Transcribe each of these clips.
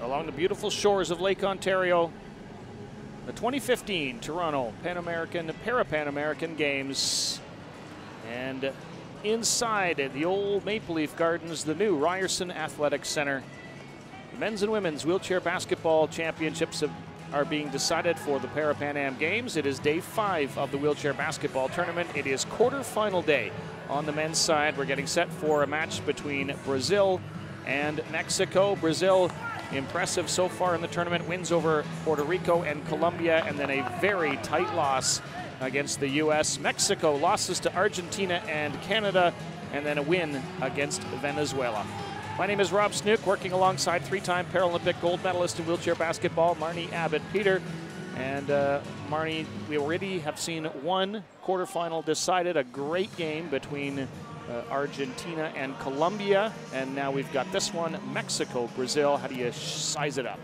along the beautiful shores of Lake Ontario. The 2015 Toronto Parapan American Games. And inside the old Maple Leaf Gardens, the new Ryerson Athletic Center. The men's and women's wheelchair basketball championships are being decided for the Parapan Am Games. It is day 5 of the wheelchair basketball tournament. It is quarterfinal day. On the men's side, we're getting set for a match between Brazil and Mexico. Brazil, impressive so far in the tournament, wins over Puerto Rico and Colombia, and then a very tight loss against the U.S. Mexico losses to Argentina and Canada, and then a win against Venezuela. My name is Rob Snook, working alongside 3-time Paralympic gold medalist in wheelchair basketball, Marnie Abbott-Peter. And Marnie, we already have seen one quarterfinal decided, a great game between Argentina and Colombia, and now we've got this one, Mexico, Brazil. How do you size it up?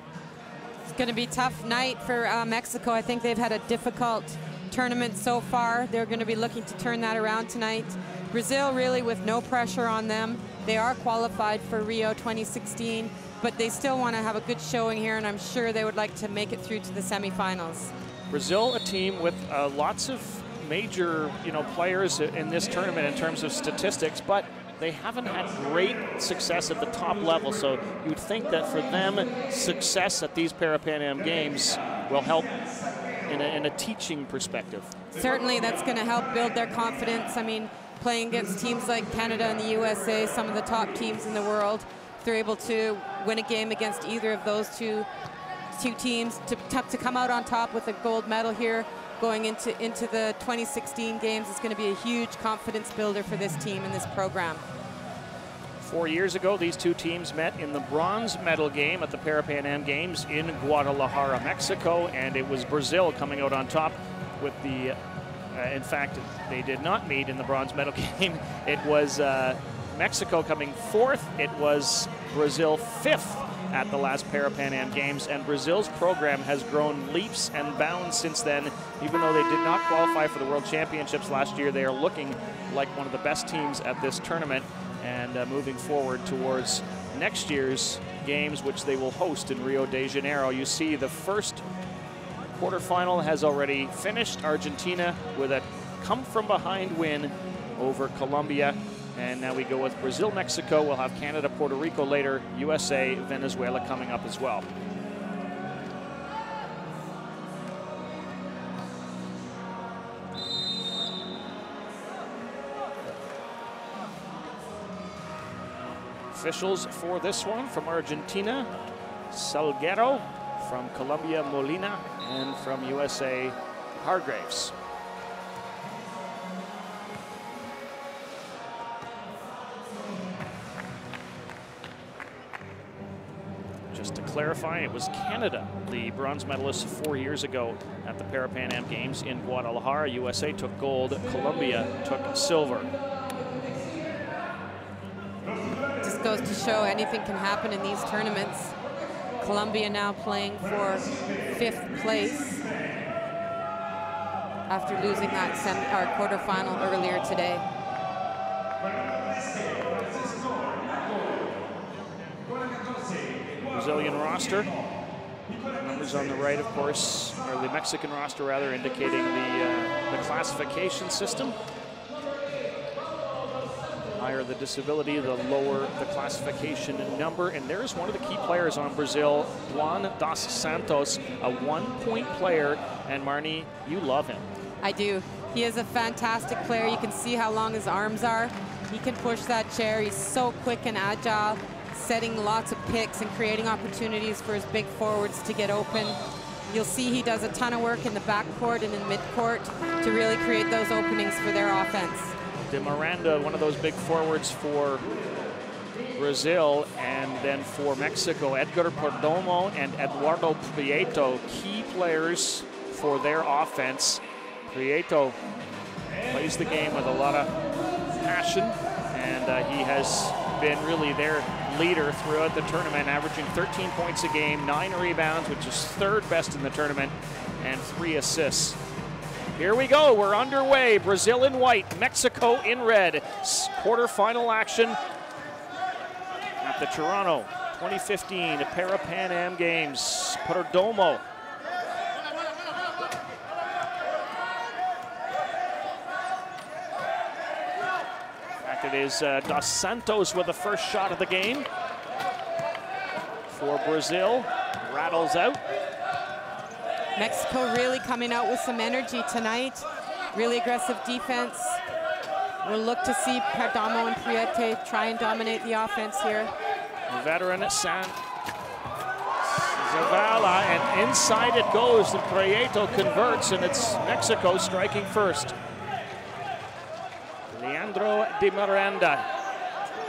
It's going to be a tough night for Mexico. I think they've had a difficult tournament so far. They're going to be looking to turn that around tonight. Brazil really with no pressure on them. They are qualified for Rio 2016, but they still want to have a good showing here, and I'm sure they would like to make it through to the semifinals. Brazil, a team with lots of major, players in this tournament in terms of statistics, but they haven't had great success at the top level. So you'd think that for them, success at these Parapan Am Games will help in a teaching perspective. Certainly, that's going to help build their confidence. I mean, playing against teams like Canada and the USA, some of the top teams in the world, if they're able to win a game against either of those two teams, to come out on top with a gold medal here going into the 2016 games is going to be a huge confidence builder for this team and this program. 4 years ago, these two teams met in the bronze medal game at the Parapan Am Games in Guadalajara, Mexico, and it was Brazil coming out on top with the, in fact, they did not meet in the bronze medal game. It was Mexico coming 4th. It was Brazil 5th at the last Parapan Am Games, and Brazil's program has grown leaps and bounds since then. Even though they did not qualify for the World Championships last year, they are looking like one of the best teams at this tournament, and moving forward towards next year's games, which they will host in Rio de Janeiro. You see the first quarterfinal has already finished. Argentina with a come-from-behind win over Colombia. And now we go with Brazil, Mexico. We'll have Canada, Puerto Rico later, USA, Venezuela coming up as well. Officials for this one: from Argentina, Salguero; from Colombia, Molina; and from USA, Hargraves. Just to clarify, it was Canada, the bronze medalists 4 years ago at the Parapan Am Games in Guadalajara. USA took gold, Colombia took silver. Just goes to show anything can happen in these tournaments. Colombia now playing for 5th place after losing that quarterfinal earlier today. Brazilian roster. Numbers on the right, of course, or the Mexican roster rather, indicating the classification system. Higher the disability, the lower the classification number. And there's one of the key players on Brazil, Juan dos Santos, a 1-point player. And Marnie, you love him. I do. He is a fantastic player. You can see how long his arms are. He can push that chair. He's so quick and agile, setting lots of picks and creating opportunities for his big forwards to get open. You'll see he does a ton of work in the backcourt and in midcourt to really create those openings for their offense. De Miranda, one of those big forwards for Brazil, and then for Mexico, Edgar Perdomo and Eduardo Prieto, key players for their offense. Prieto plays the game with a lot of passion, and he has been really their leader throughout the tournament, averaging 13 points a game, 9 rebounds, which is 3rd best in the tournament, and 3 assists. Here we go, we're underway. Brazil in white, Mexico in red. Quarterfinal action at the Toronto 2015 Parapan Am Games. Perdomo. It is Dos Santos with the first shot of the game for Brazil. Rattles out. Mexico really coming out with some energy tonight. Really aggressive defense. We'll look to see Perdomo and Priete try and dominate the offense here. The veteran at Zavala, and inside it goes, and Prieto converts, and it's Mexico striking first. Leandro de Miranda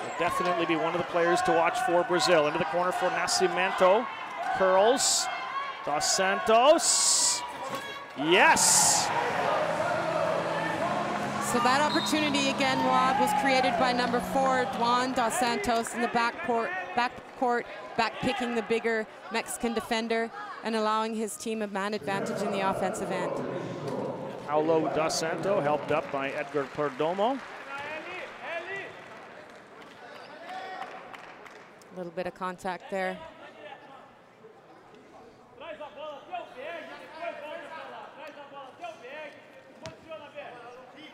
will definitely be one of the players to watch for Brazil. Into the corner for Nascimento. Curls. Dos Santos. Yes! So that opportunity again, Rob, was created by number 4, Juan Dos Santos, in the backcourt, back-picking the bigger Mexican defender and allowing his team a man advantage in the offensive end. Paulo Dos Santos helped up by Edgar Perdomo. A little bit of contact there.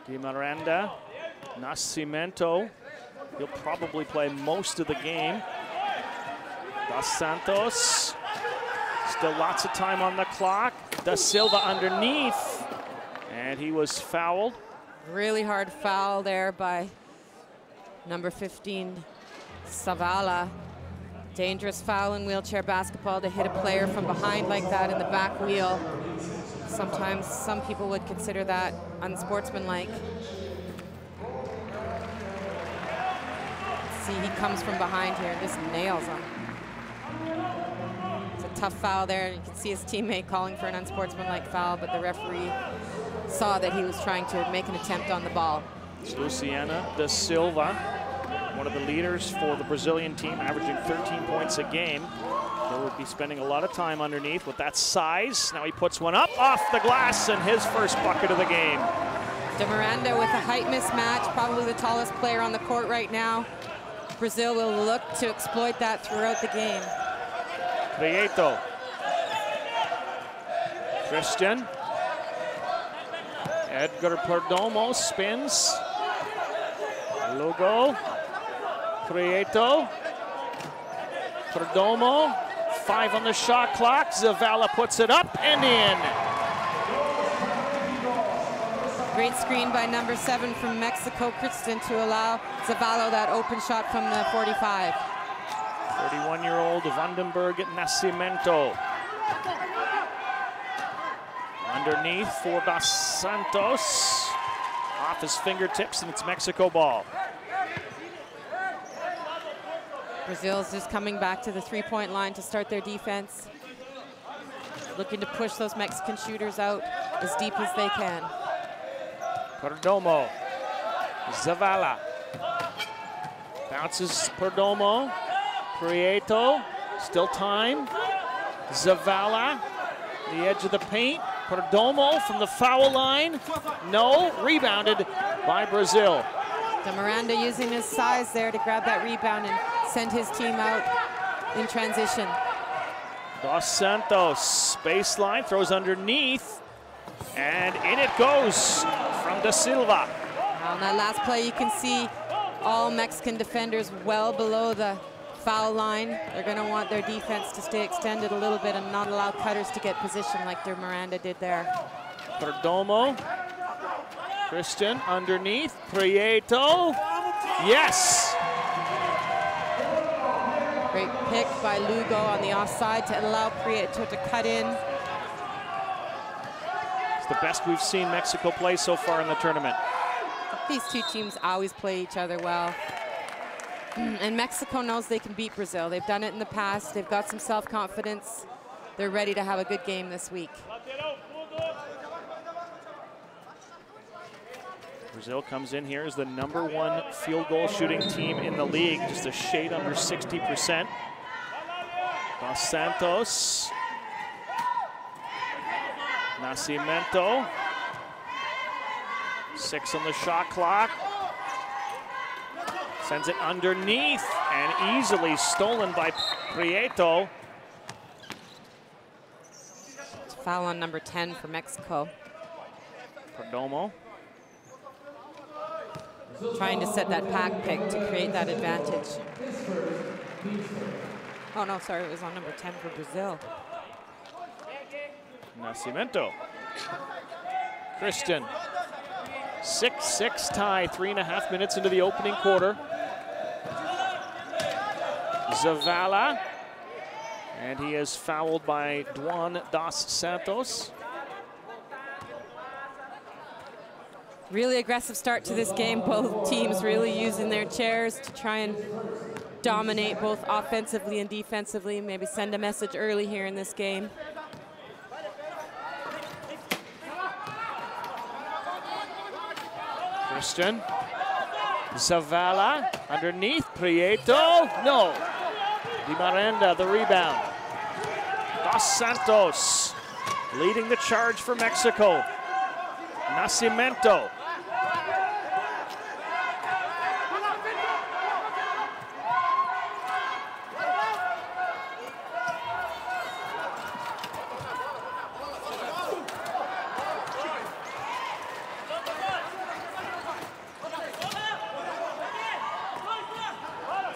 Di Miranda, Nascimento, he'll probably play most of the game. Dos Santos, still lots of time on the clock. Da Silva underneath, and he was fouled. Really hard foul there by number 15, Zavala. Dangerous foul in wheelchair basketball to hit a player from behind like that in the back wheel. Sometimes some people would consider that unsportsmanlike. See, he comes from behind here and just nails him. It's a tough foul there. You can see his teammate calling for an unsportsmanlike foul, but the referee saw that he was trying to make an attempt on the ball. It's Luciana da Silva, one of the leaders for the Brazilian team, averaging 13 points a game. He would be spending a lot of time underneath with that size. Now he puts one up off the glass, and his first bucket of the game. De Miranda with a height mismatch, probably the tallest player on the court right now. Brazil will look to exploit that throughout the game. Prieto. Christian. Edgar Perdomo spins. Lugo. Prieto. Perdomo. 5 on the shot clock. Zavala puts it up and in. Great screen by number 7 from Mexico, Christian, to allow Zavala that open shot from the 45. 31-year-old Vandenberg Nascimento. Underneath for Dos Santos. Off his fingertips, and it's Mexico ball. Brazil's just coming back to the three-point line to start their defense. Looking to push those Mexican shooters out as deep as they can. Perdomo. Zavala. Bounces Perdomo. Prieto. Still time. Zavala. The edge of the paint. Perdomo from the foul line. No. Rebounded by Brazil. De Miranda using his size there to grab that rebound and send his team out in transition. Dos Santos, baseline, throws underneath, and in it goes from Da Silva. Now on that last play, you can see all Mexican defenders well below the foul line. They're going to want their defense to stay extended a little bit and not allow cutters to get position like De Miranda did there. Perdomo. Christian underneath. Prieto. Yes! Great pick by Lugo on the offside to allow Prieto to cut in. It's the best we've seen Mexico play so far in the tournament. These two teams always play each other well. And Mexico knows they can beat Brazil. They've done it in the past. They've got some self-confidence. They're ready to have a good game this week. Brazil comes in here as the #1 field goal shooting team in the league, just a shade under 60%. Dos Santos. Nascimento. 6 on the shot clock. Sends it underneath and easily stolen by Prieto. It's a foul on number 10 for Mexico. Perdomo. Trying to set that pack pick to create that advantage. Oh no, sorry, it was on number 10 for Brazil. Nascimento. Christian. 6-6 tie, 3.5 minutes into the opening quarter. Zavala. And he is fouled by Juan dos Santos. Really aggressive start to this game. Both teams really using their chairs to try and dominate both offensively and defensively. Maybe send a message early here in this game. Christian. Zavala underneath. Prieto. No. Di Miranda, the rebound. Dos Santos leading the charge for Mexico. Nascimento.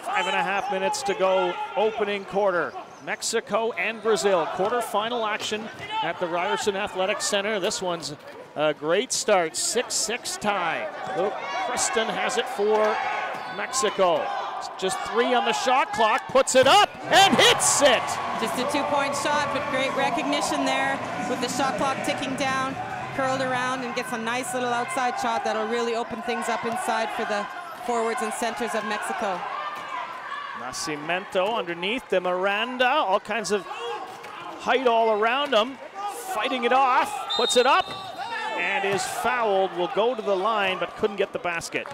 Five and a half minutes to go, opening quarter. Mexico and Brazil, quarterfinal action at the Ryerson Athletic Center. This one's a great start, 6-6 tie. Kristen has it for Mexico. Just 3 on the shot clock, puts it up and hits it. Just a 2-point shot, but great recognition there with the shot clock ticking down, curled around and gets a nice little outside shot that'll really open things up inside for the forwards and centers of Mexico. Nascimento underneath, Di Miranda, all kinds of height all around him, fighting it off, puts it up, and is fouled. Will go to the line, but couldn't get the basket.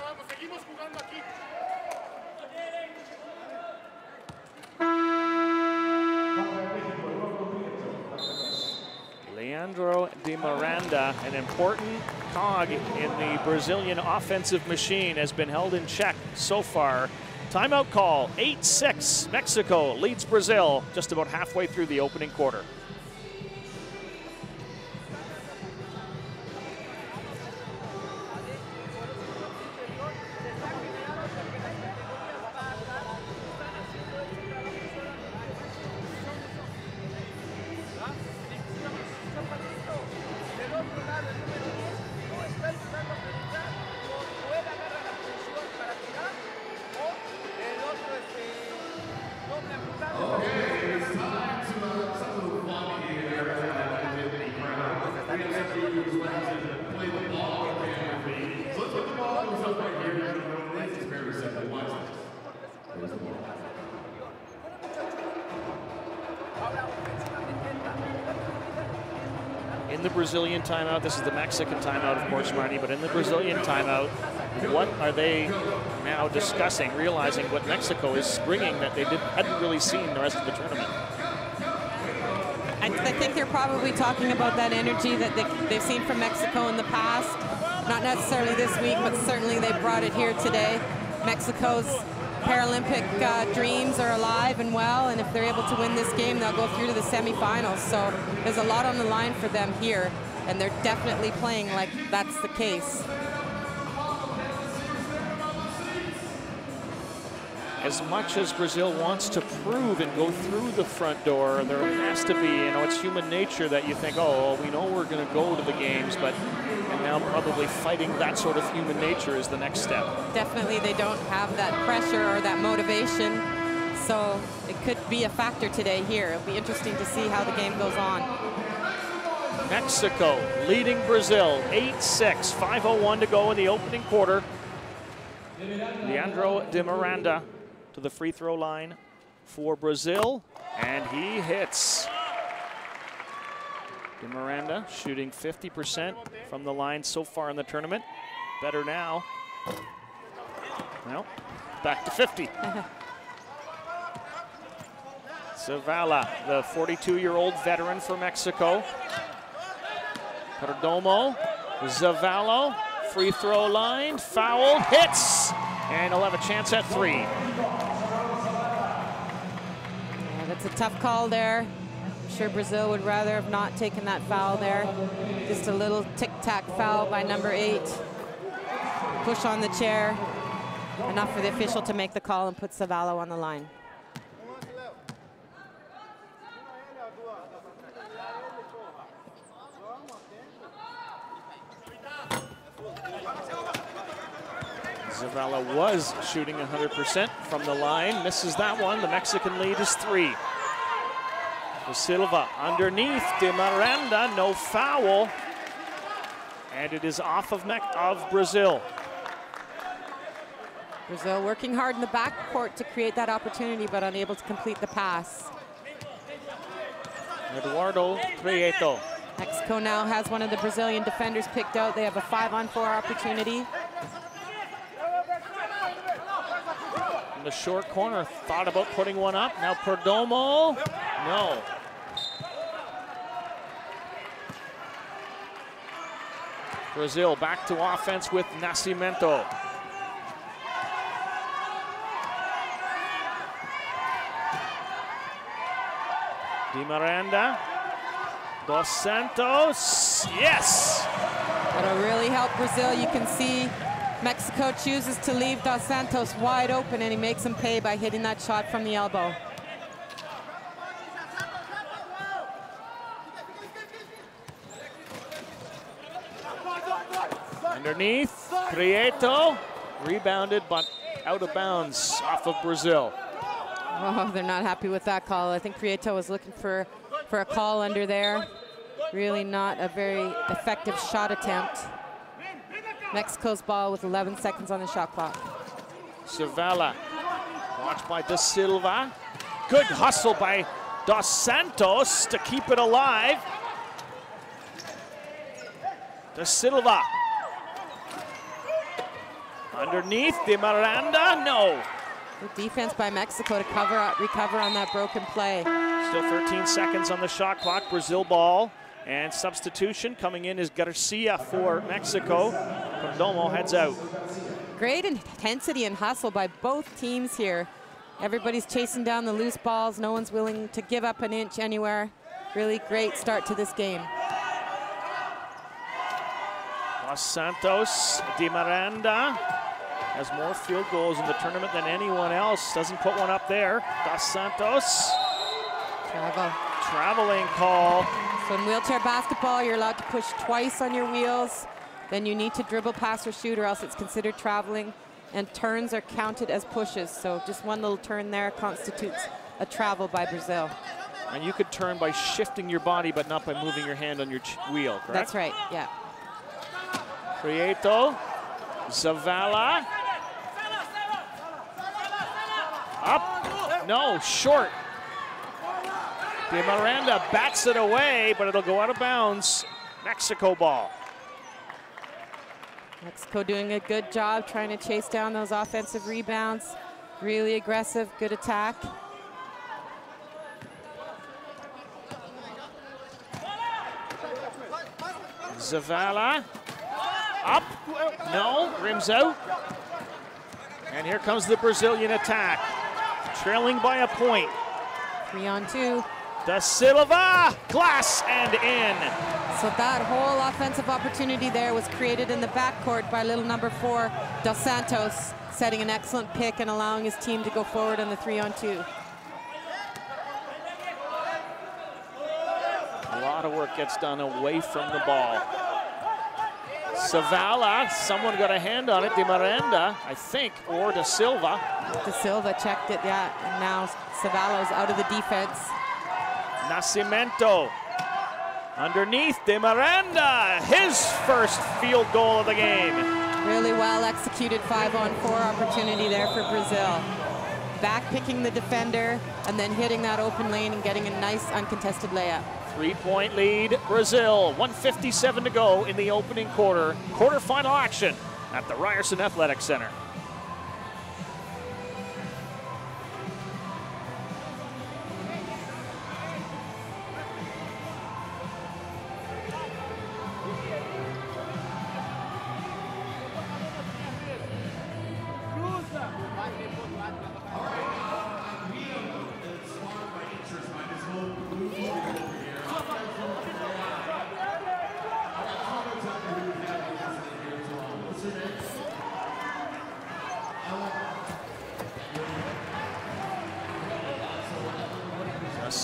Leandro Di Miranda, an important cog in the Brazilian offensive machine, has been held in check so far. Timeout call, 8-6. Mexico leads Brazil just about halfway through the opening quarter. In the Brazilian timeout, this is the Mexican timeout, of course, Marnie, but in the Brazilian timeout, what are they now discussing, realizing what Mexico is bringing that they hadn't really seen the rest of the tournament? I think they're probably talking about that energy that they've seen from Mexico in the past. Not necessarily this week, but certainly they brought it here today. Mexico's Paralympic dreams are alive and well, and if they're able to win this game, they'll go through to the semifinals. So there's a lot on the line for them here, and they're definitely playing like that's the case. As much as Brazil wants to prove and go through the front door, there has to be, it's human nature that you think, oh, well, we know we're going to go to the games, but and now probably fighting that sort of human nature is the next step. Definitely they don't have that pressure or that motivation, so it could be a factor today here. It'll be interesting to see how the game goes on. Mexico leading Brazil 8-6, 5:01 to go in the opening quarter. Leandro Di Miranda to the free throw line for Brazil, and he hits. Di Miranda shooting 50% from the line so far in the tournament. Better now. Well, back to 50. Zavala, the 42-year-old veteran for Mexico. Perdomo, Zavala, free throw line, foul, hits. And he'll have a chance at 3. Yeah, that's a tough call there. I'm sure Brazil would rather have not taken that foul there. Just a little tic-tac foul by number 8. Push on the chair. Enough for the official to make the call and put Zavala on the line. Zavala was shooting 100% from the line. Misses that one. The Mexican lead is 3. De Silva underneath. De Miranda, no foul. And it is off of Brazil. Brazil working hard in the backcourt to create that opportunity, but unable to complete the pass. Eduardo Prieto. Mexico now has one of the Brazilian defenders picked out. They have a 5-on-4 opportunity. In the short corner, thought about putting one up. Now Perdomo, no. Brazil back to offense with Nascimento. Di Miranda, Dos Santos, yes! That'll really help Brazil. You can see Mexico chooses to leave Dos Santos wide open, and he makes him pay by hitting that shot from the elbow. Underneath, Prieto, rebounded but out of bounds off of Brazil. Oh, they're not happy with that call. I think Prieto was looking for a call under there. Really not a very effective shot attempt. Mexico's ball with 11 seconds on the shot clock. Zavala, watched by De Silva. Good hustle by Dos Santos to keep it alive. De Silva. Underneath, De Miranda, no. Good defense by Mexico to recover on that broken play. Still 13 seconds on the shot clock. Brazil ball. And substitution coming in is Garcia for Mexico. Perdomo heads out. Great intensity and hustle by both teams here. Everybody's chasing down the loose balls. No one's willing to give up an inch anywhere. Really great start to this game. Dos Santos, Di Miranda has more field goals in the tournament than anyone else. Doesn't put one up there. Dos Santos. Traveling call. So in wheelchair basketball, you're allowed to push twice on your wheels. Then you need to dribble, pass, or shoot, or else it's considered traveling. And turns are counted as pushes. So just one little turn there constitutes a travel by Brazil. And you could turn by shifting your body, but not by moving your hand on your wheel, correct? That's right, yeah. Prieto, Zavala. Up, no, short. De Miranda bats it away, but it'll go out of bounds. Mexico ball. Mexico doing a good job trying to chase down those offensive rebounds. Really aggressive, good attack. Zavala, up, no, rims out. And here comes the Brazilian attack, trailing by a point. 3-on-2. De Silva, glass and in. So that whole offensive opportunity there was created in the backcourt by little number 4, Dos Santos, setting an excellent pick and allowing his team to go forward on the 3-on-2. A lot of work gets done away from the ball. Zavala, someone got a hand on it, De Miranda, I think, or De Silva. De Silva checked it, yeah, and now Zavala's out of the defense. Nascimento, underneath De Miranda, his first field goal of the game. Really well executed 5-on-4 opportunity there for Brazil. Back picking the defender and then hitting that open lane and getting a nice uncontested layup. 3-point lead, Brazil. 1:57 to go in the opening quarter. Quarterfinal action at the Ryerson Athletic Center.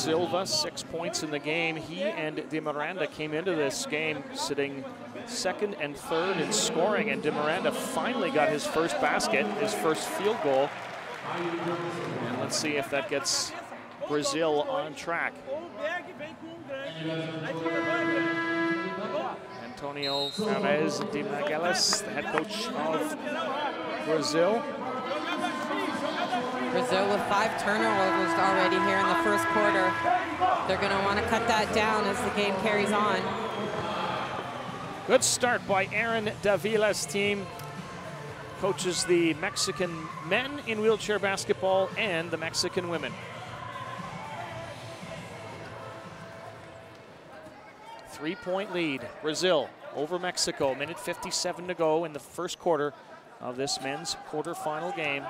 Silva, 6 points in the game. He and De Miranda came into this game sitting second and third in scoring, and De Miranda finally got his first basket, his first field goal. And let's see if that gets Brazil on track. Antonio Ferrez de Magalhães, the head coach of Brazil. Brazil with 5 turnovers already here in the first quarter. They're going to want to cut that down as the game carries on. Good start by Aaron Davila's team. Coaches the Mexican men in wheelchair basketball and the Mexican women. Three-point lead, Brazil over Mexico. Minute 57 to go in the first quarter of this men's quarterfinal game.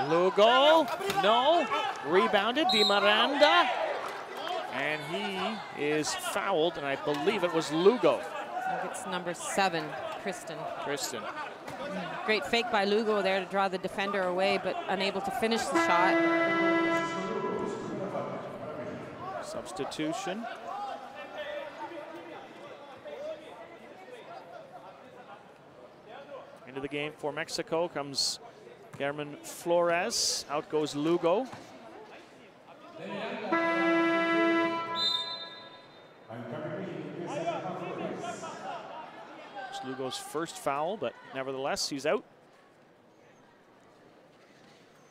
Lugo, no, rebounded, De Miranda, and he is fouled, and I believe it was Lugo. I think it's number 7, Kristen. Great fake by Lugo there to draw the defender away, but unable to finish the shot. Substitution. Into the game for Mexico comes German Flores. Out goes Lugo. It's Lugo's first foul, but nevertheless, he's out.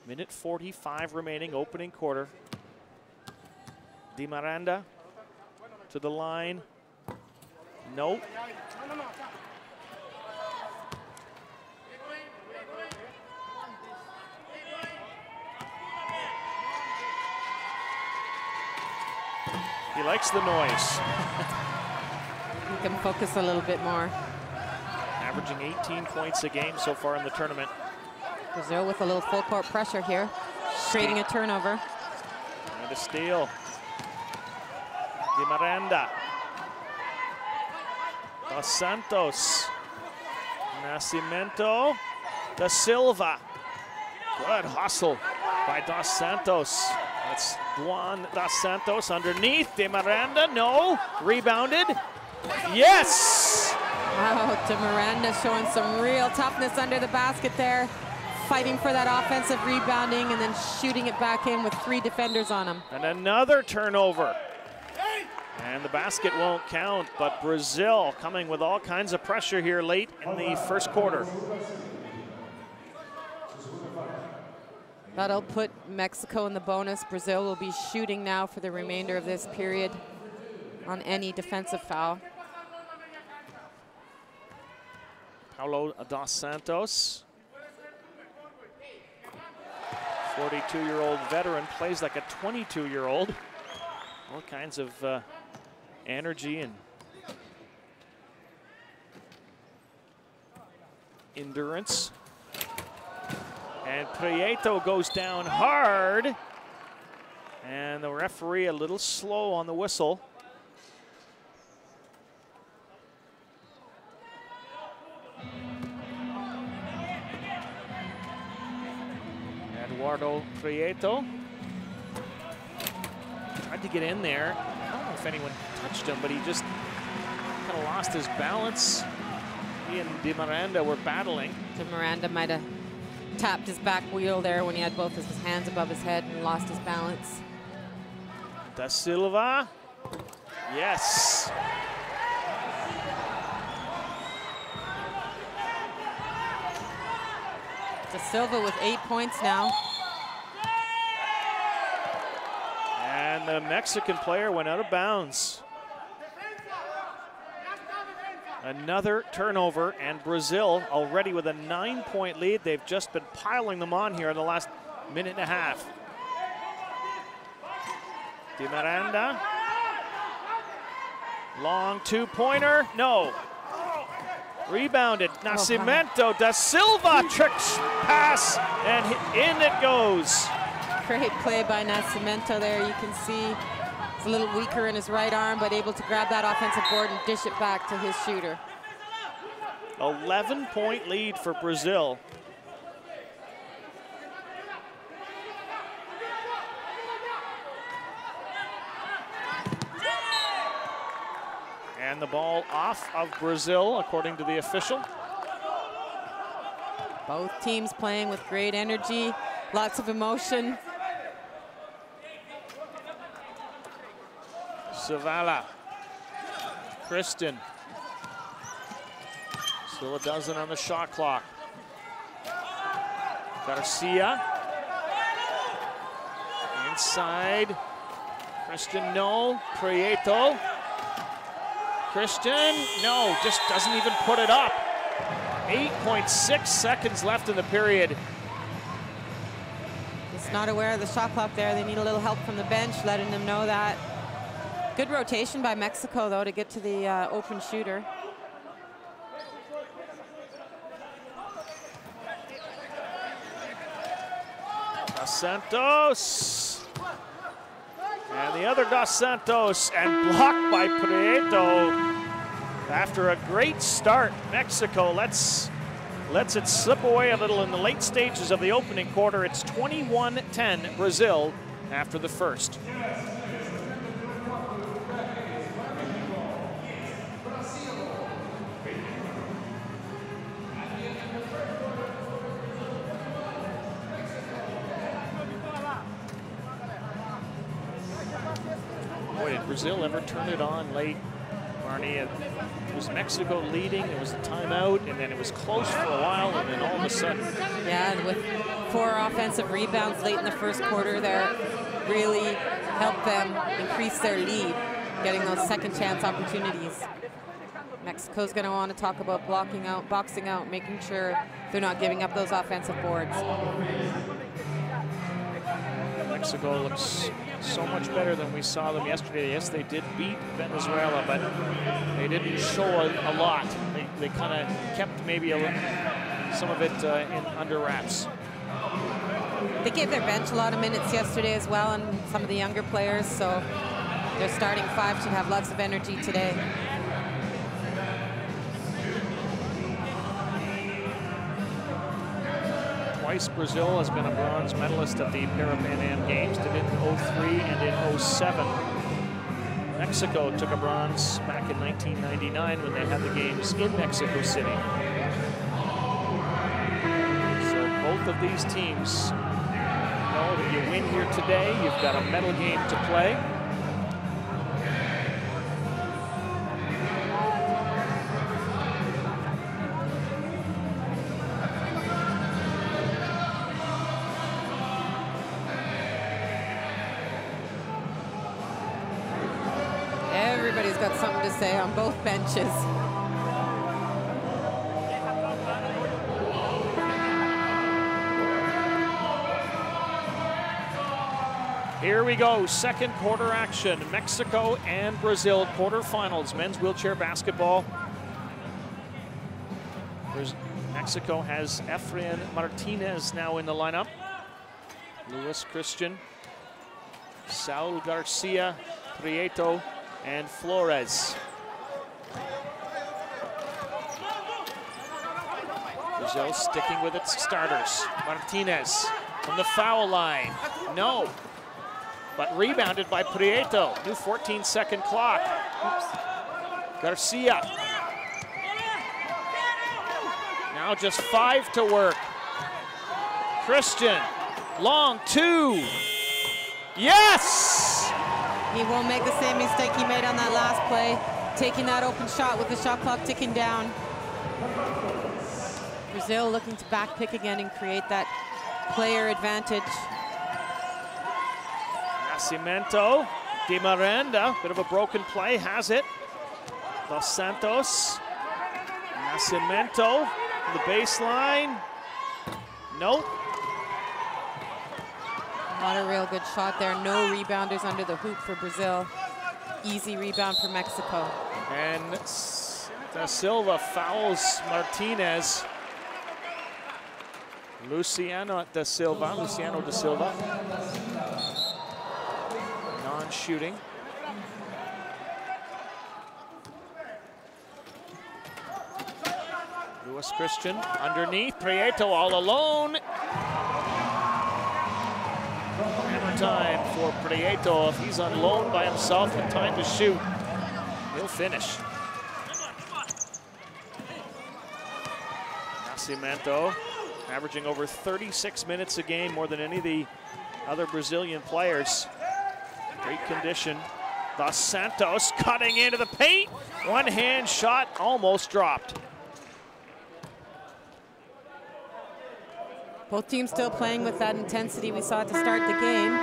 Minute 45 remaining, opening quarter. De Miranda to the line. No. He likes the noise. He can focus a little bit more. Averaging 18 points a game so far in the tournament. Brazil with a little full court pressure here, creating a turnover. And a steal. De Miranda. Dos Santos. Nascimento. Da Silva. Good hustle by Dos Santos. That's Juan Dos Santos underneath. De Miranda, no. Rebounded. Yes! Wow, De Miranda showing some real toughness under the basket there. Fighting for that offensive rebounding and then shooting it back in with 3 defenders on him. And another turnover. And the basket won't count, but Brazil coming with all kinds of pressure here late in the first quarter. That'll put Mexico in the bonus. Brazil will be shooting now for the remainder of this period on any defensive foul. Paulo Dos Santos, 42-year-old veteran, plays like a 22-year-old. All kinds of energy and endurance. And Prieto goes down hard. And the referee a little slow on the whistle. Eduardo Prieto tried to get in there. I don't know if anyone touched him, but he just kind of lost his balance. He and De Miranda were battling. De Miranda might have tapped his back wheel there when he had both his hands above his head and lost his balance. Da Silva, yes. Da Silva with 8 points now. And the Mexican player went out of bounds. Another turnover, and Brazil already with a 9-point lead. They've just been piling them on here in the last minute and a half. De Miranda. Long 2-pointer, no. Rebounded, Nascimento, Da Silva, trick pass, and in it goes. Great play by Nascimento there. You can see he's a little weaker in his right arm, but able to grab that offensive board and dish it back to his shooter. 11-point lead for Brazil. And the ball off of Brazil, according to the official. Both teams playing with great energy, lots of emotion. Zavala, Kristen. Still a dozen on the shot clock. Garcia. Inside. Christian, no. Prieto. Christian, no, just doesn't even put it up. 8.6 seconds left in the period. Just not aware of the shot clock there. They need a little help from the bench, letting them know that. Good rotation by Mexico, though, to get to the open shooter. Dos Santos. And the other Dos Santos, and blocked by Prieto. After a great start, Mexico lets it slip away a little in the late stages of the opening quarter. It's 21-10 Brazil after the first. Boy, did Brazil ever turn it on late, Marnie? It was Mexico leading, it was a timeout, and then it was close for a while, and then all of a sudden. Yeah, and with 4 offensive rebounds late in the first quarter there, really helped them increase their lead, getting those second chance opportunities. Mexico's going to want to talk about blocking out, boxing out, making sure they're not giving up those offensive boards. Mexico looks so much better than we saw them yesterday. Yes, they did beat Venezuela, but they didn't show a lot. They kind of kept maybe some of it under wraps. They gave their bench a lot of minutes yesterday as well, and some of the younger players, so their starting 5 should have lots of energy today. Twice Brazil has been a bronze medalist at the Parapan American Games, did it in 03 and in 07. Mexico took a bronze back in 1999 when they had the games in Mexico City. So both of these teams know that you win here today, you've got a medal game to play. Everybody's got something to say on both benches. Here we go, second quarter action. Mexico and Brazil quarterfinals, men's wheelchair basketball. Mexico has Efrain Martinez now in the lineup. Luis Christian, Saul Garcia, Prieto, and Flores. Brazil sticking with its starters. Martinez from the foul line. No, but rebounded by Prieto. New 14-second clock. Oops. Garcia. Now just 5 to work. Christian, long 2. Yes! He won't make the same mistake he made on that last play, taking that open shot with the shot clock ticking down. Brazil looking to backpick again and create that player advantage. Nascimento, Di Miranda, bit of a broken play, has it. Dos Santos, Nascimento, the baseline. Nope. Not a real good shot there. No rebounders under the hoop for Brazil. Easy rebound for Mexico. And Da Silva fouls Martinez. Luciano da Silva. Non-shooting. Luis Christian underneath. Prieto all alone. Time for Prieto. If he's on loan by himself with time to shoot, he'll finish. Nascimento averaging over 36 minutes a game, more than any of the other Brazilian players. Great condition. Dos Santos cutting into the paint. One-hand shot almost dropped. Both teams still playing with that intensity we saw to start the game.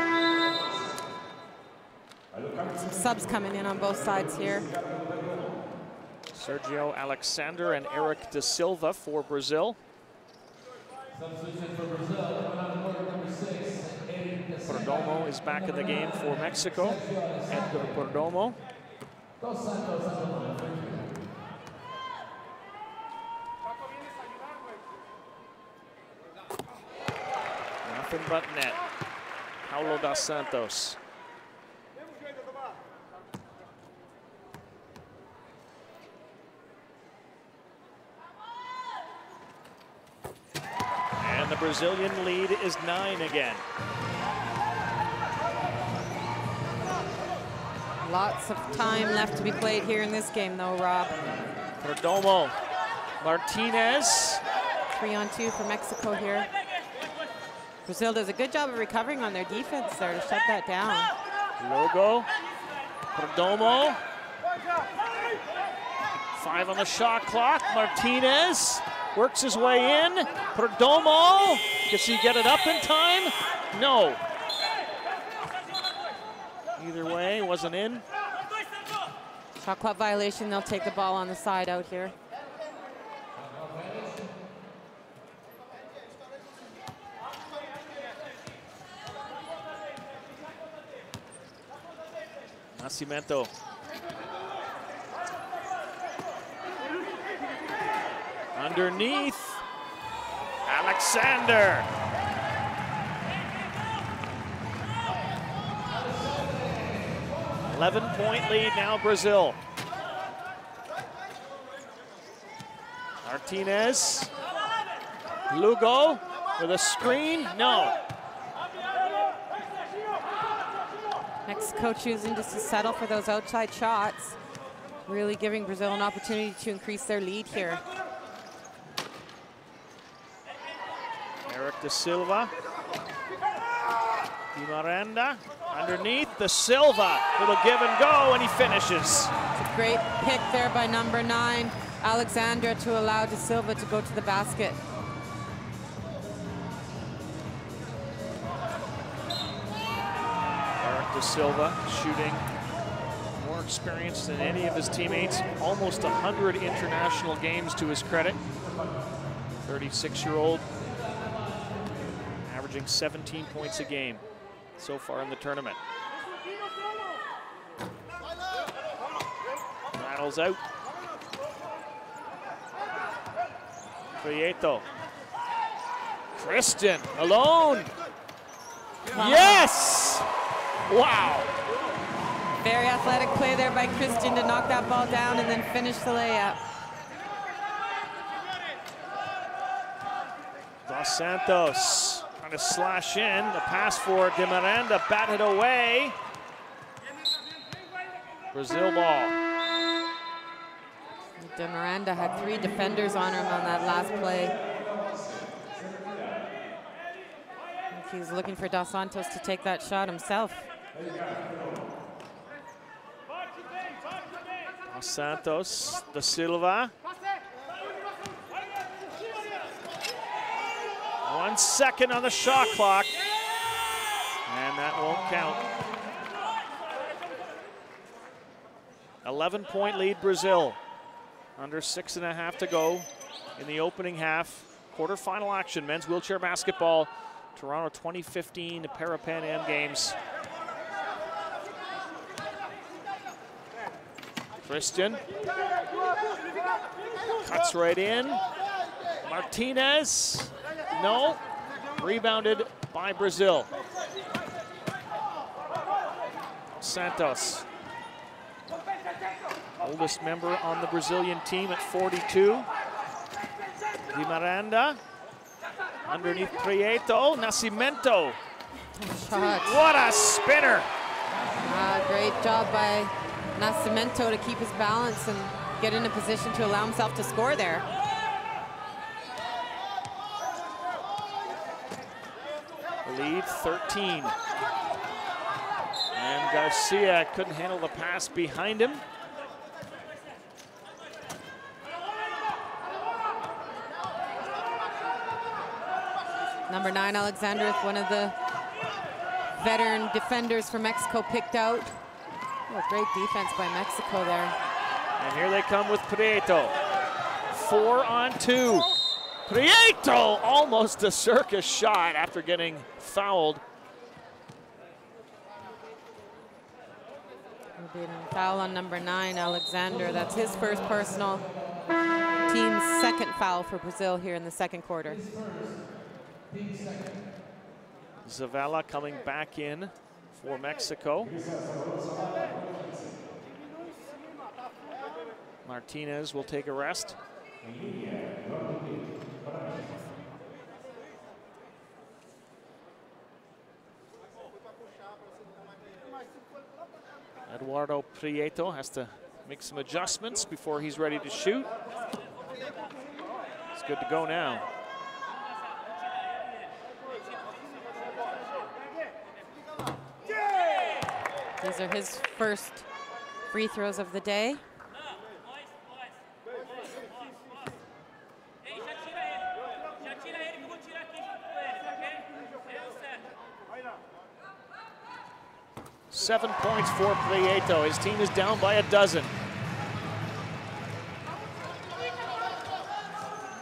Some subs coming in on both sides here. Sergio Alexander and Eric da Silva for Brazil. Perdomo is back in the game for Mexico. Edgar Perdomo. Nothing but net. Paulo dos Santos. And the Brazilian lead is 9 again. Lots of time left to be played here in this game, though, Rob. Perdomo, Martinez. 3-on-2 for Mexico here. Brazil does a good job of recovering on their defense there to shut that down. Logo, Perdomo. 5 on the shot clock. Martinez works his way in. Perdomo, does he get it up in time? No. Either way, wasn't in. Shot clock violation, they'll take the ball on the side out here. Nascimento. Underneath, Alexander. Point lead now, Brazil. Martinez. Lugo with a screen. No. Mexico choosing just to settle for those outside shots, really giving Brazil an opportunity to increase their lead here. Eric da Silva. Di Miranda underneath, the Silva. Little give and go, and he finishes. It's a great pick there by number 9, Alexander, to allow da Silva to go to the basket. Eric da Silva shooting more experienced than any of his teammates. Almost 100 international games to his credit. 36-year-old, averaging 17 points a game so far in the tournament. Rattles out. Prieto. Christian alone. Wow. Yes! Wow. Very athletic play there by Christian to knock that ball down and then finish the layup. Dos Santos trying to slash in. The pass for Di Miranda, batted away. Brazil ball. Di Miranda had 3 defenders on him on that last play. I think he's looking for Dos Santos to take that shot himself. Dos Santos, da Silva. 1 second on the shot clock, and that won't count. 11-point lead, Brazil. Under 6.5 to go in the opening half. Quarterfinal action, men's wheelchair basketball. Toronto 2015 Parapan American Games. Christian cuts right in. Martinez. No, rebounded by Brazil. Santos, oldest member on the Brazilian team at 42. Di Miranda, underneath Prieto, Nascimento. Shot. What a spinner. Great job by Nascimento to keep his balance and get in a position to allow himself to score there. lead 13. And Garcia couldn't handle the pass behind him. Number 9, Alexander, one of the veteran defenders for Mexico, picked out. Oh, great defense by Mexico there. And here they come with Prieto. 4-on-2. Prieto, almost a circus shot after getting fouled. There'll be a foul on number 9, Alexander. That's his first personal, team's second foul for Brazil here in the second quarter. Zavala coming back in for Mexico. Martinez will take a rest. Eduardo Prieto has to make some adjustments before he's ready to shoot. It's good to go now. These are his first free throws of the day. Seven points for Prieto. His team is down by 12.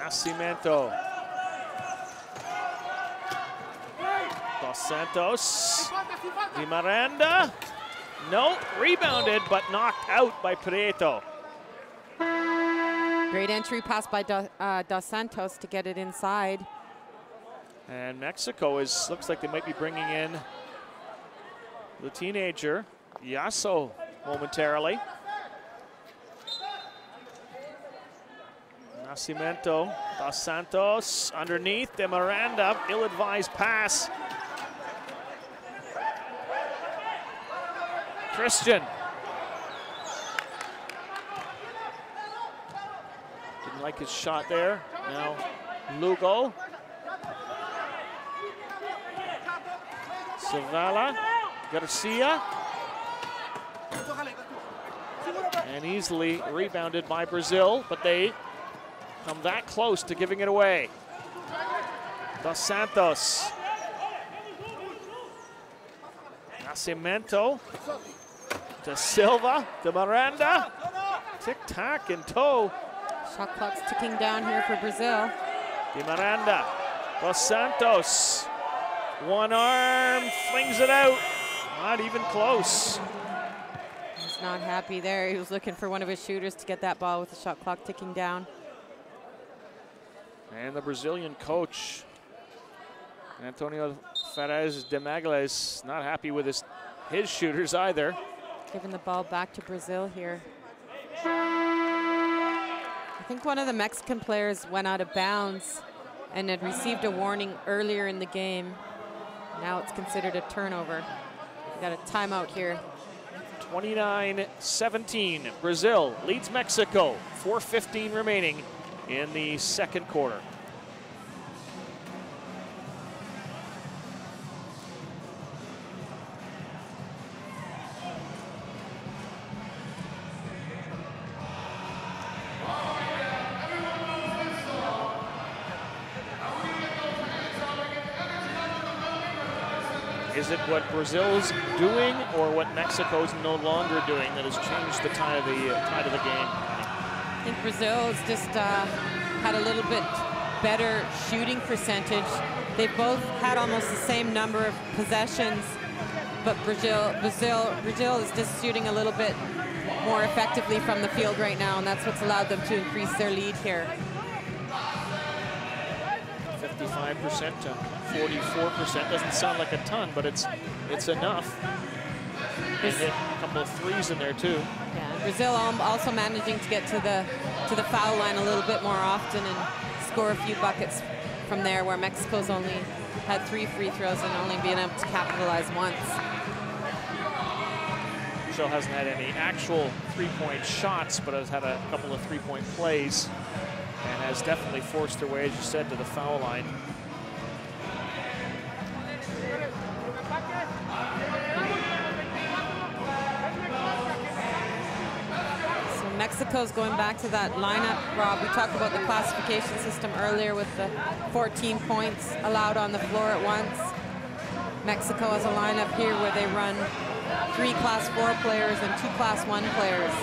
Nascimento. Dos Santos. Di Miranda. No, rebounded, but knocked out by Prieto. Great entry pass by Dos Santos to get it inside. And Mexico looks like they might be bringing in the teenager, Yasso, momentarily. Nascimento, Dos Santos, underneath, De Miranda, ill-advised pass. Christian. Didn't like his shot there. Now Lugo. Zavala, Garcia. And easily rebounded by Brazil, but they come that close to giving it away. Dos Santos. Nascimento. De Silva, De Miranda, tic-tac in tow. Shot clock's ticking down here for Brazil. De Miranda, Dos Santos, one arm, flings it out, not even close. He's not happy there. He was looking for one of his shooters to get that ball with the shot clock ticking down. And the Brazilian coach, Antonio Ferrez de Magles, not happy with his shooters either. Giving the ball back to Brazil here. I think one of the Mexican players went out of bounds and had received a warning earlier in the game. Now it's considered a turnover. We got a timeout here. 29-17, Brazil leads Mexico, 4:15 remaining in the second quarter. Is it what Brazil's doing or what Mexico's no longer doing that has changed the tide of the game? I think Brazil's just had a little bit better shooting percentage. They've both had almost the same number of possessions, but Brazil is just shooting a little bit more effectively from the field right now, and that's what's allowed them to increase their lead here. 55% to 44%. Doesn't sound like a ton, but it's enough. They hit a couple of threes in there too. Yeah, Brazil also managing to get to the foul line a little bit more often and score a few buckets from there, where Mexico's only had 3 free throws and only been able to capitalize once. Brazil hasn't had any actual three-point shots, but has had a couple of three-point plays and has definitely forced their way, as you said, to the foul line. Mexico's going back to that lineup, Rob. We talked about the classification system earlier with the 14 points allowed on the floor at once. Mexico has a lineup here where they run 3 Class 4 players and 2 Class 1 players.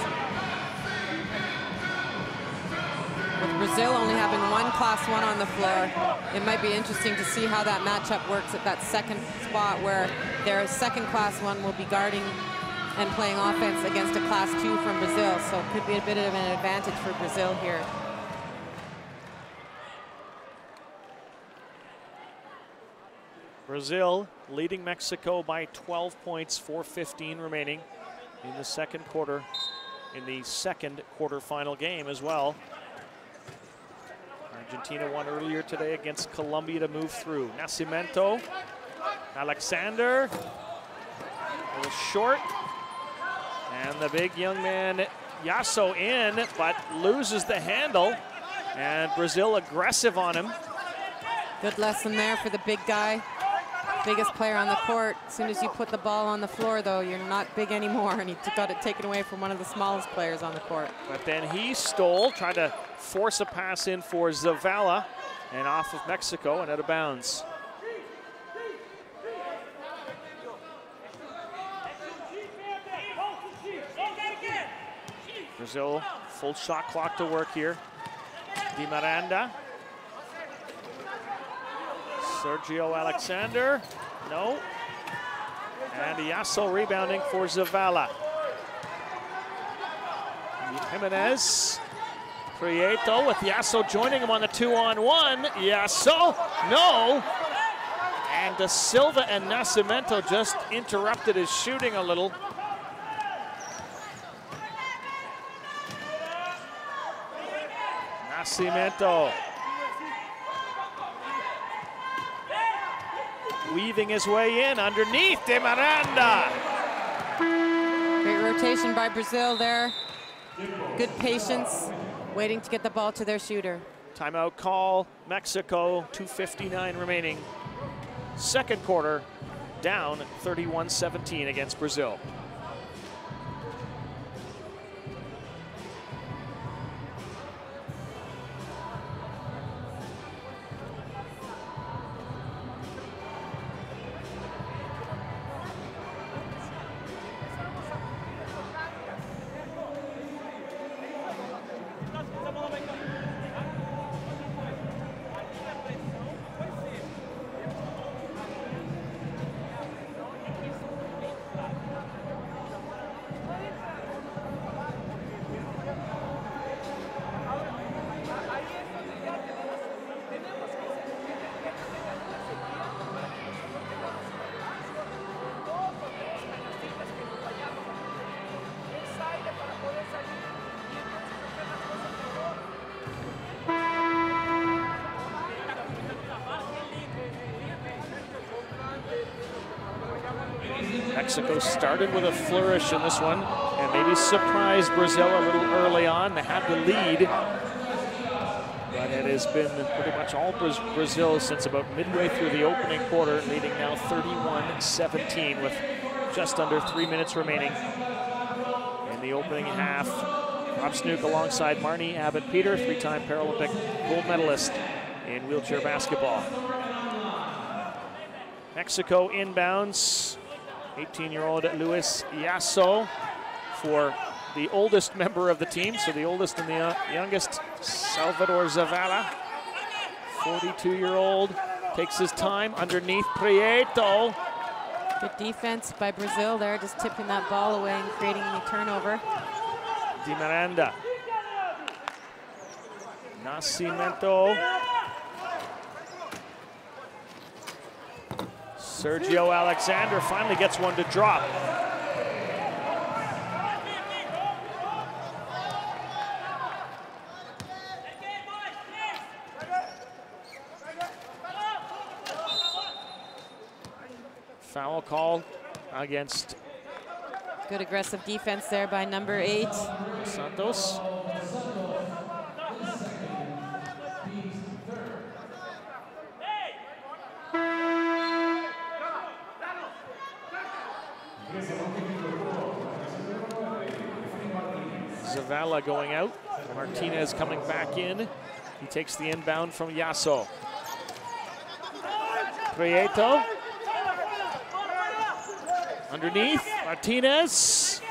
With Brazil only having 1 Class 1 on the floor, it might be interesting to see how that matchup works at that second spot where their second Class 1 will be guarding and playing offense against a Class 2 from Brazil. So it could be a bit of an advantage for Brazil here. Brazil leading Mexico by 12 points, 4:15 remaining in the second quarter, in the second quarterfinal game as well. Argentina won earlier today against Colombia to move through. Nascimento, Alexander, a little short. And the big young man, Yasso, in, but loses the handle. And Brazil aggressive on him. Good lesson there for the big guy. Biggest player on the court. As soon as you put the ball on the floor, though, you're not big anymore, and he got it taken away from one of the smallest players on the court. But then he stole, tried to force a pass in for Zavala, and off of Mexico and out of bounds. Brazil, full shot clock to work here. Di Miranda. Sergio Alexander, no. And Yasso rebounding for Zavala. Jimenez, Prieto with Yasso joining him on the 2-on-1. Yasso, no. And Da Silva and Nascimento just interrupted his shooting a little. Nascimento weaving his way in underneath De Miranda. Great rotation by Brazil there. Good patience, waiting to get the ball to their shooter. Timeout call, Mexico, 2:59 remaining. Second quarter, down 31-17 against Brazil. Mexico started with a flourish in this one and maybe surprised Brazil a little early on. They had the lead, but it has been pretty much all Brazil since about midway through the opening quarter, leading now 31-17 with just under 3 minutes remaining in the opening half. Rob Snook alongside Marnie Abbott-Peter, 3-time Paralympic gold medalist in wheelchair basketball. Mexico inbounds. 18-year-old Luis Yasso for the oldest member of the team, so the oldest and the youngest, Salvador Zavala. 42-year-old takes his time underneath Prieto. Good defense by Brazil there, just tipping that ball away and creating the turnover. Di Miranda. Nascimento. Sergio Alexander finally gets one to drop. Foul call against. Good aggressive defense there by number 8. Santos. Zavala going out. Martinez coming back in. He takes the inbound from Yasso. Prieto. Underneath, Martinez.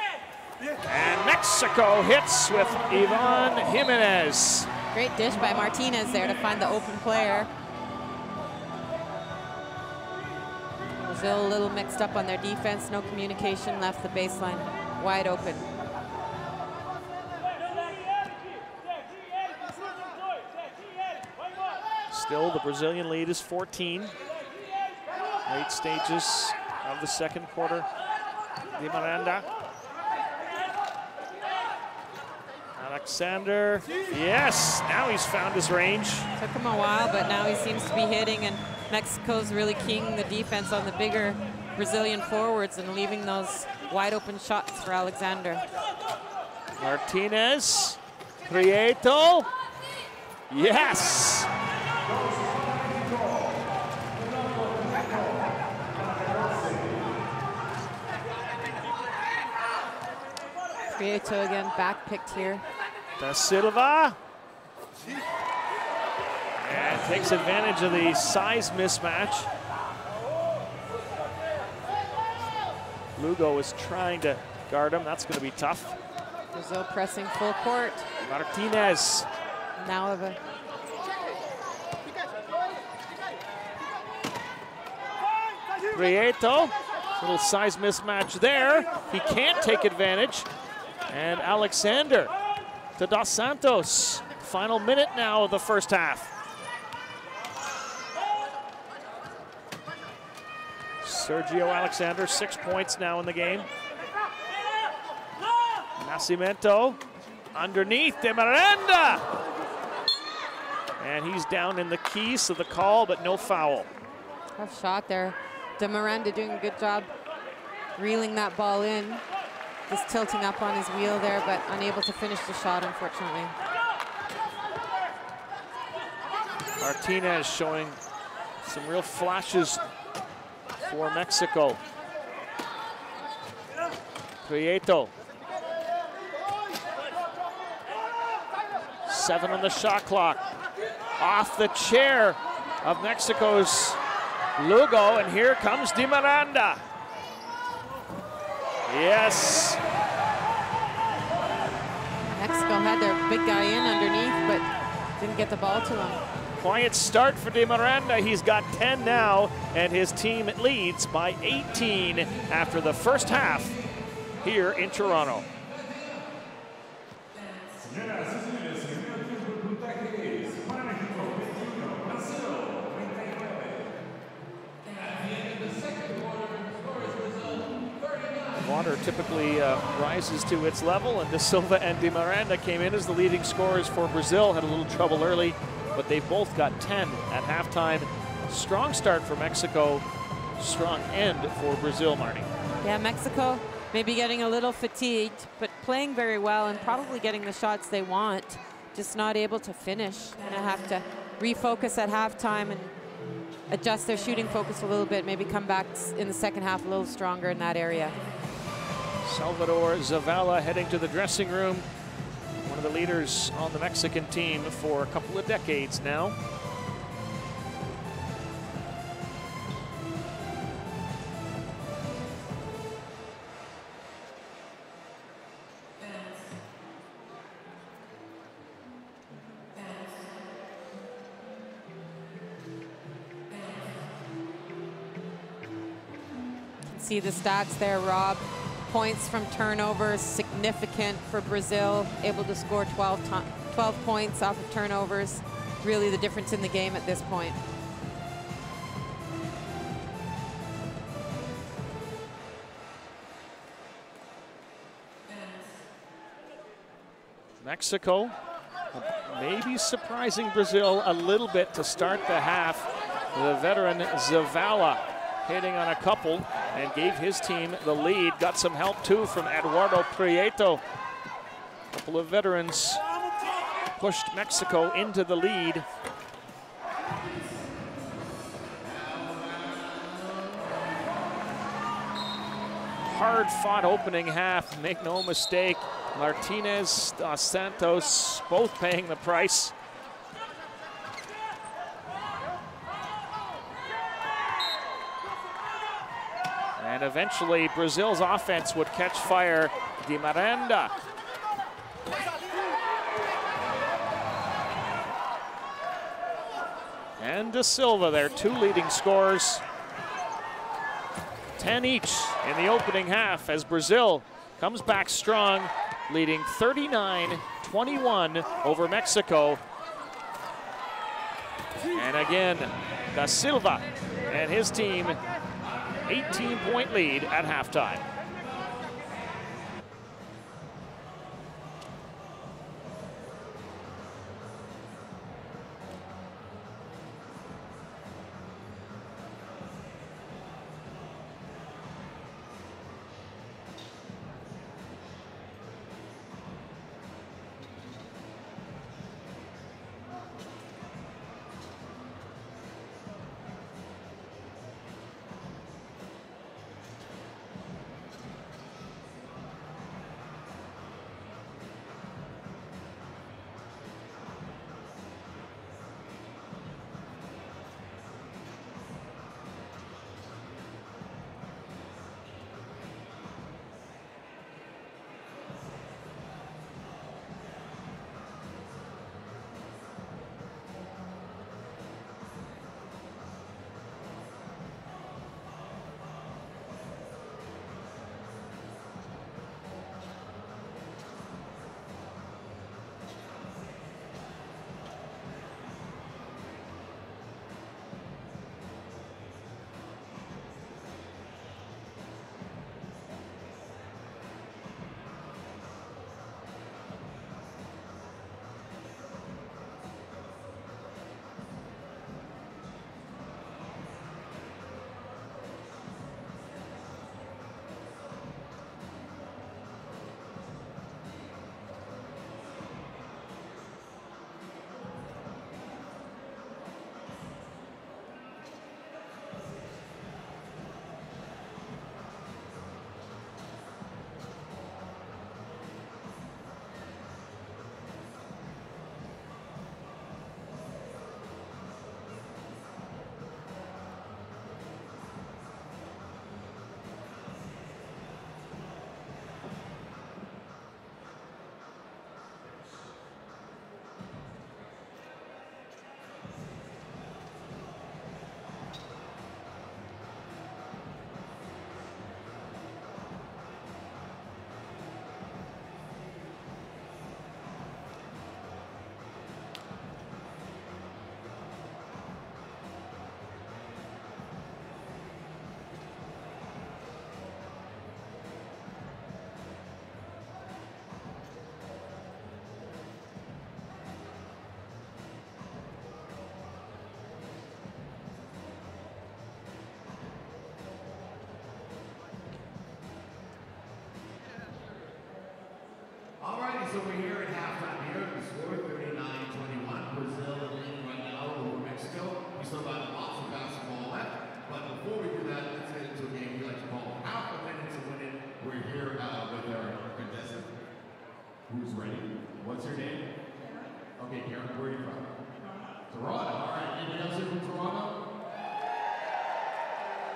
And Mexico hits with Ivan Jimenez. Great dish by Martinez there to find the open player. Brazil a little mixed up on their defense, no communication, left the baseline wide open. Still, the Brazilian lead is 14. Late stages of the second quarter. Di Miranda. Alexander, yes, now he's found his range. Took him a while, but now he seems to be hitting, and Mexico's really keying the defense on the bigger Brazilian forwards and leaving those wide open shots for Alexander. Martinez, Prieto, yes! Prieto again, back picked here. Da Silva. And takes advantage of the size mismatch. Lugo is trying to guard him. That's going to be tough. Brazil pressing full court. Martinez. Now of a Prieto. Little size mismatch there. He can't take advantage. And Alexander to Dos Santos. Final minute now of the first half. Sergio Alexander, 6 points now in the game. Nascimento underneath De Miranda. And he's down in the keys of the call, but no foul. tough shot there. De Miranda doing a good job reeling that ball in. Just tilting up on his wheel there, but unable to finish the shot, unfortunately. Martinez showing some real flashes for Mexico. Prieto. 7 on the shot clock. Off the chair of Mexico's Lugo, and here comes Di Miranda. Yes. Mexico had their big guy in underneath, but didn't get the ball to him. Quiet start for Di Miranda. He's got 10 now, and his team leads by 18 after the first half here in Toronto. Water typically rises to its level, and De Silva and Di Miranda came in as the leading scorers for Brazil. Had a little trouble early, but they both got 10 at halftime. Strong start for Mexico, strong end for Brazil, Marnie. Yeah, Mexico maybe getting a little fatigued, but playing very well and probably getting the shots they want, just not able to finish. Gonna have to refocus at halftime and adjust their shooting focus a little bit, maybe come back in the second half a little stronger in that area. Salvador Zavala heading to the dressing room. One of the leaders on the Mexican team for a couple of decades now. See the stats there, Rob. Points from turnovers, significant for Brazil, able to score 12 points off of turnovers. Really the difference in the game at this point. Mexico maybe surprising Brazil a little bit to start the half. The veteran Zavala hitting on a couple and gave his team the lead. Got some help too from Eduardo Prieto. A couple of veterans pushed Mexico into the lead. hard-fought opening half, make no mistake. Martinez, Dos Santos, both paying the price. And eventually, Brazil's offense would catch fire. Di Miranda. And Da Silva, their two leading scorers. 10 each in the opening half as Brazil comes back strong, leading 39-21 over Mexico. And again, Da Silva and his team, 18-point lead at halftime. So we're here at halftime here. The score 39-21. Brazil leading right now over Mexico. We still got lots of basketball left. But before we do that, let's get into a game we like to call half a minute to win it. We're here with our contestant. Who's ready? What's your name? Okay, Karen, where are you from? Toronto. All right. Anybody else here from Toronto?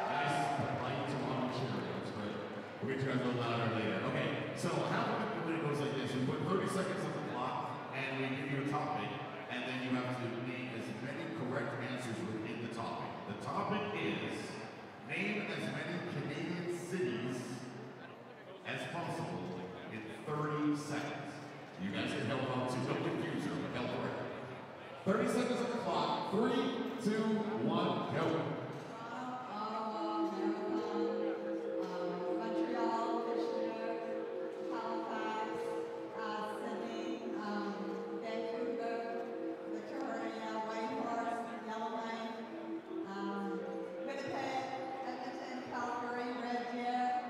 Nice, polite Toronto cheer. That's great. We'll get you guys a little louder later. Okay, so half a minute to win it goes like this. We put 30 seconds on the clock, and we give you a topic, and then you have to name as many correct answers within the topic. The topic is name as many Canadian cities as possible in 30 seconds. You guys can help out too. Don't confuse her, but help her. 30 seconds on the clock. 3, 2, 1, go. Winnipeg, Edmonton, Calgary, Red Deer,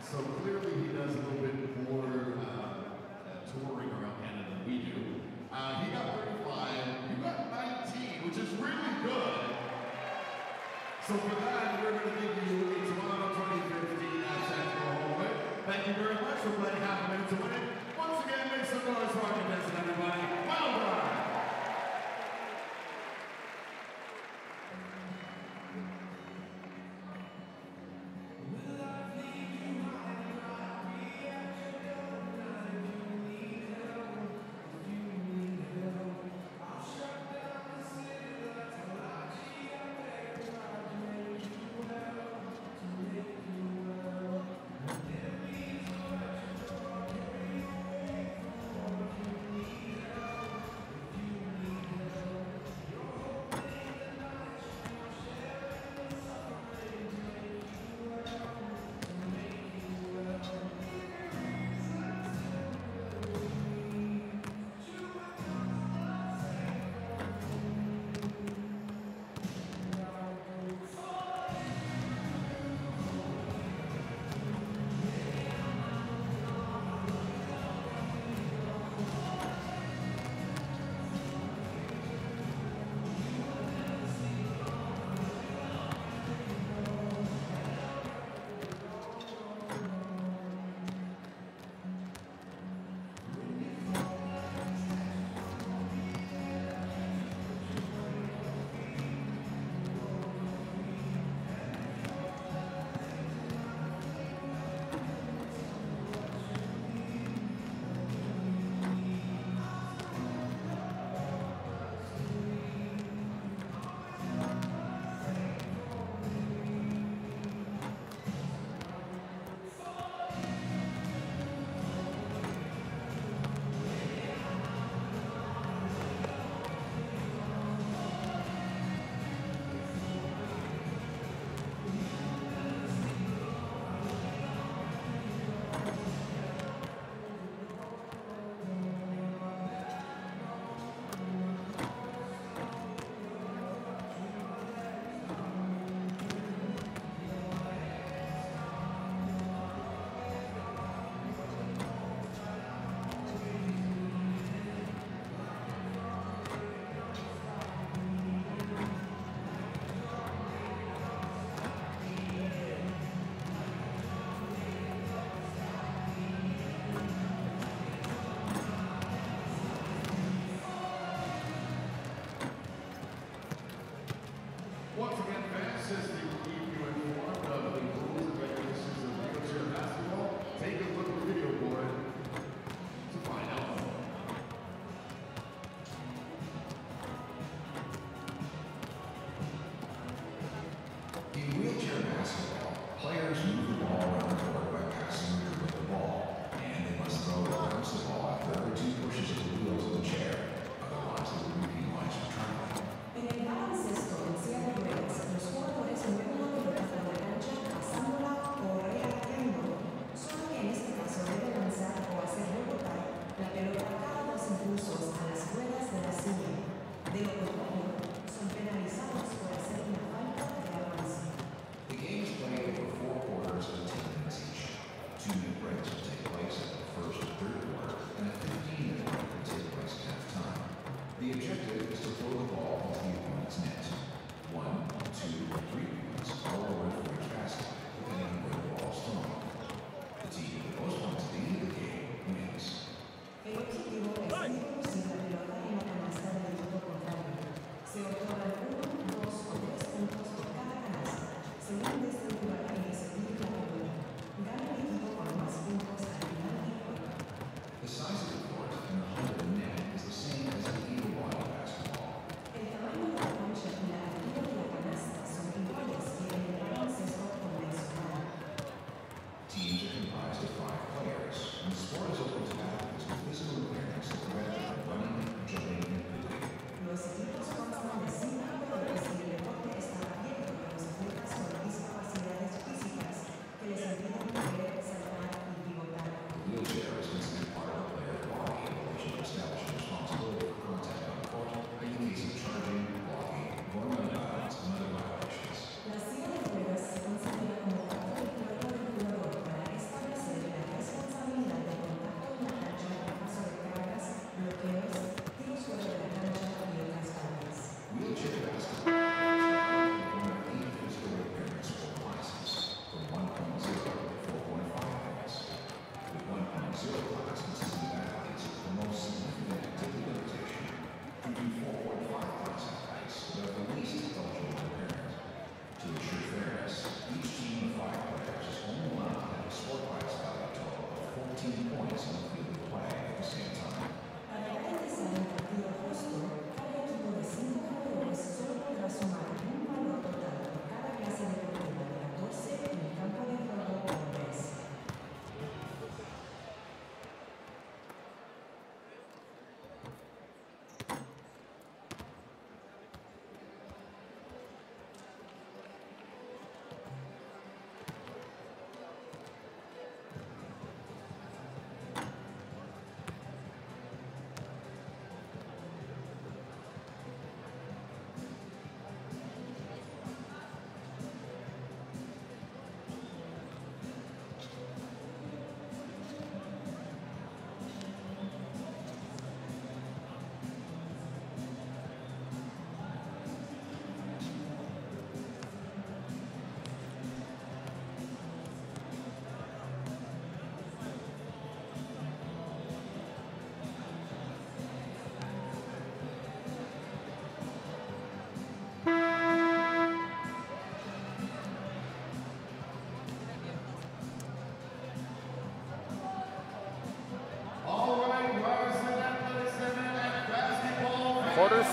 So clearly he does a little bit more touring around Canada than we do. He got 35, you got 19, which is really good. So for that, we're going to give you a Toronto 2015 abstract for home. Thank you very much for playing half a minute to win it. Once again, make some noise for our contestant, everybody. Well done! Once again, fans, just to keep you informed of the rules and regulations of wheelchair basketball, take a look at the video board to find out. In wheelchair basketball, players move the ball around the court by passing or with the ball, and they must throw or bounce the ball after every 2 pushes of the wheels of the chair. Otherwise, they will be penalized for traveling. En el baloncesto en silla de ruedas, los jugadores mueven la pelota por la cancha pasándola o reaccionando. Solo que en este caso debe lanzar o hacer rebotar la pelota cada 2 impulsos a las ruedas de la silla. De lo contrario, son penalizados por hacer una falta de avance. The game is played over 4 quarters of 10 minutes each. 2-minute breaks will take place at the first and third quarter, and a 15-minute break will take place at halftime. The objective is to throw the ball into the opponent's net. 1, 2, or 3 points are awarded for each basket, depending on where the ball is thrown. The team with the most points at the end of the game wins. El objetivo es introducir la pelota en la canasta del equipo contrario. Se otorgan 1, 2 o 3 puntos por cada canasta, según desde el lugar en que se dirige la pelota. Gana el equipo con más puntos al final del juego. The size of the court and the height of the net is the same as the eagle ball in basketball. El tamaño de la cancha y la altura de la canasta son iguales que en el baloncesto convencional.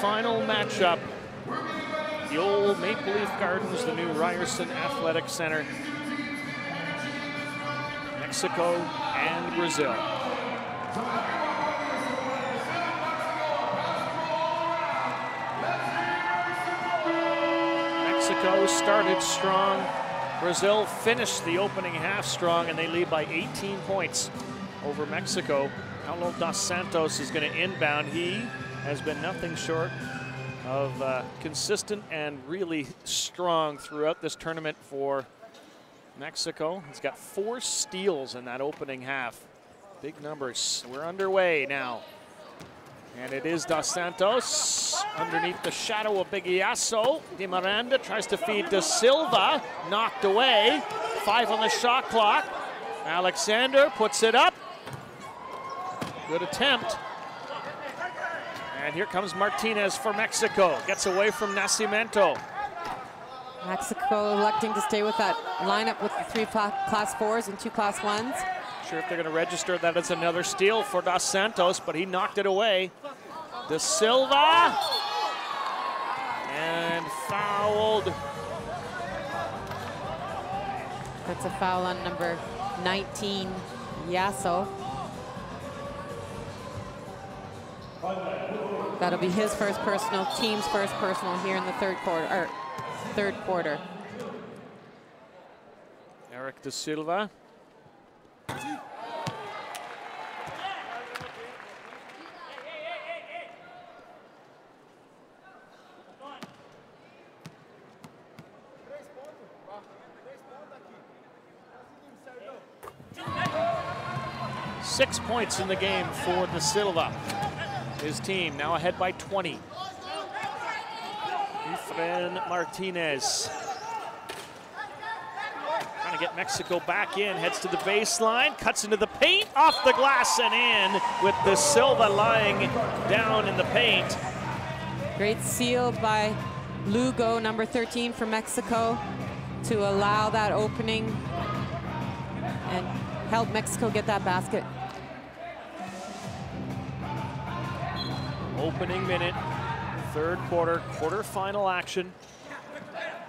final matchup. The old Maple Leaf Gardens, the new Ryerson Athletic Center. Mexico and Brazil. Mexico started strong. Brazil finished the opening half strong, and they lead by 18 points over Mexico. Paulo dos Santos is going to inbound. He has been nothing short of consistent and really strong throughout this tournament for Mexico. He's got 4 steals in that opening half. Big numbers. We're underway now. And it is Dos Santos underneath the shadow of Big Iaso. Di Miranda tries to feed De Silva, knocked away. 5 on the shot clock. Alexander puts it up. Good attempt. And here comes Martinez for Mexico. Gets away from Nascimento. Mexico electing to stay with that lineup with the 3 class 4s and 2 class 1s. Sure if they're going to register that it's another steal for Dos Santos, but he knocked it away. De Silva. And fouled. That's a foul on number 19, Iaso. That'll be his first personal, team's first personal here in the third quarter. Eric De Silva. Six points in the game for De Silva. His team now ahead by 20. Efren Martinez trying to get Mexico back in, heads to the baseline, cuts into the paint, off the glass and in, with De Silva lying down in the paint. Great seal by Lugo, number 13 for Mexico, to allow that opening and help Mexico get that basket. Opening minute, third quarter, quarterfinal action.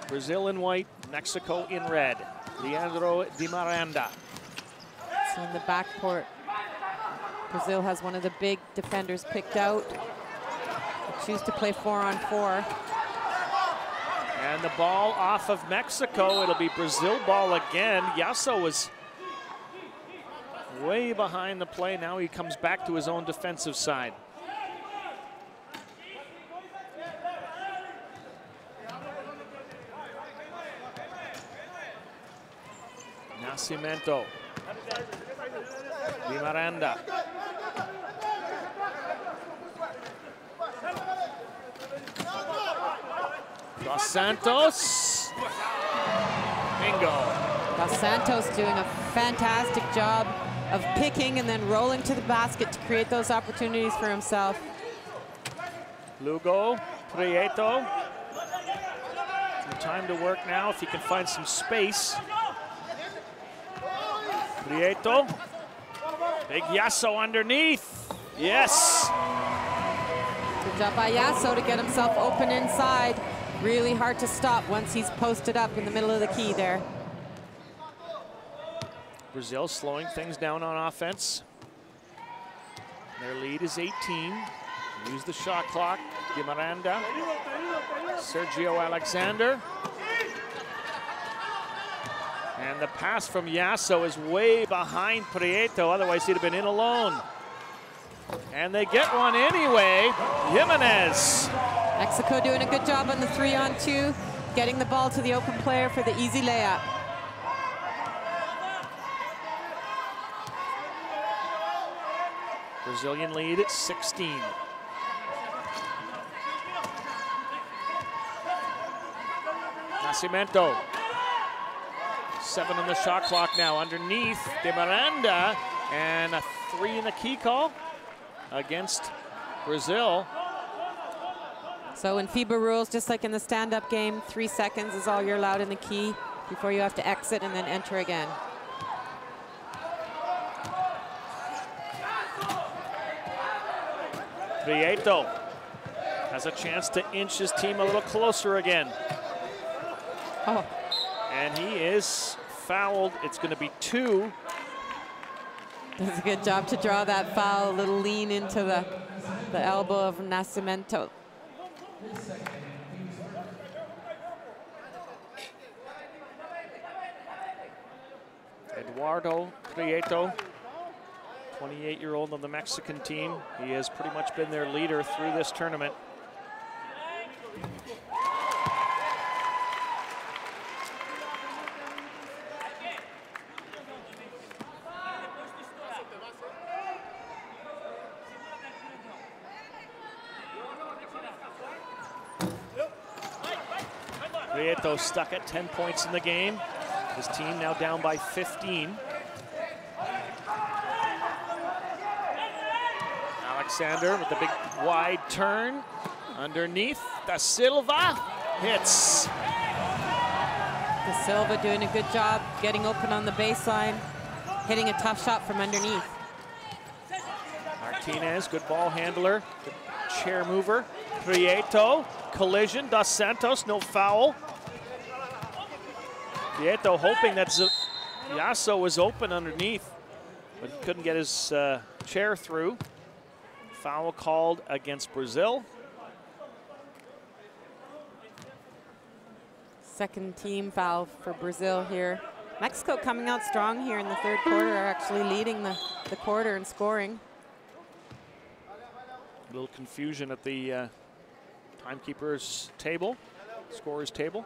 Brazil in white, Mexico in red. Leandro Di Miranda. So in the backcourt, Brazil has one of the big defenders picked out. They choose to play 4-on-4. And the ball off of Mexico. It'll be Brazil ball again. Iaso was way behind the play. Now he comes back to his own defensive side. Nascimento. Di Miranda. Dos Santos. Bingo. Dos Santos doing a fantastic job of picking and then rolling to the basket to create those opportunities for himself. Lugo, Prieto. Some time to work now if he can find some space. Prieto. Big Iaso underneath. Yes. Good job by Iaso to get himself open inside. Really hard to stop once he's posted up in the middle of the key there. Brazil slowing things down on offense. Their lead is 18. Use the shot clock. Di Miranda. Sergio Alexander. And the pass from Iaso is way behind Prieto, otherwise he'd have been in alone. And they get one anyway. Jimenez. Mexico doing a good job on the 3-on-2, getting the ball to the open player for the easy layup. Brazilian lead at 16. Nascimento. 7 on the shot clock now. Underneath Di Miranda, and a 3 in the key call against Brazil. So in FIBA rules, just like in the stand-up game, 3 seconds is all you're allowed in the key before you have to exit and then enter again. Prieto. has a chance to inch his team a little closer again. Oh. And he is fouled. It's going to be 2. Does a good job to draw that foul, a little lean into the elbow of Nascimento. Eduardo Prieto, 28-year-old on the Mexican team. He has pretty much been their leader through this tournament. Prieto stuck at 10 points in the game. His team now down by 15. Alexander with the big wide turn. Underneath, Da Silva hits. Da Silva doing a good job getting open on the baseline, hitting a tough shot from underneath. Martinez, good ball handler, good chair mover. Prieto, collision, Dos Santos, no foul. Prieto hoping that Yasso was open underneath, but he couldn't get his chair through. Foul called against Brazil. Second team foul for Brazil here. Mexico coming out strong here in the third quarter, are actually leading the quarter in scoring. A little confusion at the timekeeper's table, scorer's table.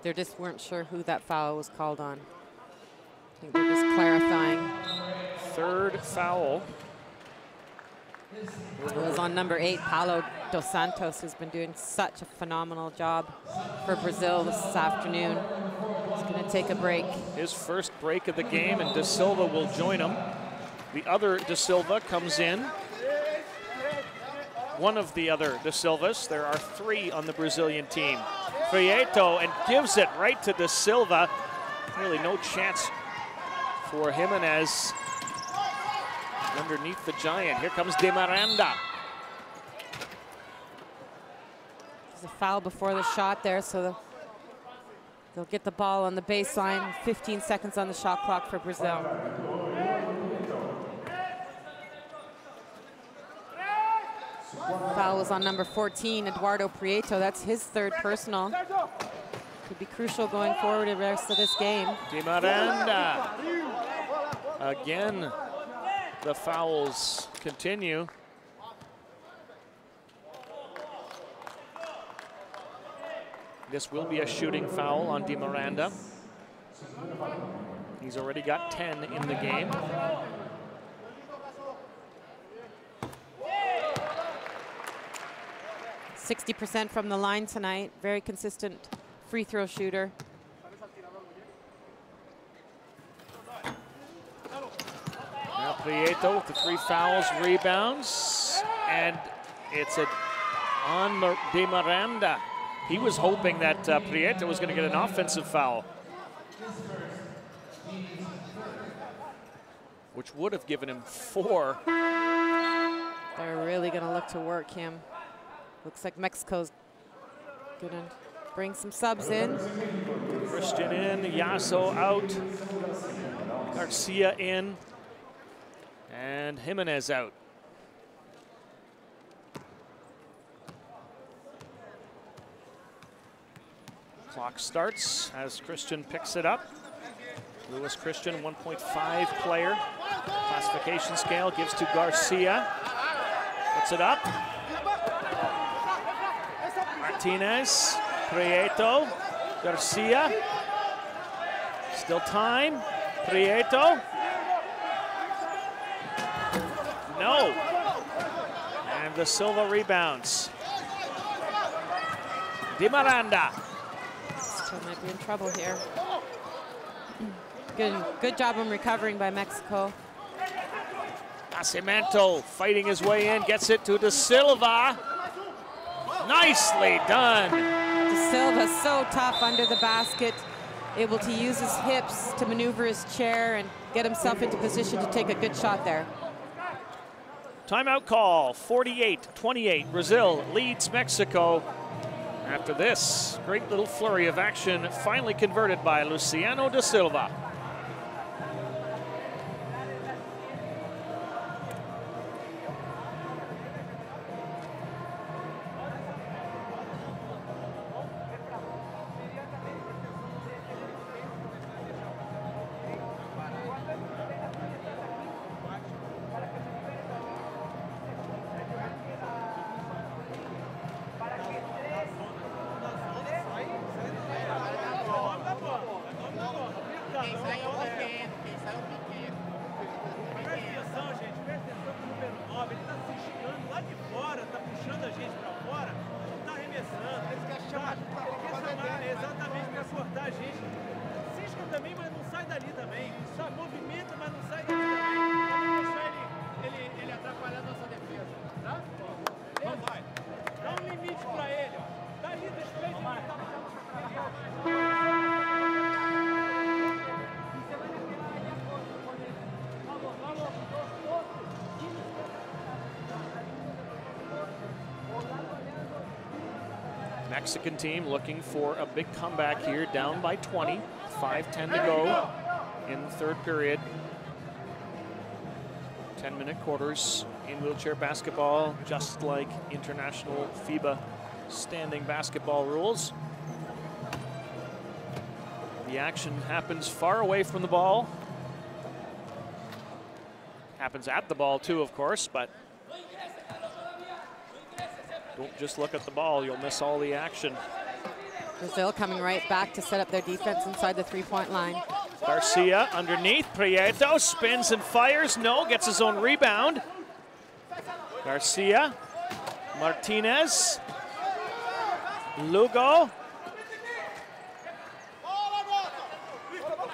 They just weren't sure who that foul was called on. I think they're just clarifying. Third foul. It was on number 8, Paulo Dos Santos, who's been doing such a phenomenal job for Brazil this afternoon. He's going to take a break. His first break of the game, and Da Silva will join him. The other Da Silva comes in. One of the other Da Silvas. There are 3 on the Brazilian team. Prieto, and gives it right to Da Silva. Really no chance for Jimenez underneath the giant. Here comes De Miranda. There's a foul before the shot there, so they'll get the ball on the baseline. 15 seconds on the shot clock for Brazil. Foul was on number 14, Eduardo Prieto. That's his 3rd personal. Could be crucial going forward the rest of this game. De Miranda. Again, the fouls continue. This will be a shooting foul on De Miranda. He's already got 10 in the game. %60 from the line tonight. Very consistent free throw shooter. Now Prieto with the 3 fouls, rebounds, and it's on De Miranda. He was hoping that Prieto was going to get an offensive foul, which would have given him 4. They're really going to look to work him. Looks like Mexico's going to bring some subs in. Christian in, Yasso out, Garcia in, and Jimenez out. Clock starts as Christian picks it up. Lewis Christian, 1.5 player. Classification scale gives to Garcia. Puts it up. Martinez, Prieto, Garcia. Still time. Prieto. No. And Da Silva rebounds. De Miranda. Still might be in trouble here. Good job in recovering by Mexico. Nascimento fighting his way in, gets it to Da Silva. Nicely done. Da Silva so tough under the basket, able to use his hips to maneuver his chair and get himself into position to take a good shot there. Timeout call, 48-28. Brazil leads Mexico. After this great little flurry of action, finally converted by Luciano da Silva. Mexican team looking for a big comeback here, down by 20, 5:10 to go in the third period. 10-minute quarters in wheelchair basketball, just like international FIBA standing basketball rules. The action happens far away from the ball. Happens at the ball too, of course, but don't just look at the ball, you'll miss all the action. Brazil coming right back to set up their defense inside the three-point line. Garcia underneath, Prieto spins and fires, no, gets his own rebound. Garcia, Martinez, Lugo.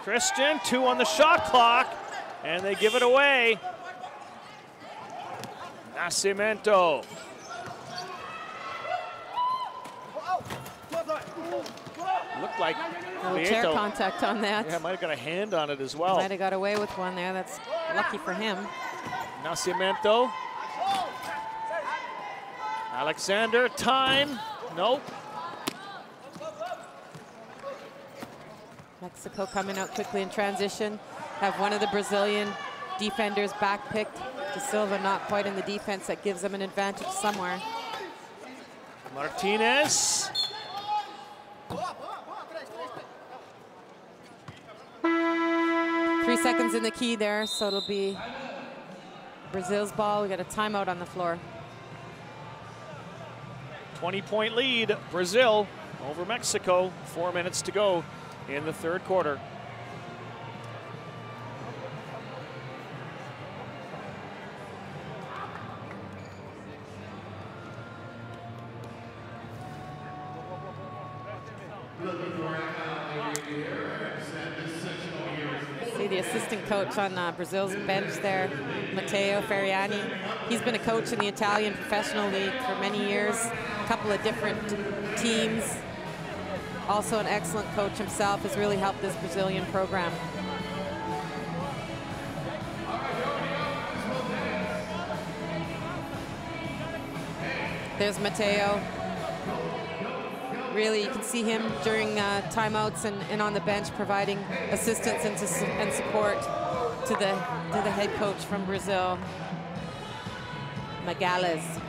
Christian, 2 on the shot clock, and they give it away. Nascimento. Looked like No chair contact on that. Yeah, might have got a hand on it as well. Might have got away with one there. That's lucky for him. Nascimento. Alexander, time. Nope. Mexico coming out quickly in transition. Have one of the Brazilian defenders backpicked. Da Silva not quite in the defense. That gives them an advantage somewhere. Martinez. Three seconds in the key there, so it'll be Brazil's ball. We got a timeout on the floor. 20-point lead, Brazil over Mexico. 4 minutes to go in the third quarter. See the assistant coach on Brazil's bench there, Matteo Ferriani. He's been a coach in the Italian Professional League for many years, a couple of different teams. Also an excellent coach himself, has really helped this Brazilian program. There's Matteo. Really, you can see him during timeouts and on the bench providing assistance and support to the head coach from Brazil, Magalhães.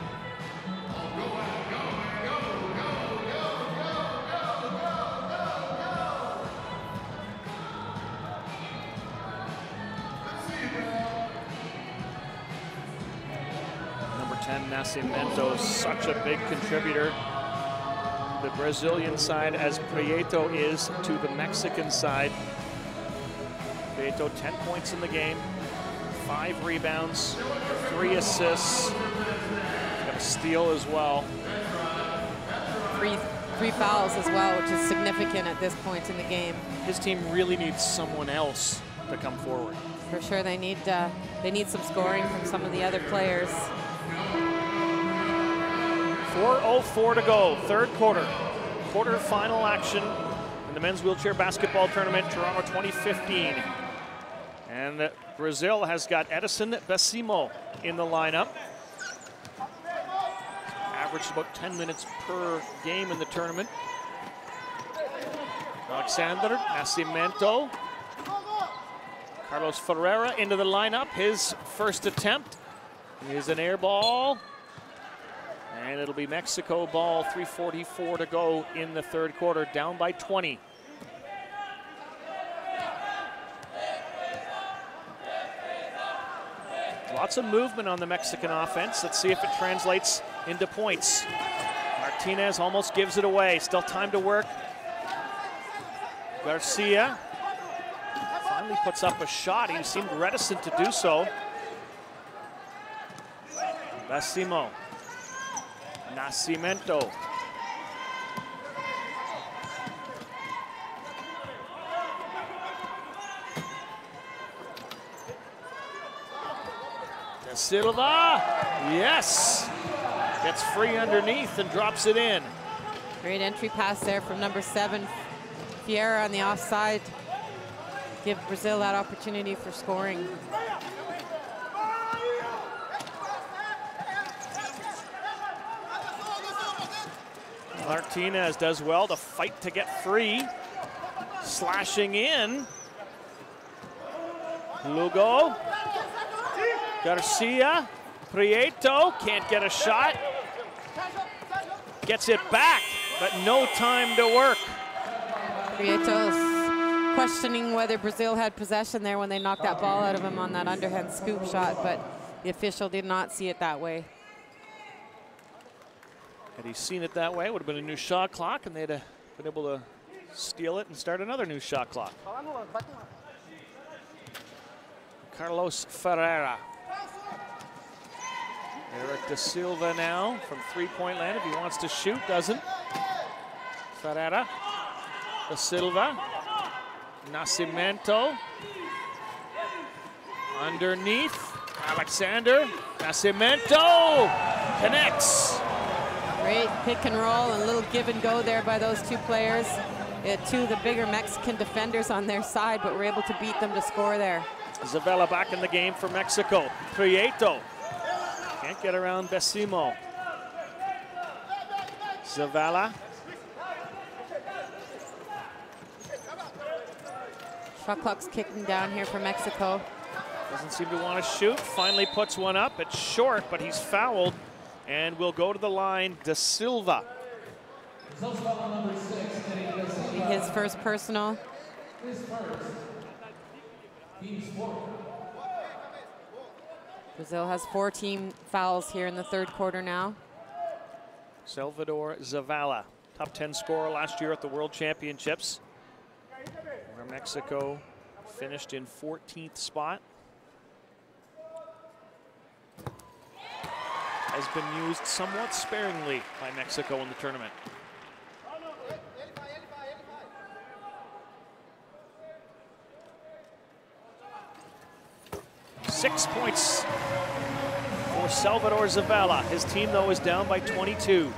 Number 10, Nascimento, such a big contributor. The Brazilian side as Prieto is to the Mexican side. Prieto 10 points in the game, 5 rebounds, 3 assists, got a steal as well. Three fouls as well, which is significant at this point in the game. His team really needs someone else to come forward. For sure, they need some scoring from some of the other players. 4:04 to go, third quarter. Quarter-final action in the men's wheelchair basketball tournament, Toronto 2015. And Brazil has got Edison Becimo in the lineup. averaged about 10 minutes per game in the tournament. Alexander Nascimento. Carlos Ferreira into the lineup. His first attempt is an air ball. And it'll be Mexico ball, 3:44 to go in the third quarter, down by 20. Lots of movement on the Mexican offense. Let's see if it translates into points. Martinez almost gives it away. Still time to work. Garcia finally puts up a shot. He seemed reticent to do so. Basimo. Nascimento. Da Silva, yes! Gets free underneath and drops it in. Great entry pass there from number 7, Fiera on the offside. Give Brazil that opportunity for scoring. Martinez does well to fight to get free. Slashing in. Lugo. Garcia. Prieto can't get a shot. Gets it back, but no time to work. Prieto's questioning whether Brazil had possession there when they knocked that ball out of him on that underhand scoop shot, but the official did not see it that way. Had he seen it that way, it would have been a new shot clock, and they'd have been able to steal it and start another new shot clock. Carlos Ferreira. Eric Da Silva now from three-point land if he wants to shoot, doesn't. Ferreira, Da Silva, Nascimento. Underneath, Alexander, Nascimento connects. Great pick and roll and a little give and go there by those two players. They had two of the bigger Mexican defenders on their side, but were able to beat them to score there. Zavella back in the game for Mexico. Prieto can't get around Basimo. Zavella. Shot clock's kicking down here for Mexico. Doesn't seem to want to shoot. Finally puts one up. It's short, but he's fouled. And will go to the line, Da Silva. His first personal. Brazil has 4 team fouls here in the third quarter now. Salvador Zavala, top 10 scorer last year at the World Championships, where Mexico finished in 14th spot. Has been used somewhat sparingly by Mexico in the tournament. Six points for Salvador Zavala. His team, though, is down by 22.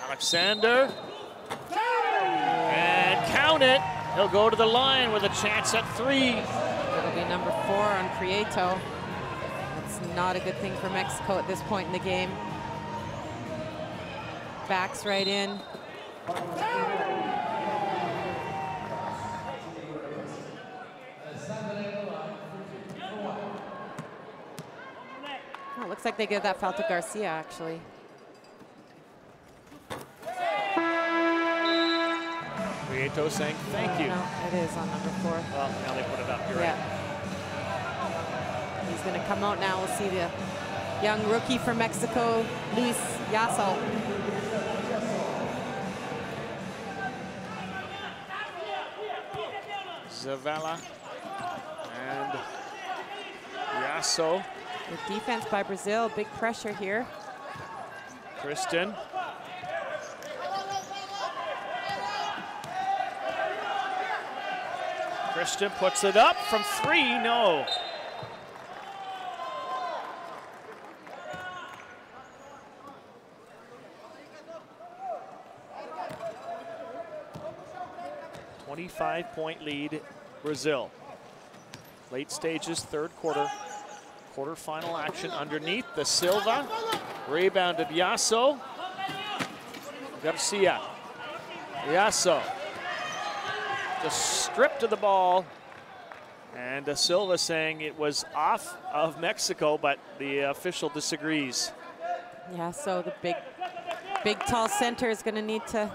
Alexander. And count it. He'll go to the line with a chance at 3. It'll be number 4 on Prieto. That's not a good thing for Mexico at this point in the game. Backs right in. Oh, looks like they give that foul to Garcia, actually. Prieto saying thank you. No, it is on number 4. Well, now they put it up. You're right. He's going to come out now. We'll see the young rookie from Mexico, Luis Yasso. Zavala and Yasso. Good defense by Brazil. Big pressure here. Kristen. Christian puts it up from 3, no. .25-point lead Brazil. Late stages, third quarter. Quarterfinal action underneath. The Silva. Rebounded Yasso. Garcia. Yasso. Just stripped of the ball. And Da Silva saying it was off of Mexico, but the official disagrees. Yeah, so the big tall center is going to need to,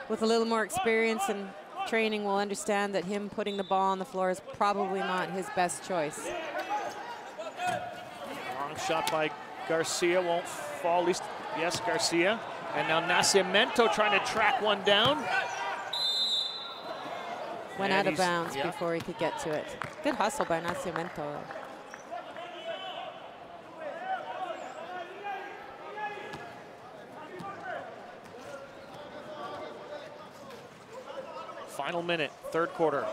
with a little more experience and training, will understand that him putting the ball on the floor is probably not his best choice. Long shot by Garcia, won't fall, at least, yes, Garcia. And now Nascimento trying to track one down. Went out of bounds before he could get to it. Good hustle by Nascimento. Final minute, third quarter.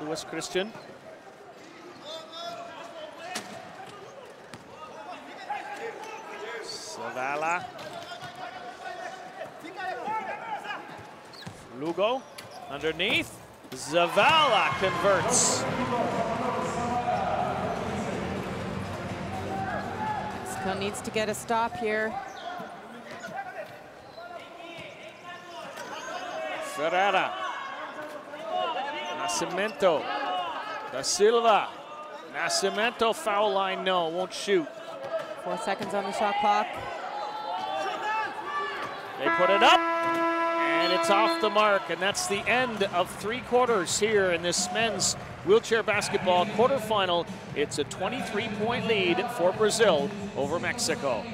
Luis Christian. Zavala. Lugo underneath. Zavala converts. Mexico needs to get a stop here. Ferreira. Nascimento. Da Silva. Nascimento, foul line, no, won't shoot. 4 seconds on the shot clock. They put it up, and it's off the mark, and that's the end of 3 quarters here in this men's wheelchair basketball quarterfinal. It's a 23-point lead for Brazil over Mexico.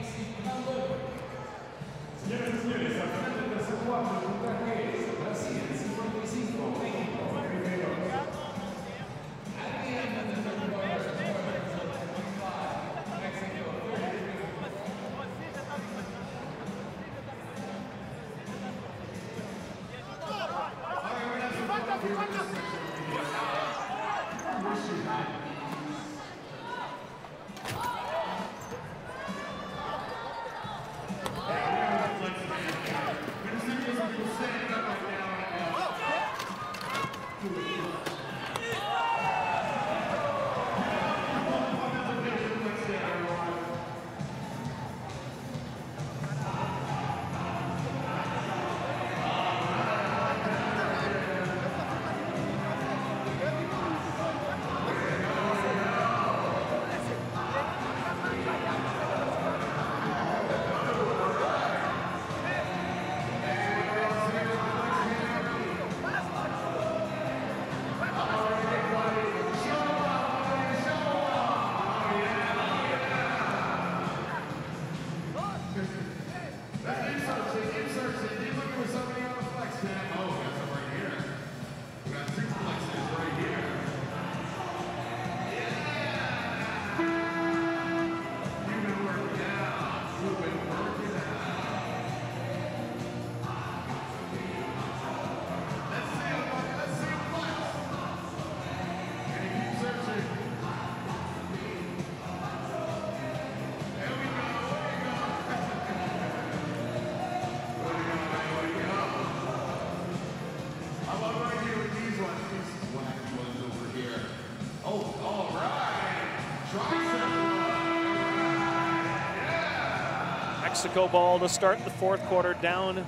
Mexico ball to start the fourth quarter, down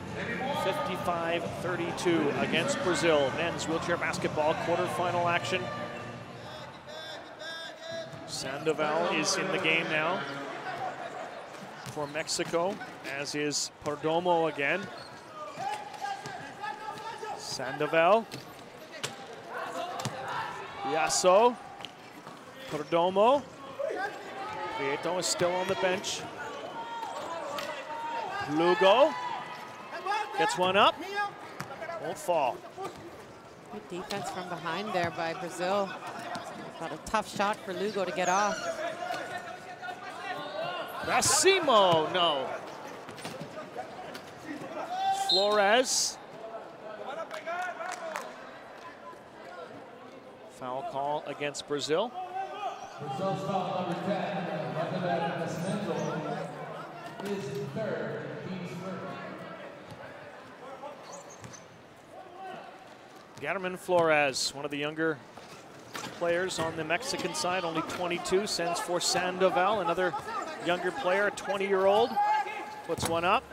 55-32 against Brazil. Men's wheelchair basketball quarterfinal action. Sandoval is in the game now for Mexico, as is Perdomo again. Sandoval. Yasso. Perdomo. Prieto is still on the bench. Lugo gets one up, won't fall. Good defense from behind there by Brazil. Got a tough shot for Lugo to get off. Racimo, no. Flores. Foul call against Brazil. Brazil's foul number 10, is third. Gatterman Flores, one of the younger players on the Mexican side, only 22, sends for Sandoval, another younger player, a 20-year-old, puts one up.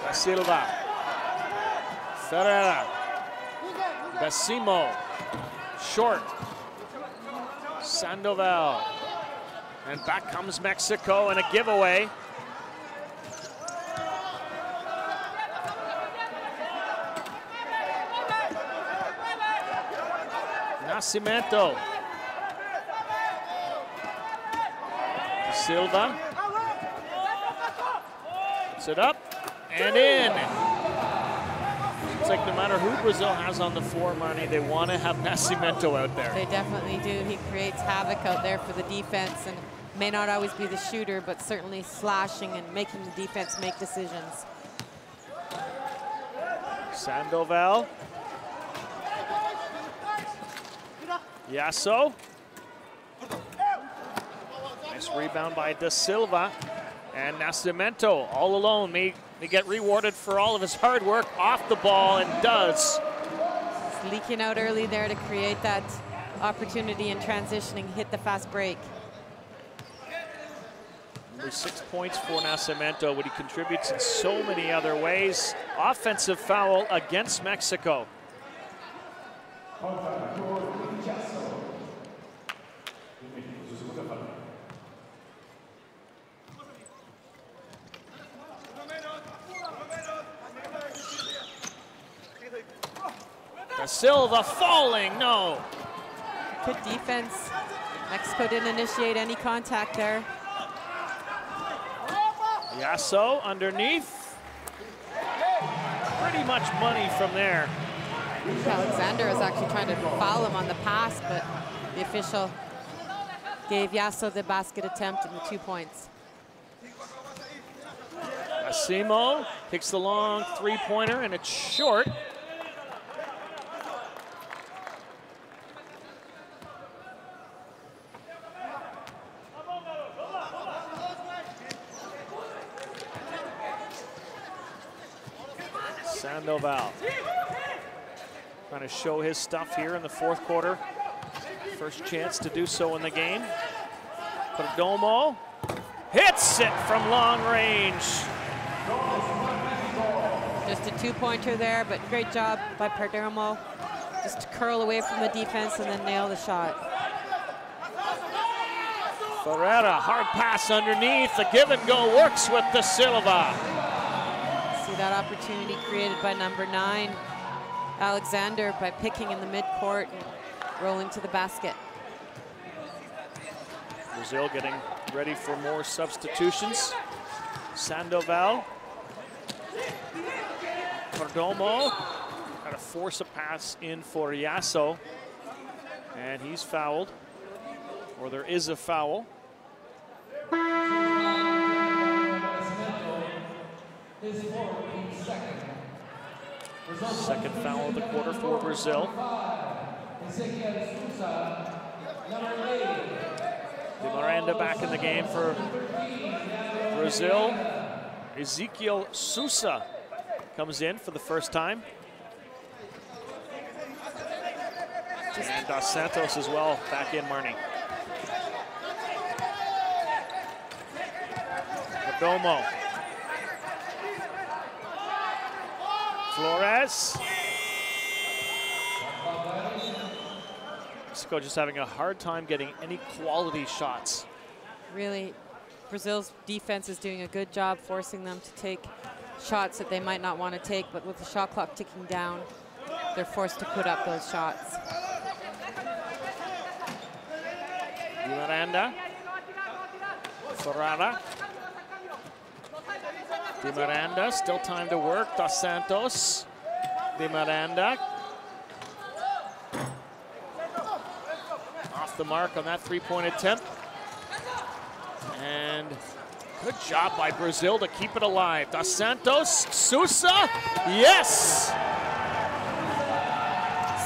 Da Silva, Ferreira, Basimo, short, Sandoval, and back comes Mexico and a giveaway. Nascimento. Silva. Puts it up and in. It's like no matter who Brazil has on the floor, Marnie, they want to have Nascimento out there. They definitely do. He creates havoc out there for the defense and may not always be the shooter, but certainly slashing and making the defense make decisions. Sandoval. Yasso. Nice rebound by Da Silva. And Nascimento all alone may get rewarded for all of his hard work off the ball, and does. He's leaking out early there to create that opportunity in transitioning, hit the fast break. Only 6 points for Nascimento, but he contributes in so many other ways. Offensive foul against Mexico. Da Silva falling, no. Good defense. Mexico didn't initiate any contact there. Yasso underneath. Pretty much money from there. Alexander was actually trying to foul him on the pass, but the official gave Yasso the basket attempt and the 2 points. Asimo takes the long three-pointer, and it's short. Sandoval trying to show his stuff here in the fourth quarter. First chance to do so in the game. Perdomo hits it from long range. Just a 2-pointer there, but great job by Perdomo. Just to curl away from the defense and then nail the shot. Ferreira, hard pass underneath. The give and go works with Da Silva. See that opportunity created by number 9, Alexander, by picking in the midcourt and rolling to the basket. Brazil getting ready for more substitutions. Sandoval. Perdomo got to force a pass in for Yasso, and he's fouled, or there is a foul. Second foul of the quarter for Brazil. De Miranda back in the game for Brazil. Ezequiel Sousa comes in for the first time. And Dos Santos as well back in, Marnie. Perdomo. Flores. Mexico just having a hard time getting any quality shots. Really, Brazil's defense is doing a good job forcing them to take shots that they might not want to take, but with the shot clock ticking down, they're forced to put up those shots. De Miranda. Ferrara. De Miranda, still time to work. Dos Santos. De Miranda. Off the mark on that three-point attempt. And good job by Brazil to keep it alive. Dos Santos, Sousa, yes!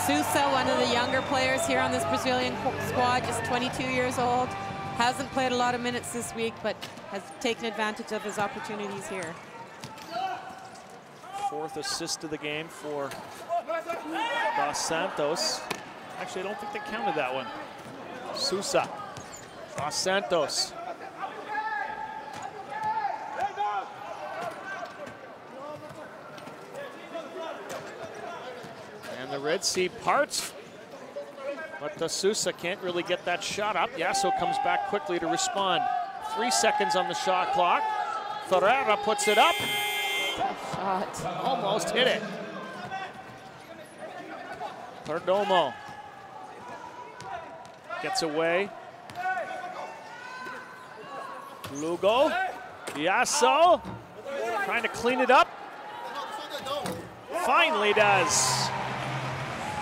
Sousa, one of the younger players here on this Brazilian squad, just 22 years old. Hasn't played a lot of minutes this week, but has taken advantage of his opportunities here. 4th assist of the game for Dos Santos. Actually, I don't think they counted that one. Sousa, Dos Santos. And the Red Sea parts, but the Sousa can't really get that shot up. Yasso comes back quickly to respond. 3 seconds on the shot clock. Ferreira puts it up. Shot. Almost hit it. Perdomo gets away. Lugo. Yasso trying to clean it up. Finally does.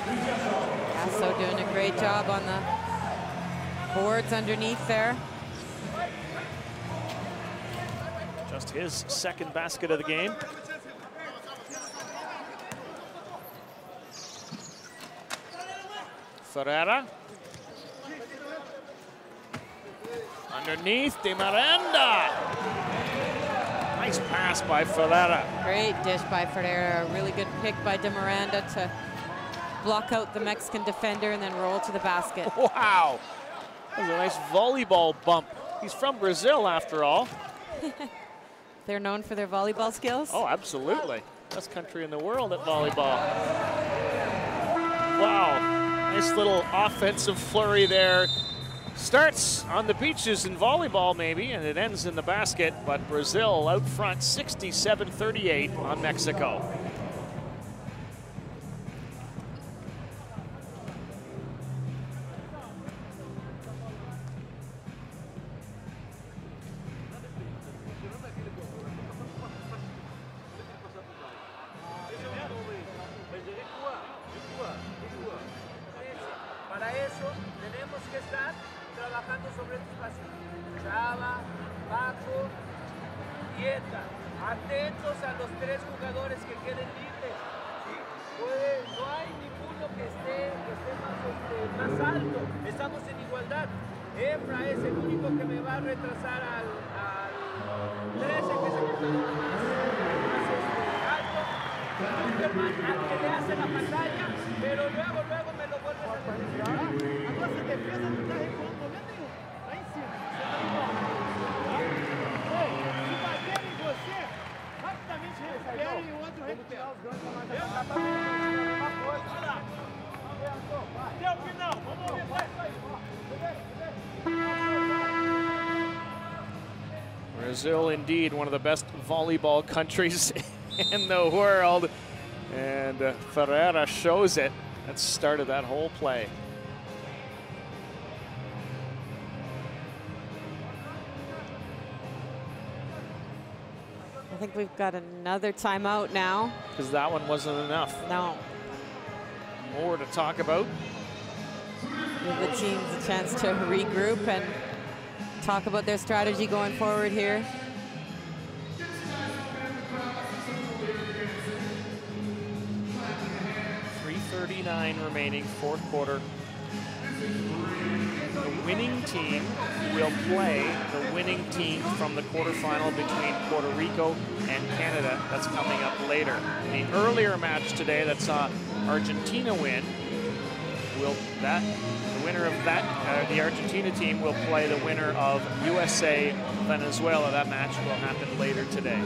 Yasso doing a great job on the boards underneath there. Just his 2nd basket of the game. Ferreira. Underneath, De Miranda. Nice pass by Ferreira. Great dish by Ferreira. A really good pick by De Miranda to block out the Mexican defender and then roll to the basket. Wow. That was a nice volleyball bump. He's from Brazil, after all. They're known for their volleyball skills. Oh, absolutely. Best country in the world at volleyball. Wow. Nice little offensive flurry there. Starts on the beaches in volleyball, maybe, and it ends in the basket. But Brazil out front, 67-38 on Mexico. Para eso tenemos que estar trabajando sobre este espacio. Chava, Paco, Dieta. Atentos a los 3 jugadores que queden libres. ¿Sí? No hay ninguno que esté más alto. Estamos en igualdad. Efra es el único que me va a retrasar al 13, que es el jugador más alto. Superman, al que le hace la pantalla, pero luego me lo vuelves a decir. Agora se defesa não está recuando momento nenhum. Lá em cima. Se bater em você, rapidamente recupera e o outro recupera. Até o final. Vamos ver, vai. Brazil, indeed, one of the best volleyball countries in the world. And Ferreira shows it. That started that whole play. I think we've got another timeout now. Because that one wasn't enough. No. More to talk about. Give the teams a chance to regroup and talk about their strategy going forward here. 3:39 remaining, 4th quarter. The winning team will play the winning team from the quarterfinal between Puerto Rico and Canada. That's coming up later. The earlier match today that saw Argentina win, the winner of that, the Argentina team will play the winner of USA Venezuela. That match will happen later today.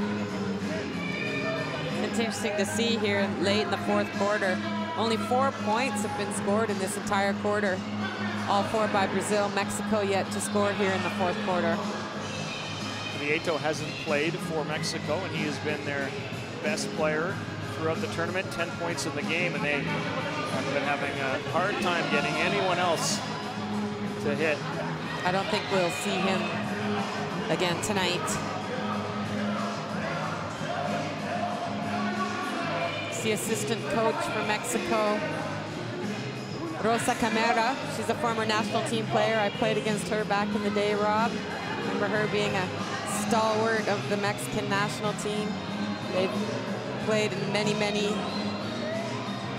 It's interesting to see here late in the 4th quarter. Only 4 points have been scored in this entire quarter. All 4 by Brazil. Mexico yet to score here in the 4th quarter. Vieto hasn't played for Mexico, and he has been their best player throughout the tournament. 10 points in the game, and they have been having a hard time getting anyone else to hit. I don't think we'll see him again tonight. It's the assistant coach for Mexico, Rosa Camara. She's a former national team player. I played against her back in the day, Rob. Remember her being a stalwart of the Mexican national team. They've played in many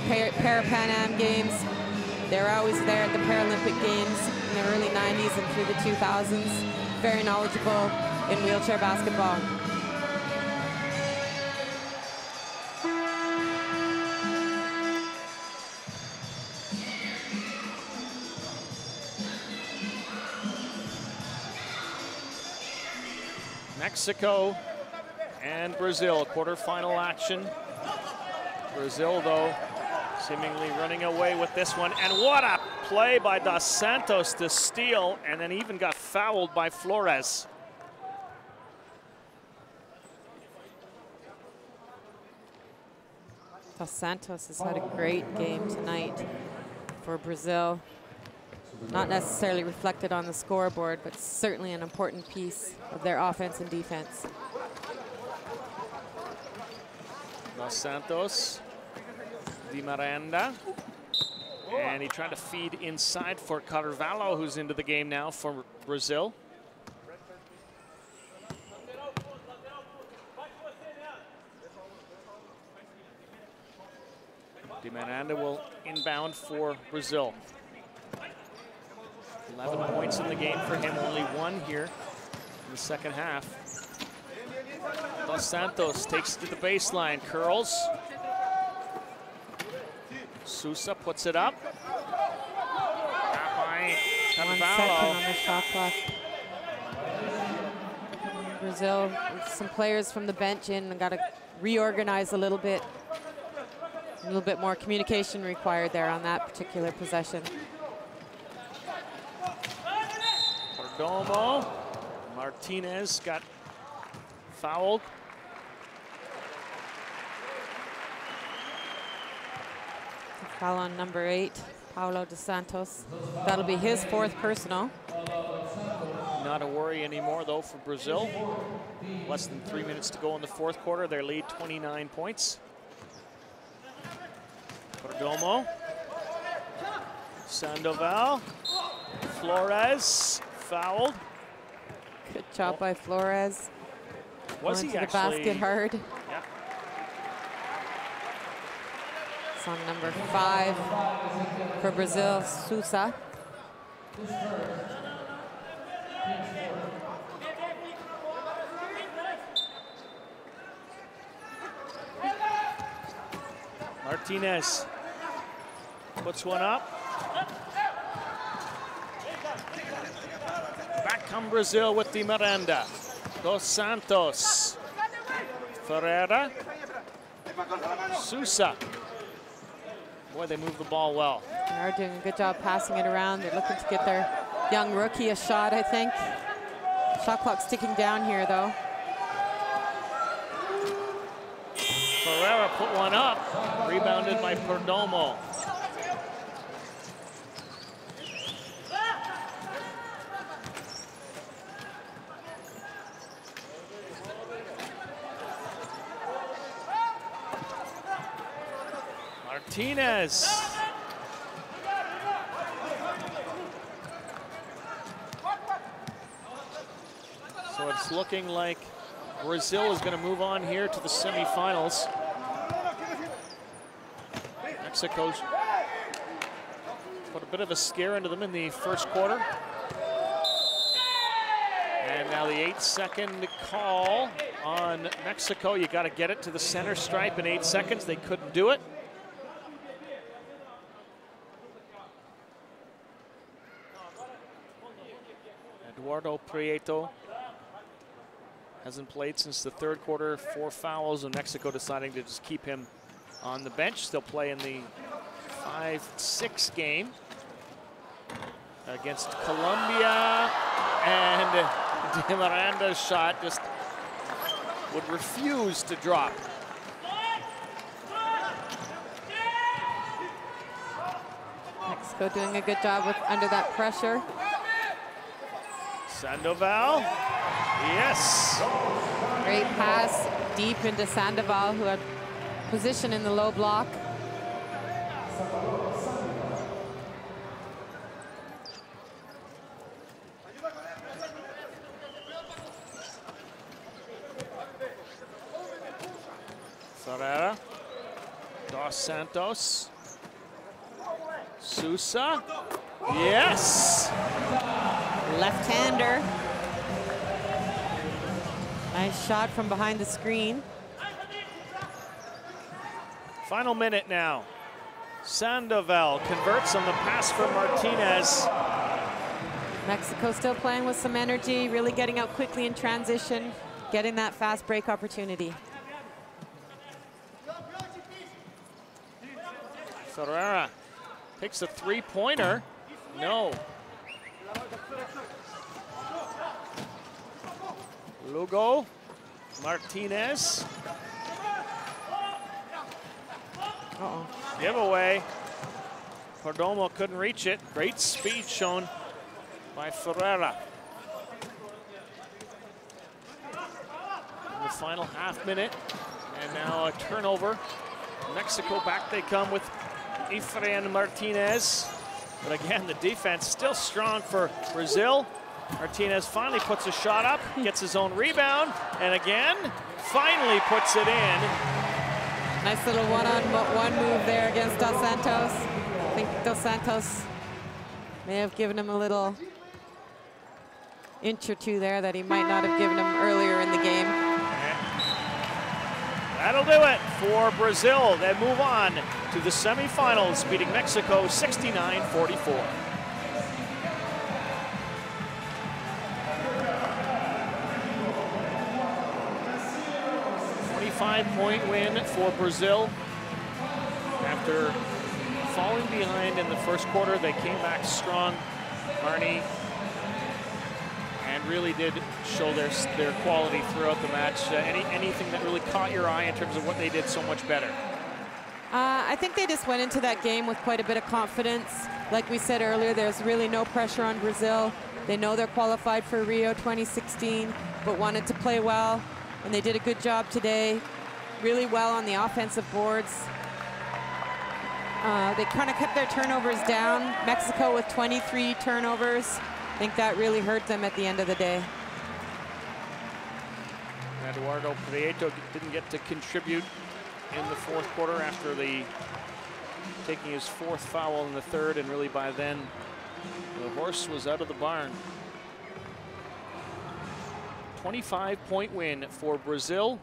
Parapan Am Games. They were always there at the Paralympic Games in the early 90s and through the 2000s. Very knowledgeable in wheelchair basketball. Mexico and Brazil, quarterfinal action. Brazil, though, seemingly running away with this one. And what a play by Dos Santos to steal, and then even got fouled by Flores. Dos Santos has had a great game tonight for Brazil. Not necessarily reflected on the scoreboard, but certainly an important piece of their offense and defense. Dos Santos, Di Miranda, and he tried to feed inside for Carvalho, who's into the game now for Brazil. Di Miranda will inbound for Brazil. 11 points in the game for him, only 1 here in the second half. Dos Santos takes it to the baseline, curls. Sousa puts it up. By 1 second on the shot clock. Brazil, with some players from the bench in, and got to reorganize a little bit. A little bit more communication required there on that particular possession. Perdomo. Martinez got fouled. Foul on number 8, Paulo Dos Santos. That'll be his 4th personal. Not a worry anymore, though, for Brazil. Less than 3 minutes to go in the 4th quarter. Their lead 29 points. Perdomo. Sandoval. Flores fouled. Good job by Flores. Was Going he to the actually? basket hard. Yeah. It's on number 5 for Brazil, Sousa. Martinez puts one up. Back come Brazil with Di Miranda. Dos Santos. Ferreira. Sousa. Boy, they move the ball well. They are doing a good job passing it around. They're looking to get their young rookie a shot, I think. Shot clock's ticking down here, though. Ferreira put one up. Rebounded by Perdomo. Martinez. So it's looking like Brazil is going to move on here to the semifinals. Mexico's put a bit of a scare into them in the first quarter. And now the 8-second call on Mexico. You got to get it to the center stripe in 8 seconds. They couldn't do it. Eduardo Prieto hasn't played since the 3rd quarter. 4 fouls, and Mexico deciding to just keep him on the bench. Still play in the 5-6 game against Colombia, and Di Miranda's shot just would refuse to drop. Mexico doing a good job with under that pressure. Sandoval, yes. Great pass deep into Sandoval, who had position in the low block. Ferreira, Dos Santos, Sousa, yes. Left-hander. Nice shot from behind the screen. Final minute now. Sandoval converts on the pass from Martinez. Mexico still playing with some energy, really getting out quickly in transition. getting that fast break opportunity. Ferreira takes a three-pointer. No. Lugo, Martinez. Uh-oh. Giveaway. Perdomo couldn't reach it. Great speed shown by Ferreira. In the final half minute, and now a turnover. Mexico back they come with Efrain Martinez. But again, the defense still strong for Brazil. Martinez finally puts a shot up, gets his own rebound, and again, finally puts it in. Nice little one-on-one move there against Dos Santos. I think Dos Santos may have given him a little inch or two there that he might not have given him earlier in the game. That'll do it for Brazil. They move on to the semifinals, beating Mexico 69-44. 25-point win for Brazil. After falling behind in the first quarter, they came back strong, Marnie, and really did show their quality throughout the match. Anything that really caught your eye in terms of what they did so much better? I think they just went into that game with quite a bit of confidence. Like we said earlier, there's really no pressure on Brazil. They know they're qualified for Rio 2016, but wanted to play well, and they did a good job today. Really well on the offensive boards. They kind of kept their turnovers down. Mexico with 23 turnovers. I think that really hurt them at the end of the day. Eduardo Prieto didn't get to contribute in the fourth quarter after taking his fourth foul in the third, and really by then the horse was out of the barn. 25-point win for Brazil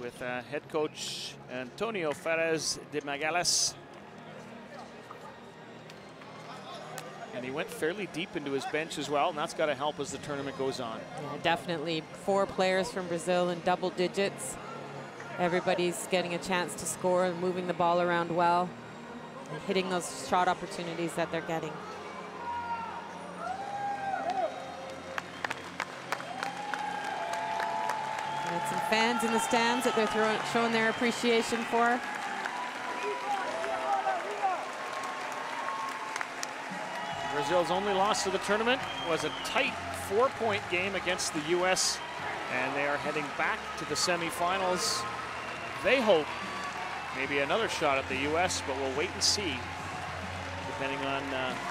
with head coach Antonio Ferrez de Magalhães. And he went fairly deep into his bench as well, and that's got to help as the tournament goes on. Yeah, definitely 4 players from Brazil in double digits. Everybody's getting a chance to score and moving the ball around well, and hitting those shot opportunities that they're getting. And some fans in the stands that they're showing their appreciation for. Brazil's only loss to the tournament was a tight 4-point game against the U.S., and they are heading back to the semifinals. They hope maybe another shot at the U.S., but we'll wait and see. Depending on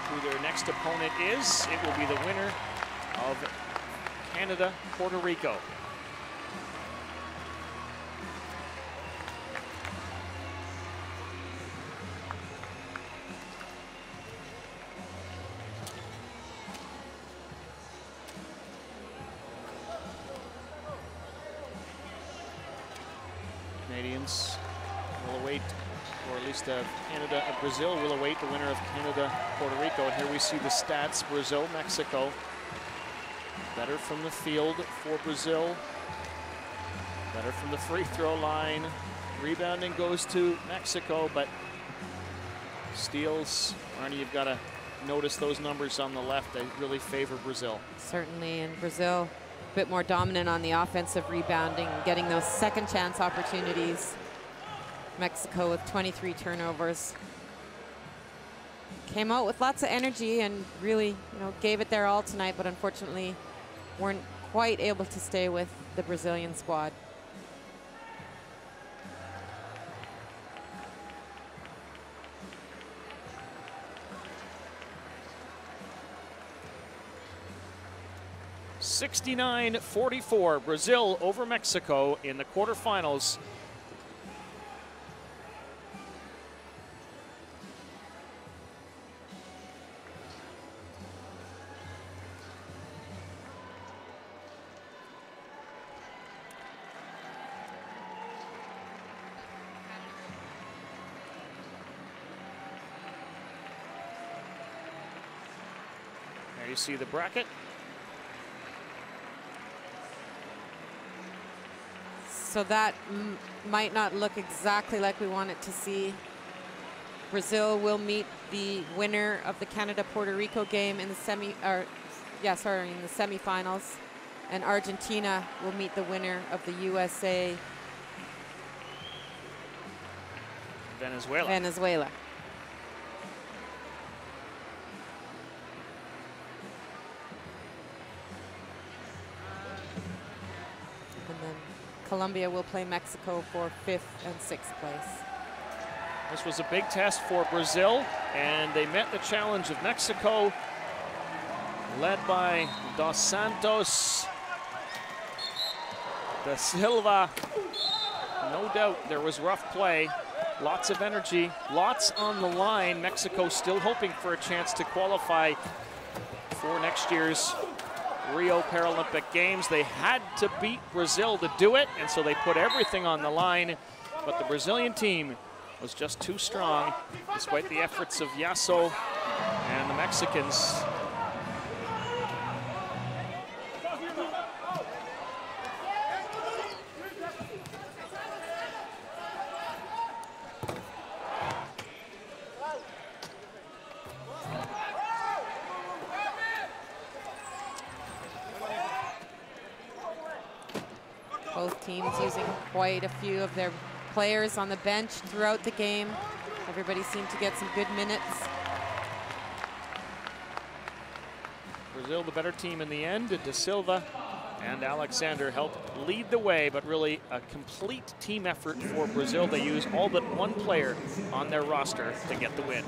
who their next opponent is, it will be the winner of Canada, Puerto Rico. Canadians will await, or at least Brazil will await the winner of Canada, Puerto Rico. And here we see the stats: Brazil, Mexico. Better from the field for Brazil. Better from the free throw line. Rebounding goes to Mexico, but steals, Arnie, you've got to notice those numbers on the left. They really favor Brazil. Certainly, and Brazil a bit more dominant on the offensive rebounding, getting those second chance opportunities. Mexico with 23 turnovers. Came out with lots of energy and really, gave it their all tonight, but unfortunately weren't quite able to stay with the Brazilian squad. (69-44), Brazil over Mexico in the quarterfinals. There you see the bracket. So that might not look exactly like we want it to see. Brazil will meet the winner of the Canada-Puerto Rico game in the semifinals, and Argentina will meet the winner of the USA Venezuela. And then Colombia will play Mexico for 5th and 6th place. This was a big test for Brazil, and they met the challenge of Mexico, led by Dos Santos, Da Silva. No doubt there was rough play, lots of energy, lots on the line. Mexico still hoping for a chance to qualify for next year's Rio Paralympic Games. They had to beat Brazil to do it, and so they put everything on the line, but the Brazilian team was just too strong, despite the efforts of Yasso and the Mexicans. Both teams using quite a few of their players on the bench throughout the game. Everybody seemed to get some good minutes. Brazil the better team in the end. Da Silva and Alexander helped lead the way, but really a complete team effort for Brazil. They used all but one player on their roster to get the win.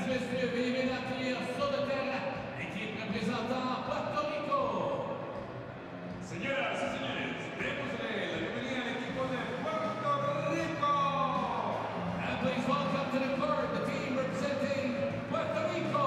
messieurs, veuillez bien accueillir sur le terrain l'équipe représentant Puerto Rico. Señoras y señores, démosle la bienvenida al equipo de Puerto Rico. And please welcome to the court the team representing Puerto Rico.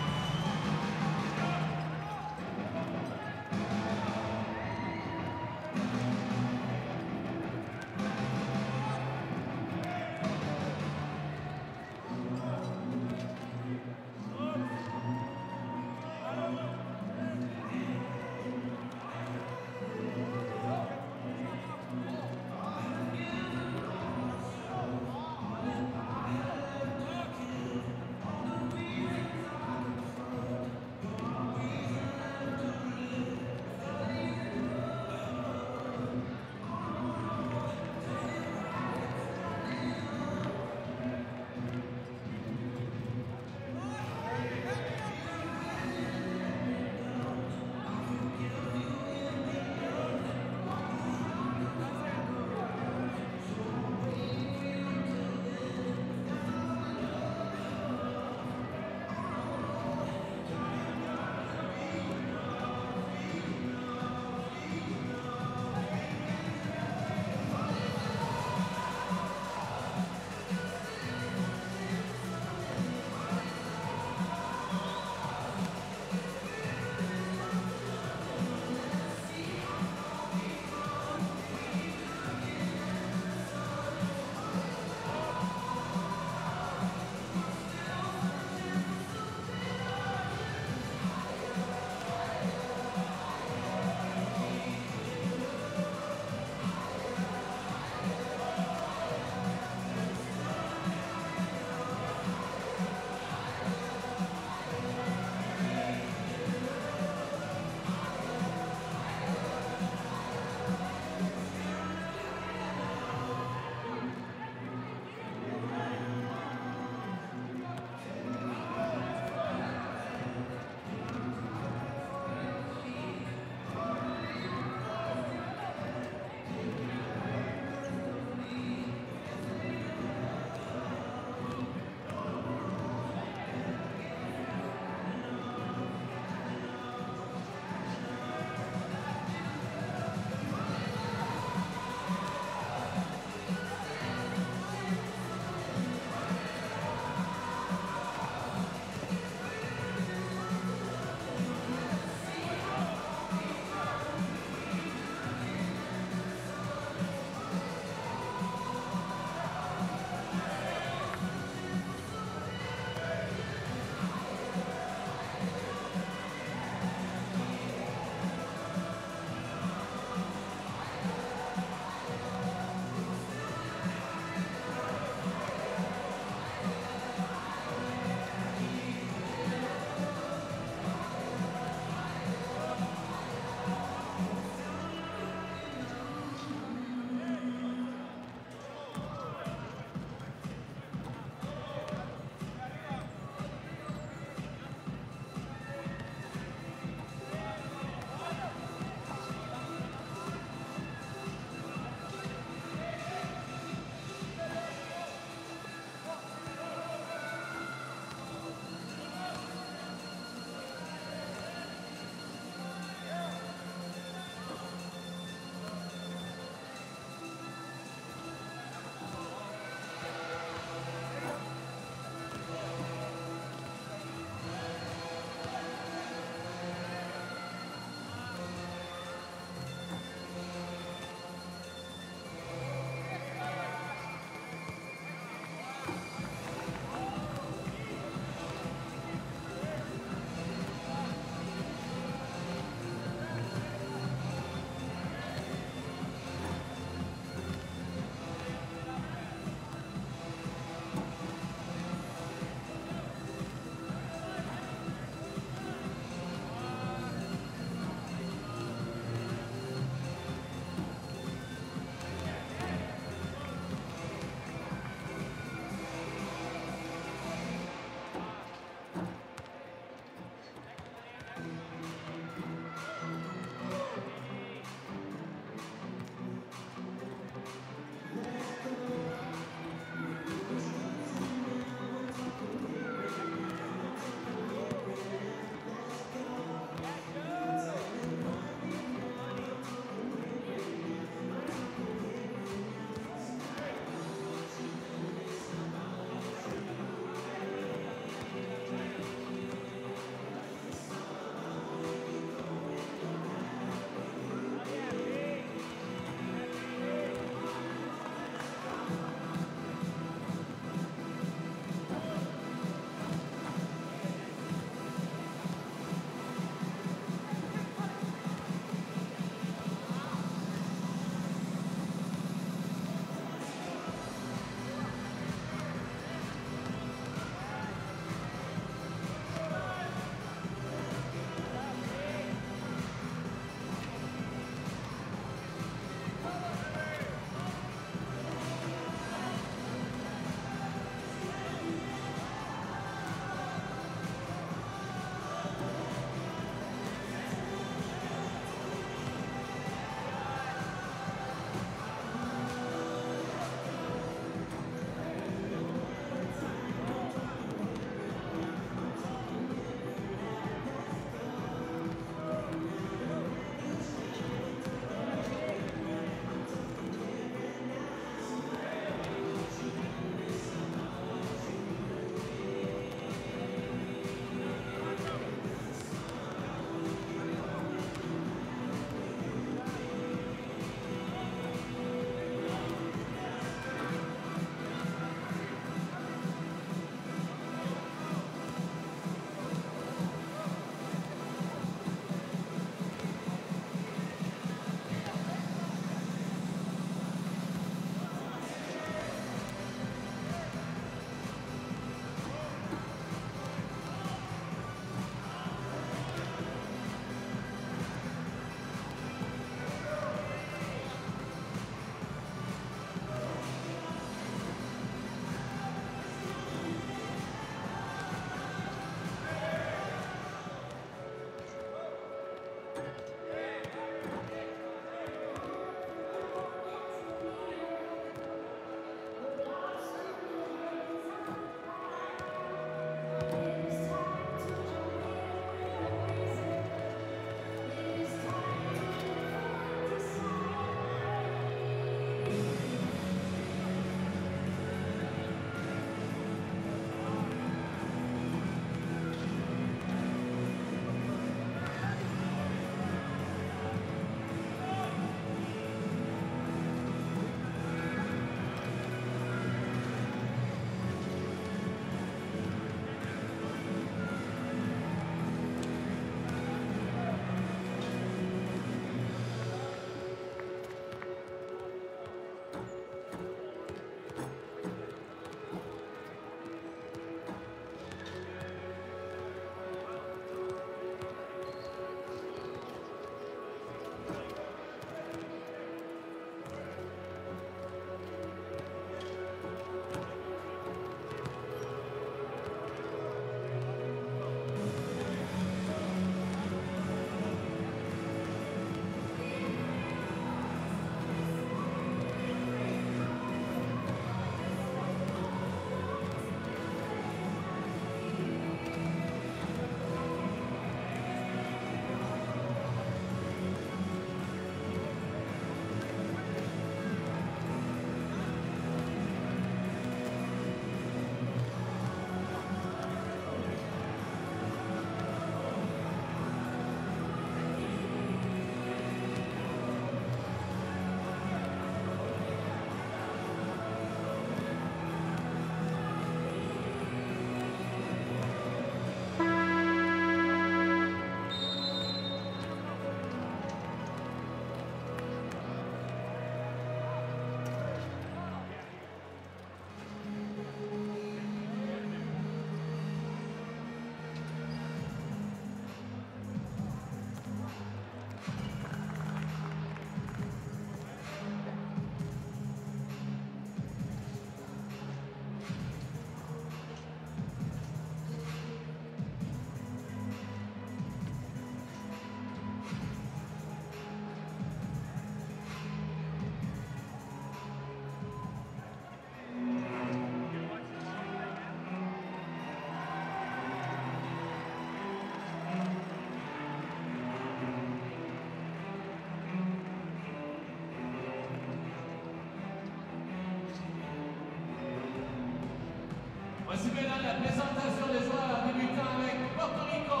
Voici maintenant la présentation des joueurs débutant avec Puerto Rico.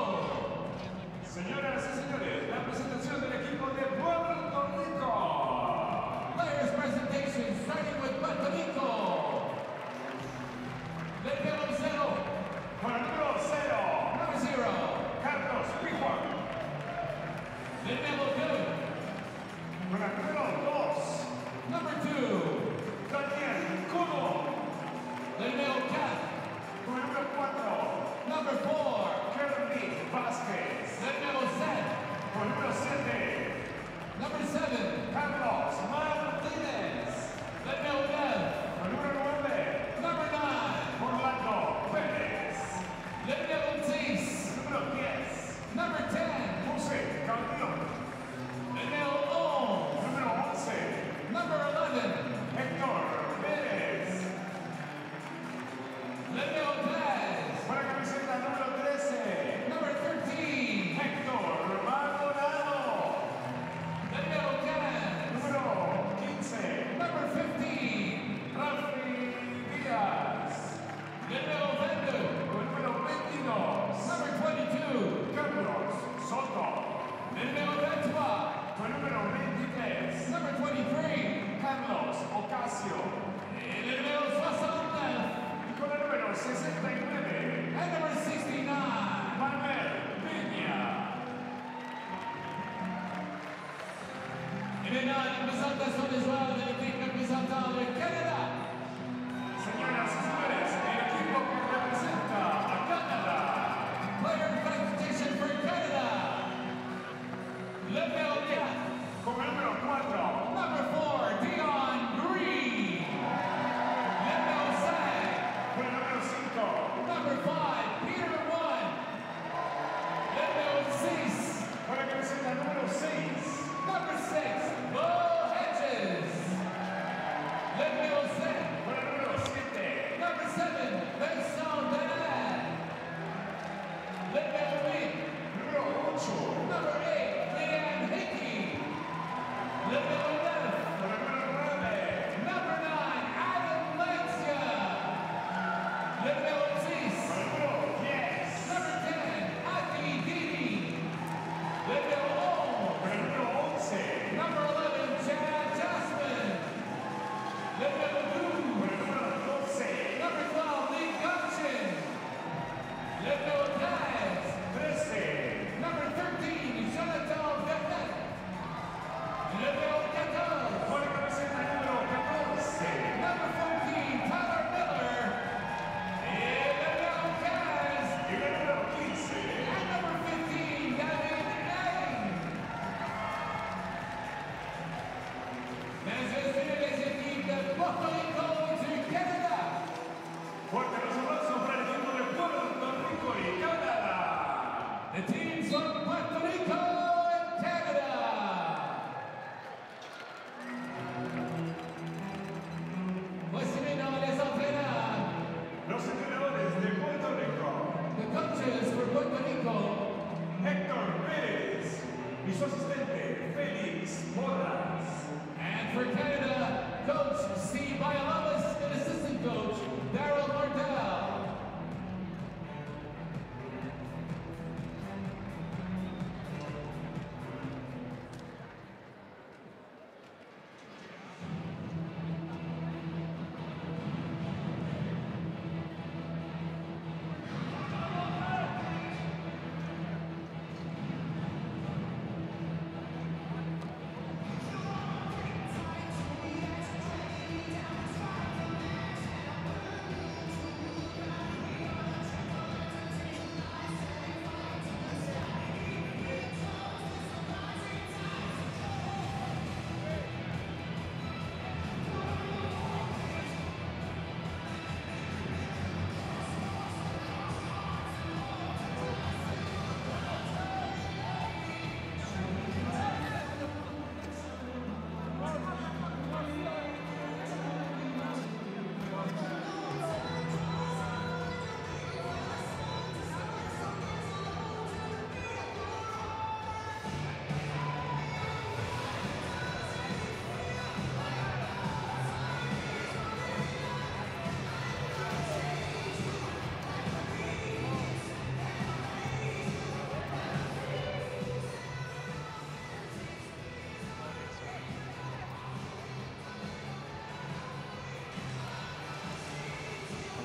Señoras y señores, la presentación del equipo de Puerto Rico. Players presentation starting with Puerto Rico. Del número 0. Con el número 0. Number 0. Carlos Pijuan. Del número 2. Con el número 2. Number 2. Daniel Cuno. Del número 4. Con el número 4. Number 4. Kermit Vázquez. Del número 7. Con el número 7. Number 7. Carlos Martínez. Del número 9.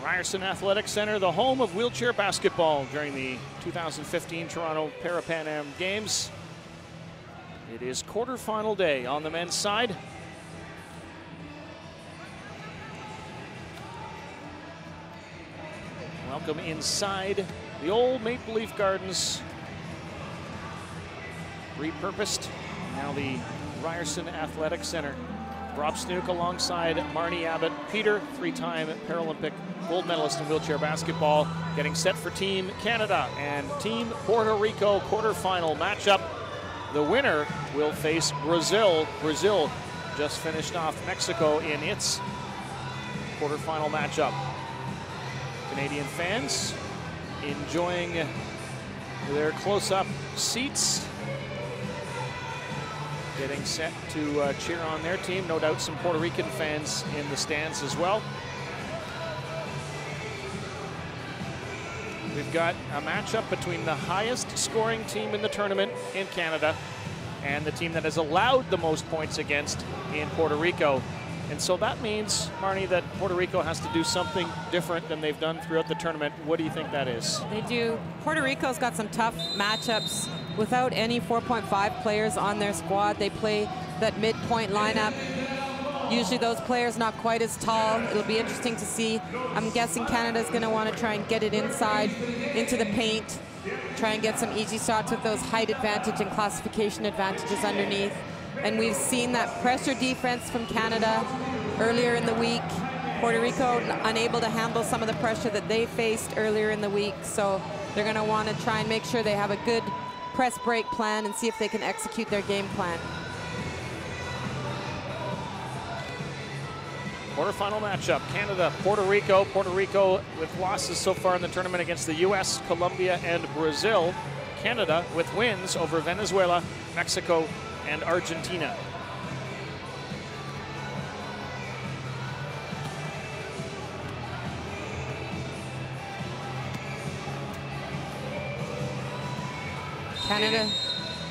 Ryerson Athletic Center, the home of wheelchair basketball during the 2015 Toronto Parapan Am Games. It is quarterfinal day on the men's side. Welcome inside the old Maple Leaf Gardens, repurposed, now the Ryerson Athletic Center. Rob Snook alongside Marnie Abbott. Peter, three-time Paralympic gold medalist in wheelchair basketball, getting set for Team Canada and Team Puerto Rico quarterfinal matchup. The winner will face Brazil. Brazil just finished off Mexico in its quarterfinal matchup. Canadian fans enjoying their close-up seats, getting set to cheer on their team. No doubt some Puerto Rican fans in the stands as well. We've got a matchup between the highest scoring team in the tournament in Canada and the team that has allowed the most points against in Puerto Rico. And so that means, Marnie, that Puerto Rico has to do something different than they've done throughout the tournament. What do you think that is? They do. Puerto Rico's got some tough matchups without any 4.5 players on their squad. They play that midpoint lineup. Usually those players not quite as tall. It'll be interesting to see. I'm guessing Canada's going to want to try and get it inside into the paint, try and get some easy shots with those height advantage and classification advantages underneath. And we've seen that pressure defense from Canada earlier in the week. Puerto Rico unable to handle some of the pressure that they faced earlier in the week. So they're going to want to try and make sure they have a good press break plan and see if they can execute their game plan. Quarterfinal matchup, Canada, Puerto Rico. Puerto Rico with losses so far in the tournament against the US, Colombia, and Brazil. Canada with wins over Venezuela, Mexico, and Argentina. Canada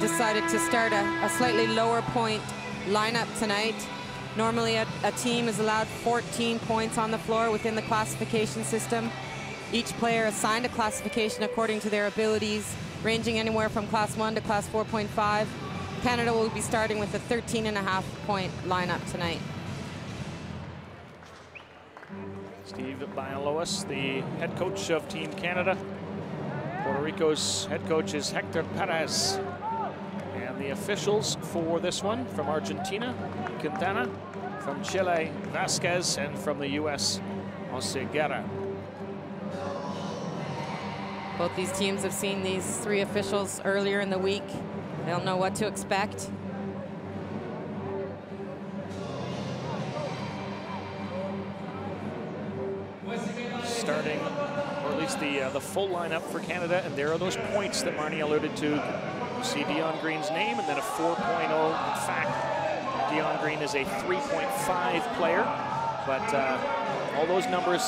decided to start a slightly lower point lineup tonight. Normally a team is allowed 14 points on the floor within the classification system. Each player assigned a classification according to their abilities, ranging anywhere from class 1 to class 4.5. Canada will be starting with a 13.5 point lineup tonight. Steve Bialowas, the head coach of Team Canada. Puerto Rico's head coach is Hector Perez. And the officials for this one, from Argentina, Quintana, from Chile, Vasquez, and from the US, Oseguera. Both these teams have seen these three officials earlier in the week. They'll know what to expect. Starting, or at least the full lineup for Canada, and there are those points that Marnie alluded to. You see Dion Green's name, and then a 4.0. In fact, Dion Green is a 3.5 player, but all those numbers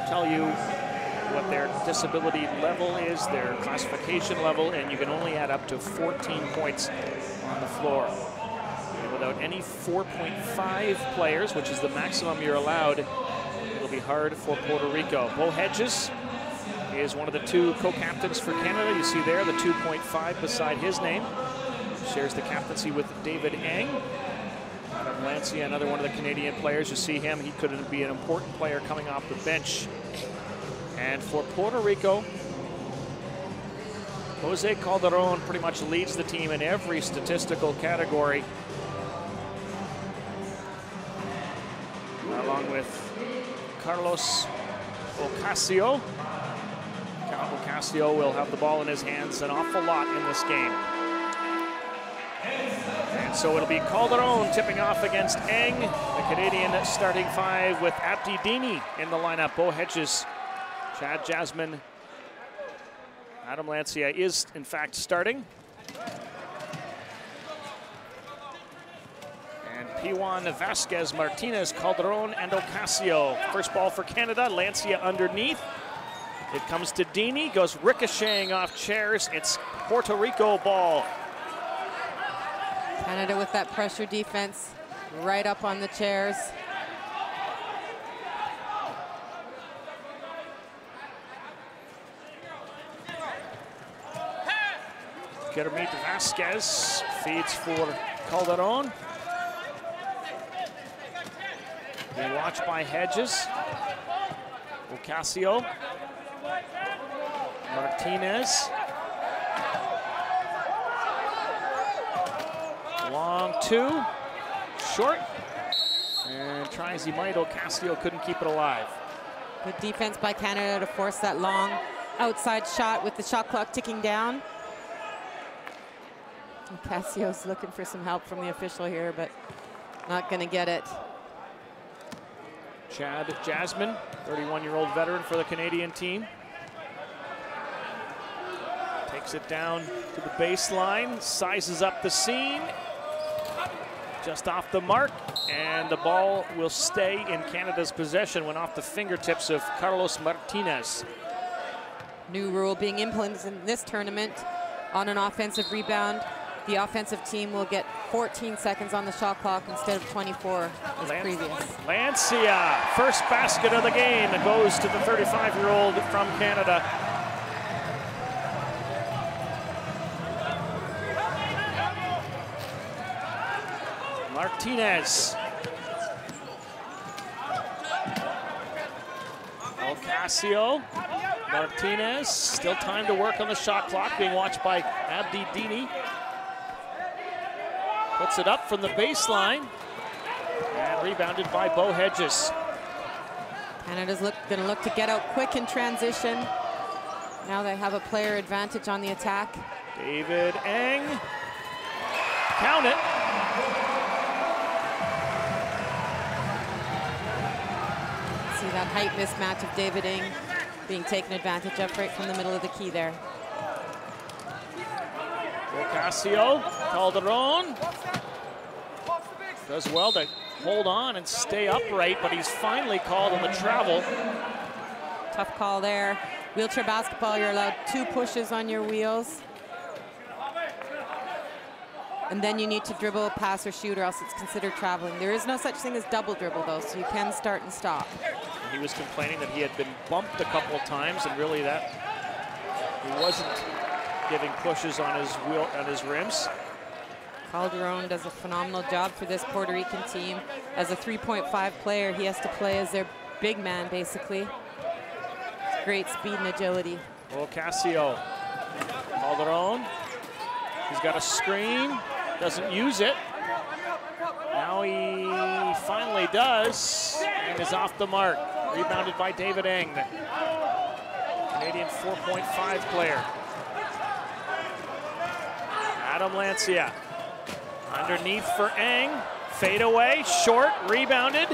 tell you what their disability level is, their classification level, and you can only add up to 14 points on the floor. And without any 4.5 players, which is the maximum you're allowed, it'll be hard for Puerto Rico. Bo Hedges is one of the two co-captains for Canada. You see there the 2.5 beside his name. Shares the captaincy with David Eng. Adam Lancia, another one of the Canadian players. You see him, he could be an important player coming off the bench. And for Puerto Rico, Jose Calderon pretty much leads the team in every statistical category, along with Carlos Ocasio. Ocasio will have the ball in his hands an awful lot in this game. And so it'll be Calderon tipping off against Eng, the Canadian starting five with Abdi Dini in the lineup. Bo Hedges, Chad Jasmine, Adam Lancia is in fact starting. And Pijuan, Vasquez, Martinez, Calderon, and Ocasio. First ball for Canada, Lancia underneath. It comes to Dini, goes ricocheting off chairs. It's Puerto Rico ball. Canada with that pressure defense right up on the chairs. Kermit Vasquez feeds for Calderon. Being watched by Hedges. Ocasio. Martinez. Long two. Short. And try as he might, Ocasio couldn't keep it alive. Good defense by Canada to force that long outside shot with the shot clock ticking down. Ocasio's looking for some help from the official here, but not going to get it. Chad Jasmine, 31-year-old veteran for the Canadian team. Takes it down to the baseline, sizes up the seam. Just off the mark, and the ball will stay in Canada's possession when off the fingertips of Carlos Martinez. New rule being implemented in this tournament. On an offensive rebound, the offensive team will get 14 seconds on the shot clock instead of 24 as previous. Lancia, first basket of the game. It goes to the 35-year-old from Canada. Martinez. Ocasio. Martinez. Still time to work on the shot clock, being watched by Abdi Dini. Puts it up from the baseline. And rebounded by Bo Hedges. Canada's going to look to get out quick in transition. Now they have a player advantage on the attack. David Eng. Count it. See that height mismatch of David Eng being taken advantage of right from the middle of the key there. Ocasio, Calderon. Does well to hold on and stay upright, but he's finally called on the travel. Tough call there. Wheelchair basketball, you're allowed 2 pushes on your wheels. And then you need to dribble, pass, or shoot, or else it's considered traveling. There is no such thing as double dribble, though, so you can start and stop. He was complaining that he had been bumped a couple of times, and really that he wasn't giving pushes on his rims. Calderon does a phenomenal job for this Puerto Rican team. As a 3.5 player, he has to play as their big man, basically. Great speed and agility. Ocasio. Calderon. He's got a screen. Doesn't use it. Now he finally does, and is off the mark. Rebounded by David Eng, Canadian 4.5 player. Adam Lancia. Underneath for Eng. Fade away, short, rebounded.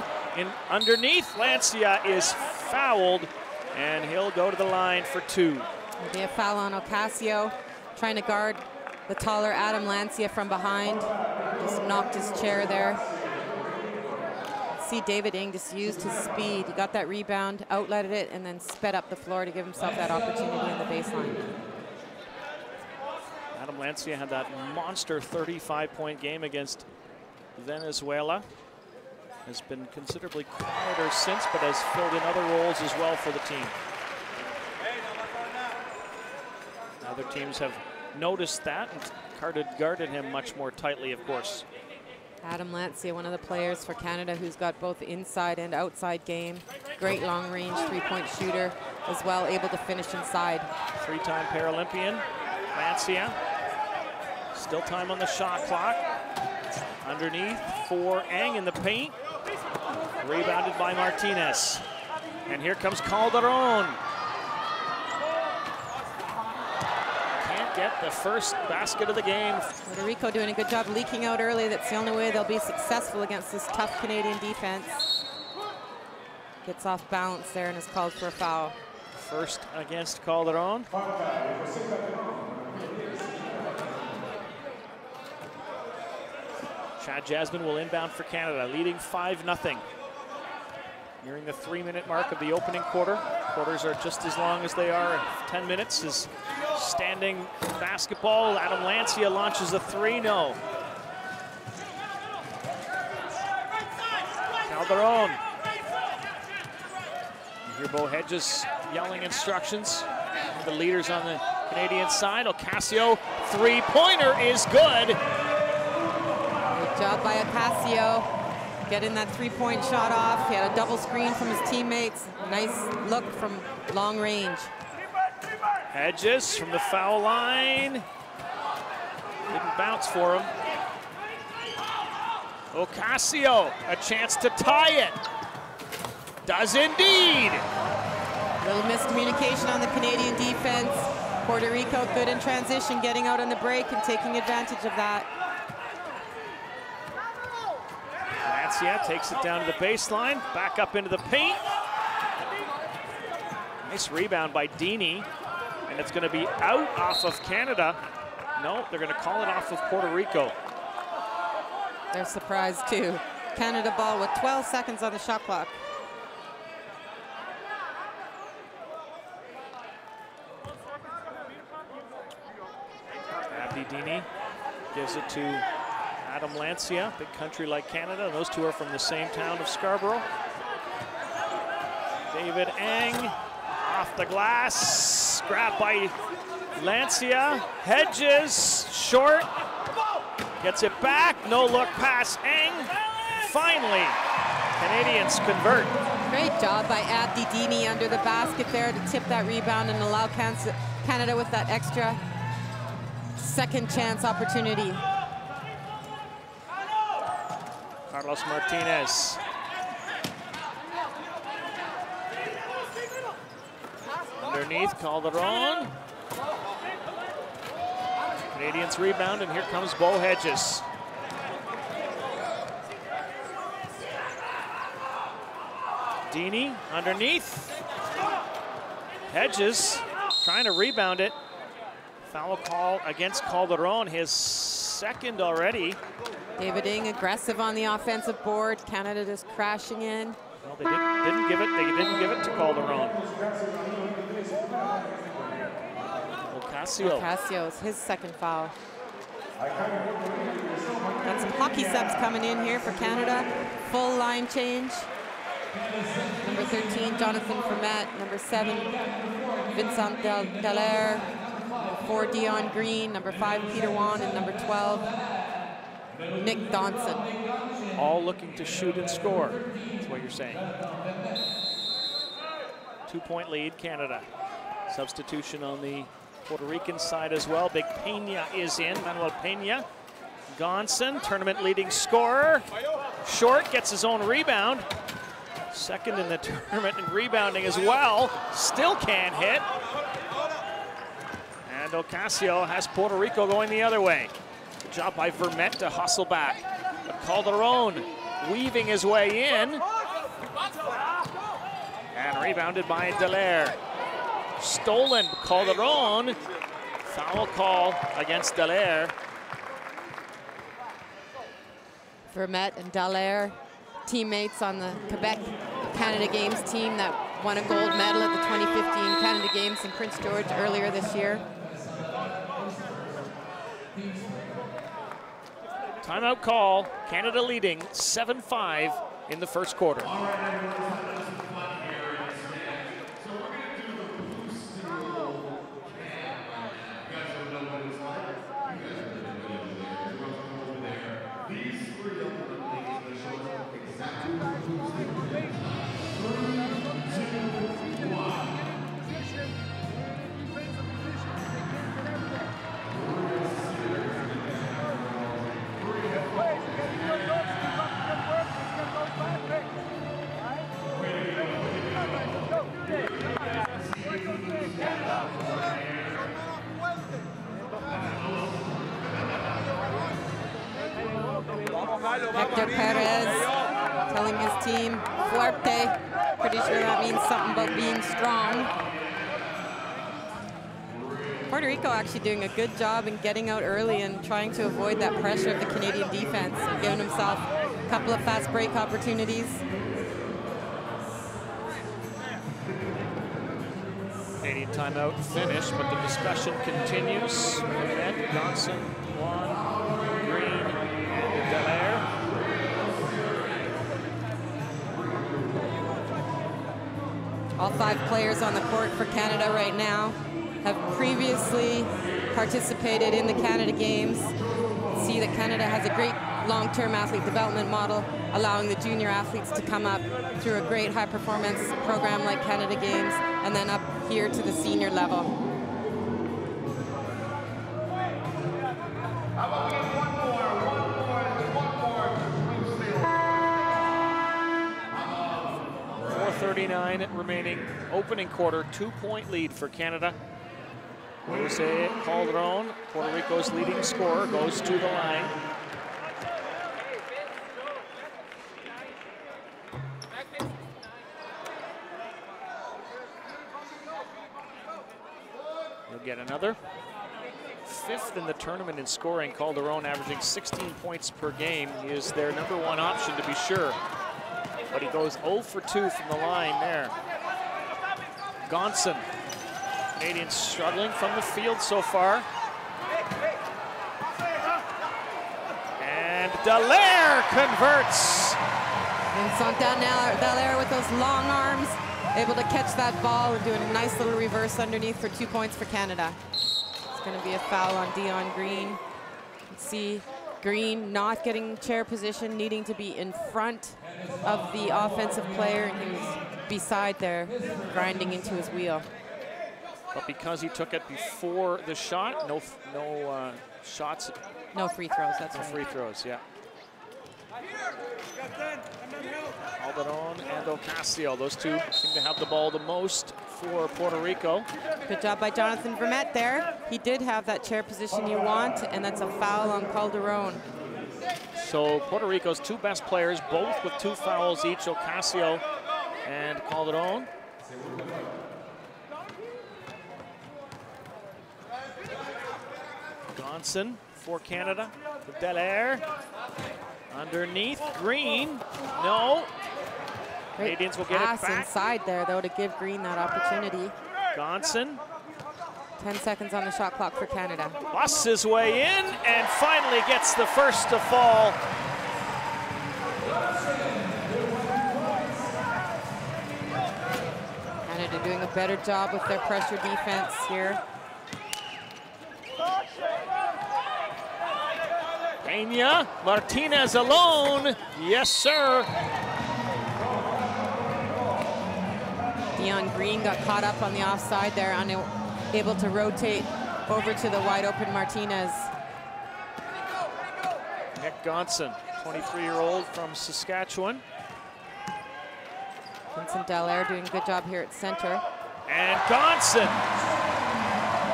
Underneath, Lancia is fouled, and he'll go to the line for 2. There'll be a foul on Ocasio, trying to guard the taller Adam Lancia from behind. Just knocked his chair there. See David Eng just used his speed. He got that rebound, outletted it, and then sped up the floor to give himself that opportunity in the baseline. Adam Lancia had that monster 35-point game against Venezuela. Has been considerably quieter since, but has filled in other roles as well for the team. Other teams have noticed that and guarded him much more tightly, of course. Adam Lancia, one of the players for Canada who's got both inside and outside game. Great long-range three-point shooter as well, able to finish inside. 3-time Paralympian, Lancia. Still time on the shot clock. Underneath for Eng in the paint. Rebounded by Martinez. And here comes Calderon. Get the first basket of the game. Puerto Rico doing a good job leaking out early. That's the only way they'll be successful against this tough Canadian defense. Gets off balance there and is called for a foul. First against Calderon. Chad Jasmine will inbound for Canada, leading 5-0. Nearing the 3-minute mark of the opening quarter. Quarters are just as long as they are. 10 minutes is standing basketball. Adam Lancia launches a 3, no. Calderon. You hear Bo Hedges yelling instructions. The leaders on the Canadian side. Ocasio, three-pointer is good. Good job by Ocasio, getting that three-point shot off. He had a double screen from his teammates. Nice look from long range. Hedges from the foul line. Didn't bounce for him. Ocasio, a chance to tie it. Does indeed. Little miscommunication on the Canadian defense. Puerto Rico good in transition, getting out on the break and taking advantage of that. Lancia takes it down to the baseline, back up into the paint. Nice rebound by Dini, and it's going to be out off of Canada. No, they're going to call it off of Puerto Rico. They're surprised too. Canada ball with 12 seconds on the shot clock. Abdi Dini gives it to Adam Lancia, big country like Canada. Those two are from the same town of Scarborough. David Ang off the glass, grabbed by Lancia. Hedges, short, gets it back, no look pass, Ang. Finally, Canadians convert. Great job by Abdi Dini under the basket there to tip that rebound and allow Canada with that extra second chance opportunity. Carlos Martinez. Underneath, Calderon. Canadians rebound, and here comes Bo Hedges. Dini underneath. Hedges trying to rebound it. Foul call against Calderon, his second already. David Ng aggressive on the offensive board. Canada just crashing in. Well, they didn't give it. They didn't give it to Calderon. Ocasio. Ocasio's his second foul. Got some hockey subs coming in here for Canada. Full line change. Number 13, Jonathan Vermette. Number 7, Vincent Dallaire. Number 4, Dion Green. Number 5, Peter Wan. And number 12, Nick Donson. All looking to shoot and score, that's what you're saying. 2-point lead, Canada. Substitution on the Puerto Rican side as well. Big Pena is in, Manuel Pena. Gonson, tournament leading scorer. Short, gets his own rebound. Second in the tournament in rebounding as well. Still can't hit. And Ocasio has Puerto Rico going the other way. Good job by Vermette to hustle back. But Calderon weaving his way in. And rebounded by Dallaire. Stolen, Calderon. Foul call against Dallaire. Vermette and Dallaire, teammates on the Quebec Canada Games team that won a gold medal at the 2015 Canada Games in Prince George earlier this year. Timeout call, Canada leading 7-5 in the first quarter. Hector Perez telling his team, fuerte. Pretty sure that means something about being strong. Puerto Rico actually doing a good job in getting out early and trying to avoid that pressure of the Canadian defense, and giving himself a couple of fast break opportunities. Canadian timeout finished, but the discussion continues. Vermette, Johnson, Wan, Green, and Dallaire. All 5 players on the court for Canada right now. have previously participated in the Canada Games. See that Canada has a great long-term athlete development model, allowing the junior athletes to come up through a great high-performance program like Canada Games, and then up here to the senior level. How about we get one more? 4:39 remaining, opening quarter, 2-point lead for Canada. Jose Calderon, Puerto Rico's leading scorer, goes to the line. He'll get another. 5th in the tournament in scoring. Calderon averaging 16 points per game. He is their #1 option, to be sure. But he goes 0 for 2 from the line there. Gonson. Canadians struggling from the field so far. And Dallaire converts. Vincent Dallaire with those long arms, able to catch that ball and doing a nice little reverse underneath for 2 points for Canada. It's going to be a foul on Dion Green. You can see Green not getting chair position, needing to be in front of the offensive player, and he was beside there, grinding into his wheel. But because he took it before the shot, no shots. No free throws, that's right. No free throws, yeah. Calderon and Ocasio, those two seem to have the ball the most for Puerto Rico. Good job by Jonathan Vermette there. He did have that chair position you want, and that's a foul on Calderon. So Puerto Rico's 2 best players, both with 2 fouls each, Ocasio and Calderon. Gonson for Canada, with Dallaire. Underneath, Green, no. Great Canadians will get it pass back. inside there, though, to give Green that opportunity. Gonson 10 seconds on the shot clock for Canada. busts his way in and finally gets the first to fall. Canada doing a better job with their pressure defense here. Peña, Martinez alone. Yes, sir. Dion Green got caught up on the offside there, unable to rotate over to the wide open Martinez. Nick Gonson, 23-year-old from Saskatchewan. Vincent Dallaire doing a good job here at center. And Gonson.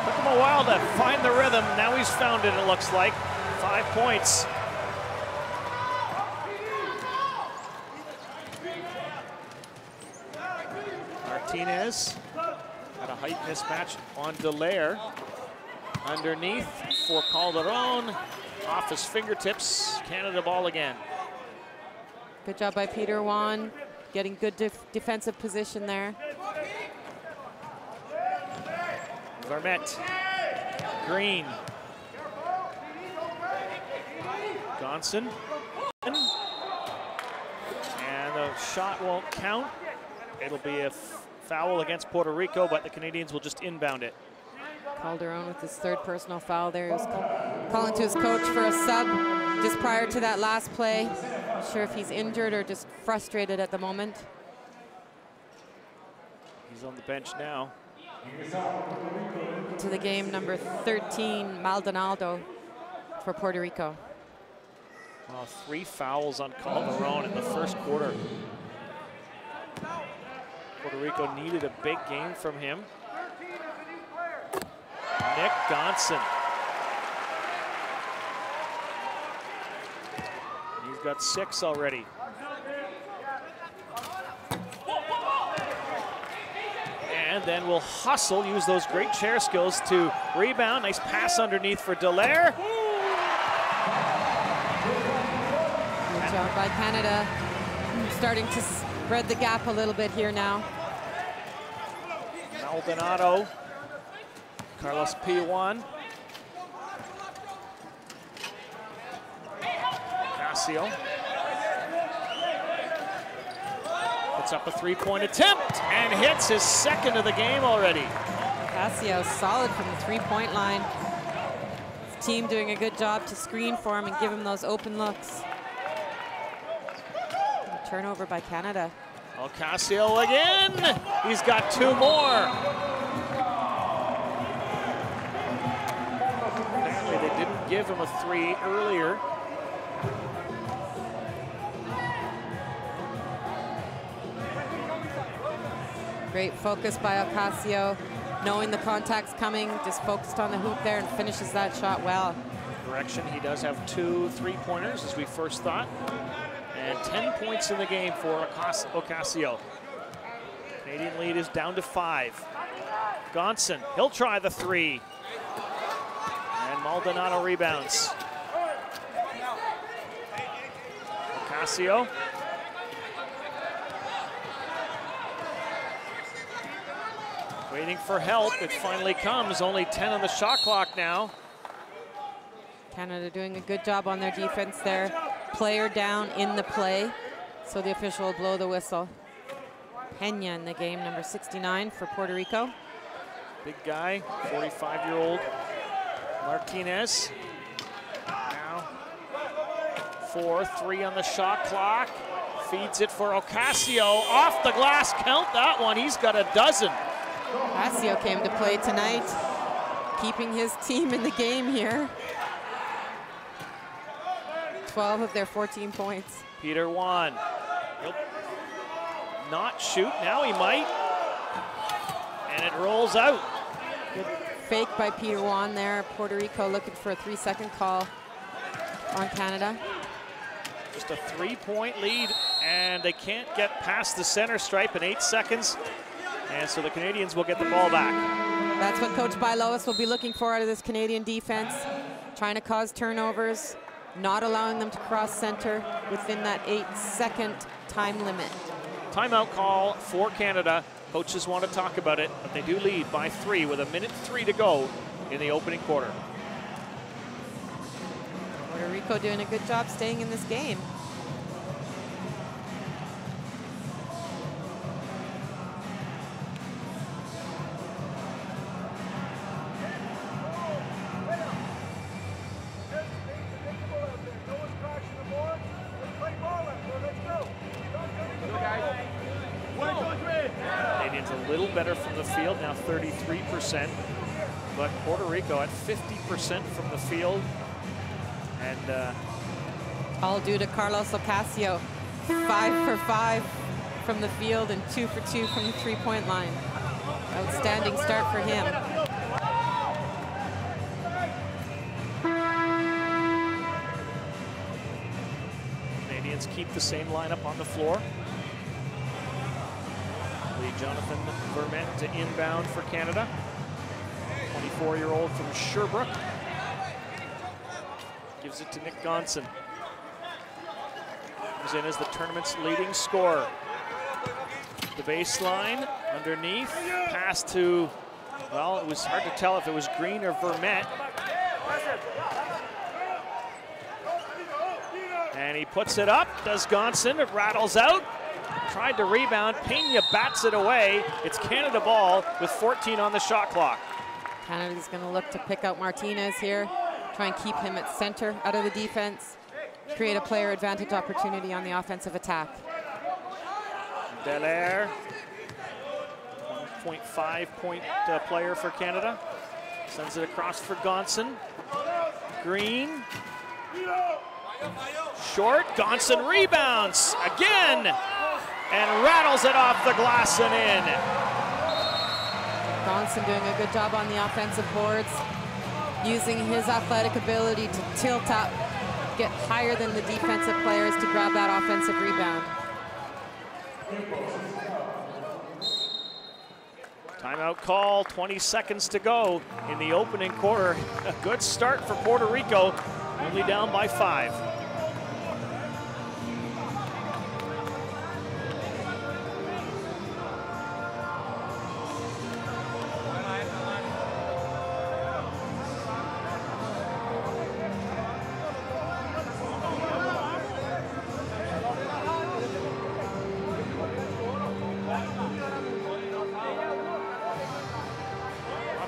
Took him a while to find the rhythm. Now he's found it, it looks like. 5 points. Martinez had a height mismatch on Dallaire. Underneath for Calderon. Off his fingertips. Canada ball again. Good job by Peter Wan, getting good defensive position there. Vermette. Green. Gonson. And the shot won't count. It'll be a foul against Puerto Rico, but the Canadians will just inbound it. Calderon with his 3rd personal foul there. He was calling to his coach for a sub just prior to that last play. Not sure if he's injured or just frustrated at the moment. He's on the bench now. To the game, number 13, Maldonado for Puerto Rico. Well, 3 fouls on Calderon in the first quarter. Puerto Rico needed a big game from him. Nick Gonson. He's got 6 already. And then will hustle, use those great chair skills to rebound. Nice pass underneath for Dallaire. Good job by Canada. Starting to spread the gap a little bit here now. Maldonado. Carlos P1. Casio. Puts up a 3-point attempt and hits his 2nd of the game already. Ocasio solid from the three-point line. His team doing a good job to screen for him and give him those open looks. And a turnover by Canada. Ocasio again. He's got 2 more. Apparently they didn't give him a 3 earlier. Great focus by Ocasio, knowing the contact's coming, just focused on the hoop there and finishes that shot well. Correction, he does have 2 3-pointers, as we first thought. And 10 points in the game for Ocasio. Canadian lead is down to 5. Gonson, he'll try the 3. And Maldonado rebounds. Ocasio. Waiting for help, it finally comes. Only 10 on the shot clock now. Canada doing a good job on their defense there. Player down in the play, so the official will blow the whistle. Pena in the game, number 69 for Puerto Rico. Big guy, 45-year-old Martinez. Now 4-3 on the shot clock. Feeds it for Ocasio. Off the glass, count that one. He's got a dozen. Ocasio came to play tonight, keeping his team in the game here. 12 of their 14 points. Peter Juan. He'll not shoot. Now he might. And it rolls out. Good fake by Peter Juan there. Puerto Rico looking for a 3-second call on Canada. Just a 3-point lead, and they can't get past the center stripe in 8 seconds. And so the Canadians will get the ball back. That's what Coach Bailoas will be looking for out of this Canadian defense. Trying to cause turnovers, not allowing them to cross center within that 8-second time limit. Timeout call for Canada. Coaches want to talk about it, but they do lead by 3 with 1:03 to go in the opening quarter. Puerto Rico doing a good job staying in this game. Canadians a little better from the field, now 33%, but Puerto Rico at 50% from the field. And all due to Carlos Ocasio, 5 for 5 from the field and 2 for 2 from the three-point line. Outstanding start for him. Canadians keep the same lineup on the floor. Jonathan Vermette to inbound for Canada. 24-year-old from Sherbrooke. Gives it to Nick Gonson. Comes in as the tournament's leading scorer. The baseline, underneath, pass to, well, it was hard to tell if it was Green or Vermette. And he puts it up, does Gonson, it rattles out. Tried to rebound, Pena bats it away. It's Canada ball with 14 on the shot clock. Canada's going to look to pick out Martinez here, try and keep him at center out of the defense, create a player advantage opportunity on the offensive attack. Dallaire, 1.5-point player for Canada. Sends it across for Gonson. Green. Short, Gonson rebounds again and rattles it off the glass and in. Gonson doing a good job on the offensive boards, using his athletic ability to tilt up, get higher than the defensive players to grab that offensive rebound. Timeout call, 20 seconds to go in the opening quarter. A good start for Puerto Rico, only down by 5.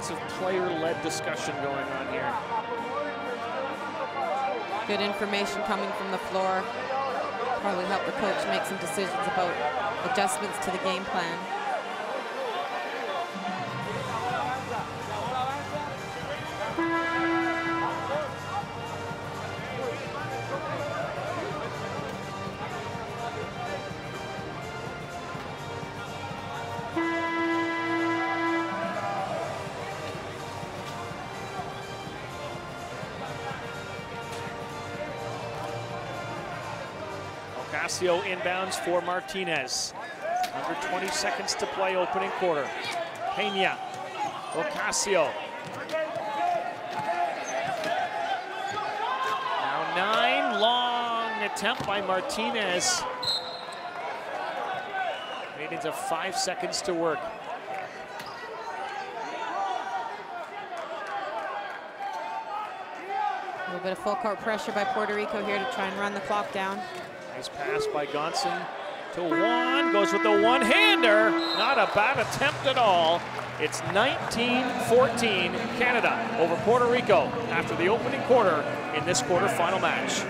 Lots of player-led discussion going on here. Good information coming from the floor. Probably help the coach make some decisions about adjustments to the game plan. Ocasio inbounds for Martinez. Under 20 seconds to play, opening quarter. Peña, Ocasio. Now 9, long attempt by Martinez. Made into 5 seconds to work. A little bit of full court pressure by Puerto Rico here to try and run the clock down. Nice pass by Gonson to Juan, goes with the one-hander. Not a bad attempt at all. It's 19-14 Canada over Puerto Rico after the opening quarter in this quarterfinal match.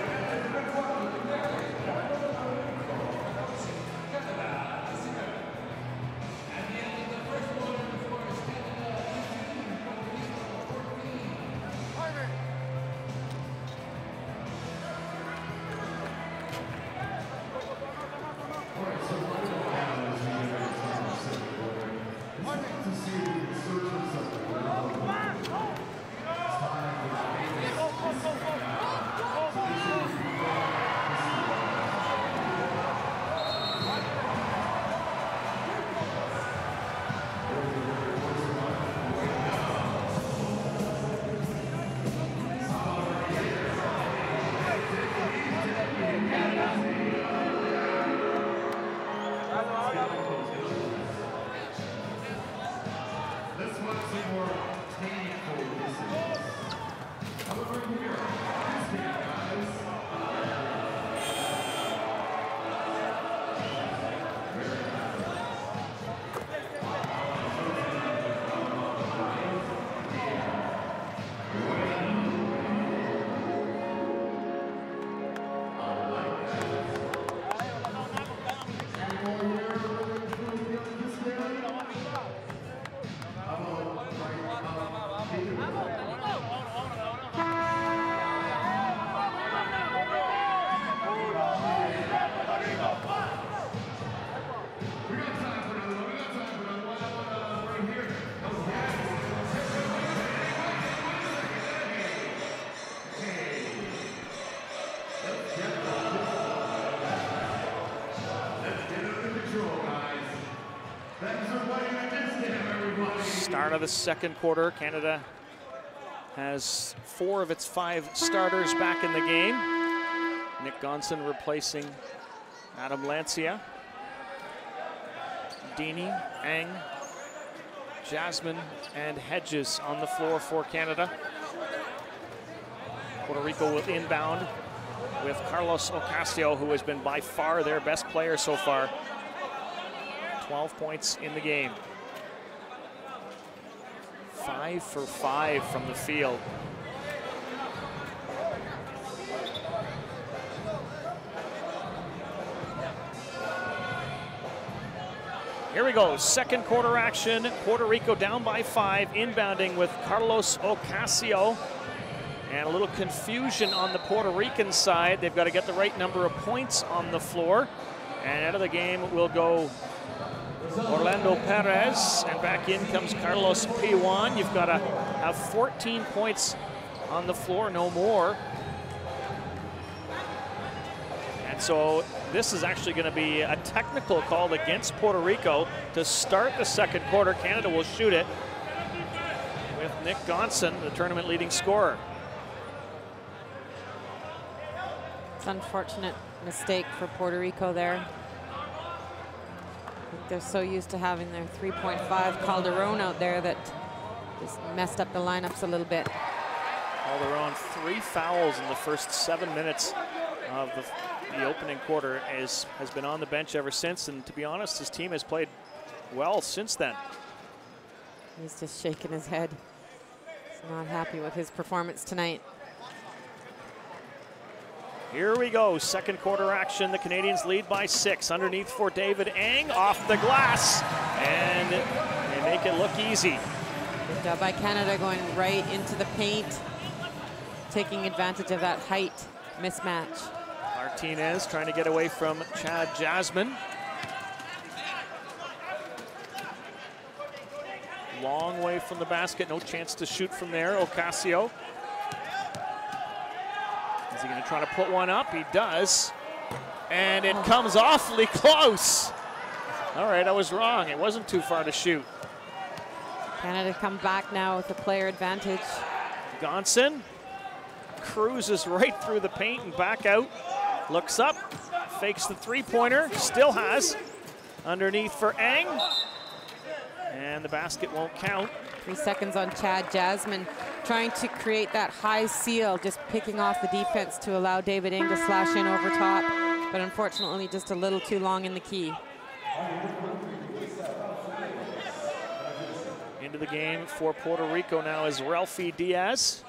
Start of the second quarter, Canada has 4 of its 5 starters back in the game. Nick Gonson replacing Adam Lancia. Dini, Ang, Jasmine, and Hedges on the floor for Canada. Puerto Rico will inbound with Carlos Ocasio, who has been by far their best player so far. 12 points in the game. 5 for 5 from the field. Here we go, second quarter action. Puerto Rico down by 5, inbounding with Carlos Ocasio. And a little confusion on the Puerto Rican side. They've got to get the right number of points on the floor. And out of the game will go Orlando Perez, and back in comes Carlos Pijuan. You've got to have 14 points on the floor, no more. And so this is actually going to be a technical called against Puerto Rico to start the second quarter. Canada will shoot it with Nick Gonson, the tournament leading scorer. It's an unfortunate mistake for Puerto Rico there. They're so used to having their 3.5 Calderon out there that just messed up the lineups a little bit. Calderon, 3 fouls in the first 7 minutes of the opening quarter, has been on the bench ever since, and to be honest, his team has played well since then. He's just shaking his head. He's not happy with his performance tonight. Here we go, second quarter action. The Canadians lead by 6. Underneath for David Ang, off the glass, and they make it look easy. Good job by Canada going right into the paint, taking advantage of that height mismatch. Martinez trying to get away from Chad Jasmine. Long way from the basket, no chance to shoot from there. Ocasio. Is he going to try to put one up? He does. And it comes awfully close. All right, I was wrong. It wasn't too far to shoot. Canada come back now with a player advantage. Gonson cruises right through the paint and back out. Looks up, fakes the three-pointer, still has. Underneath for Ang. And the basket won't count. 3 seconds on Chad Jasmine, trying to create that high seal, just picking off the defense to allow David Ng to slash in over top, but unfortunately just a little too long in the key. Into the game for Puerto Rico now is Ralphie Diaz,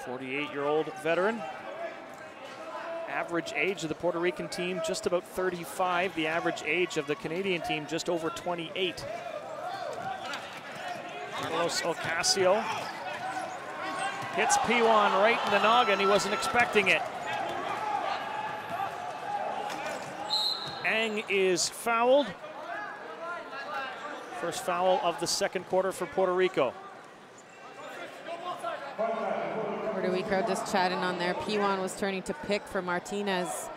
48-year-old veteran. Average age of the Puerto Rican team just about 35. The average age of the Canadian team just over 28. Carlos Ocasio hits P1 right in the noggin. He wasn't expecting it. Ang is fouled. First foul of the second quarter for Puerto Rico. Puerto Rico just chatting on there. P1 was turning to pick for Martinez,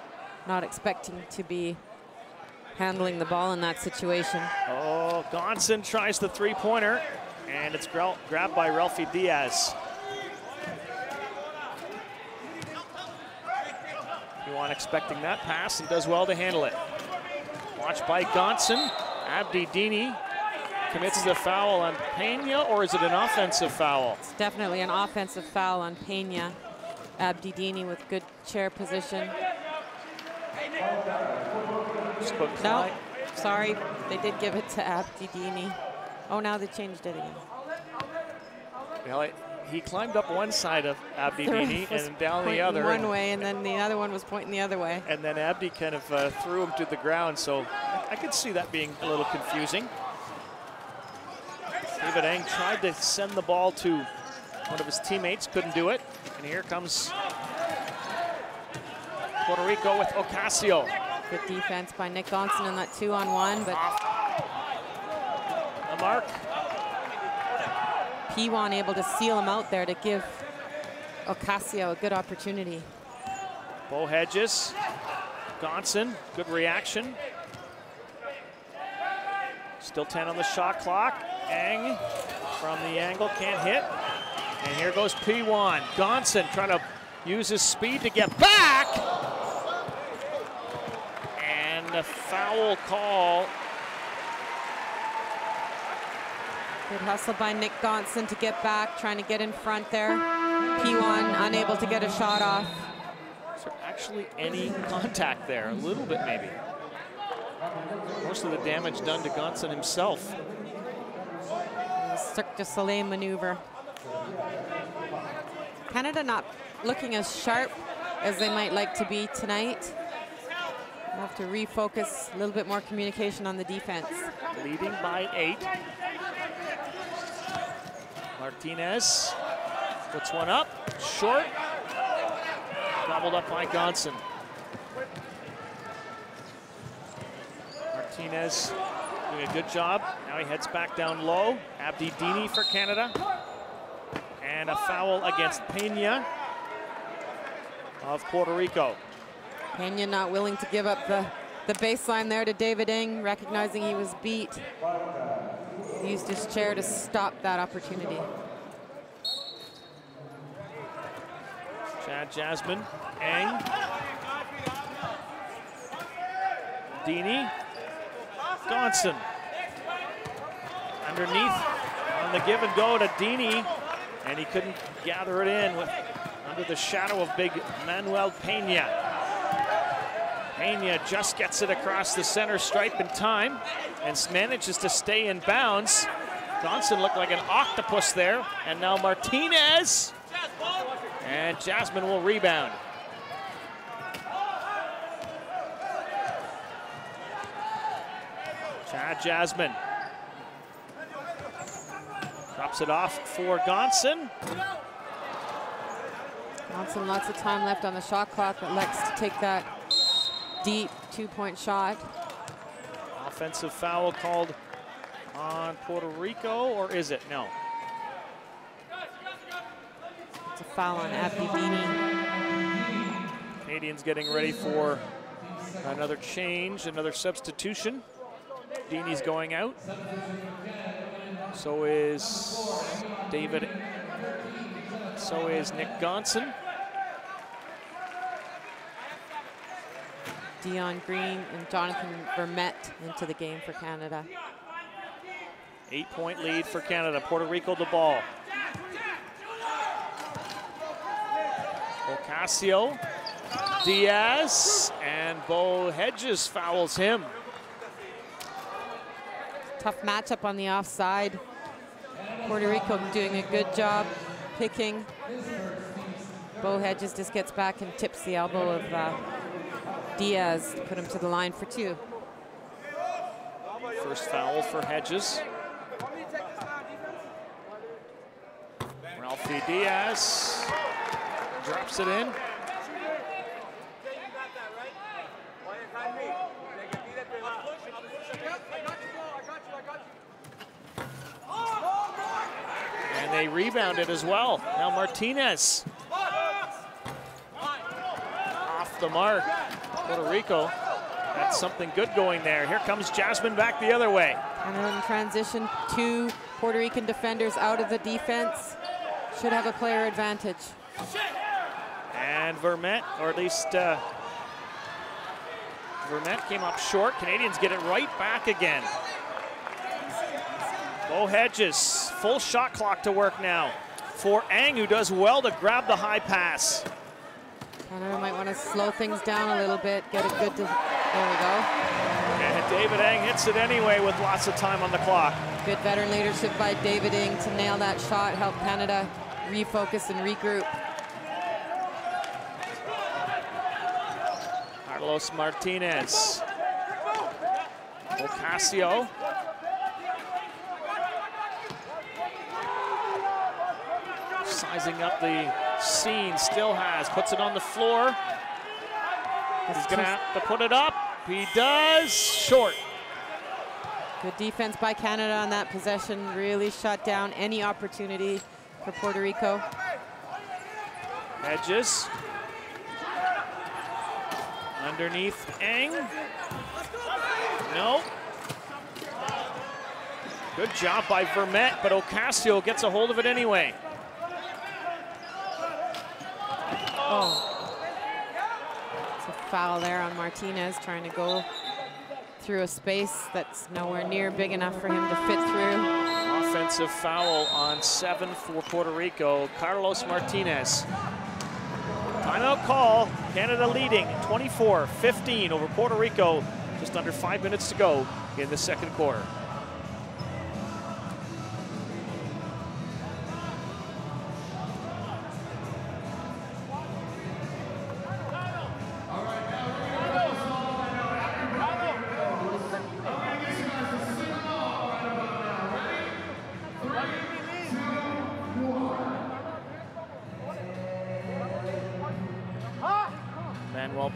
not expecting to be handling the ball in that situation. Oh, Gonson tries the three-pointer, and it's grabbed by Ralphie Diaz. P1 expecting that pass and does well to handle it. Watched by Gonson. Abdi Dini commits the foul on Pena, or is it an offensive foul? It's definitely an offensive foul on Pena. Abdi Dini with good chair position. No, sorry, they did give it to Abdi Dini. Oh, now they changed it again. Well, he climbed up one side of Abdi Dini and down the other. One way, and then the other one was pointing the other way. And then Abdi kind of threw him to the ground, so I could see that being a little confusing. David Ang tried to send the ball to one of his teammates, couldn't do it. And here comes Puerto Rico with Ocasio. Good defense by Nick Gonson in that 2-on-1, but the mark. P1 able to seal him out there to give Ocasio a good opportunity. Bo Hedges, Gonson, good reaction. Still 10 on the shot clock. Ang from the angle, can't hit. And here goes P1. Gonson trying to use his speed to get back. And a foul call. Good hustle by Nick Gonson to get back, trying to get in front there. P1 unable to get a shot off. Is there actually any contact there? A little bit maybe. Most of the damage done to Gonson himself. Cirque du Soleil maneuver. Canada not looking as sharp as they might like to be tonight. We'll have to refocus, a little bit more communication on the defense. Leading by 8. Martinez puts one up, short. Gobbled up by Gonson. Martinez doing a good job. Now he heads back down low. Abdi Dini for Canada. And a foul against Pena of Puerto Rico. Pena not willing to give up the baseline there to David Ng, recognizing he was beat. He used his chair to stop that opportunity. Chad Jasmine, Ang. Dini. Gonson. Underneath on the give and go to Dini, and he couldn't gather it in under the shadow of big Manuel Pena. Pena just gets it across the center stripe in time and manages to stay in bounds. Gonson looked like an octopus there, and now Martinez. And Jasmine will rebound. Chad Jasmine drops it off for Gonson. Gonson, lots of time left on the shot clock, but elects to take that deep two-point shot. Offensive foul called on Puerto Rico, or is it? No. It's a foul on Abdi Dini. Canadians getting ready for another change, another substitution. Dini's going out. So is David. So is Nick Gonson. Dion Green and Jonathan Vermette into the game for Canada. 8-point lead for Canada. Puerto Rico the ball. Ocasio, Diaz, and Bo Hedges fouls him. Tough matchup on the offside. Puerto Rico doing a good job picking. Bo Hedges just gets back and tips the elbow of Diaz to put him to the line for two. First foul for Hedges. Ralphie Diaz drops it in. And they rebounded as well. Now Martinez. Off the mark. Puerto Rico had something good going there. Here comes Jasmine back the other way. And in transition, two Puerto Rican defenders out of the defense. Should have a player advantage. And Vermette, or at least Vermette came up short. Canadians get it right back again. Bo Hedges, full shot clock to work now for Ang, who does well to grab the high pass. Canada might want to slow things down a little bit, get a good, there we go. And David Ang hits it anyway with lots of time on the clock. Good veteran leadership by David Ng to nail that shot, help Canada refocus and regroup. Carlos Martinez. Ocasio. Sizing up the scene, still has, puts it on the floor. He's gonna have to put it up. He does, short. Good defense by Canada on that possession, really shut down any opportunity for Puerto Rico. Hedges. Underneath Ang. No. Good job by Vermette, but Ocasio gets a hold of it anyway. Oh. It's a foul there on Martinez, trying to go through a space that's nowhere near big enough for him to fit through. Offensive foul on 7 for Puerto Rico. Carlos Martinez. Timeout call. Canada leading 24-15 over Puerto Rico. Just under 5 minutes to go in the second quarter.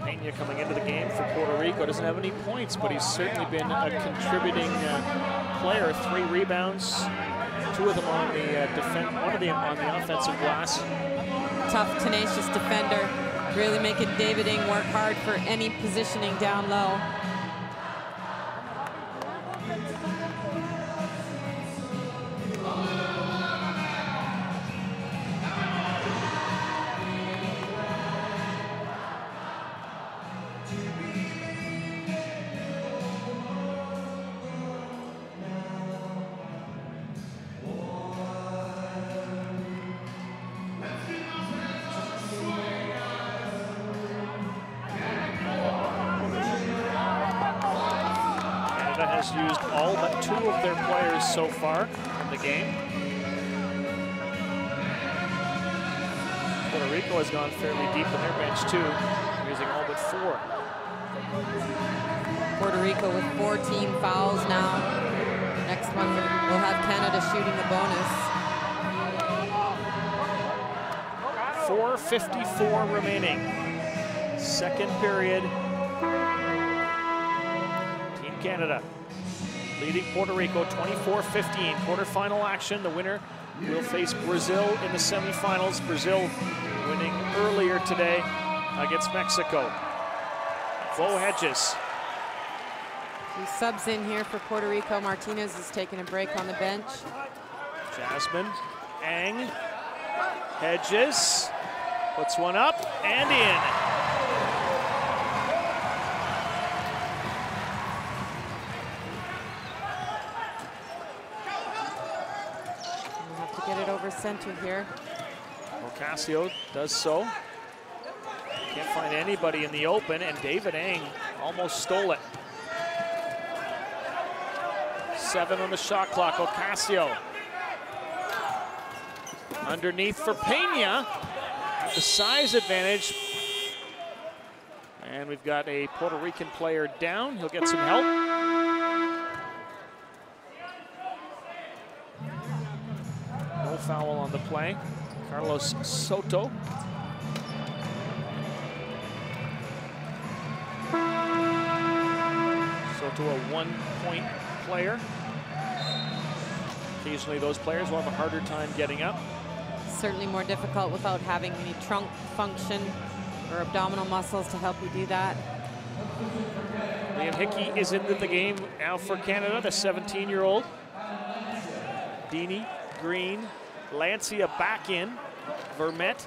Pena coming into the game for Puerto Rico doesn't have any points, but he's certainly been a contributing player. 3 rebounds, 2 of them on the one of them on the offensive glass. Tough, tenacious defender, really making David Ng work hard for any positioning down low. has used all but 2 of their players so far in the game. Puerto Rico has gone fairly deep in their bench too, using all but 4. Puerto Rico with 4 team fouls now. Next one, we'll have Canada shooting the bonus. 4:54 remaining. Second period. Team Canada leading Puerto Rico 24-15. Quarterfinal action. The winner will face Brazil in the semifinals. Brazil winning earlier today against Mexico. Bo Hedges. 2 subs in here for Puerto Rico. Martinez is taking a break on the bench. Jasmine, Ang, Hedges, puts one up and in. We'll have to get it over center here. Ocasio does so. Can't find anybody in the open, and David Ang almost stole it. 7 on the shot clock. Ocasio underneath for Pena. The size advantage. And we've got a Puerto Rican player down. He'll get some help. No foul on the play. Carlos Soto. Soto, a 1-point player. Occasionally those players will have a harder time getting up. Certainly more difficult without having any trunk function or abdominal muscles to help you do that. Liam Hickey is into the game now for Canada, the 17-year-old. Dini, Green, Lancia back in, Vermette.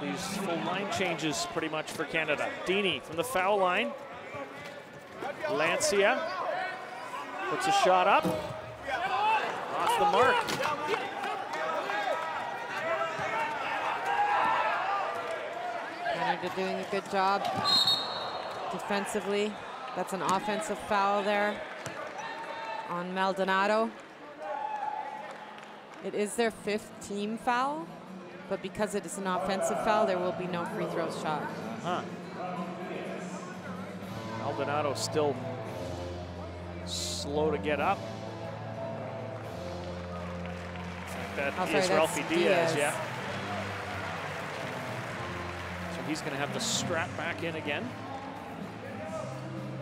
These full line changes pretty much for Canada. Dini from the foul line. Lancia puts a shot up. Off the mark. Canada doing a good job defensively. That's an offensive foul there on Maldonado. It is their 5th team foul, but because it is an offensive foul, there will be no free throw shot. Maldonado still slow to get up. That is Ralphie Diaz, yeah. So he's going to have the strap back in again.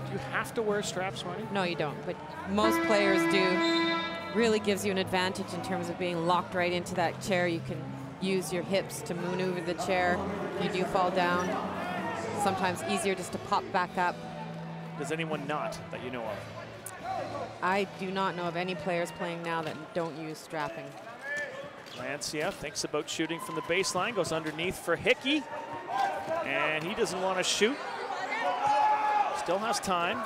Do you have to wear straps, Marty? No, you don't, but most players do. Really gives you an advantage in terms of being locked right into that chair. You can use your hips to maneuver the chair. You do fall down. Sometimes easier just to pop back up. Does anyone not that you know of? I do not know of any players playing now that don't use strapping. Lancia thinks about shooting from the baseline, goes underneath for Hickey, and he doesn't want to shoot. Still has time.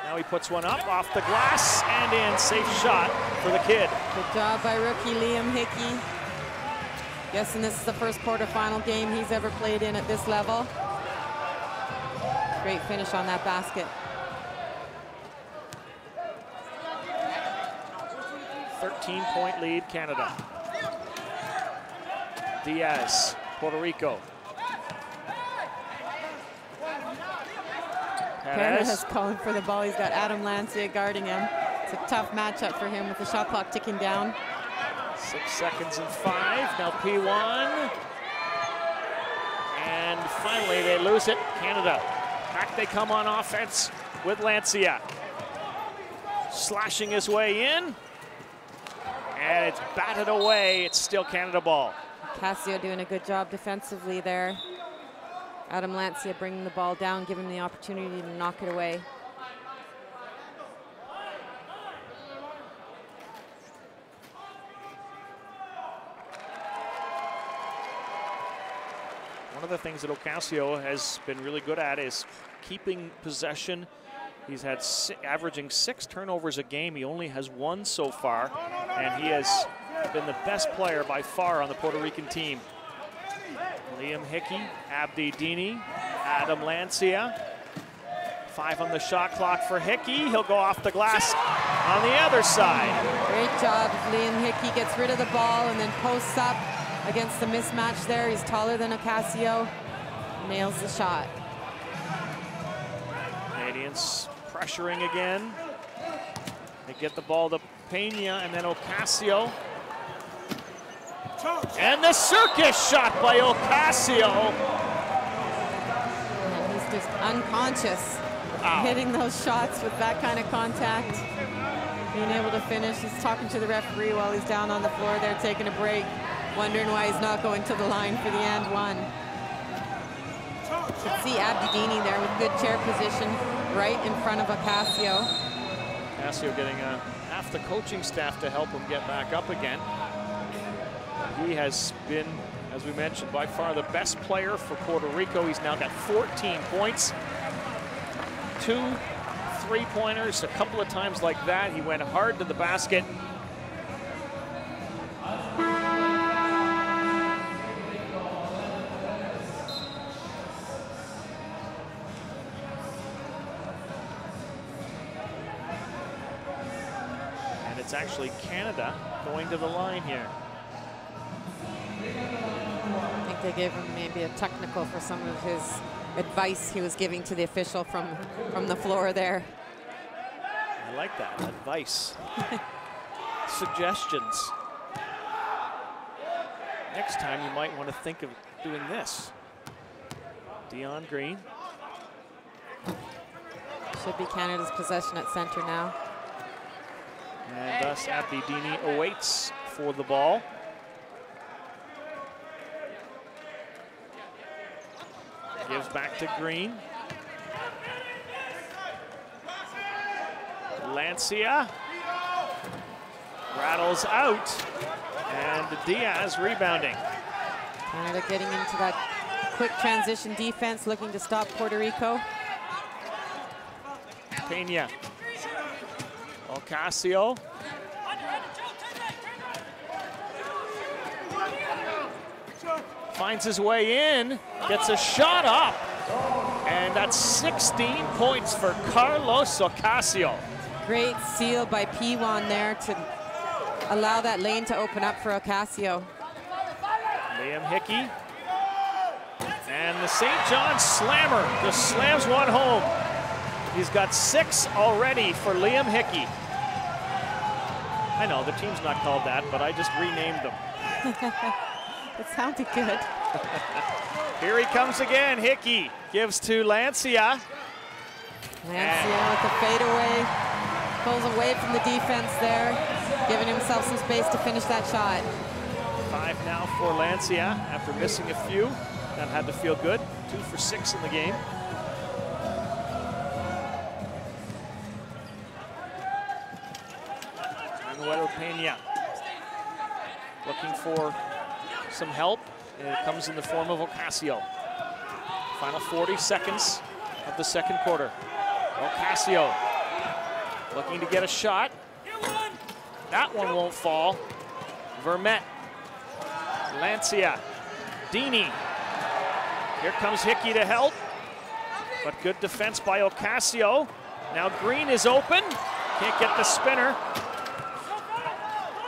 Now he puts one up off the glass and in. Safe shot for the kid. Good job by rookie Liam Hickey. Guessing this is the first quarterfinal game he's ever played in at this level. Great finish on that basket. 13-point lead, Canada. Diaz, Puerto Rico. Perez calling for the ball. He's got Adam Lancia guarding him. It's a tough matchup for him with the shot clock ticking down. 6 seconds and 5. Now P1. And finally they lose it. Canada. Back they come on offense with Lancia. Slashing his way in. And it's batted away. It's still Canada ball. Casio doing a good job defensively there. Adam Lancia bringing the ball down, giving him the opportunity to knock it away. One of the things that Ocasio has been really good at is keeping possession. He's had averaging 6 turnovers a game. He only has 1 so far, and he has been the best player by far on the Puerto Rican team. Liam Hickey, Abdi Dini, Adam Lancia. 5 on the shot clock for Hickey. He'll go off the glass on the other side. Great job. Liam Hickey gets rid of the ball and then posts up against the mismatch there. He's taller than Ocasio. Nails the shot. Canadians pressuring again. They get the ball to Pena and then Ocasio. And the circus shot by Ocasio. And he's just unconscious. Wow. Hitting those shots with that kind of contact. Being able to finish. He's talking to the referee while he's down on the floor there taking a break. Wondering why he's not going to the line for the and one. You can see Abdi there with good chair position right in front of Ocasio. Ocasio getting half the coaching staff to help him get back up again. He has been, as we mentioned, by far the best player for Puerto Rico. He's now got 14 points. 2 3-pointers, a couple of times like that. He went hard to the basket. And it's actually Canada going to the line here. I think they gave him maybe a technical for some of his advice he was giving to the official from the floor there. I like that, advice. Suggestions. Next time you might want to think of doing this. Dion Green. Should be Canada's possession at center now. And thus Abdi Dini awaits for the ball. Gives back to Green. Lancia rattles out, and Diaz rebounding. Canada getting into that quick transition defense, looking to stop Puerto Rico. Pena. Ocasio. Finds his way in, gets a shot up, and that's 16 points for Carlos Ocasio. Great seal by P1 there to allow that lane to open up for Ocasio. Liam Hickey. And the St. John Slammer just slams one home. He's got 6 already for Liam Hickey. I know, the team's not called that, but I just renamed them. It sounded good. Here he comes again. Hickey gives to Lancia. Lancia with the fadeaway. Pulls away from the defense there, giving himself some space to finish that shot. 5 now for Lancia after missing a few. That had to feel good. 2 for 6 in the game. Manuel Pena looking for some help, and it comes in the form of Ocasio. Final 40 seconds of the second quarter. Ocasio looking to get a shot. That one won't fall. Vermette. Lancia. Dini. Here comes Hickey to help, but good defense by Ocasio. Now Green is open. Can't get the spinner.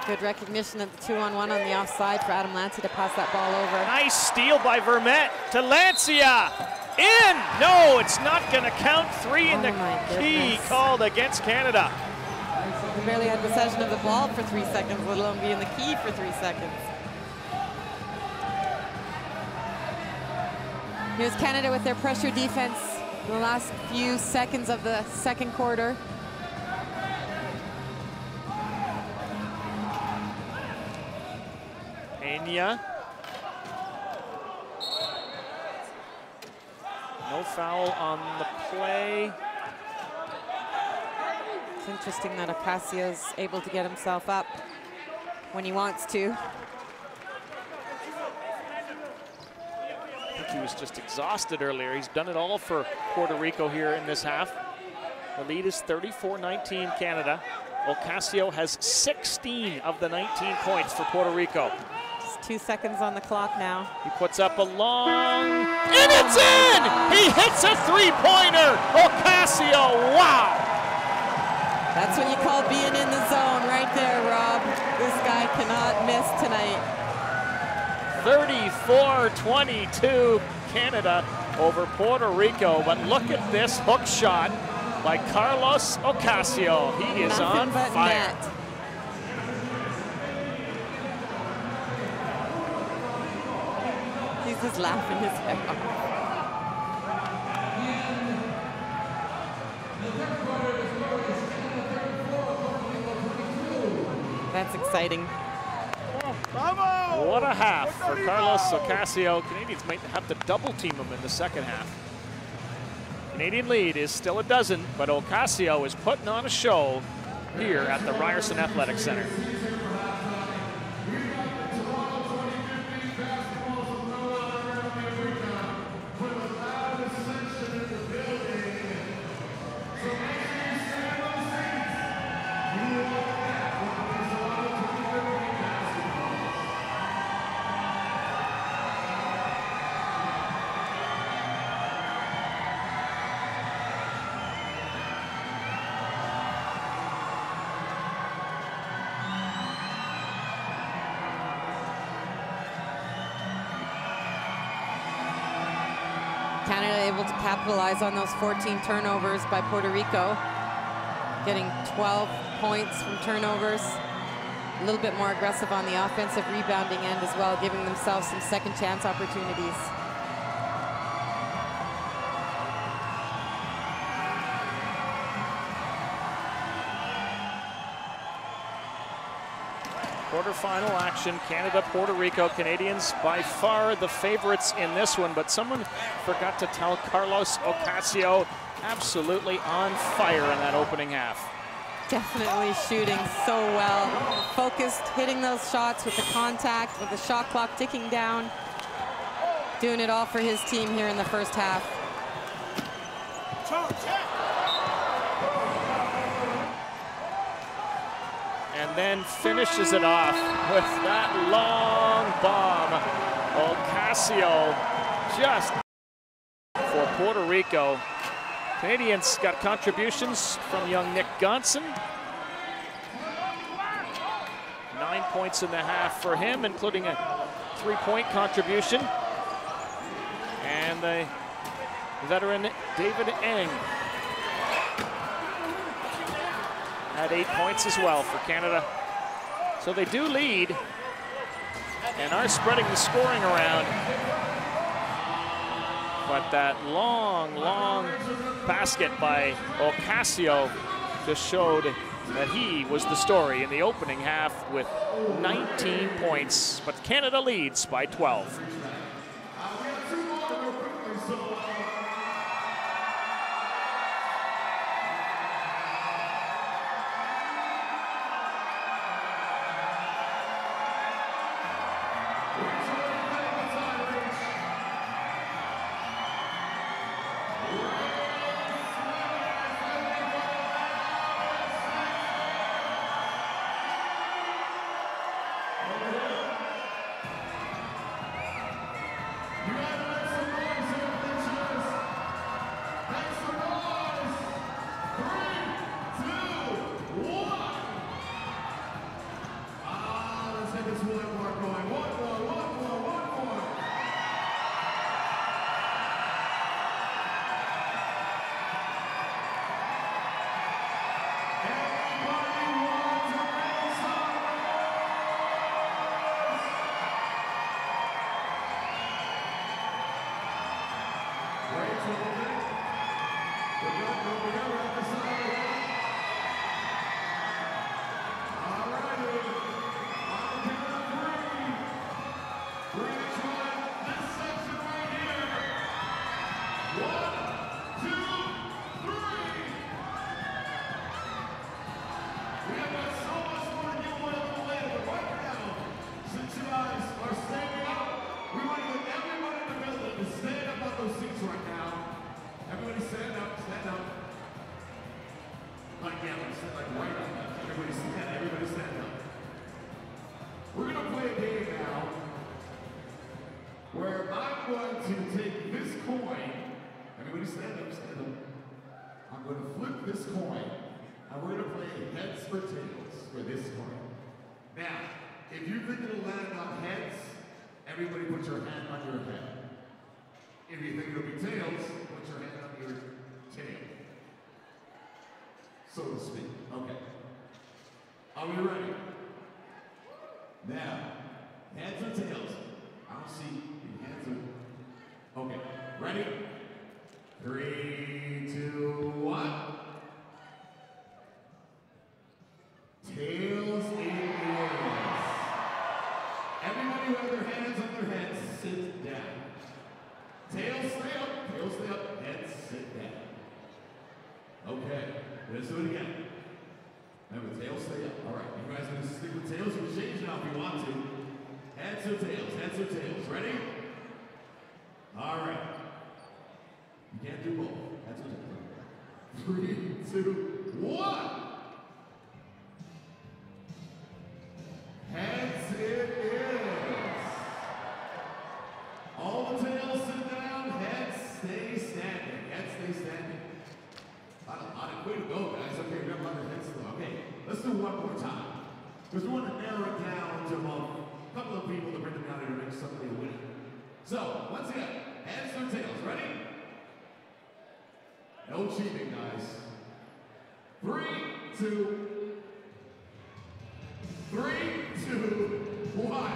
Good recognition of the 2-on-1 on the offside for Adam Lancia to pass that ball over. Nice steal by Vermette to Lancia. In! No, it's not going to count. 3 in the key called against Canada. He barely had possession of the ball for 3 seconds, let alone be in the key for 3 seconds. Here's Canada with their pressure defense in the last few seconds of the second quarter. Pena. No foul on the play. It's interesting that Ocasio's able to get himself up when he wants to. I think he was just exhausted earlier. He's done it all for Puerto Rico here in this half. The lead is 34-19 Canada. Ocasio has 16 of the 19 points for Puerto Rico. Just 2 seconds on the clock now. He puts up a long, and it's in! He hits a three-pointer! Ocasio, wow! That's what you call being in the zone right there, Rob. This guy cannot miss tonight. 34-22 Canada over Puerto Rico, but look at this hook shot by Carlos Ocasio. He is on fire. Net. He's just laughing his head off. That's exciting. What a half for Carlos Ocasio. Canadians might have to double team him in the second half. Canadian lead is still a dozen, but Ocasio is putting on a show here at the Ryerson Athletic Center. Canada able to capitalize on those 14 turnovers by Puerto Rico, getting 12 points from turnovers. A little bit more aggressive on the offensive rebounding end as well, giving themselves some second chance opportunities. Quarterfinal action, Canada, Puerto Rico. Canadians by far the favorites in this one, but someone forgot to tell Carlos Ocasio, absolutely on fire in that opening half. Definitely shooting so well. Focused, hitting those shots with the contact, with the shot clock ticking down. Doing it all for his team here in the first half. And then finishes it off with that long bomb. Ocasio just for Puerto Rico. Canadians got contributions from young Nick Gonson. 9 points in the half for him, including a three-point contribution. And the veteran David Eng had 8 points as well for Canada. So they do lead and are spreading the scoring around. But that long, long basket by Ocasio just showed that he was the story in the opening half with 19 points. But Canada leads by 12. Everybody stand up, stand up. I'm going to flip this coin, and we're going to play heads or tails for this coin. Now, if you think it'll land on heads, everybody put your hand on your head. If you think it'll be tails, put your hand on your tail. So to speak. Okay. Are we ready? Now, heads or tails? I don't see any hands or... Okay. Ready? 3, 2, 1. Tails it is. Everybody who has their hands on their heads, sit down. Tails stay up, heads sit down. Okay, let's do it again. Remember, tails stay up. All right, you guys are gonna stick with tails. You can change it now if you want to. Heads or tails, heads or tails. Ready? All right. You can't do both. Heads or tails. 3, 2, 1. Heads it is. All the tails sit down, heads stay standing. Heads stay standing. A lot of way to go, guys. Okay, we have a lot of heads still. Okay, let's do one more time. Because we want to narrow it down to a couple of people to bring them down here to make somebody a winner. So, once again, heads or tails. Ready? No cheating, guys. 3, 2, 1.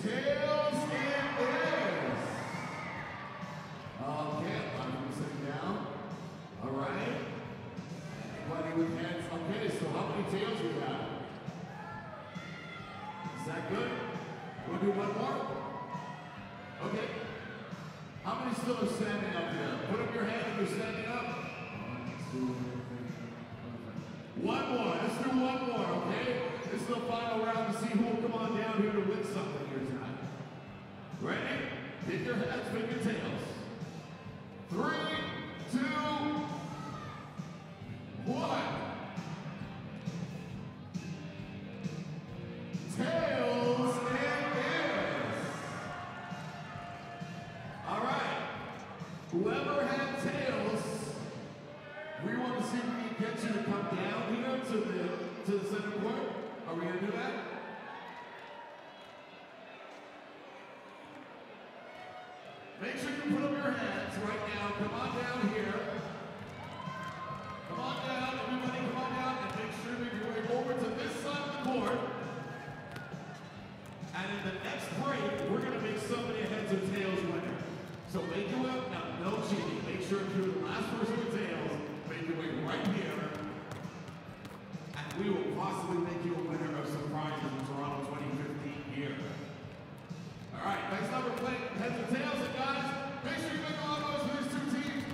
Tails it is. Okay, a lot of people sitting down. All right. Anybody with heads? Okay, so how many tails we have? Is that good? We'll do one more? Okay. How many still are standing up here? Put up your hand if you're standing up. 1, 2, 3. One more. Let's do one more, okay? This is the final round to see who will come on down here to win something here tonight. Ready? Pick your heads, pick your tails. 3, 2, 1. Tails it is. All right. Whoever had tails, we want to see if we can get you to come down here to the center court. Are we going to do that? Make sure you put up your hands right now. Come on down here. Come on down, everybody come on down and make sure that you're going over to this side of the court. And in the next break, we're going to make somebody a heads or tails winner. So make your way up now, no cheating. Make sure if you're the last person with tails, make your way right here. And we will possibly make you a winner of some prizes in Toronto 2015 here. All right, next up we're playing heads or tails. And guys, make sure you make a lot of noise for these two teams.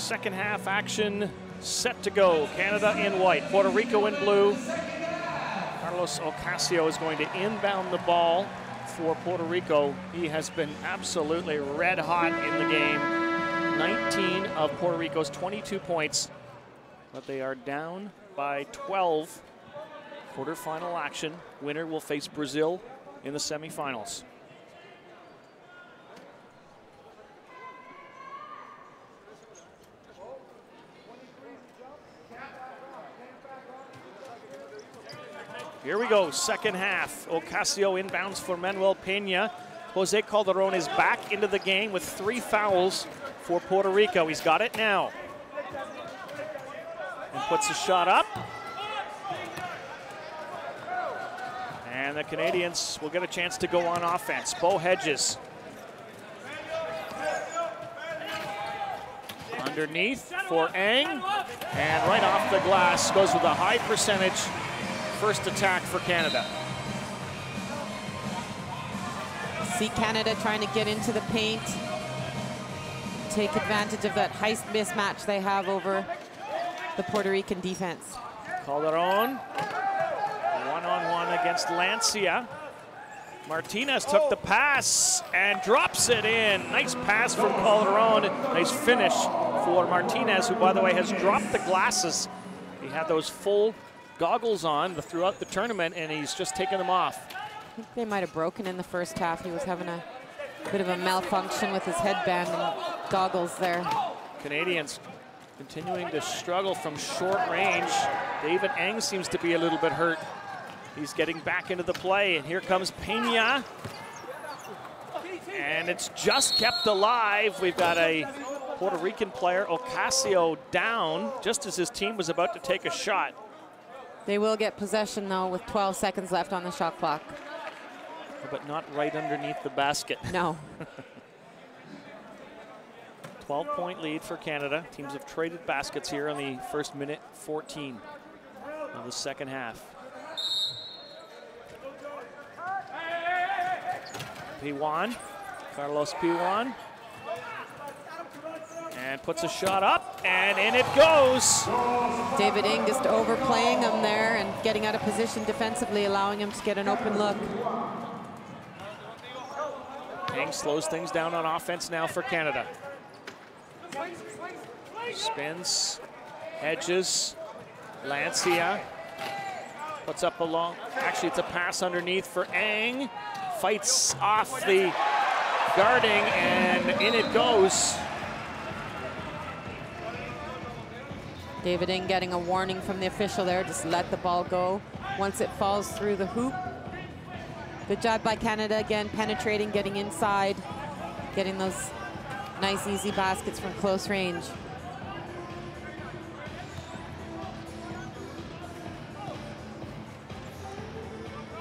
Second half action set to go. Canada in white, Puerto Rico in blue. Carlos Ocasio is going to inbound the ball for Puerto Rico. He has been absolutely red hot in the game. 19 of Puerto Rico's 22 points, but they are down by 12. Quarterfinal action. Winner will face Brazil in the semifinals. Here we go, second half. Ocasio inbounds for Manuel Peña. Jose Calderon is back into the game with 3 fouls for Puerto Rico. He's got it now. And puts a shot up. And the Canadians will get a chance to go on offense. Bo Hedges. Underneath for Ang. And right off the glass, goes with a high percentage first attack for Canada. See Canada trying to get into the paint, take advantage of that height mismatch they have over the Puerto Rican defense. Calderon, one-on-one against Lancia. Martinez took the pass and drops it in. Nice pass from Calderon. Nice finish for Martinez, who, by the way, has dropped the glasses. He had those full goggles on throughout the tournament, and he's just taken them off. I think they might have broken in the first half. He was having a bit of a malfunction with his headband and goggles there. Canadians continuing to struggle from short range. David Ang seems to be a little bit hurt. He's getting back into the play, and here comes Peña. And it's just kept alive. We've got a Puerto Rican player, Ocasio, down just as his team was about to take a shot. They will get possession, though, with 12 seconds left on the shot clock. But not right underneath the basket. No. 12-point lead for Canada. Teams have traded baskets here in the first minute 14 of the second half. Pijuan, Carlos Pijuan. And puts a shot up, and in it goes. David Ng just overplaying him there and getting out of position defensively, allowing him to get an open look. Ng slows things down on offense now for Canada. Spins, Hedges, Lancia. Puts up a long, actually it's a pass underneath for Ang. Fights off the guarding, and in it goes. David Ng getting a warning from the official there, just let the ball go once it falls through the hoop. Good job by Canada again, penetrating, getting inside, getting those nice easy baskets from close range.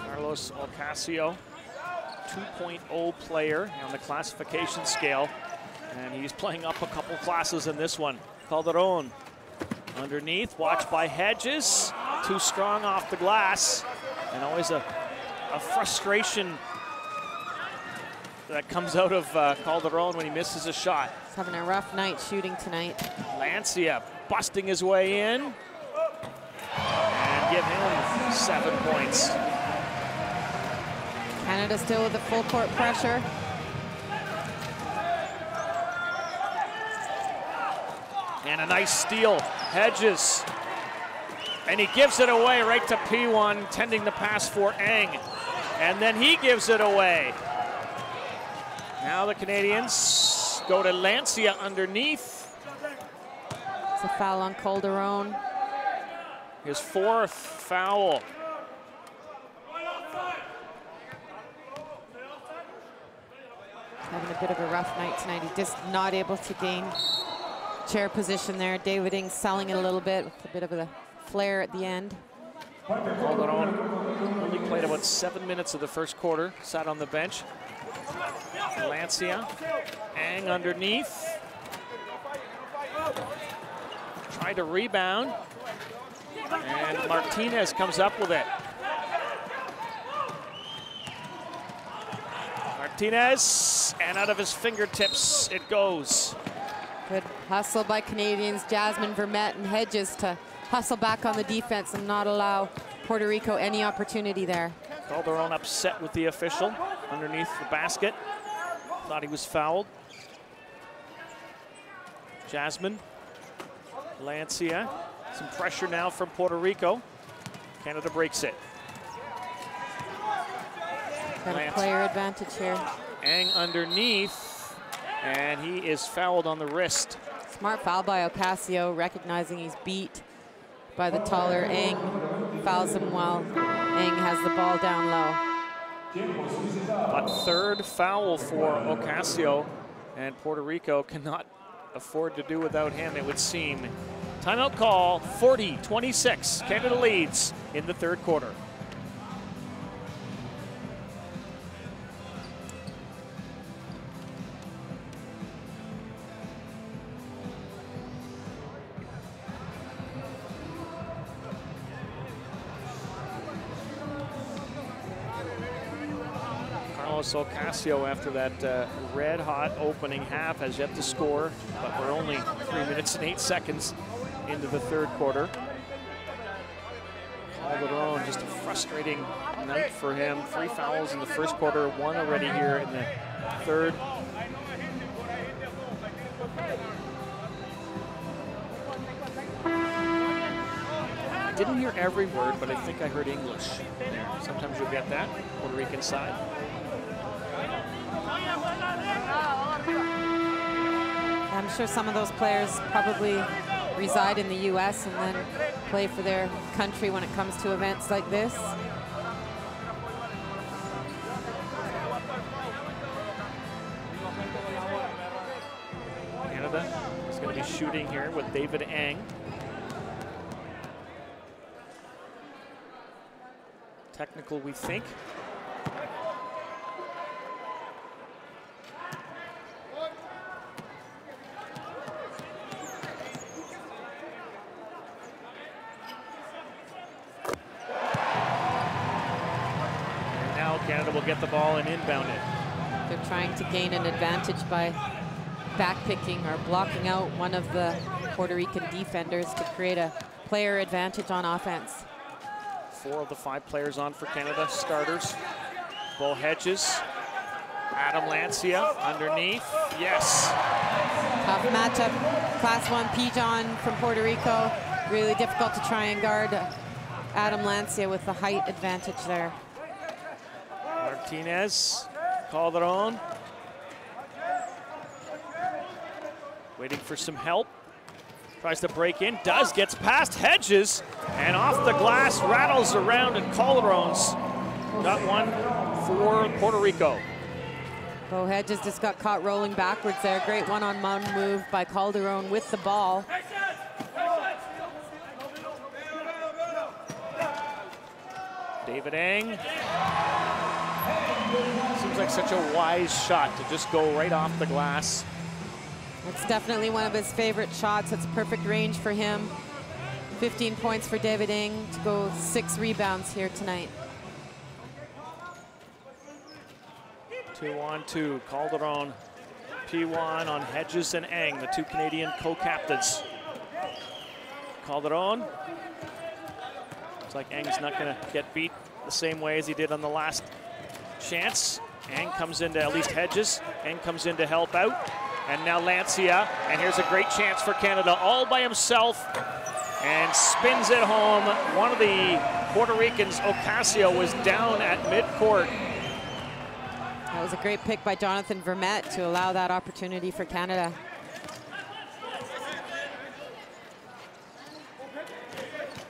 Carlos Ocasio, 2.0 player on the classification scale, and he's playing up a couple classes in this one. Calderon. Underneath, watched by Hedges. Too strong off the glass. And always a frustration that comes out of Calderon when he misses a shot. He's having a rough night shooting tonight. Lancia busting his way in. And give him 7 points. Canada still with the full court pressure. And a nice steal, Hedges. And he gives it away right to P1, tending the pass for Ang. And then he gives it away. Now the Canadians go to Lancia underneath. It's a foul on Calderon. His 4th foul. Having a bit of a rough night tonight. He's just not able to gain chair position there. David Ng selling it a little bit with a bit of a flare at the end. Calderon only played about 7 minutes of the first quarter, sat on the bench. Lancia, Ang underneath. Tried to rebound. And Martinez comes up with it. Martinez, and out of his fingertips it goes. Good hustle by Canadians, Jasmine, Vermette, and Hedges to hustle back on the defense and not allow Puerto Rico any opportunity there. Calderon upset with the official underneath the basket. Thought he was fouled. Jasmine, Lancia, some pressure now from Puerto Rico. Canada breaks it. Got a player advantage here. Ang underneath, and he is fouled on the wrist. Smart foul by Ocasio, recognizing he's beat by the taller Ang. Fouls him while Ang has the ball down low. But third foul for Ocasio, and Puerto Rico cannot afford to do without him, it would seem. Timeout call, 40-26. Canada leads in the third quarter. Ocasio, after that red-hot opening half, has yet to score, but we're only 3 minutes and 8 seconds into the third quarter. Calderon, just a frustrating night for him. 3 fouls in the first quarter, 1 already here in the third. I didn't hear every word, but I think I heard English there. Sometimes you'll get that, Puerto Rican side. I'm sure some of those players probably reside in the U.S. and then play for their country when it comes to events like this. Canada is going to be shooting here with David Ang. Technical, we think. Canada will get the ball and inbound it. They're trying to gain an advantage by backpicking or blocking out one of the Puerto Rican defenders to create a player advantage on offense. 4 of the 5 players on for Canada, starters. Bo Hedges, Adam Lancia underneath, yes. Tough matchup, Class 1 Pijon from Puerto Rico. Really difficult to try and guard Adam Lancia with the height advantage there. Martinez, Calderon. Waiting for some help. Tries to break in, gets past Hedges, and off the glass, rattles around, and Calderon's got one for Puerto Rico. Bo Hedges just got caught rolling backwards there. Great one-on-one move by Calderon with the ball. David Ang. Seems like such a wise shot to just go right off the glass. It's definitely one of his favorite shots. It's perfect range for him. 15 points for David Ng to go 6 rebounds here tonight. 2-on-2, Calderon, P1 on Hedges and Ng, the 2 Canadian co-captains. Calderon. Looks like Ng's not gonna get beat the same way as he did on the last chance. Ng comes into at least Hedges. Ng comes in to help out. And now Lancia, and here's a great chance for Canada all by himself and spins it home. One of the Puerto Ricans, Ocasio, was down at midcourt. That was a great pick by Jonathan Vermette to allow that opportunity for Canada.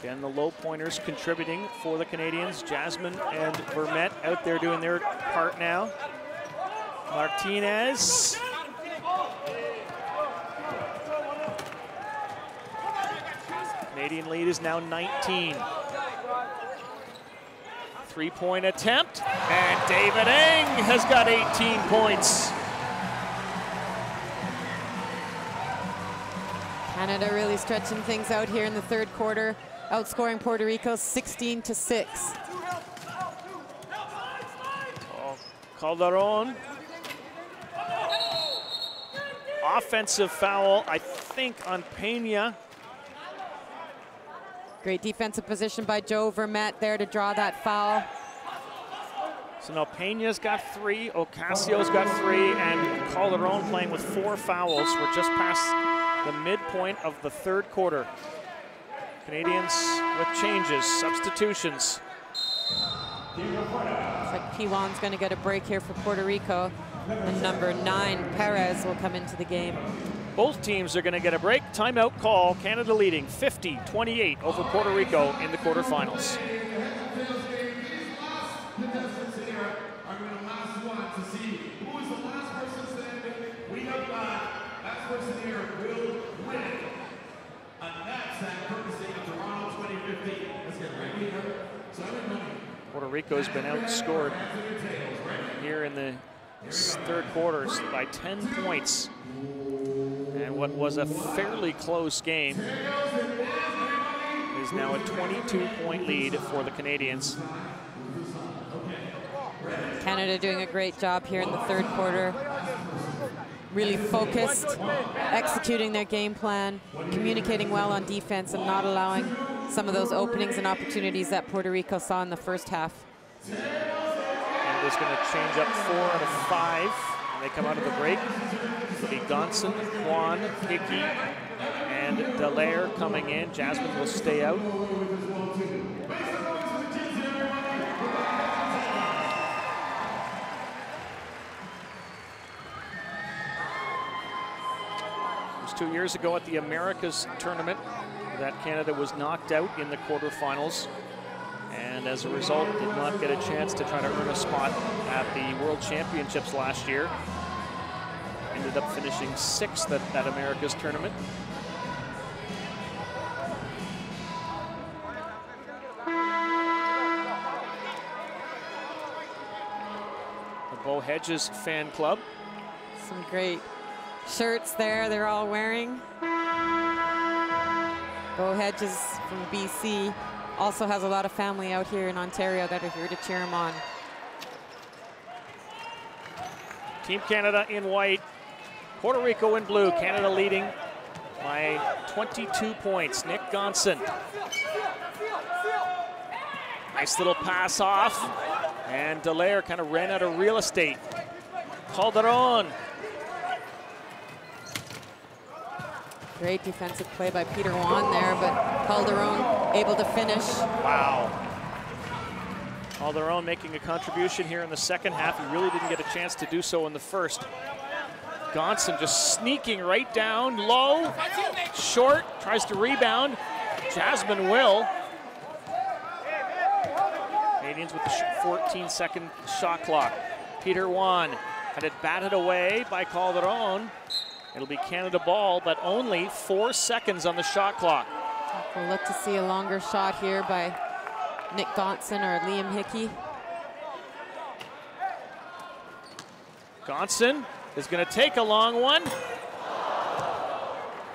Again, the low pointers contributing for the Canadians. Jasmine and Vermette out there doing their part now. Martinez. Canadian lead is now 19. 3-point attempt, and David Ng has got 18 points. Canada really stretching things out here in the third quarter, outscoring Puerto Rico 16-6. Calderon. offensive foul, I think, on Pena. Great defensive position by Joe Vermette there to draw that foul. So now Pena's got 3, Ocasio's got 3, and Calderon playing with 4 fouls. We're just past the midpoint of the third quarter. Canadians with changes, substitutions. Looks like P1's going to get a break here for Puerto Rico. And number 9, Perez, will come into the game. Both teams are going to get a break. Timeout call. Canada leading 50-28 over Puerto Rico in the quarterfinals. Puerto Rico's been outscored here in the third quarter by 10 points. And what was a fairly close game is now a 22-point lead for the Canadians. Canada doing a great job here in the third quarter. Really focused, executing their game plan, communicating well on defense, and not allowing some of those openings and opportunities that Puerto Rico saw in the first half. Canada's going to change up 4 out of 5 when they come out of the break. It'll be Gonson, Juan, Hickey, and Dallaire coming in. Jasmine will stay out. It was 2 years ago at the Americas tournament that Canada was knocked out in the quarterfinals, and as a result did not get a chance to try to earn a spot at the World Championships last year. Ended up finishing 6th at that Americas tournament. The Bo Hedges fan club. Some great shirts there they're all wearing. Bo Hedges from BC also has a lot of family out here in Ontario that are here to cheer him on. Team Canada in white, Puerto Rico in blue. Canada leading by 22 points. Nick Gonson. Nice little pass off. And Dallaire kind of ran out of real estate. Calderon. Great defensive play by Peter Juan there, but Calderon able to finish. Wow. Calderon making a contribution here in the second half. He really didn't get a chance to do so in the first. Gonson just sneaking right down, low, short, tries to rebound. Jasmine will. Canadians with the 14-second shot clock. Peter Juan had it batted away by Calderon. It'll be Canada ball, but only 4 seconds on the shot clock. We'll look to see a longer shot here by Nick Gonson or Liam Hickey. Gonson is going to take a long one.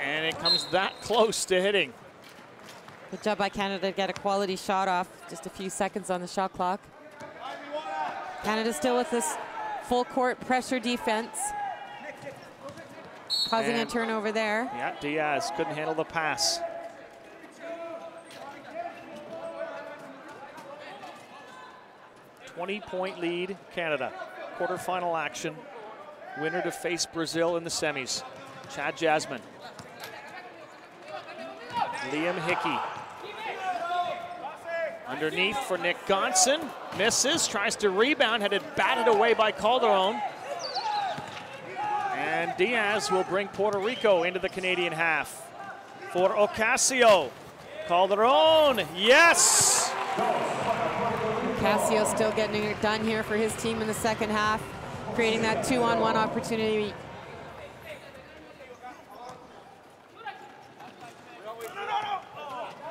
And it comes that close to hitting. Good job by Canada to get a quality shot off. Just a few seconds on the shot clock. Canada still with this full court pressure defense. Causing a turnover there. Yeah, Diaz couldn't handle the pass. .20-point lead, Canada. Quarterfinal action. Winner to face Brazil in the semis. Chad Jasmine. Liam Hickey. Underneath for Nick Gonson. Misses, tries to rebound, had it batted away by Calderon. And Diaz will bring Puerto Rico into the Canadian half. For Ocasio. Calderon, yes! Ocasio still getting it done here for his team in the second half, creating that 2-on-1 opportunity.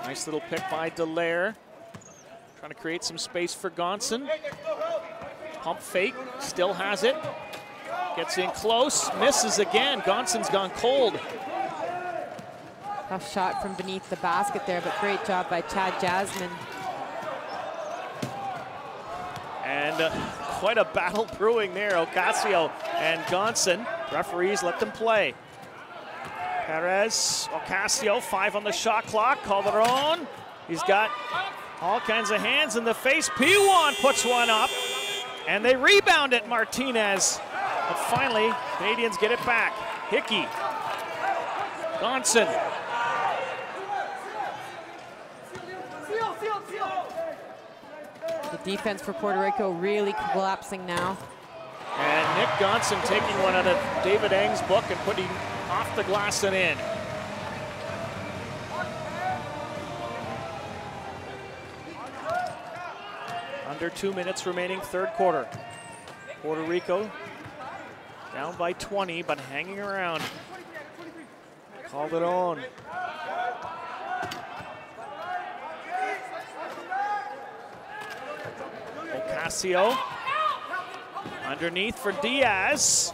Nice little pick by Dallaire. Trying to create some space for Gonson. Pump fake, still has it. Gets in close, misses again. Gonson's gone cold. Tough shot from beneath the basket there, but great job by Chad Jasmine. And quite a battle brewing there. Ocasio and Gonson. Referees let them play. Perez, Ocasio, 5 on the shot clock. Calderon, he's got all kinds of hands in the face. P1 puts one up, and they rebound it, Martinez. But finally, Canadians get it back. Hickey, Johnson. The defense for Puerto Rico really collapsing now. And Nick Johnson taking one out of David Eng's book and putting off the glass and in. Under 2 minutes remaining, third quarter. Puerto Rico down by 20, but hanging around. Called it on. Ocasio. Underneath for Diaz.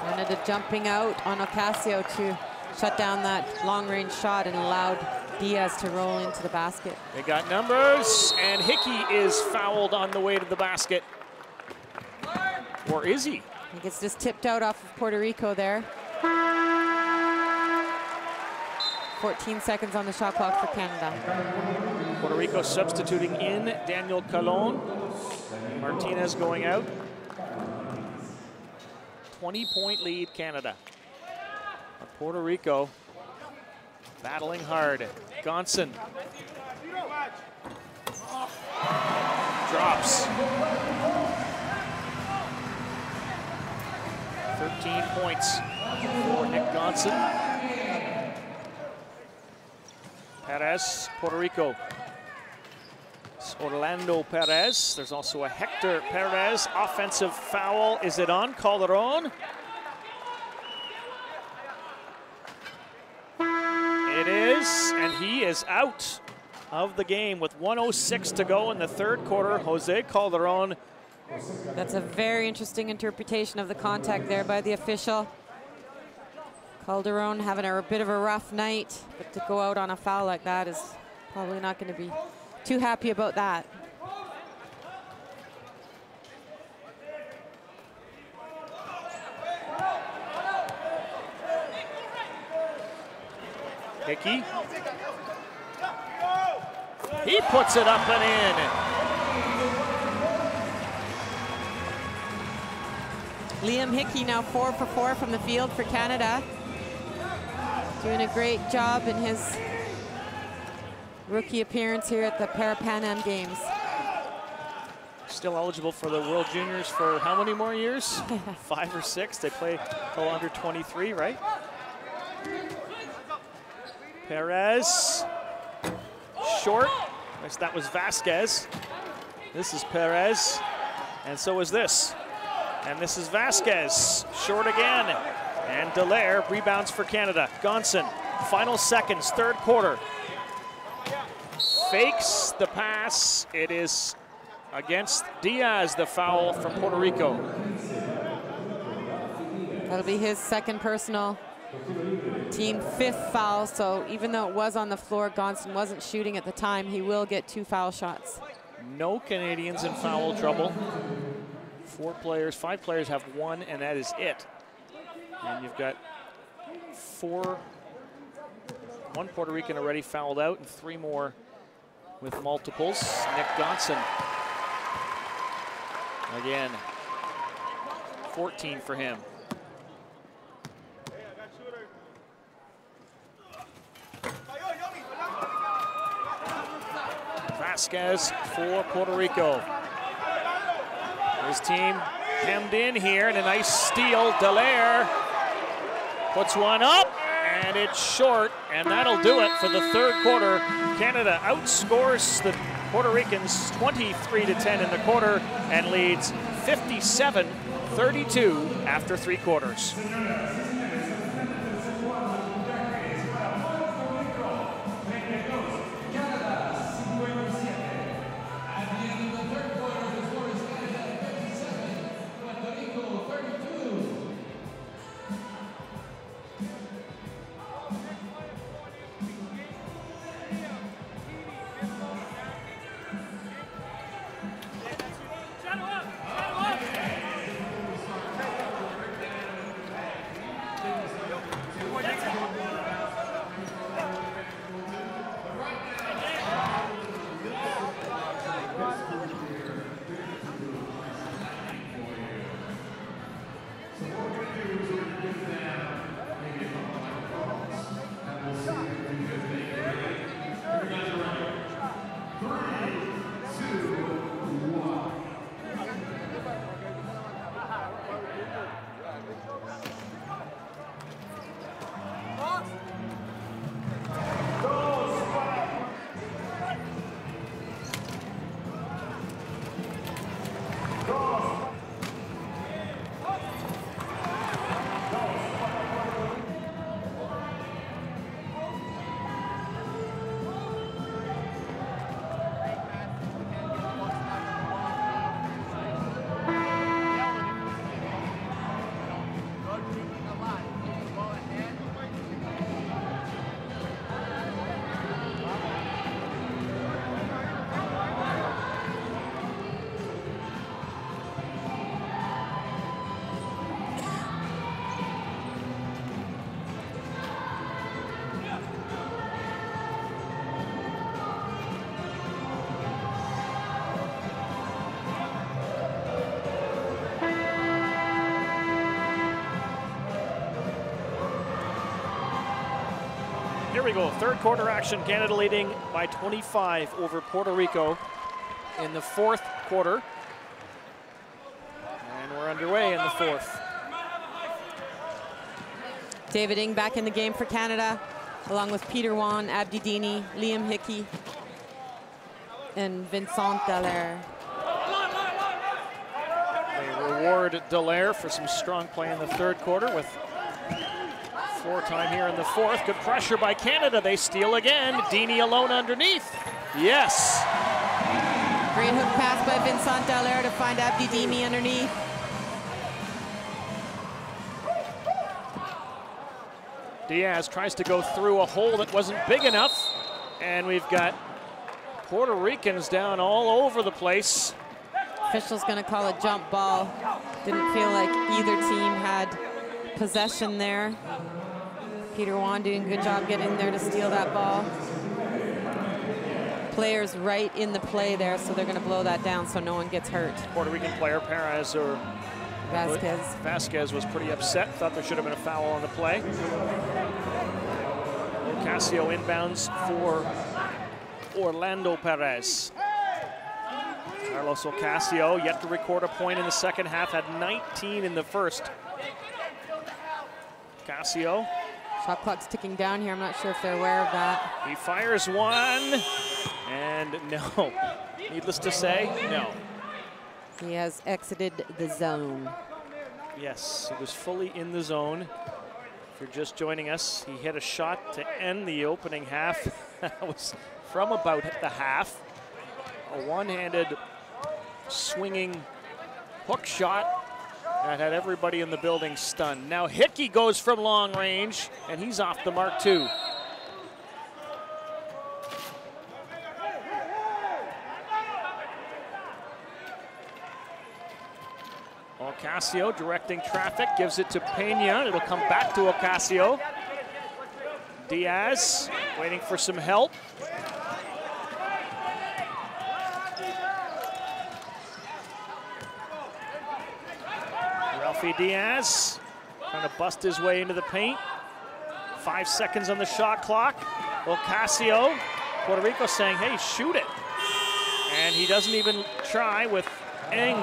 Canada jumping out on Ocasio to shut down that long-range shot and allowed Diaz to roll into the basket. They got numbers, and Hickey is fouled on the way to the basket. Or is he? I think it's just tipped out off of Puerto Rico there. 14 seconds on the shot clock for Canada. Puerto Rico substituting in Daniel Colon. Martinez going out. 20-point lead, Canada. Puerto Rico battling hard. Gonson drops. 13 points for Nick Gonson. Perez, Puerto Rico. It's Orlando Perez. There's also a Hector Perez offensive foul. Is it on Calderon? It is, and he is out of the game with 1:06 to go in the third quarter. Jose Calderon. That's a very interesting interpretation of the contact there by the official. Calderon having a bit of a rough night, but to go out on a foul like that is probably not going to be too happy about that. Hickey. He puts it up and in. Liam Hickey now 4 for 4 from the field for Canada. Doing a great job in his rookie appearance here at the Parapan American Games. Still eligible for the World Juniors for how many more years? 5 or 6. They play till under 23, right? Perez. Short. That was Vasquez. This is Perez. And so is this. And this is Vasquez. Short again. And Dallaire rebounds for Canada. Gonson, final seconds, third quarter. Fakes the pass. It is against Diaz, the foul from Puerto Rico. That'll be his second personal, team 5th foul. So even though it was on the floor, Gonson wasn't shooting at the time. He will get 2 foul shots. No Canadians in foul trouble. 5 players have 1, and that is it. And you've got 1 Puerto Rican already fouled out and 3 more with multiples. Nick Gonson. Again, 14 for him. Vasquez for Puerto Rico. His team hemmed in here, and a nice steal. Dallaire puts one up, and it's short, and that'll do it for the third quarter. Canada outscores the Puerto Ricans 23-10 in the quarter and leads 57-32 after 3 quarters. Here we go, third quarter action. Canada leading by 25 over Puerto Rico in the fourth quarter. And we're underway in the fourth. David Ng back in the game for Canada, along with Peter Wan, Abdi Dini, Liam Hickey, and Vincent Dallaire. They reward Dallaire for some strong play in the third quarter with floor time here in the fourth. Good pressure by Canada. They steal again. Dini alone underneath. Yes. Great hook pass by Vincent Dallaire to find Abdi Dini underneath. Diaz tries to go through a hole that wasn't big enough. And we've got Puerto Ricans down all over the place. Official's going to call a jump ball. Didn't feel like either team had possession there. Peter Wan doing a good job getting there to steal that ball. Players right in the play there, so they're going to blow that down so no one gets hurt. Puerto Rican player Perez or Vasquez was pretty upset. Thought there should have been a foul on the play. Ocasio inbounds for Orlando Perez. Carlos Ocasio yet to record a point in the second half, had 19 in the first. Ocasio. Shot clock's ticking down here. I'm not sure if they're aware of that. He fires one, and no. Needless to say, no. He has exited the zone. Yes, he was fully in the zone. If you're just joining us, he hit a shot to end the opening half. That was from about the half. A one-handed swinging hook shot that had everybody in the building stunned. Now Hickey goes from long range, and he's off the mark too. Ocasio directing traffic, gives it to Pena. It'll come back to Ocasio. Diaz waiting for some help. Ralphie Diaz trying to bust his way into the paint. 5 seconds on the shot clock. Ocasio, Puerto Rico saying, hey, shoot it. And he doesn't even try with Ng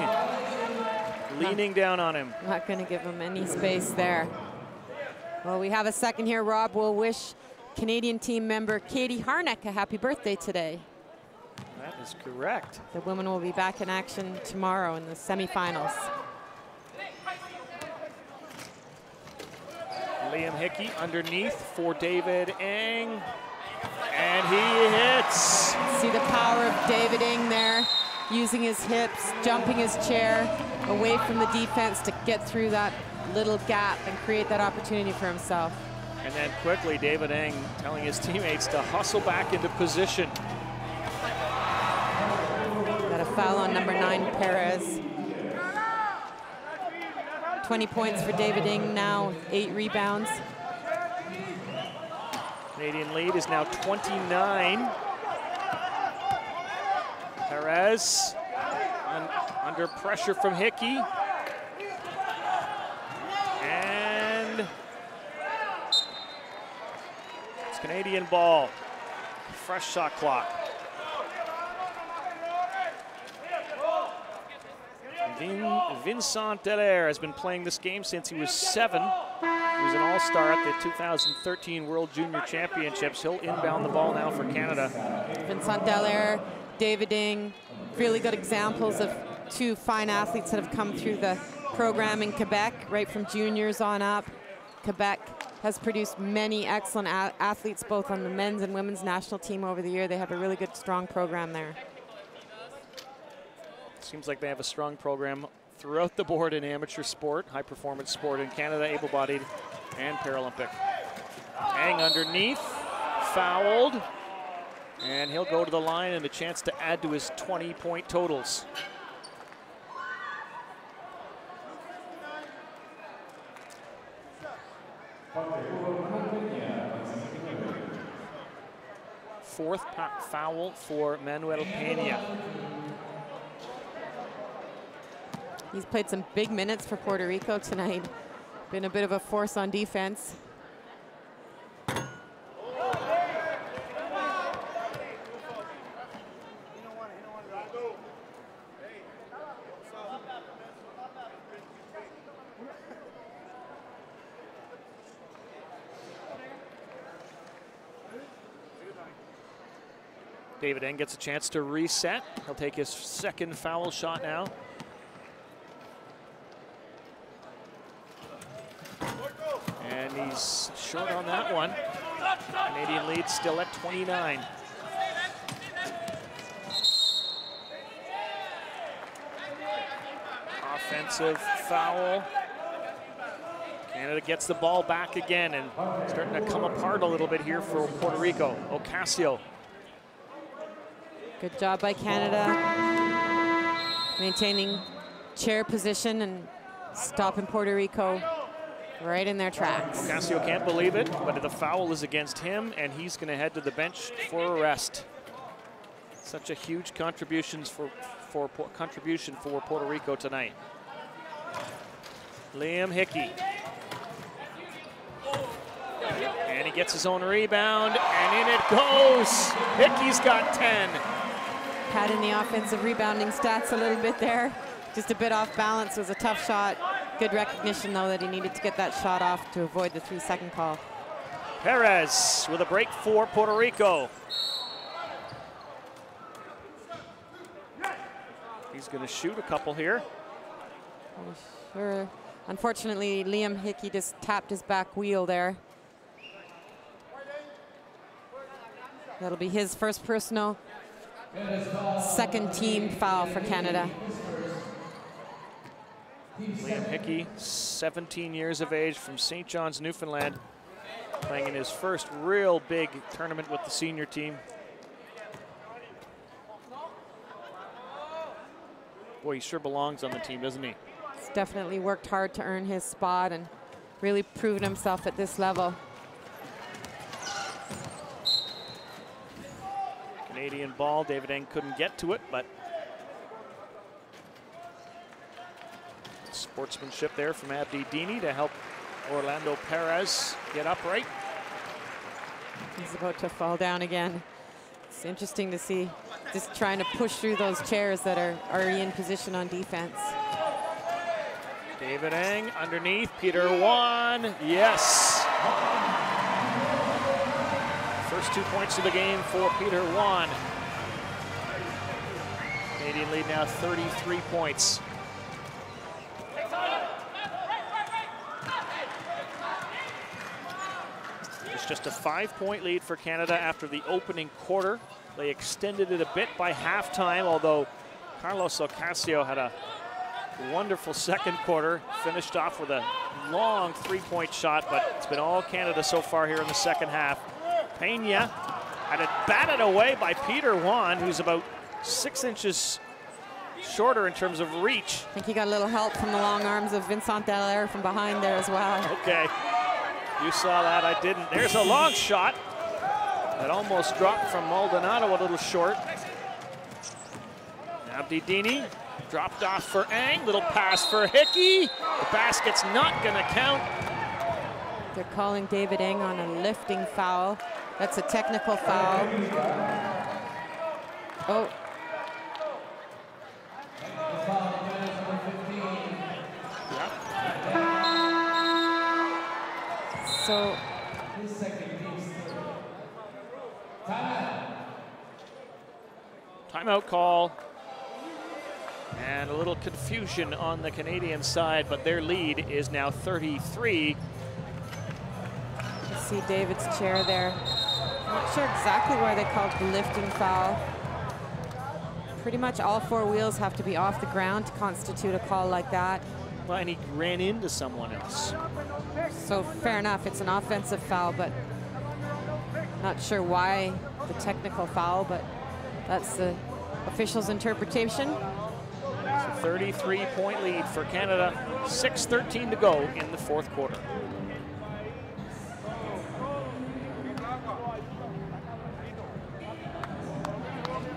leaning down on him. Not going to give him any space there. Well, we have a second here. Rob will wish Canadian team member Katie Harnack a happy birthday today. That is correct. The women will be back in action tomorrow in the semifinals. Liam Hickey underneath for David Ng. And he hits. See the power of David Ng there, using his hips, jumping his chair away from the defense to get through that little gap and create that opportunity for himself. And then quickly, David Ng telling his teammates to hustle back into position. Got a foul on number 9, Perez. 20 points for David Ng now, 8 rebounds. Canadian lead is now 29. Perez under pressure from Hickey. And it's Canadian ball. Fresh shot clock. Vincent Dallaire has been playing this game since he was 7. He was an all-star at the 2013 World Junior Championships. He'll inbound the ball now for Canada. Vincent Dallaire, David Ng, really good examples of 2 fine athletes that have come through the program in Quebec, right from juniors on up. Quebec has produced many excellent athletes, both on the men's and women's national team over the year. They have a really good, strong program there. Seems like they have a strong program throughout the board in amateur sport, high-performance sport in Canada, able-bodied and Paralympic. Ng underneath, fouled, and he'll go to the line and a chance to add to his 20-point totals. Fourth foul for Manuel Pena. He's played some big minutes for Puerto Rico tonight. Been a bit of a force on defense. David Eng gets a chance to reset. He'll take his second foul shot now. And he's short on that one. Canadian lead still at 29. Offensive foul. Canada gets the ball back again and starting to come apart a little bit here for Puerto Rico. Ocasio. Good job by Canada. Maintaining chair position and stopping Puerto Rico right in their tracks. Ocasio can't believe it, but the foul is against him and he's going to head to the bench for a rest. Such a huge contribution for Puerto Rico tonight. Liam Hickey. And he gets his own rebound, and in it goes. Hickey's got 10. Padding the offensive rebounding stats a little bit there. Just a bit off balance. It was a tough shot. Good recognition, though, that he needed to get that shot off to avoid the 3-second call. Perez with a break for Puerto Rico. He's going to shoot a couple here. Sure. Unfortunately, Liam Hickey just tapped his back wheel there. That'll be his first personal, second team foul for Canada. Liam Hickey, 17 years of age, from St. John's, Newfoundland, playing in his first real big tournament with the senior team. Boy, he sure belongs on the team, doesn't he? He's definitely worked hard to earn his spot and really proven himself at this level. Canadian ball. David Eng couldn't get to it, but sportsmanship there from Abdi Dini to help Orlando Perez get upright. He's about to fall down again. It's interesting to see, just trying to push through those chairs that are already in position on defense. David Eng underneath, Peter Wan, yes. First 2 points of the game for Peter Wan. Canadian lead now 33 points. It's just a 5-point lead for Canada after the opening quarter. They extended it a bit by halftime, although Carlos Ocasio had a wonderful second quarter, finished off with a long 3-point shot, but it's been all Canada so far here in the second half. Pena had it batted away by Peter Wan, who's about 6 inches shorter in terms of reach. I think he got a little help from the long arms of Vincent Dallaire from behind there as well. Okay, you saw that, I didn't. There's a long shot that almost dropped from Maldonado, a little short. Abdi Dini dropped off for Eng, little pass for Hickey. The basket's not gonna count. They're calling David Eng on a lifting foul. That's a technical foul. Oh. So. Timeout call. And a little confusion on the Canadian side, but their lead is now 33. You see David's chair there. Not sure exactly why they called the lifting foul. Pretty much all 4 wheels have to be off the ground to constitute a call like that. Well, and he ran into someone else. So fair enough, it's an offensive foul, but not sure why the technical foul, but that's the official's interpretation. 33-point lead for Canada, 6:13 to go in the fourth quarter.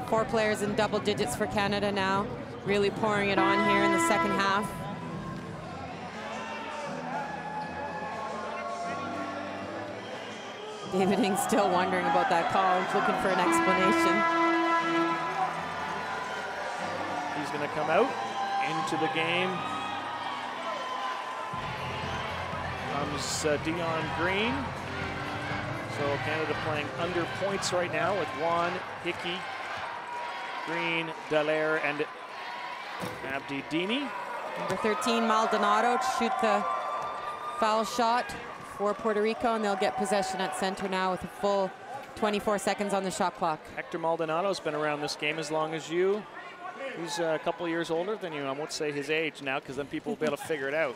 Four players in double digits for Canada now, really pouring it on here in the second half. David Eng's still wondering about that call, he's looking for an explanation. He's going to come out into the game. Comes Dion Green. So Canada playing under points right now with Juan, Hickey, Green, Dallaire, and Abdi Dini. Number 13, Maldonado, to shoot the foul shot for Puerto Rico, and they'll get possession at center now with a full 24 seconds on the shot clock. Hector Maldonado's been around this game as long as you. He's a couple of years older than you. I won't say his age now because then people will be able to figure it out.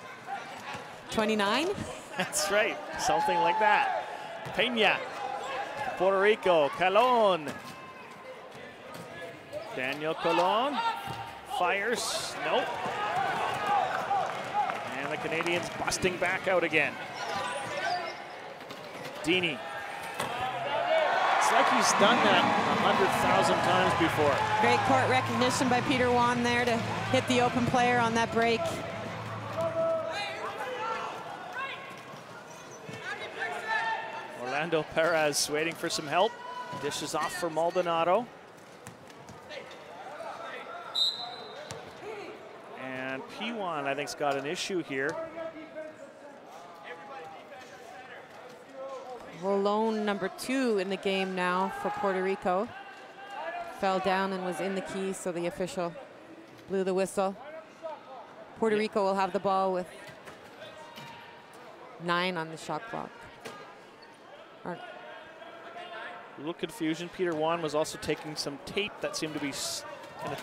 29? That's right, something like that. Peña, Puerto Rico, Colon. Daniel Colon fires, nope. And the Canadians busting back out again. Dini. It's like he's done that 100,000 times before. Great court recognition by Peter Juan there to hit the open player on that break. Orlando Perez waiting for some help. Dishes off for Maldonado. And P1, I think, has got an issue here. Rolón, number 2 in the game now for Puerto Rico. Fell down and was in the key, so the official blew the whistle. Puerto Rico will have the ball with 9 on the shot clock. A little confusion. Peter Juan was also taking some tape that seemed to be kind of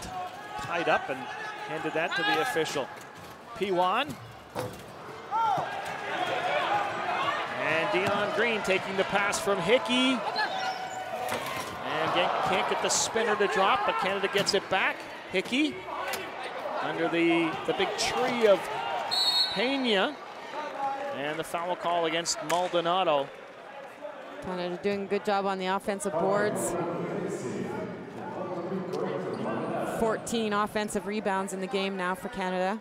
tied up and handed that to the official. P1. And Dion Green taking the pass from Hickey. And can't get the spinner to drop, but Canada gets it back. Hickey under the big tree of Peña. And the foul call against Maldonado. Canada doing a good job on the offensive boards. 14 offensive rebounds in the game now for Canada.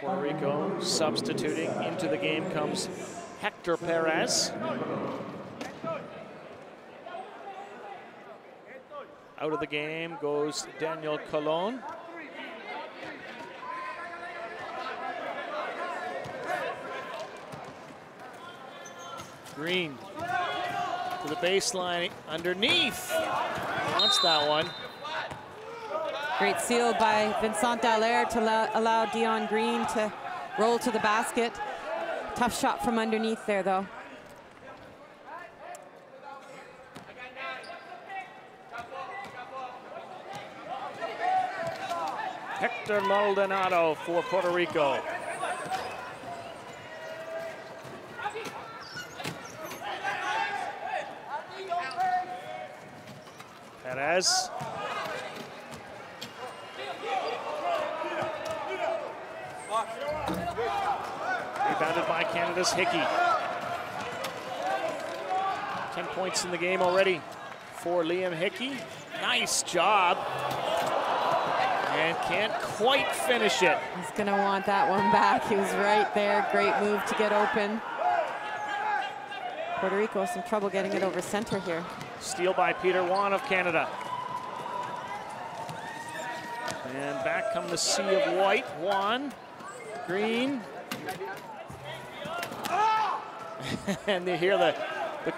Puerto Rico substituting. Into the game comes Hector Perez. Out of the game goes Daniel Colon. Green to the baseline, underneath. Wants that one. Great seal by Vincent Dallaire to allow Dion Green to roll to the basket. Tough shot from underneath there, though. Hector Maldonado for Puerto Rico. Perez. Rebounded by Canada's Hickey. 10 points in the game already for Liam Hickey. Nice job. And can't quite finish it. He's gonna want that one back. He was right there. Great move to get open. Puerto Rico has some trouble getting it over center here. Steal by Peter Juan of Canada. And back come the sea of white. Juan, Green. And they hear the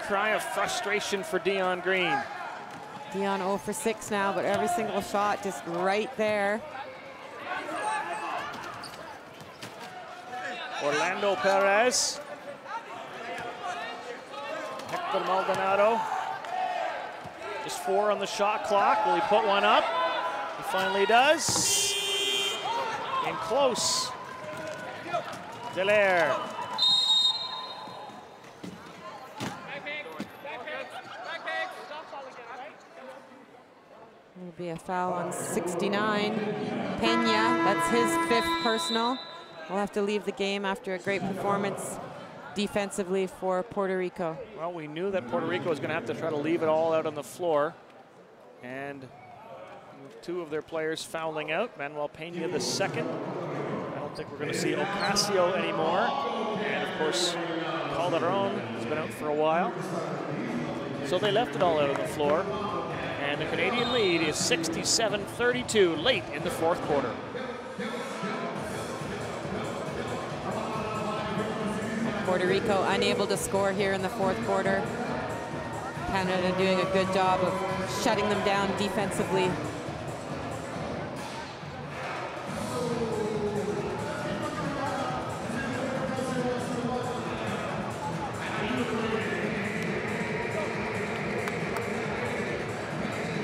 cry of frustration for Dion Green. Dion 0 for 6 now, but every single shot just right there. Orlando Perez. Hector Maldonado. Just 4 on the shot clock. Will he put one up? He finally does. In close. Dallaire. Will be a foul on 69. Peña, that's his 5th personal. Will have to leave the game after a great performance defensively for Puerto Rico. Well, we knew that Puerto Rico was going to have to try to leave it all out on the floor. And 2 of their players fouling out. Manuel Peña the second. I don't think we're going to see Ocasio anymore. And of course, Calderon has been out for a while. So they left it all out on the floor. And the Canadian lead is 67-32 late in the 4th quarter. Puerto Rico unable to score here in the fourth quarter. Canada doing a good job of shutting them down defensively.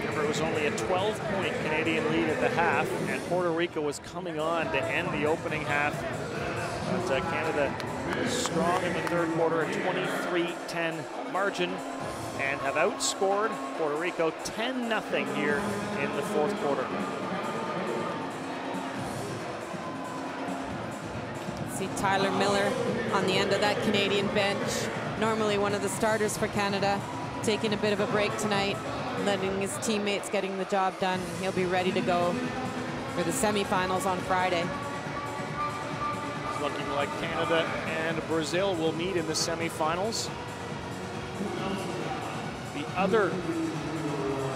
Remember, it was only a 12-point Canadian lead at the half, and Puerto Rico was coming on to end the opening half. But Canada was strong in the third quarter, a 23-10 margin, and have outscored Puerto Rico 10-0 here in the fourth quarter. See Tyler Miller on the end of that Canadian bench, normally one of the starters for Canada, taking a bit of a break tonight, letting his teammates getting the job done. He'll be ready to go for the semifinals on Friday. It's looking like Canada and Brazil will meet in the semifinals. The other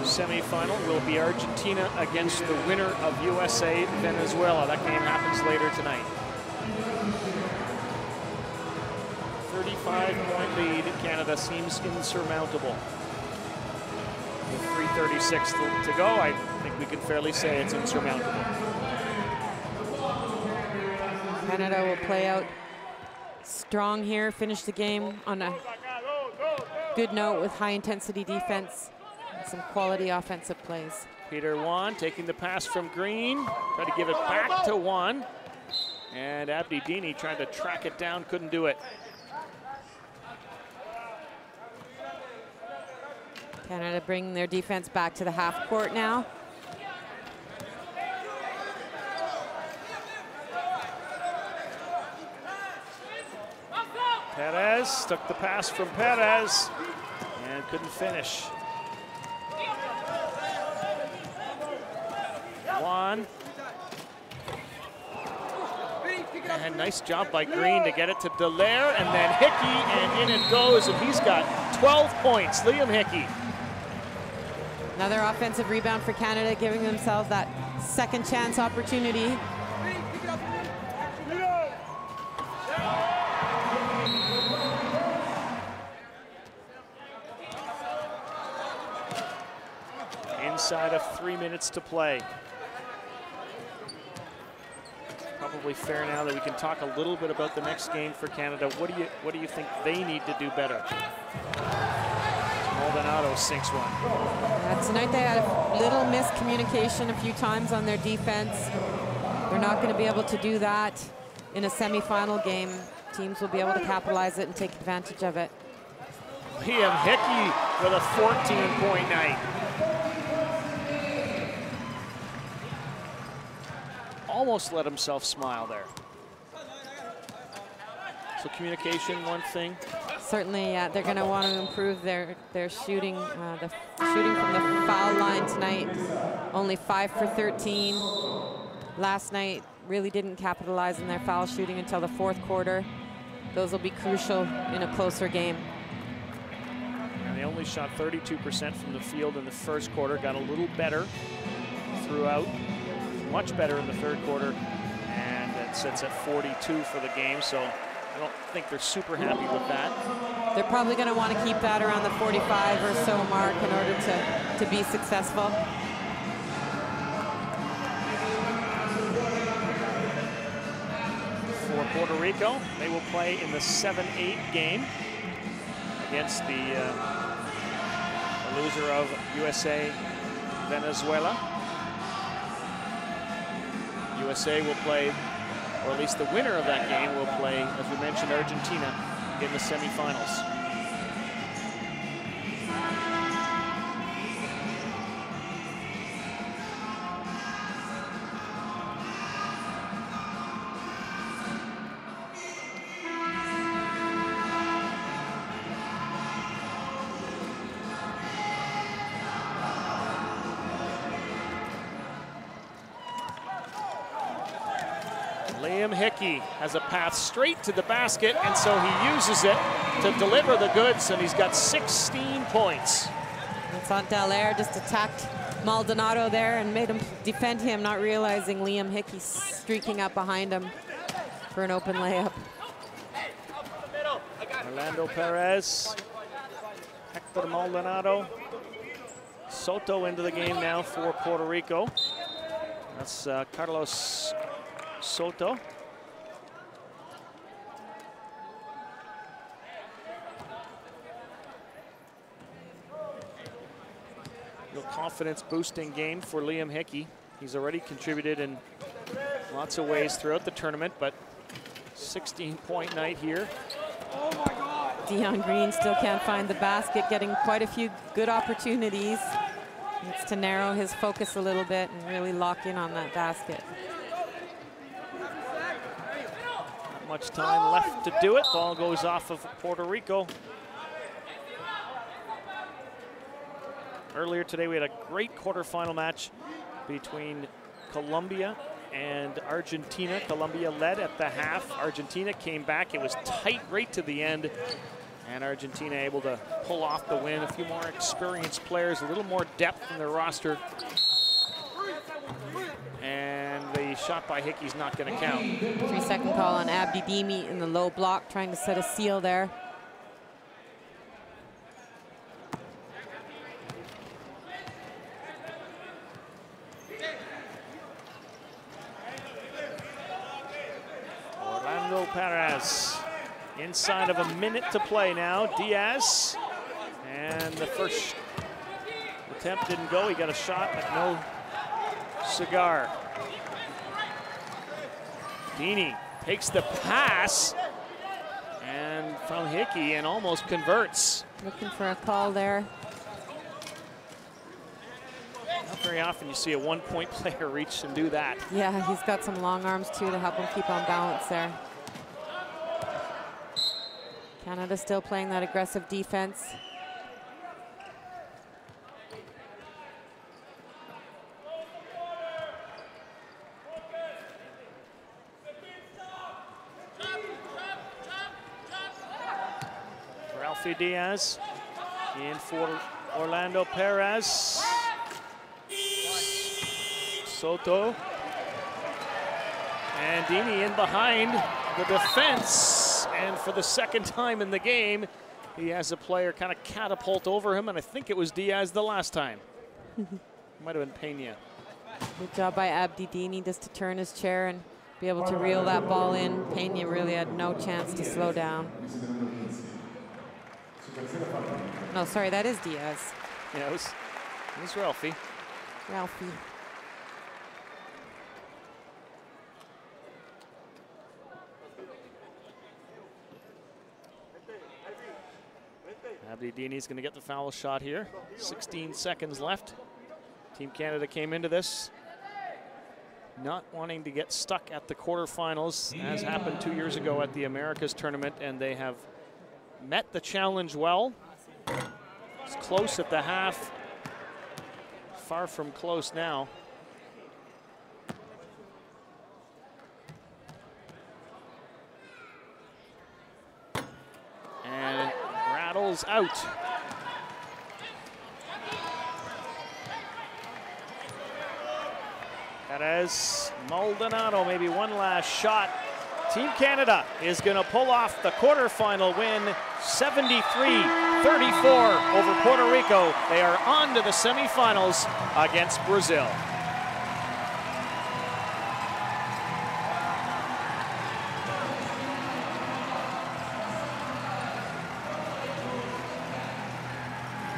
semifinal will be Argentina against the winner of USA Venezuela. That game happens later tonight. 35-point lead, Canada seems insurmountable. With 3:36 to go, I think we can fairly say it's insurmountable. Canada will play out strong here, finish the game on a good note with high-intensity defense and some quality offensive plays. Peter Juan taking the pass from Green, try to give it back to Juan. And Abdi Dini tried to track it down, couldn't do it. Canada bringing their defense back to the half court now. Perez took the pass from Perez and couldn't finish. Juan. And nice job by Green to get it to Dallaire, and then Hickey, and in it goes, and he's got 12 points. Liam Hickey. Another offensive rebound for Canada, giving themselves that second chance opportunity. Inside of 3 minutes to play. Probably fair now that we can talk a little bit about the next game for Canada. What do you think they need to do better? Maldonado sinks one. Tonight they had a little miscommunication a few times on their defense. They're not going to be able to do that in a semifinal game. Teams will be able to capitalize it and take advantage of it. Liam Hickey with a 14-point night. Almost let himself smile there. So communication, one thing. Certainly, yeah, they're going to want to improve their shooting. The shooting from the foul line tonight, only 5 for 13. Last night, really didn't capitalize on their foul shooting until the fourth quarter. Those will be crucial in a closer game. And they only shot 32% from the field in the first quarter, got a little better throughout. Much better in the third quarter, and it sits at 42 for the game, so I don't think they're super happy with that. They're probably going to want to keep that around the 45 or so mark in order to be successful. For Puerto Rico, they will play in the 7-8 game against the loser of USA Venezuela. USA will play, or at least the winner of that game will play, as we mentioned, Argentina in the semifinals. Liam Hickey has a path straight to the basket, and so he uses it to deliver the goods, and he's got 16 points. Vincent Dallaire just attacked Maldonado there and made him defend him, not realizing Liam Hickey streaking up behind him for an open layup. Orlando Perez, Hector Maldonado, Soto into the game now for Puerto Rico. That's Carlos Soto. Real confidence boosting game for Liam Hickey. He's already contributed in lots of ways throughout the tournament, but 16-point night here. Oh my God. Dion Green still can't find the basket, getting quite a few good opportunities. Needs to narrow his focus a little bit and really lock in on that basket. Not much time left to do it. Ball goes off of Puerto Rico. Earlier today, we had a great quarterfinal match between Colombia and Argentina. Colombia led at the half. Argentina came back. It was tight right to the end. And Argentina able to pull off the win. A few more experienced players, a little more depth in their roster. And the shot by Hickey's not going to count. 3-second call on Abdi Dimi in the low block, trying to set a seal there. Orlando Perez. Inside of a minute to play now. Diaz. And the first attempt didn't go. He got a shot, but no cigar. Dini takes the pass and from Hickey and almost converts. Looking for a call there. Not very often you see a one-point player reach and do that. Yeah, he's got some long arms too to help him keep on balance there. Canada still playing that aggressive defense. Ralphie Diaz in for Orlando Perez. Soto. And Dini in behind the defense. And for the second time in the game, he has a player kind of catapult over him, and I think it was Diaz the last time. Might have been Pena. Good job by Abdi Dini just to turn his chair and be able to reel that ball in. Pena really had no chance to slow down. No, sorry, that is Diaz. Yeah, it was Ralphie. Ralphie. Abdi Dini's going to get the foul shot here. 16 seconds left. Team Canada came into this not wanting to get stuck at the quarterfinals, as happened 2 years ago at the Americas tournament, and they have met the challenge well. It's close at the half. Far from close now. And rattles out. Perez, Maldonado, maybe one last shot. Team Canada is going to pull off the quarterfinal win, 73-34 over Puerto Rico. They are on to the semifinals against Brazil.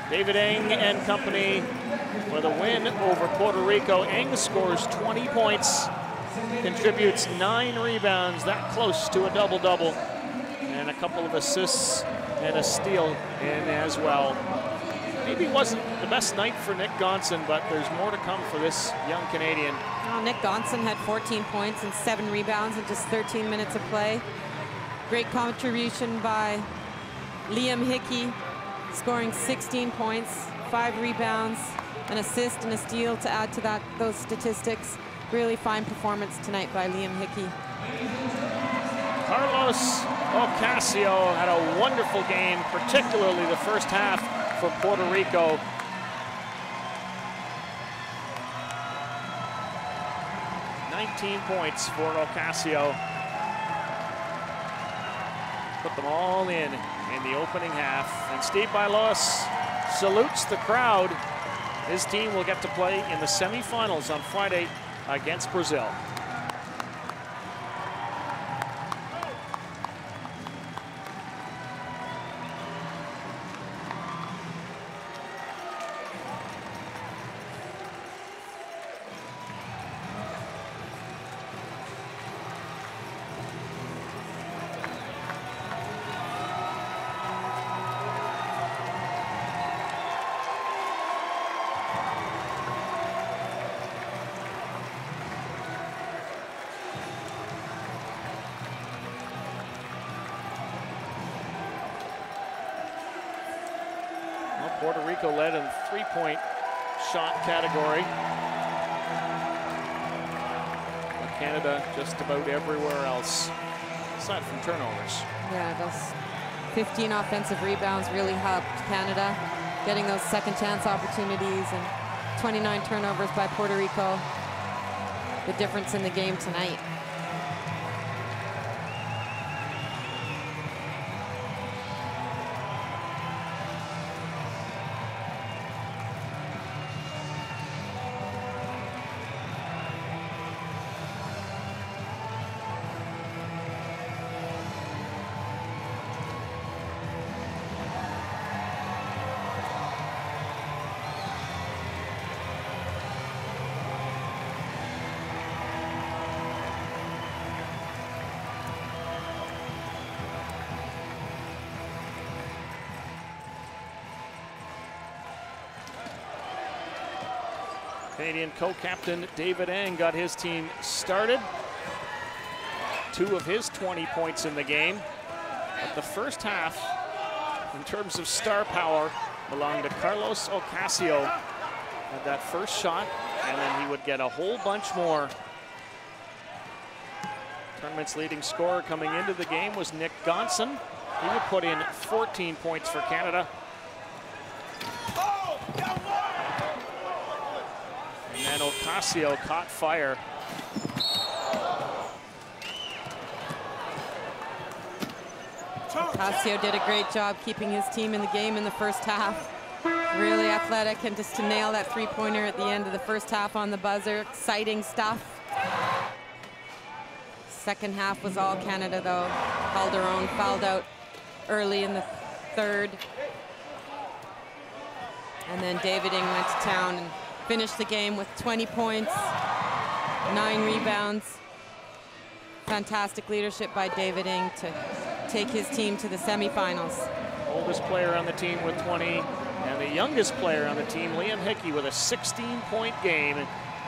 David Eng and company for the win over Puerto Rico. Eng scores 20 points, contributes 9 rebounds, that close to a double-double, and a couple of assists and a steal in as well. Maybe it wasn't the best night for Nick Gonson, but there's more to come for this young Canadian. Oh, Nick Gonson had 14 points and 7 rebounds in just 13 minutes of play. Great contribution by Liam Hickey, scoring 16 points, 5 rebounds, an assist and a steal to add to those statistics. Really fine performance tonight by Liam Hickey. Carlos Ocasio had a wonderful game, particularly the first half for Puerto Rico. $19 points for Ocasio. Put them all in in the opening half. And Steve Bailos salutes the crowd. His team will get to play in the semifinals on Friday against Brazil. Puerto Rico led in the three-point shot category. But Canada just about everywhere else, aside from turnovers. Yeah, those 15 offensive rebounds really helped Canada, getting those second chance opportunities, and 29 turnovers by Puerto Rico. The difference in the game tonight. Canadian co-captain David Eng got his team started. 2 of his 20 points in the game. But the first half, in terms of star power, belonged to Carlos Ocasio. Had that first shot, and then he would get a whole bunch more. Tournament's leading scorer coming into the game was Nick Gonson. He would put in 14 points for Canada. And then Ocasio caught fire. Ocasio did a great job keeping his team in the game in the first half. Really athletic, and just to nail that three-pointer at the end of the first half on the buzzer. Exciting stuff. Second half was all Canada, though. Calderon fouled out early in the third. And then David Ing went to town and finished the game with 20 points, 9 rebounds. Fantastic leadership by David Ing to take his team to the semifinals. Oldest player on the team with 20, and the youngest player on the team, Liam Hickey, with a 16-point game.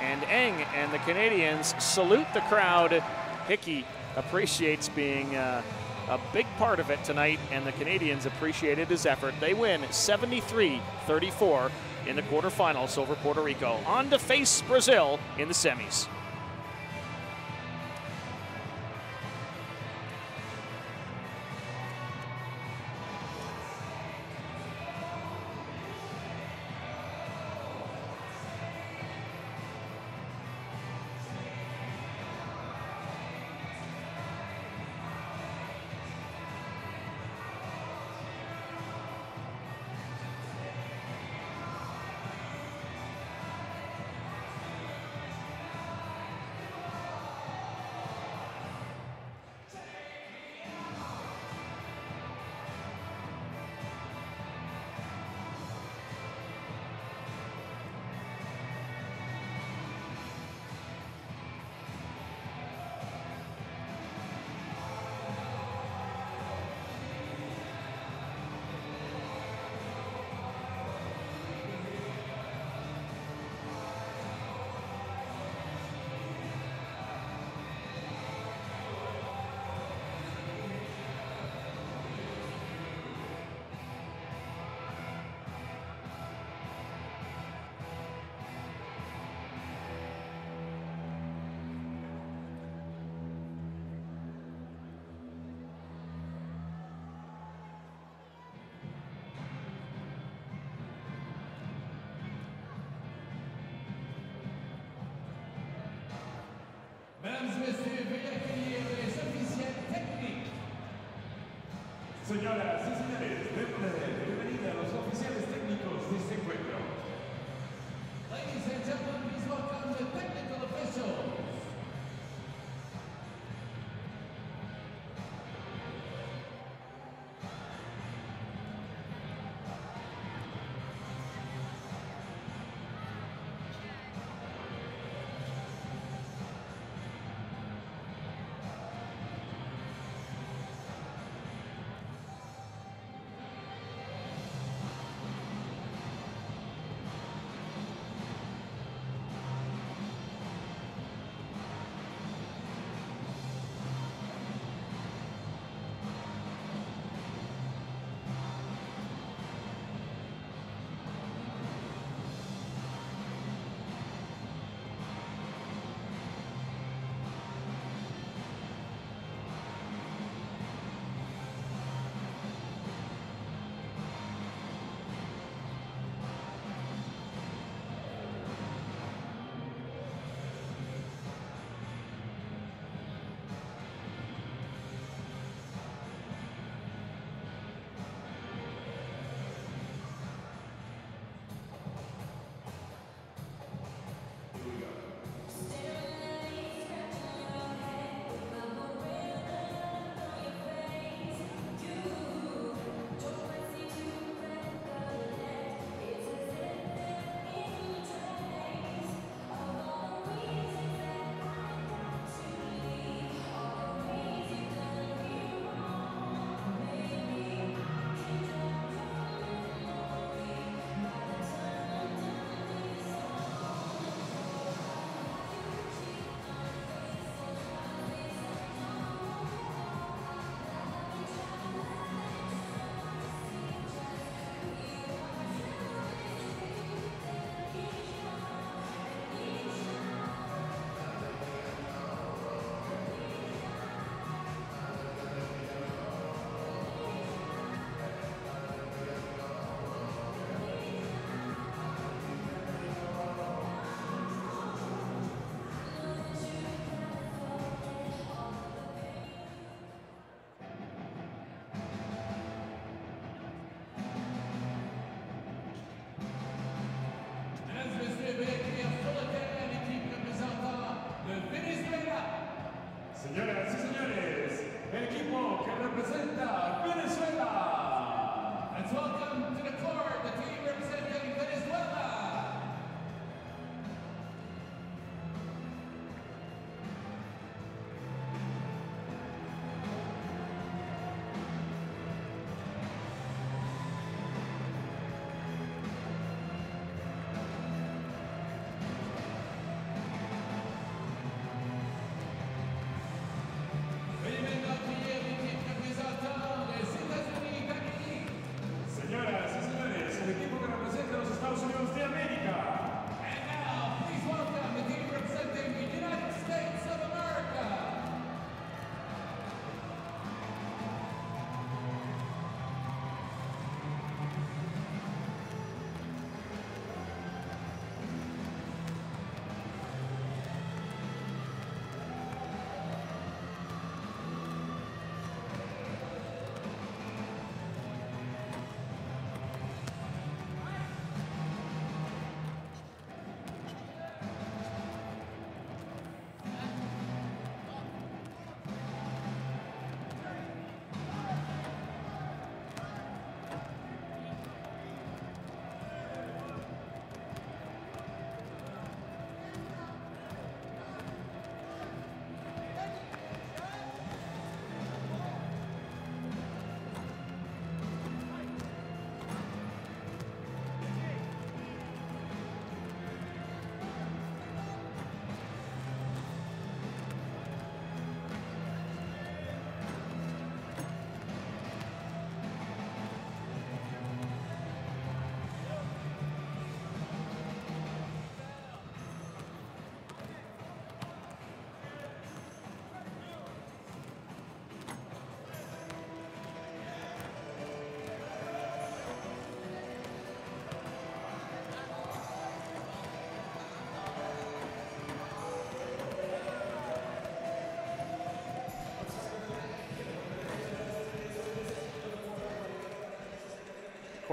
And Eng and the Canadians salute the crowd. Hickey appreciates being a big part of it tonight, and the Canadians appreciated his effort. They win 73-34 in the quarterfinals over Puerto Rico, on to face Brazil in the semis. Mesdames et messieurs, veuillez accueillir les officiels techniques. Señoras y señores,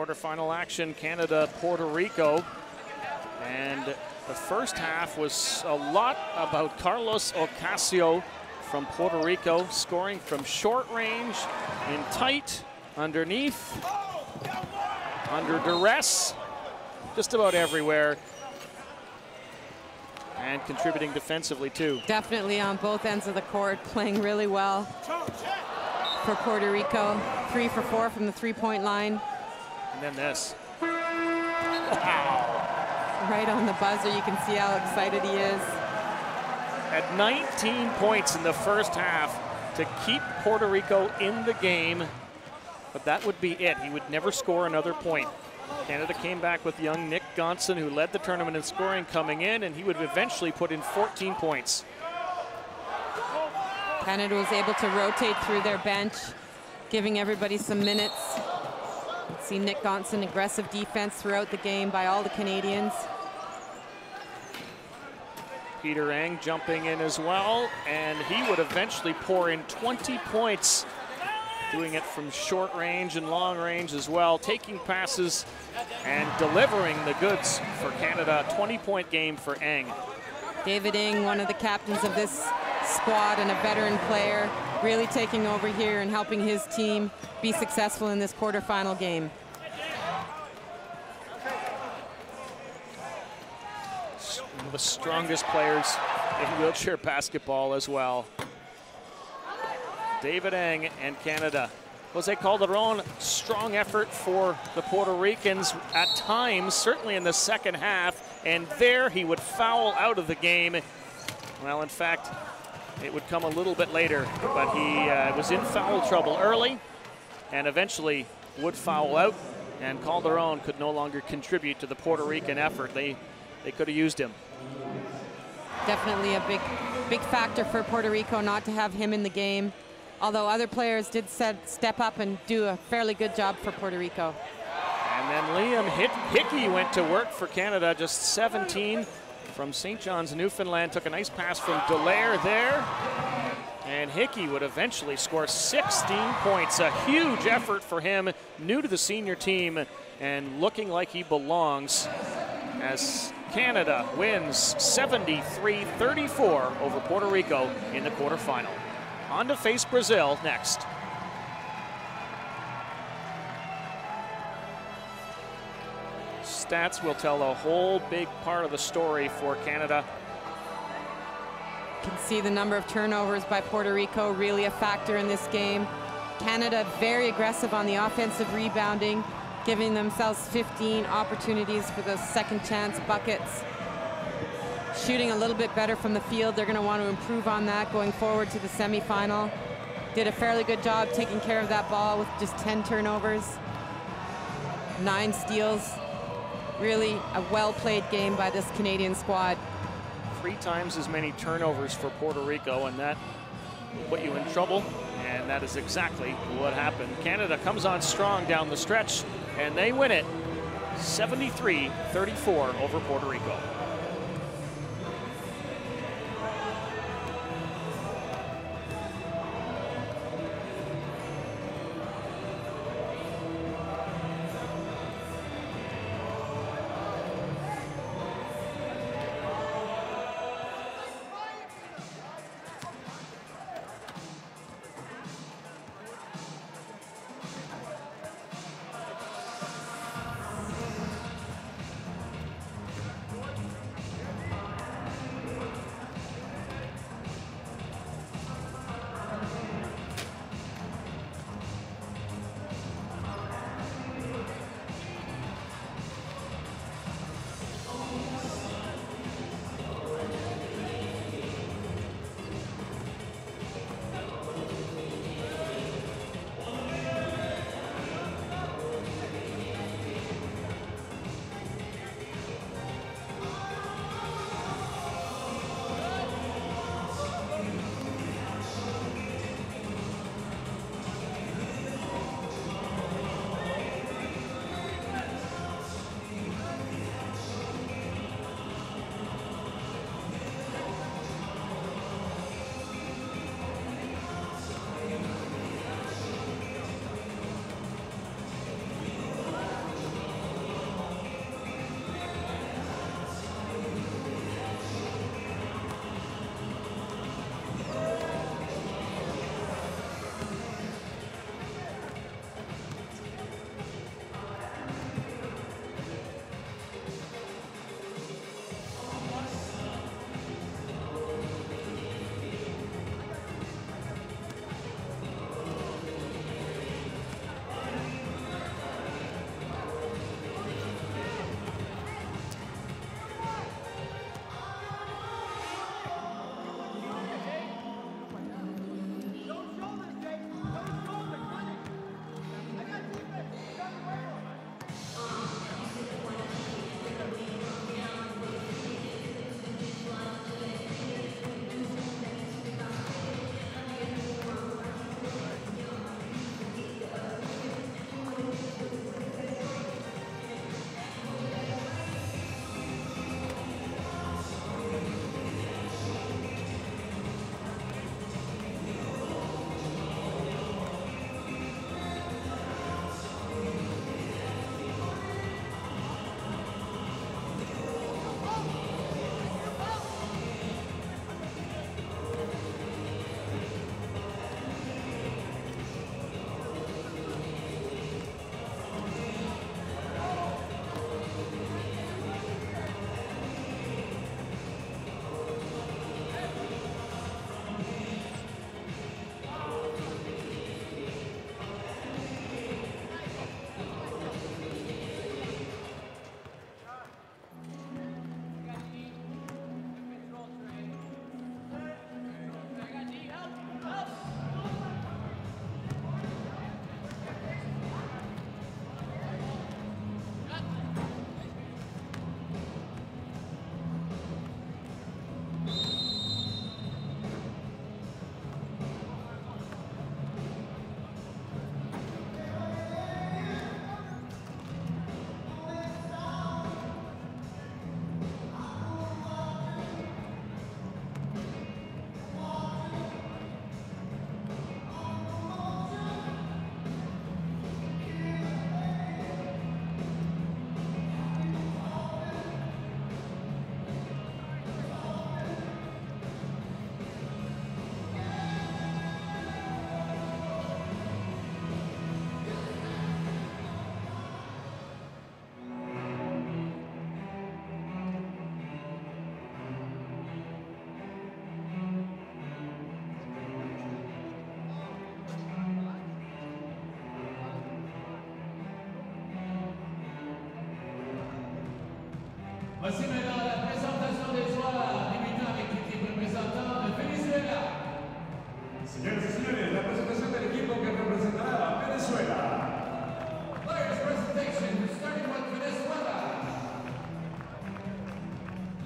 Quarterfinal action, Canada, Puerto Rico. And the first half was a lot about Carlos Ocasio from Puerto Rico, scoring from short range, in tight, underneath, under duress, just about everywhere. And contributing defensively too. Definitely on both ends of the court, playing really well for Puerto Rico. 3 for 4 from the three-point line. And then this. Wow. Right on the buzzer, you can see how excited he is. At 19 points in the first half to keep Puerto Rico in the game, but that would be it. He would never score another point. Canada came back with young Nick Gonson, who led the tournament in scoring, coming in, and he would eventually put in 14 points. Canada was able to rotate through their bench, giving everybody some minutes. See Nick Gonson, aggressive defense throughout the game by all the Canadians. Peter Eng jumping in as well, and he would eventually pour in 20 points, doing it from short range and long range as well, taking passes and delivering the goods for Canada. 20-point game for Eng. David Eng, one of the captains of this squad and a veteran player, really taking over here and helping his team be successful in this quarterfinal game. One of the strongest players in wheelchair basketball as well. David Eng and Canada. Jose Calderon, strong effort for the Puerto Ricans at times, certainly in the second half, and there he would foul out of the game. Well, in fact, it would come a little bit later, but he was in foul trouble early and eventually would foul out, and Calderon could no longer contribute to the Puerto Rican effort. They could have used him. Definitely a big factor for Puerto Rico not to have him in the game, although other players did step up and do a fairly good job for Puerto Rico. And then Liam Hickey went to work for Canada, just 17 from St. John's, Newfoundland. Took a nice pass from Dallaire there. And Hickey would eventually score 16 points. A huge effort for him, new to the senior team and looking like he belongs, as Canada wins 73-34 over Puerto Rico in the quarterfinal. On to face Brazil next. Stats will tell a whole big part of the story for Canada. You can see the number of turnovers by Puerto Rico, really a factor in this game. Canada very aggressive on the offensive rebounding, giving themselves 15 opportunities for those second chance buckets. Shooting a little bit better from the field. They're going to want to improve on that going forward to the semifinal. Did a fairly good job taking care of that ball with just 10 turnovers, 9 steals. Really a well-played game by this Canadian squad. 3 times as many turnovers for Puerto Rico, and that will put you in trouble, and that is exactly what happened. Canada comes on strong down the stretch, and they win it 73-34 over Puerto Rico.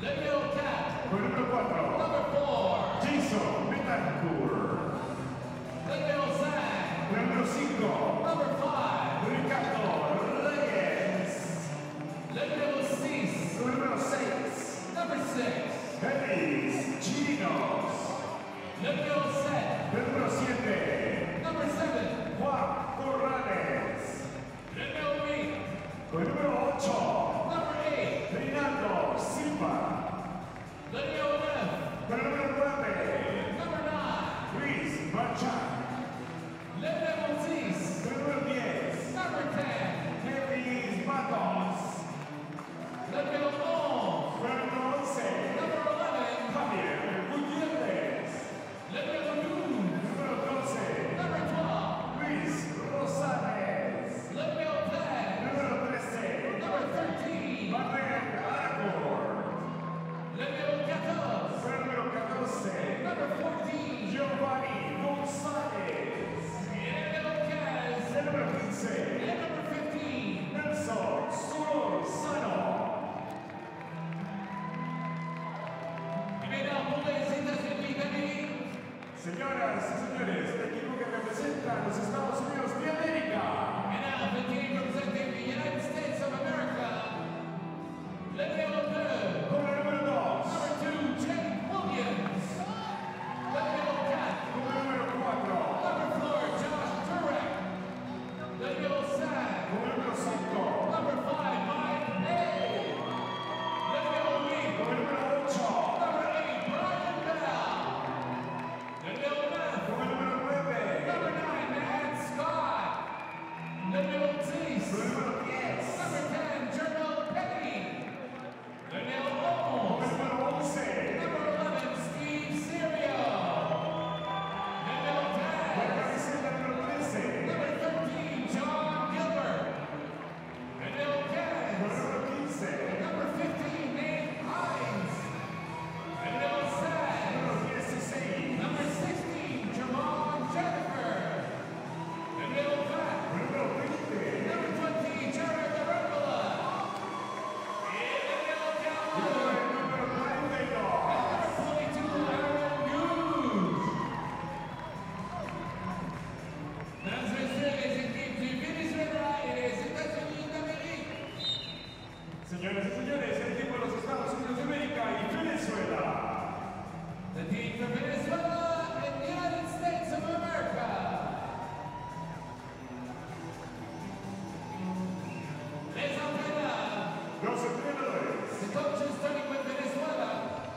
Con el número 4, Jason Betancourt. Con el número 5, Ricardo Reyes. Con el número 6, Ellis Chinos. Con el número 7, Juan Corrales. Con el número 8, Reinaldo Silva. Con el número 9, Luis Marchán. Con el número 10, Kevin Matos. Con el número 11, Javier Gutiérrez. Con el número 12, Luis Rosales. Con el número 13, Manuel Aragor. Con el número 14, Giovanni González. El número 15, Nelson Solorzano. Señoras y señores, el equipo que representa a los Estados Unidos de América. Con el número 2, con el número 4, con el número 5, con el número 8, con el número 9, con el número 10, con el número 11, con la camiseta número 13, con el número 15, con el número 16, con el número 20, señoras y señores, el equipo de los Estados Unidos de América y Venezuela. Los entrenadores.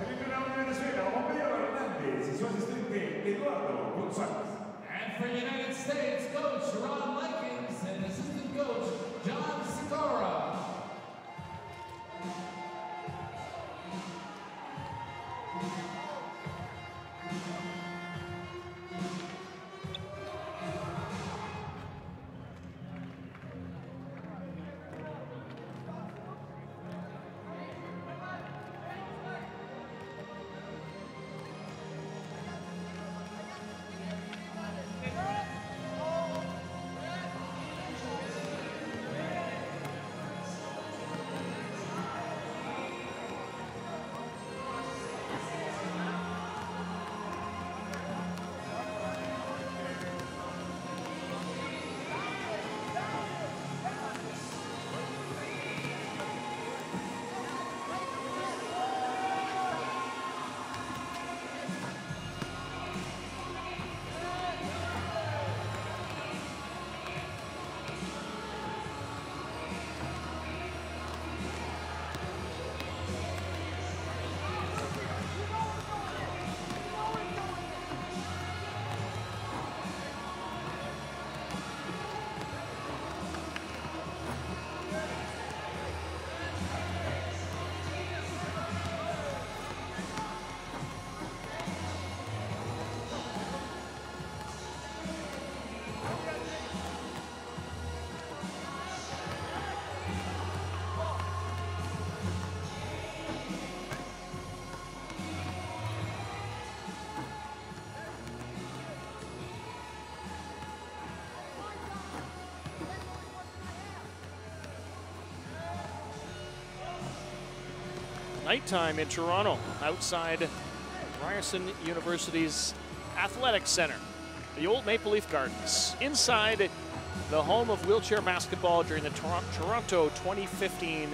El entrenador de Venezuela, Homero Hernández, y su asistente, Eduardo González. And for United States, coach Ron Likens and assistant coach John Sikora. nighttime in Toronto, outside Ryerson University's Athletics Center, the old Maple Leaf Gardens, inside the home of wheelchair basketball during the Toronto 2015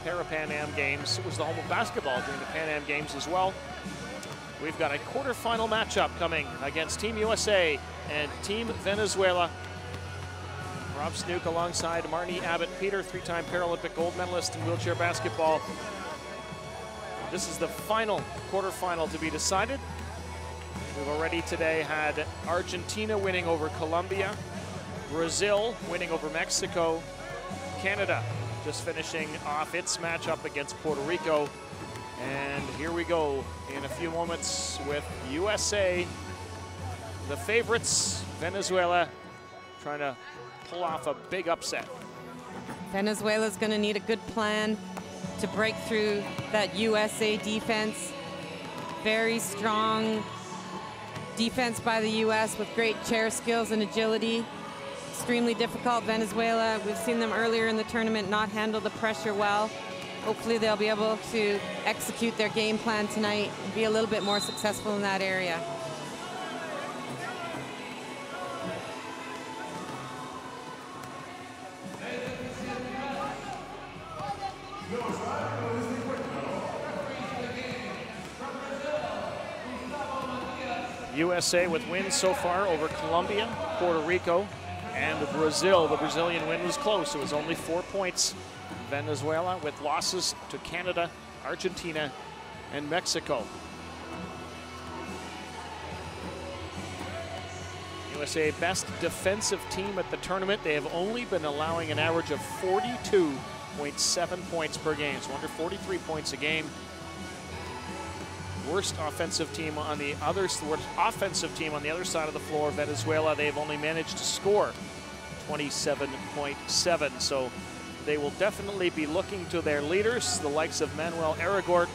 Parapan Am Games. It was the home of basketball during the Pan Am Games as well. We've got a quarterfinal matchup coming against Team USA and Team Venezuela. Rob Snook alongside Marnie Abbott-Peter, three-time Paralympic gold medalist in wheelchair basketball. This is the final quarterfinal to be decided. We've already today had Argentina winning over Colombia, Brazil winning over Mexico, Canada just finishing off its matchup against Puerto Rico. And here we go in a few moments with USA, the favorites, Venezuela, trying to pull off a big upset. Venezuela's going to need a good plan to break through that USA defense. Very strong defense by the US with great chair skills and agility. Extremely difficult. Venezuela, we've seen them earlier in the tournament not handle the pressure well. Hopefully they'll be able to execute their game plan tonight and be a little bit more successful in that area. USA with wins so far over Colombia, Puerto Rico, and Brazil. The Brazilian win was close. It was only 4 points. Venezuela with losses to Canada, Argentina, and Mexico. USA best defensive team at the tournament. They have only been allowing an average of 42.7 points per game, so under 43 points a game. Worst offensive team on the other side of the floor, Venezuela. They've only managed to score 27.7. So they will definitely be looking to their leaders, the likes of Manuel Aragort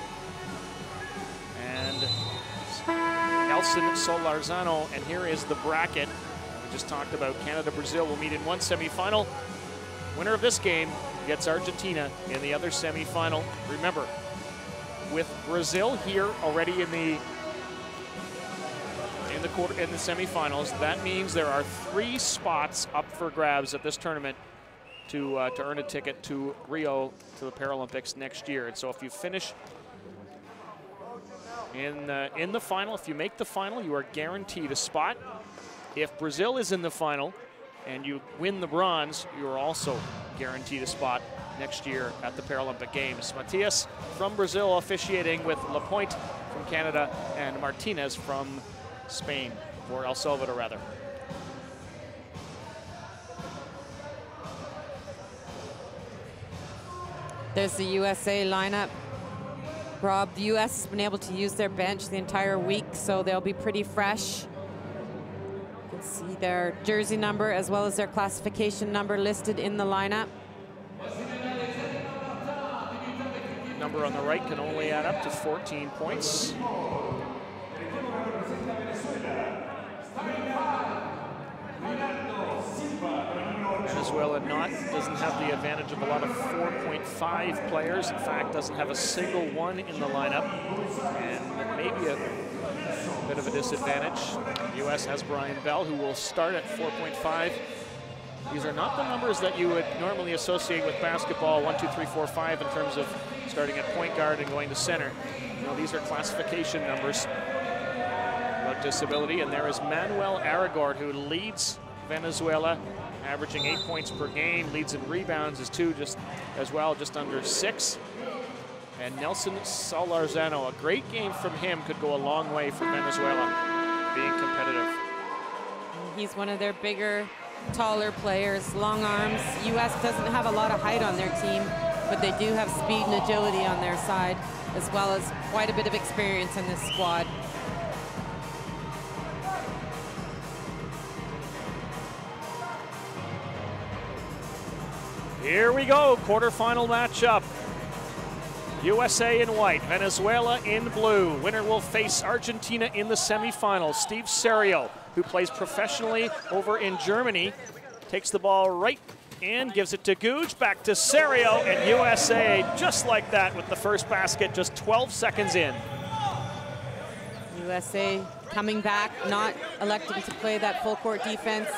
and Nelson Solarzano. And here is the bracket we just talked about. Canada, Brazil will meet in one semifinal. Winner of this game gets Argentina in the other semifinal. Remember, with Brazil here already in the semifinals, that means there are 3 spots up for grabs at this tournament to earn a ticket to Rio, to the Paralympics next year. And so if you finish in the final, if you make the final, you are guaranteed a spot. If Brazil is in the final and you win the bronze, you are also guaranteed a spot next year at the Paralympic Games. Matias from Brazil officiating with Lapointe from Canada and Martinez from Spain, or El Salvador rather. There's the USA lineup. Rob, the US has been able to use their bench the entire week, so they'll be pretty fresh. You can see their jersey number as well as their classification number listed in the lineup. Number on the right can only add up to 14 points. Venezuela doesn't have the advantage of a lot of 4.5 players. In fact, doesn't have a single one in the lineup, and maybe a bit of a disadvantage. The US has Brian Bell, who will start at 4.5. These are not the numbers that you would normally associate with basketball, 1, 2, 3, 4, 5, in terms of starting at point guard and going to center. No, these are classification numbers about disability. And there is Manuel Aragort, who leads Venezuela, averaging 8 points per game, leads in rebounds is 2 just under 6. And Nelson Solarzano, a great game from him could go a long way for Venezuela, being competitive. He's one of their bigger, taller players, long arms. US doesn't have a lot of height on their team, but they do have speed and agility on their side, as well as quite a bit of experience in this squad. Here we go, quarterfinal matchup. USA in white, Venezuela in blue. Winner will face Argentina in the semifinals. Steve Serio, who plays professionally over in Germany, takes the ball right in, gives it to Gooch, back to Serio, and USA just like that with the first basket, just 12 seconds in. USA coming back, not electing to play that full court defense.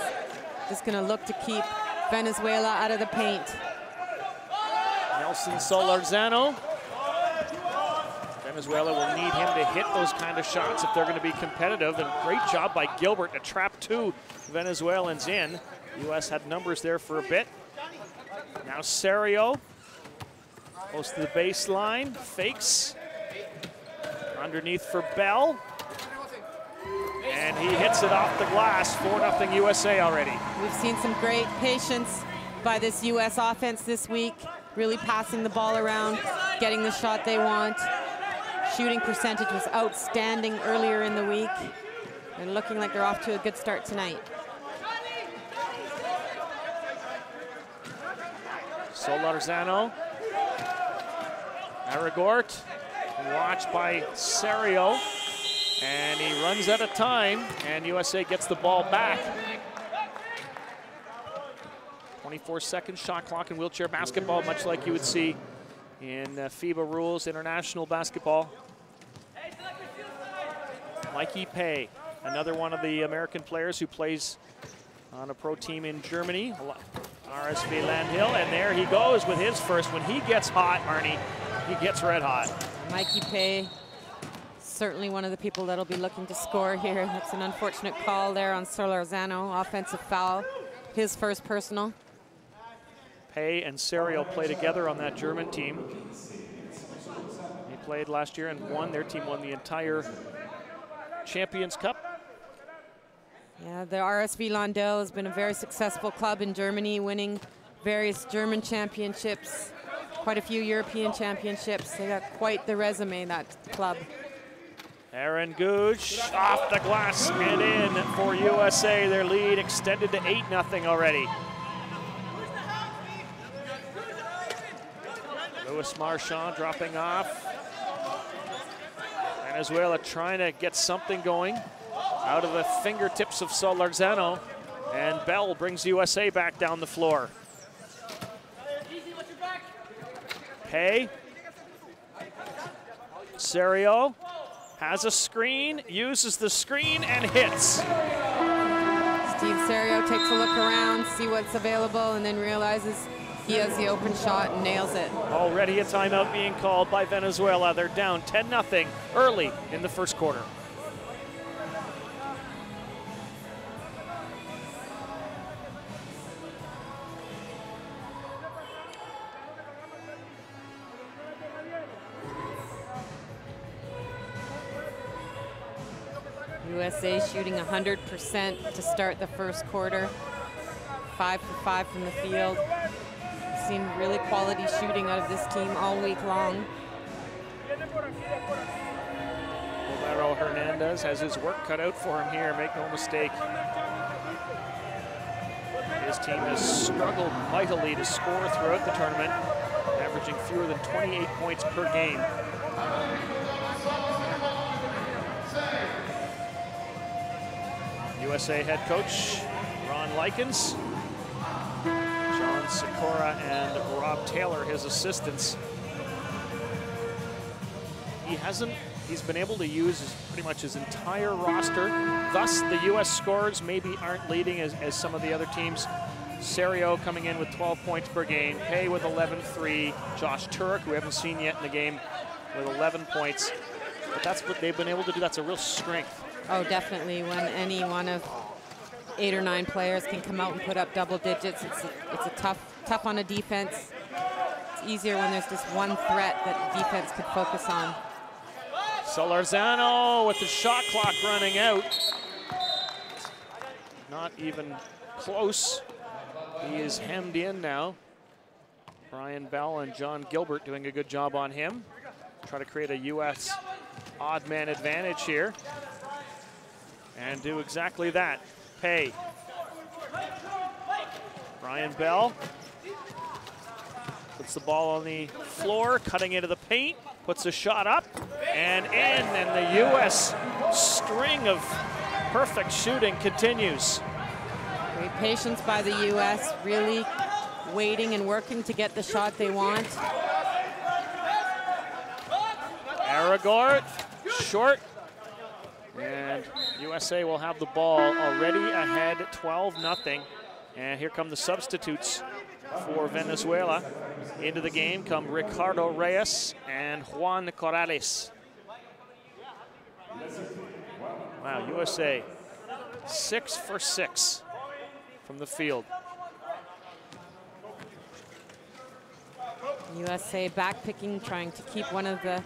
Just gonna look to keep Venezuela out of the paint. Nelson Solorzano. Venezuela will need him to hit those kind of shots if they're going to be competitive, and great job by Gilbert to trap two Venezuelans in. U.S. had numbers there for a bit. Now Serio, close to the baseline, fakes. Underneath for Bell. And he hits it off the glass, 4-0 USA already. We've seen some great patience by this U.S. offense this week, really passing the ball around, getting the shot they want. Shooting percentage was outstanding earlier in the week, and looking like they're off to a good start tonight. Solorzano. Aragort, watched by Serio, and he runs out of time, and USA gets the ball back. 24-second shot clock in wheelchair basketball, much like you would see in FIBA rules, international basketball. Mikey Pay, another one of the American players who plays on a pro team in Germany, RSV Landhill, and there he goes with his first. When he gets hot, Arnie, he gets red hot. Mikey Pay, certainly one of the people that'll be looking to score here. That's an unfortunate call there on Solorzano, offensive foul, his first personal. Pay and Serio play together on that German team. They played last year and won. Their team won the entire Champions Cup. Yeah, the RSV Landhill has been a very successful club in Germany, winning various German championships, quite a few European championships. They got quite the resume, that club. Aaron Gooch off the glass and in for USA. Their lead extended to 8-0 already. Louis Marchand dropping off. Venezuela trying to get something going out of the fingertips of Solorzano, and Bell brings USA back down the floor. Pay. Serio has a screen, uses the screen, and hits. Steve Serio takes a look around, see what's available, and then realizes he has the open shot and nails it. Already a timeout being called by Venezuela. They're down 10-0 early in the first quarter. USA shooting 100% to start the first quarter. 5 for 5 from the field. Seen really quality shooting out of this team all week long. Romero Hernandez has his work cut out for him here, make no mistake. His team has struggled mightily to score throughout the tournament, averaging fewer than 28 points per game. USA head coach Ron Likens, John Sikora and Rob Taylor, his assistants. He's been able to use pretty much his entire roster. Thus, the U.S. scores maybe aren't leading as some of the other teams. Serio coming in with 12 points per game. Pay with 11-3. Josh Turek, who we haven't seen yet in the game, with 11 points. But that's what they've been able to do. That's a real strength. Oh, definitely. When any one of 8 or 9 players can come out and put up double digits, it's a tough on a defense. It's easier when there's just one threat that defense could focus on. Solorzano with the shot clock running out. Not even close. He is hemmed in now. Brian Bell and John Gilbert doing a good job on him. Try to create a U.S. odd man advantage here. And do exactly that. Pay. Brian Bell puts the ball on the floor, cutting into the paint, puts a shot up and in, and the U.S. string of perfect shooting continues. Great patience by the U.S., really waiting and working to get the shot they want. Aragort, short. And USA will have the ball already ahead, 12-0. And here come the substitutes for Venezuela. Into the game come Ricardo Reyes and Juan Corrales. Wow, USA 6 for 6 from the field. USA backpicking, trying to keep one of the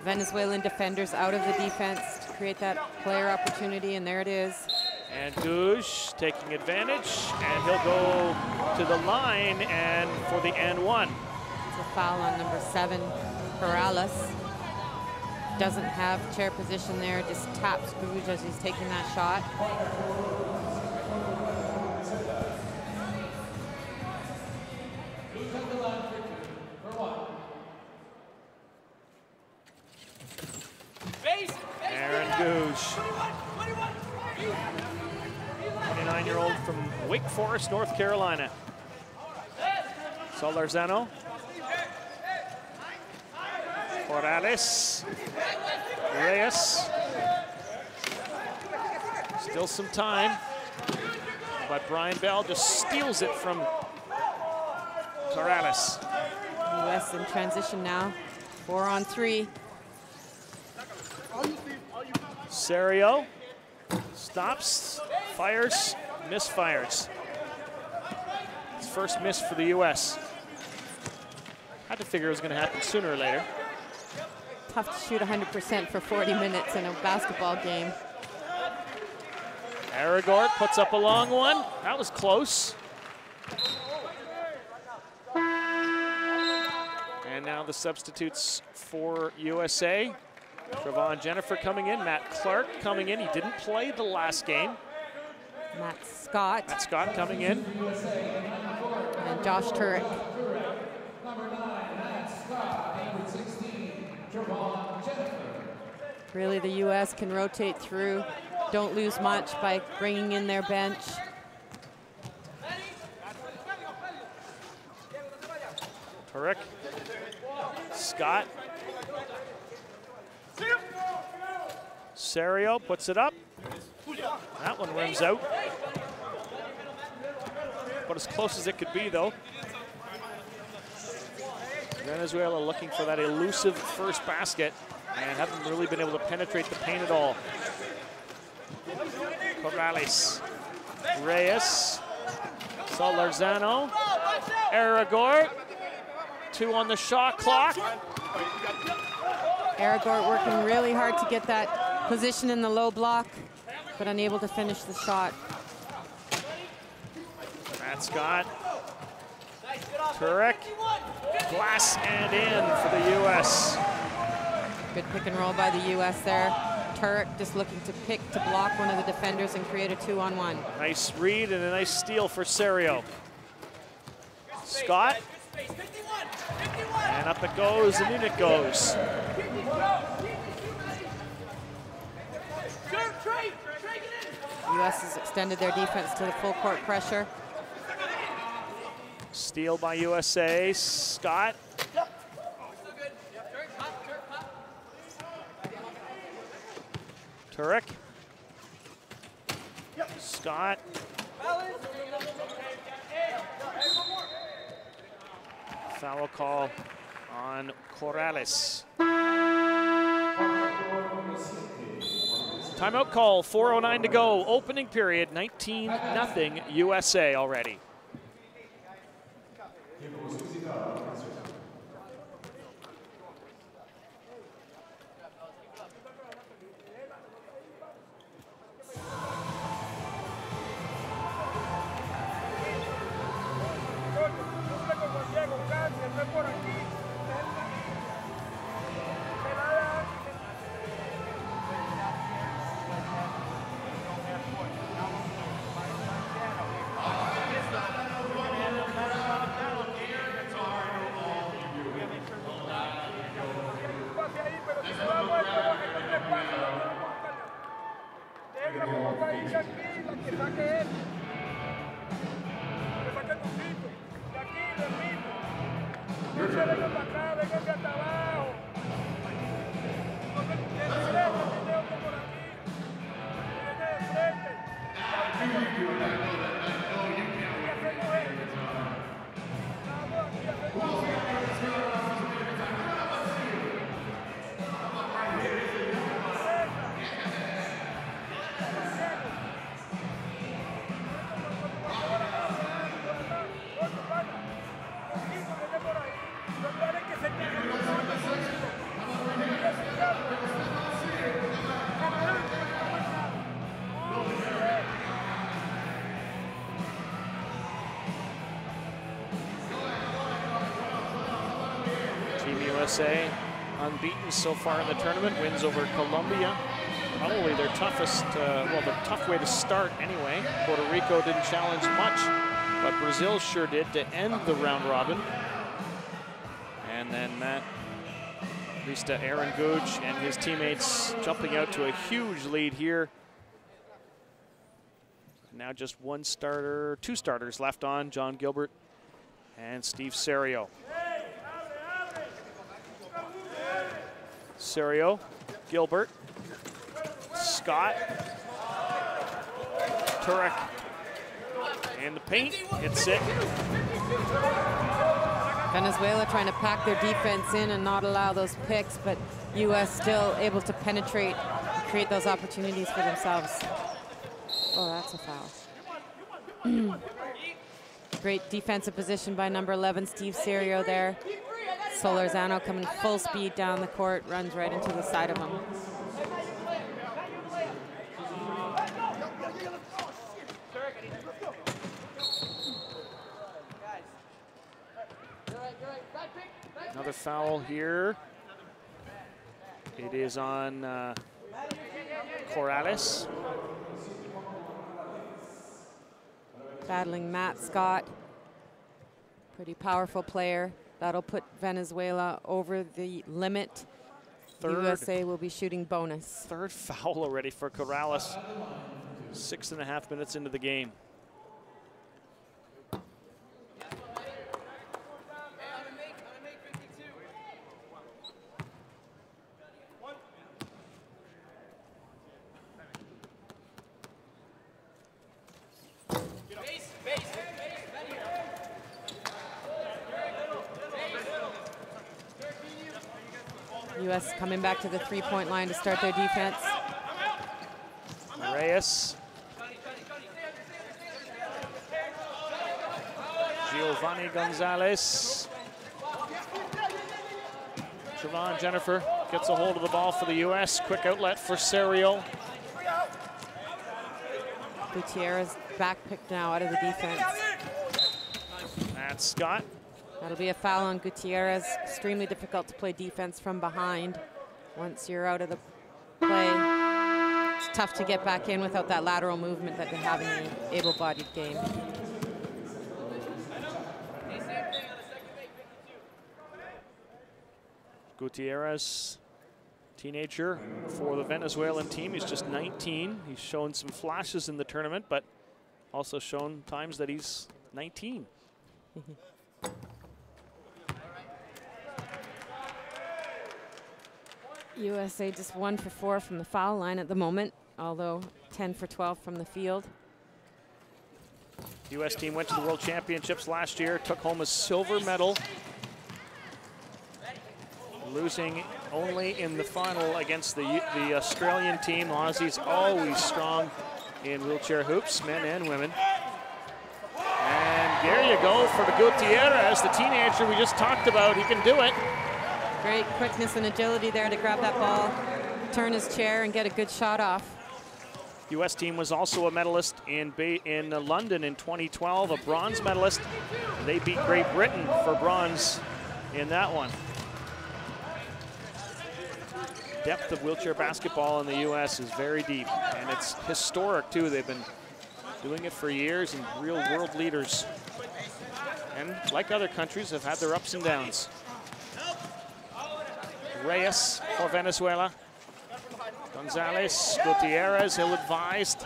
Venezuelan defenders out of the defense to create that player opportunity, and there it is. And Gouge taking advantage, and he'll go to the line and for the and one. It's a foul on number 7, Perales. Doesn't have chair position there, just taps Gouge as he's taking that shot. Aaron Gouge, 29-year-old from Wake Forest, North Carolina. Solorzano. Corrales. Reyes. Still some time, but Brian Bell just steals it from Corrales. US in transition now, 4-on-3. Serio stops, fires, misfires. His first miss for the US. Had to figure it was going to happen sooner or later. Tough to shoot 100% for 40 minutes in a basketball game. Aragort puts up a long one. That was close. And now the substitutes for USA. Trevon Jennifer coming in, Matt Clark coming in. He didn't play the last game. Matt Scott. Matt Scott coming in. And Josh Turek. Number 9, Matt Scott. Number 16, Trevon Jennifer. Really, the US can rotate through. Don't lose much by bringing in their bench. Turek. Scott. Serio puts it up. That one rims out. But as close as it could be, though. Venezuela looking for that elusive first basket and haven't really been able to penetrate the paint at all. Corrales. Reyes. Solorzano. Aragort. 2 on the shot clock. Aragort working really hard to get that position in the low block, but unable to finish the shot. Matt Scott. Turek. Glass and in for the US. Good pick and roll by the US there. Turek just looking to block one of the defenders and create a 2-on-1. Nice read and a nice steal for Serio. Scott. And up it goes, and in it goes. US has extended their defense to the full court pressure. Steal by USA. Scott. Turek. Scott. Foul call on Corrales. Timeout call, 4:09 to go. Opening period, 19-0 USA already. USA unbeaten so far in the tournament, wins over Colombia. Probably their toughest, well, the tough way to start anyway. Puerto Rico didn't challenge much, but Brazil sure did to end the round robin. And then Matt, at least Aaron Gooch and his teammates jumping out to a huge lead here. Now just one starter, two starters left on, John Gilbert and Steve Serio. Serio, Gilbert, Scott, Turek in the paint, hits it. Venezuela trying to pack their defense in and not allow those picks, but U.S. still able to penetrate and create those opportunities for themselves. Oh, that's a foul. Great defensive position by number 11, Steve Serio there. Solorzano coming full speed down the court, runs right into the side of him. Another foul here. It is on Corrales. Battling Matt Scott. Pretty powerful player. That'll put Venezuela over the limit. USA will be shooting bonus. Third foul already for Corrales. 6.5 minutes into the game. U.S. coming back to the three-point line to start their defense. Reyes. Giovanni Gonzalez. Trevon Jennifer gets a hold of the ball for the U.S. Quick outlet for Serio. Gutierrez back pick now out of the defense. Matt Scott. That'll be a foul on Gutierrez. Extremely difficult to play defense from behind. Once you're out of the play, it's tough to get back in without that lateral movement that they have in the able-bodied game. Gutierrez, teenager for the Venezuelan team. He's just 19. He's shown some flashes in the tournament, but also shown times that he's 19. USA just 1 for 4 from the foul line at the moment, although 10 for 12 from the field. The U.S. team went to the World Championships last year, took home a silver medal, losing only in the final against the Australian team. Aussies always strong in wheelchair hoops, men and women. And there you go for the Gutierrez, the teenager we just talked about. He can do it. Great quickness and agility there to grab that ball, turn his chair, and get a good shot off. U.S. team was also a medalist in London in 2012, a bronze medalist. They beat Great Britain for bronze in that one. Depth of wheelchair basketball in the U.S. is very deep, and it's historic too. They've been doing it for years, and real world leaders. And like other countries, have had their ups and downs. Reyes for Venezuela. Gonzalez, Gutierrez, ill-advised.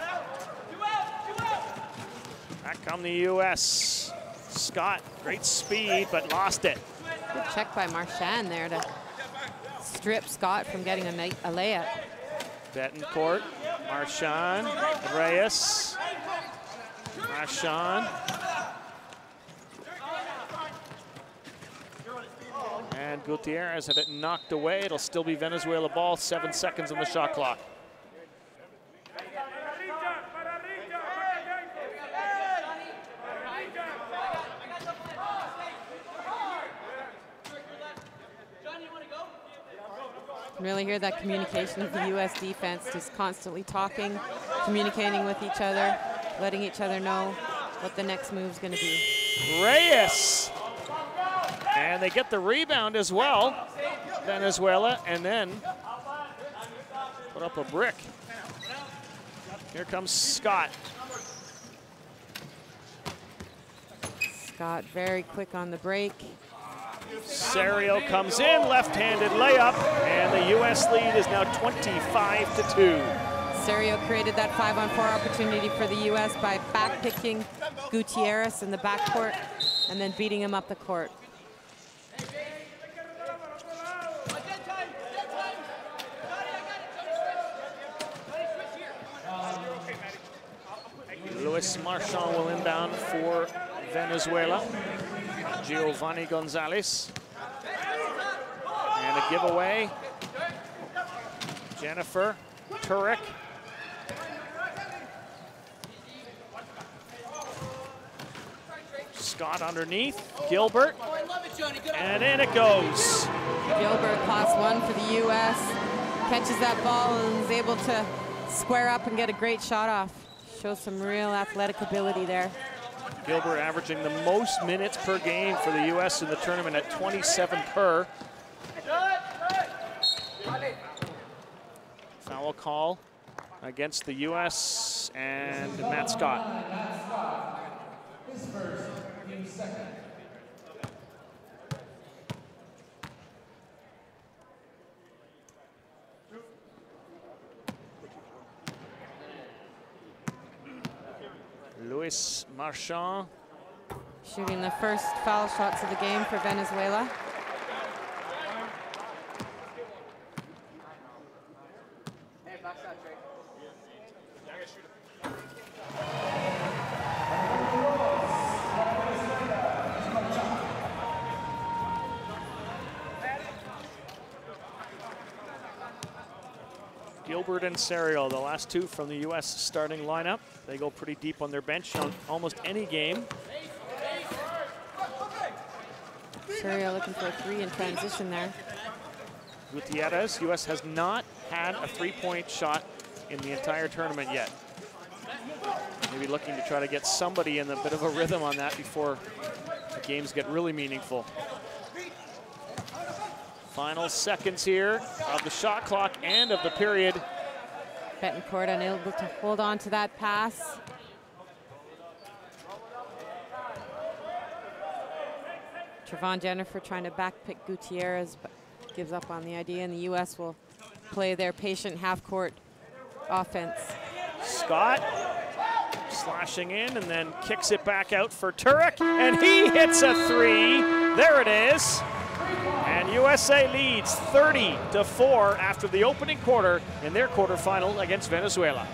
Back come the U.S. Scott, great speed, but lost it. Good check by Marchand there to strip Scott from getting a layup. Betancourt, Marchand, Reyes, Marchand. And Gutierrez had it knocked away. It'll still be Venezuela ball, 7 seconds on the shot clock. Really hear that communication of the U.S. defense, just constantly talking, communicating with each other, letting each other know what the next move's going to be. Reyes. And they get the rebound as well, Venezuela, and then put up a brick. Here comes Scott. Scott very quick on the break. Serio comes in, left-handed layup, and the U.S. lead is now 25-2. Serio created that 5-on-4 opportunity for the U.S. by back-picking Gutierrez in the backcourt and then beating him up the court. Luis Marchand will inbound for Venezuela. Giovanni Gonzalez. And a giveaway. Jennifer Turek. Scott underneath. Gilbert. And in it goes. Gilbert, +1 for the U.S. Catches that ball and is able to square up and get a great shot off. Shows some real athletic ability there. Gilbert averaging the most minutes per game for the U.S. in the tournament at 27 per. Foul call against the U.S. and Matt Scott. His first, team second. Luis Marchand. Shooting the first foul shots of the game for Venezuela. Gilbert and Serio, the last two from the U.S. starting lineup. They go pretty deep on their bench on almost any game. Serio looking for a 3 in transition there. Gutierrez, U.S. has not had a 3-point shot in the entire tournament yet. Maybe looking to try to get somebody in a bit of a rhythm on that before the games get really meaningful. Final seconds here of the shot clock and of the period. Betancourt unable to hold on to that pass. Trevon Jennifer trying to backpick Gutierrez, but gives up on the idea, and the U.S. will play their patient half-court offense. Scott slashing in and then kicks it back out for Turek, and he hits a 3. There it is. And USA leads 30-4 after the opening quarter in their quarterfinal against Venezuela.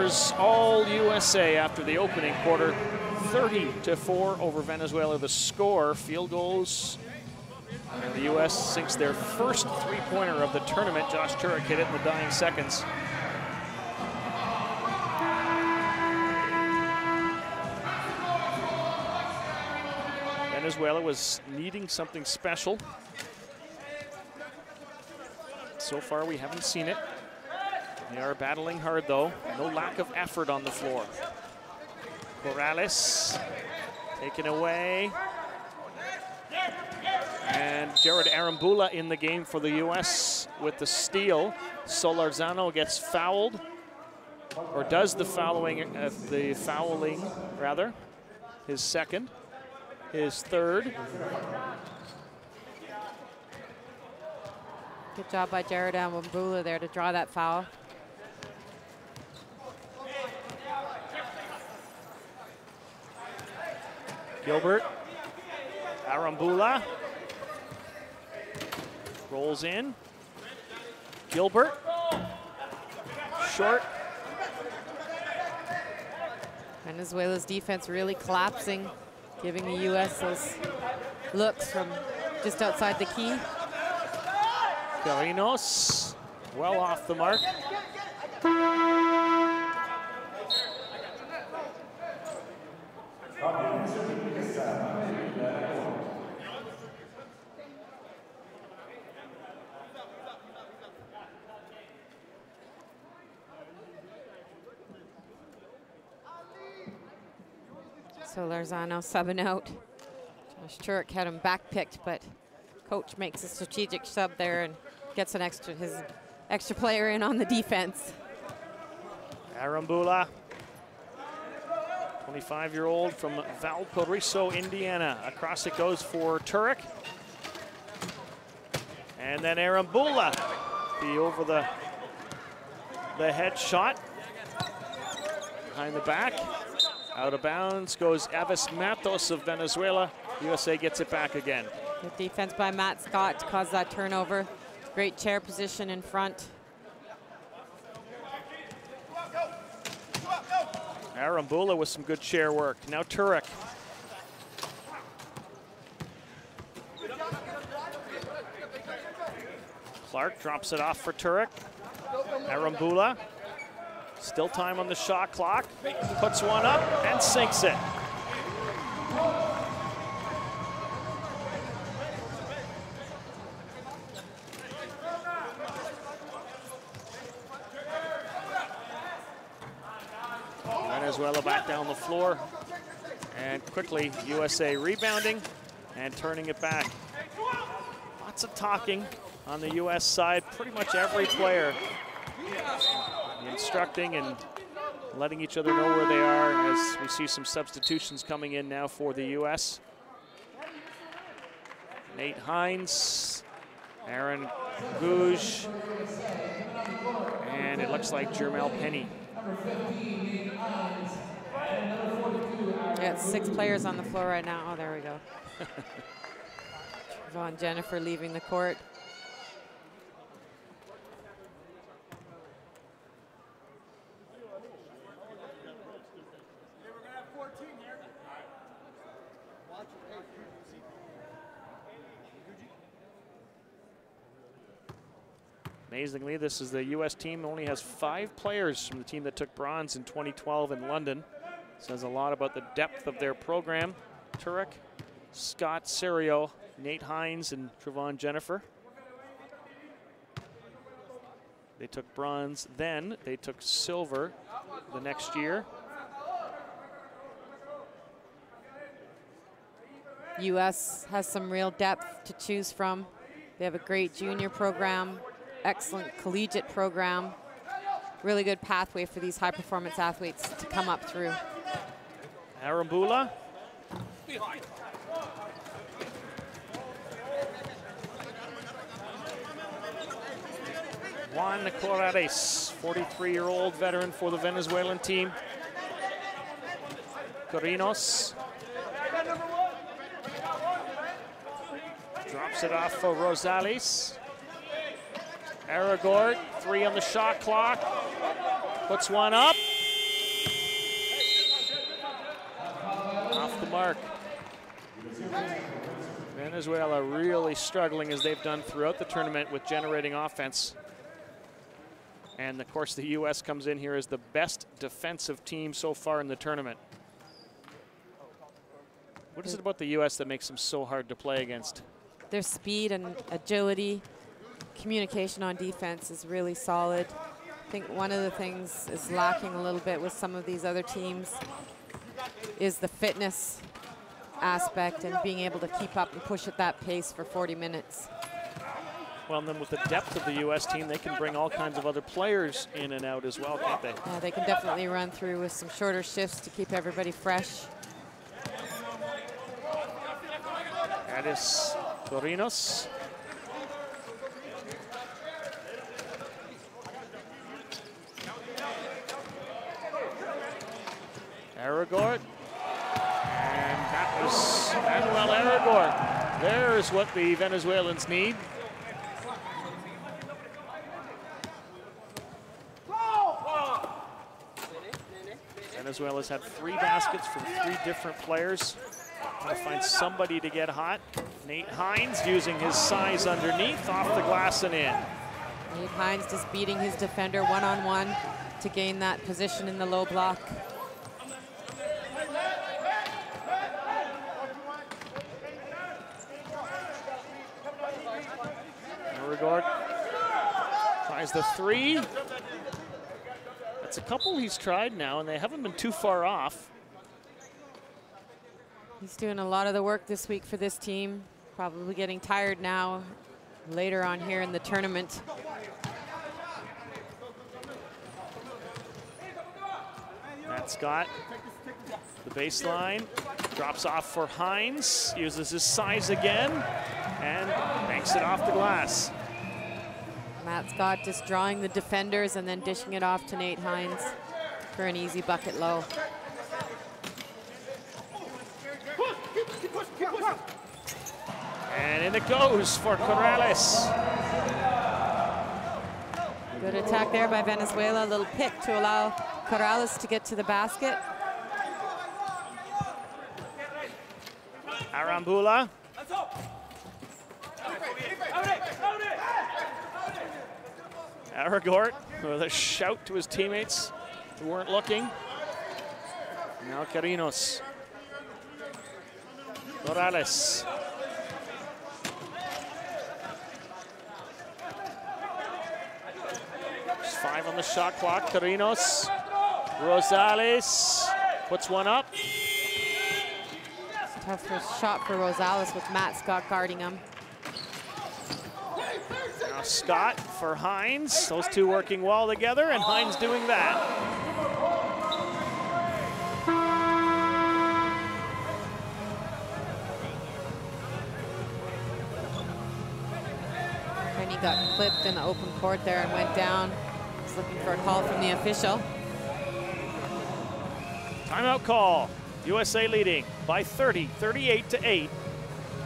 scores all USA after the opening quarter. 30-4 over Venezuela, the score. Field goals. And the U.S. sinks their first three-pointer of the tournament. Josh Turek hit it in the dying seconds. Venezuela was needing something special. So far, we haven't seen it. They are battling hard, though. No lack of effort on the floor. Corrales taken away. And Jared Arambula in the game for the U.S. with the steal. Solorzano gets fouled, or does the fouling, rather. His second, his third. Good job by Jared Arambula there to draw that foul. Gilbert, Arambula, rolls in. Gilbert, short. Venezuela's defense really collapsing, giving the U.S. those looks from just outside the key. Carinos, well off the mark. So Larzano subbing out. Josh Turek had him back-picked, but coach makes a strategic sub there and gets his extra player in on the defense. Arambula, 25-year-old from Valparaiso, Indiana. Across it goes for Turek. And then Arambula, the over the head shot. Behind the back. Out of bounds goes Avis Matos of Venezuela. USA gets it back again. Good defense by Matt Scott to cause that turnover. Great chair position in front. Arambula with some good chair work. Now Turek. Clark drops it off for Turek. Arambula. Still time on the shot clock. Puts one up and sinks it. Venezuela back down the floor. And quickly, USA rebounding and turning it back. Lots of talking on the US side. Pretty much every player instructing and letting each other know where they are as we see some substitutions coming in now for the US. Nate Hines, Aaron Gouge, and it looks like Jermel Penny. Yeah, it's 6 players on the floor right now. Oh, there we go. Von Jennifer leaving the court. Amazingly, this is the U.S. team only has 5 players from the team that took bronze in 2012 in London. Says a lot about the depth of their program. Turek, Scott Serio, Nate Hines, and Trevon Jennifer. They took bronze then. They took silver the next year. U.S. has some real depth to choose from. They have a great junior program, excellent collegiate program, really good pathway for these high-performance athletes to come up through. Arambula. Juan Corrales, 43-year-old veteran for the Venezuelan team. Carinos. Drops it off for Rosales. Aragord, 3 on the shot clock. Puts one up mark. Venezuela really struggling, as they've done throughout the tournament, with generating offense. And of course, the U.S. comes in here as the best defensive team so far in the tournament. What is it about the U.S. that makes them so hard to play against? Their speed and agility, communication on defense is really solid. I think one of the things is lacking a little bit with some of these other teams is the fitness aspect and being able to keep up and push at that pace for 40 minutes. Well, and then with the depth of the U.S. team, they can bring all kinds of other players in and out as well, can't they? Yeah, they can definitely run through with some shorter shifts to keep everybody fresh. That is Torinos. Aragort. And that was Manuel Aragort. There's what the Venezuelans need. Venezuela's had 3 baskets from 3 different players. Trying to find somebody to get hot. Nate Hines using his size underneath, off the glass and in. Nate Hines just beating his defender one-on-one to gain that position in the low block. Aragort tries the 3. That's a couple he's tried now, and they haven't been too far off. He's doing a lot of the work this week for this team. Probably getting tired now later on here in the tournament. Matt Scott, the baseline, drops off for Hines, uses his size again, and banks it off the glass. Matt Scott just drawing the defenders and then dishing it off to Nate Hines for an easy bucket low. And in it goes for Corrales. Good attack there by Venezuela. A little pick to allow Corrales to get to the basket. Arambula. Aragort with a shout to his teammates who weren't looking. Now Carinos. Morales. There's 5 on the shot clock. Carinos. Rosales puts one up. Tough first shot for Rosales with Matt Scott guarding him. Now Scott for Hines. Those two working well together, and Hines doing that. And he got clipped in the open court there and went down. He's looking for a call from the official. Timeout call. USA leading by 30, 38-8.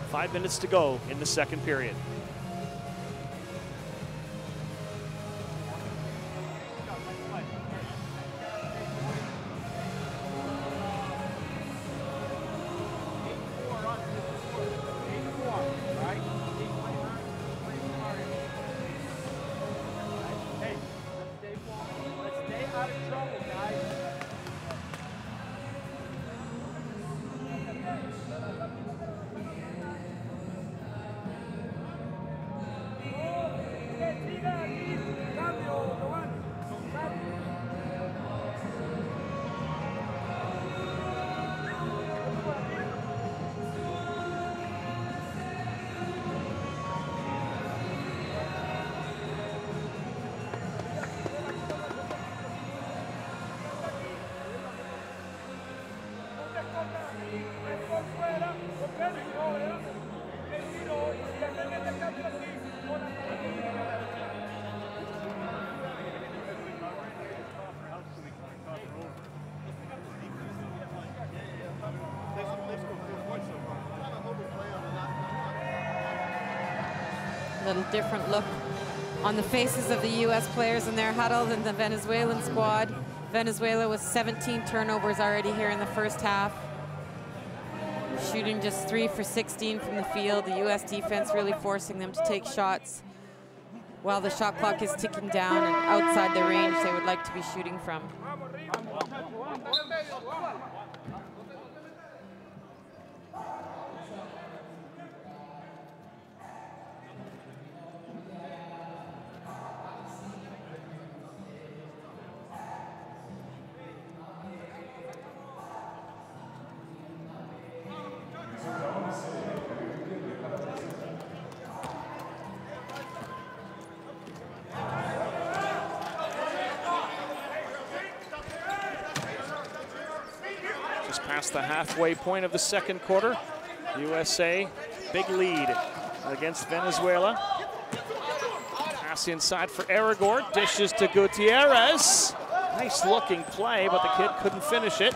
5 minutes to go in the second period. Little different look on the faces of the U.S. players in their huddle than the Venezuelan squad. Venezuela with 17 turnovers already here in the first half. Shooting just 3 for 16 from the field. The U.S. defense really forcing them to take shots while the shot clock is ticking down and outside the range they would like to be shooting from. Past the halfway point of the second quarter. USA, big lead against Venezuela. Pass inside for Aragord, dishes to Gutierrez. Nice looking play, but the kid couldn't finish it.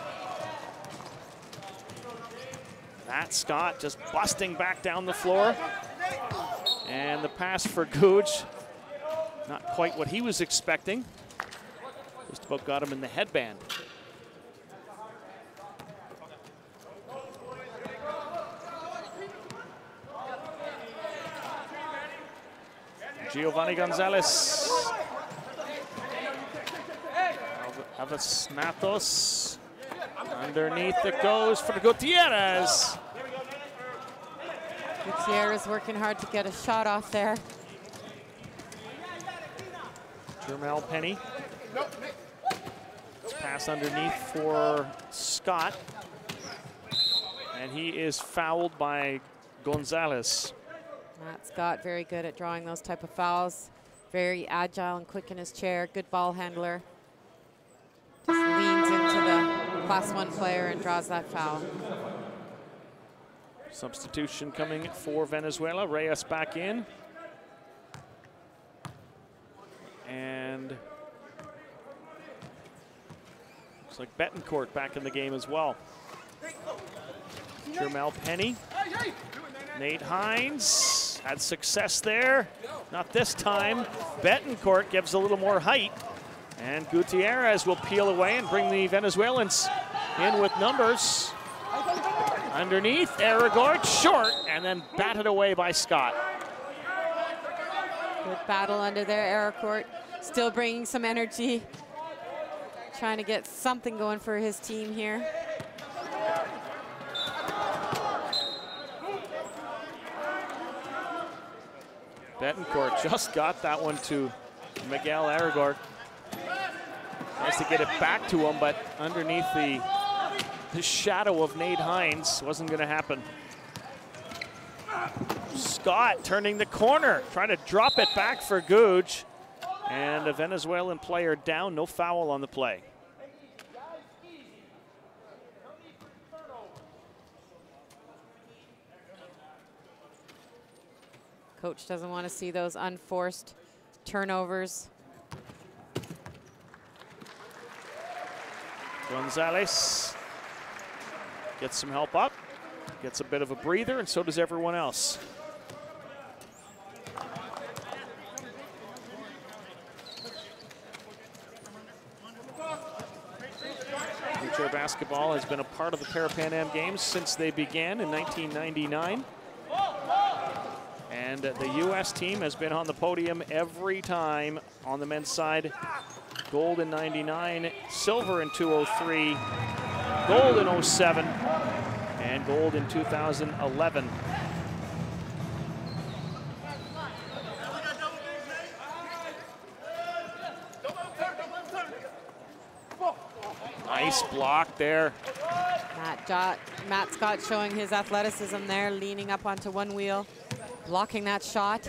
Matt Scott just busting back down the floor. And the pass for Gooch, not quite what he was expecting. Just about got him in the headband. Giovanni Gonzalez. Aves Matos. Underneath it goes for Gutierrez. Gutierrez working hard to get a shot off there. Jermel Penny. Pass underneath for Scott. And he is fouled by Gonzalez. Matt Scott, very good at drawing those type of fouls. Very agile and quick in his chair. Good ball handler. Just leans into the Class 1 player and draws that foul. Substitution coming for Venezuela. Reyes back in. And looks like Betancourt back in the game as well. Jermel Penny. Nate Hines had success there. Not this time. Betancourt gives a little more height. And Gutierrez will peel away and bring the Venezuelans in with numbers. Underneath, Aragord short, and then batted away by Scott. Good battle under there, Aragord. Still bringing some energy. Trying to get something going for his team here. Betancourt just got that one to Miguel Aragord. Tries to get it back to him, but underneath the shadow of Nate Hines wasn't going to happen. Scott turning the corner, trying to drop it back for Gooch. And a Venezuelan player down, no foul on the play. Coach doesn't want to see those unforced turnovers. Gonzalez gets some help up, gets a bit of a breather, and so does everyone else. Wheelchair basketball has been a part of the Parapan Am Games since they began in 1999. And the U.S. team has been on the podium every time on the men's side. Gold in 99, silver in 2003, gold in 07, and gold in 2011. Nice block there. Matt Scott showing his athleticism there, leaning up onto one wheel, blocking that shot.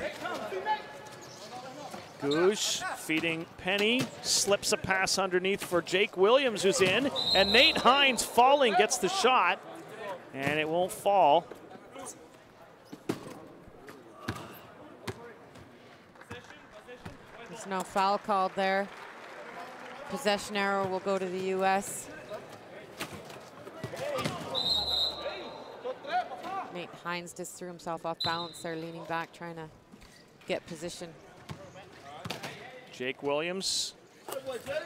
Gooch feeding Penny, slips a pass underneath for Jake Williams, who's in, and Nate Hines falling gets the shot, and it won't fall. There's no foul called there. Possession arrow will go to the U.S. Nate Hines just threw himself off balance there, leaning back, trying to get position. Jake Williams,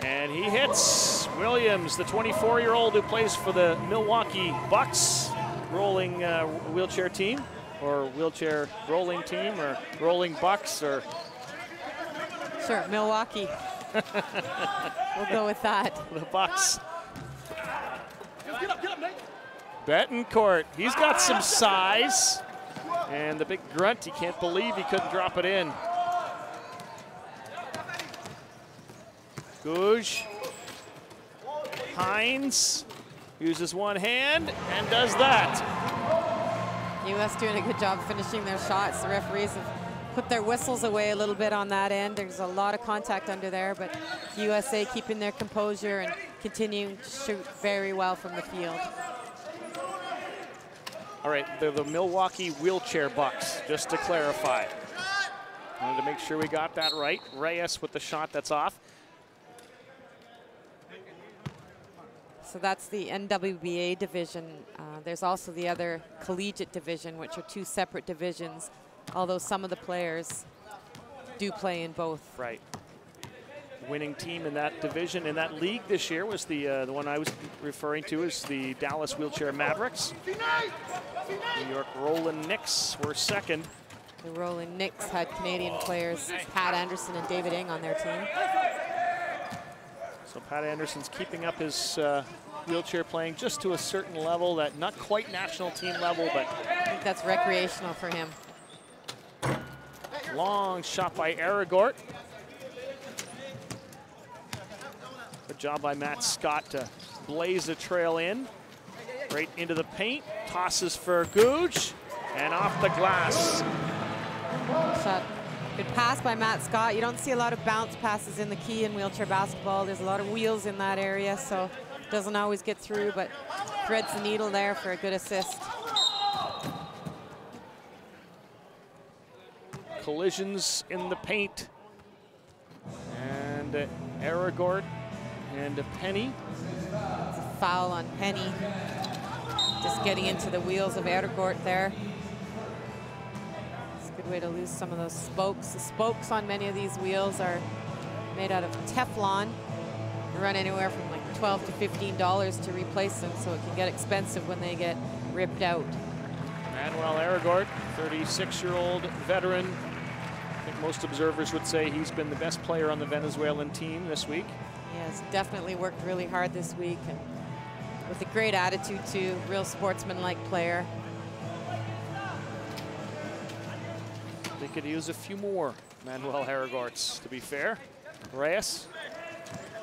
and he hits. Williams, the 24-year-old who plays for the Milwaukee Bucks, rolling wheelchair team, or wheelchair rolling team, or rolling bucks, or? Sure, Milwaukee. We'll go with that. The Bucks. Betancourt, he's got some size. And the big grunt, he can't believe he couldn't drop it in. Gouge. Hines uses one hand and does that. U.S. doing a good job finishing their shots. The referees have put their whistles away a little bit on that end. There's a lot of contact under there, but USA keeping their composure and continuing to shoot very well from the field. All right, they're the Milwaukee Wheelchair Bucks, just to clarify. Wanted to make sure we got that right. Reyes with the shot that's off. So that's the NWBA division. There's also the other collegiate division, which are two separate divisions, although some of the players do play in both. Right. Winning team in that division, in that league this year, was the one I was referring to is the Dallas Wheelchair Mavericks. New York Roland Knicks were second. The Roland Knicks had Canadian players, Pat Anderson and David Ing, on their team. So Pat Anderson's keeping up his wheelchair playing just to a certain level, that not quite national team level, but I think that's recreational for him. Long shot by Aragort. Good job by Matt Scott to blaze a trail in. Right into the paint, tosses for Gouge, and off the glass. Shot. Good pass by Matt Scott. You don't see a lot of bounce passes in the key in wheelchair basketball. There's a lot of wheels in that area, so it doesn't always get through, but threads the needle there for a good assist. Collisions in the paint. And Aragort and Penny. It's a foul on Penny. Just getting into the wheels of Aragort there. It's a good way to lose some of those spokes. The spokes on many of these wheels are made out of Teflon. They run anywhere from like $12 to $15 to replace them, so it can get expensive when they get ripped out. Manuel Aragort, 36-year-old veteran. I think most observers would say he's been the best player on the Venezuelan team this week. He has definitely worked really hard this week, and with a great attitude too, real sportsman-like player. They could use a few more Manuel Aragorts, to be fair. Reyes.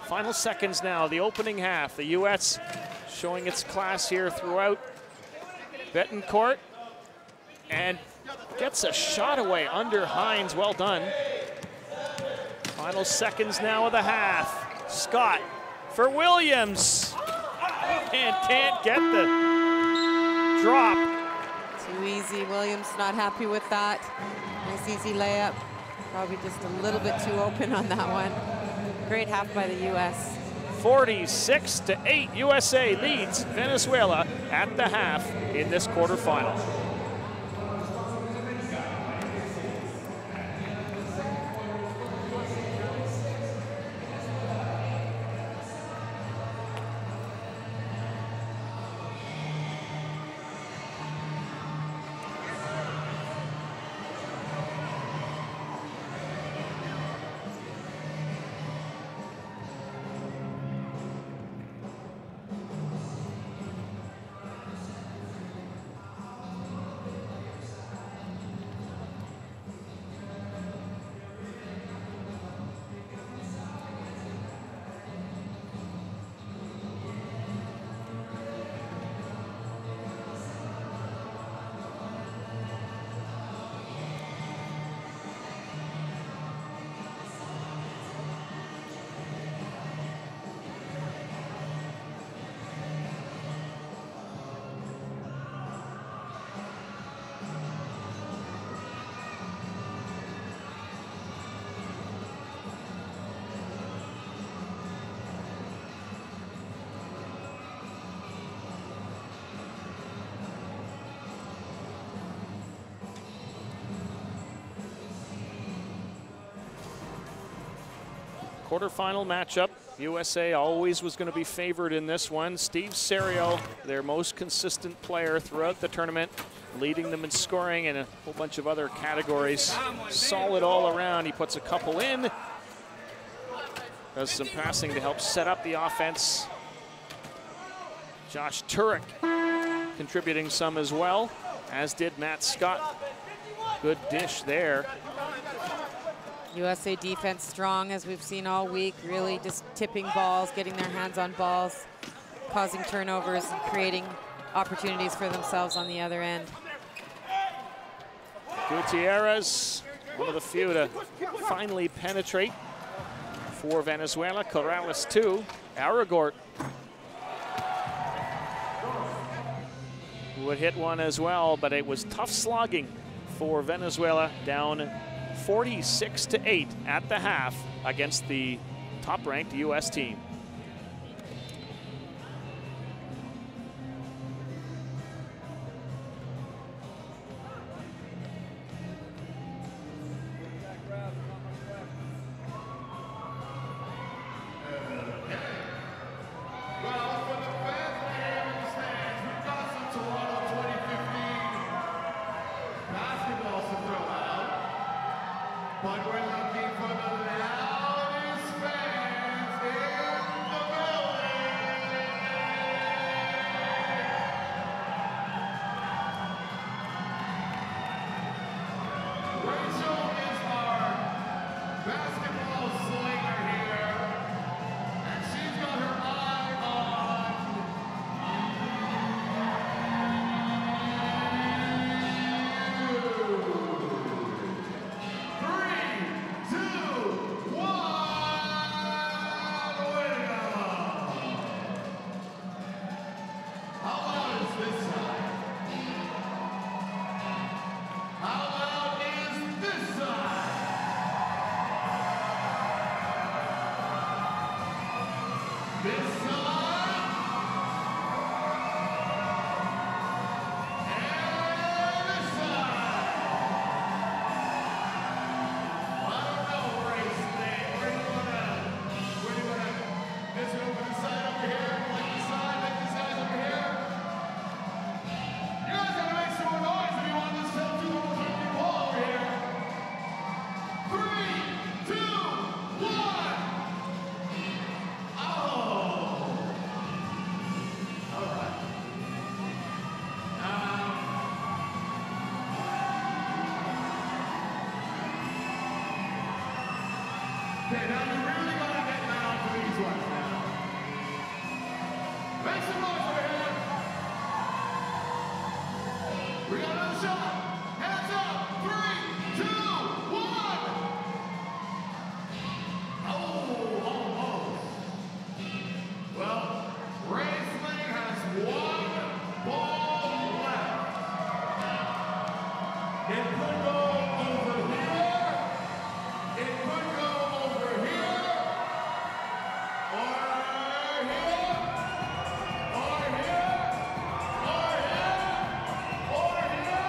Final seconds now, the opening half. The U.S. showing its class here throughout. Betancourt, and gets a shot away under Hines. Well done. Final seconds now of the half. Scott for Williams, and can't get the drop. Too easy. Williams not happy with that. Nice easy layup. Probably just a little bit too open on that one. Great half by the U.S. 46-8, USA leads Venezuela at the half in this quarterfinal. quarterfinal matchup. USA always was going to be favored in this one. Steve Serio, their most consistent player throughout the tournament, leading them in scoring and a whole bunch of other categories. Solid all around. He puts a couple in. Does some passing to help set up the offense. Josh Turek contributing some as well, as did Matt Scott. Good dish there. USA defense strong, as we've seen all week, really just tipping balls, getting their hands on balls, causing turnovers and creating opportunities for themselves on the other end. Gutierrez, one of the few to finally penetrate for Venezuela. Corrales 2. Aragort would hit one as well, but it was tough slogging for Venezuela, down 46-8 at the half against the top-ranked U.S. team. Okay, now you really gotta get down for these ones now. Make some noise over here. We got another shot. Hands up. 3, 2, 1. Oh, almost. Well, Raisling has one ball left. It could go over here. It could go over here. Or here. Or here. Or here. Or here.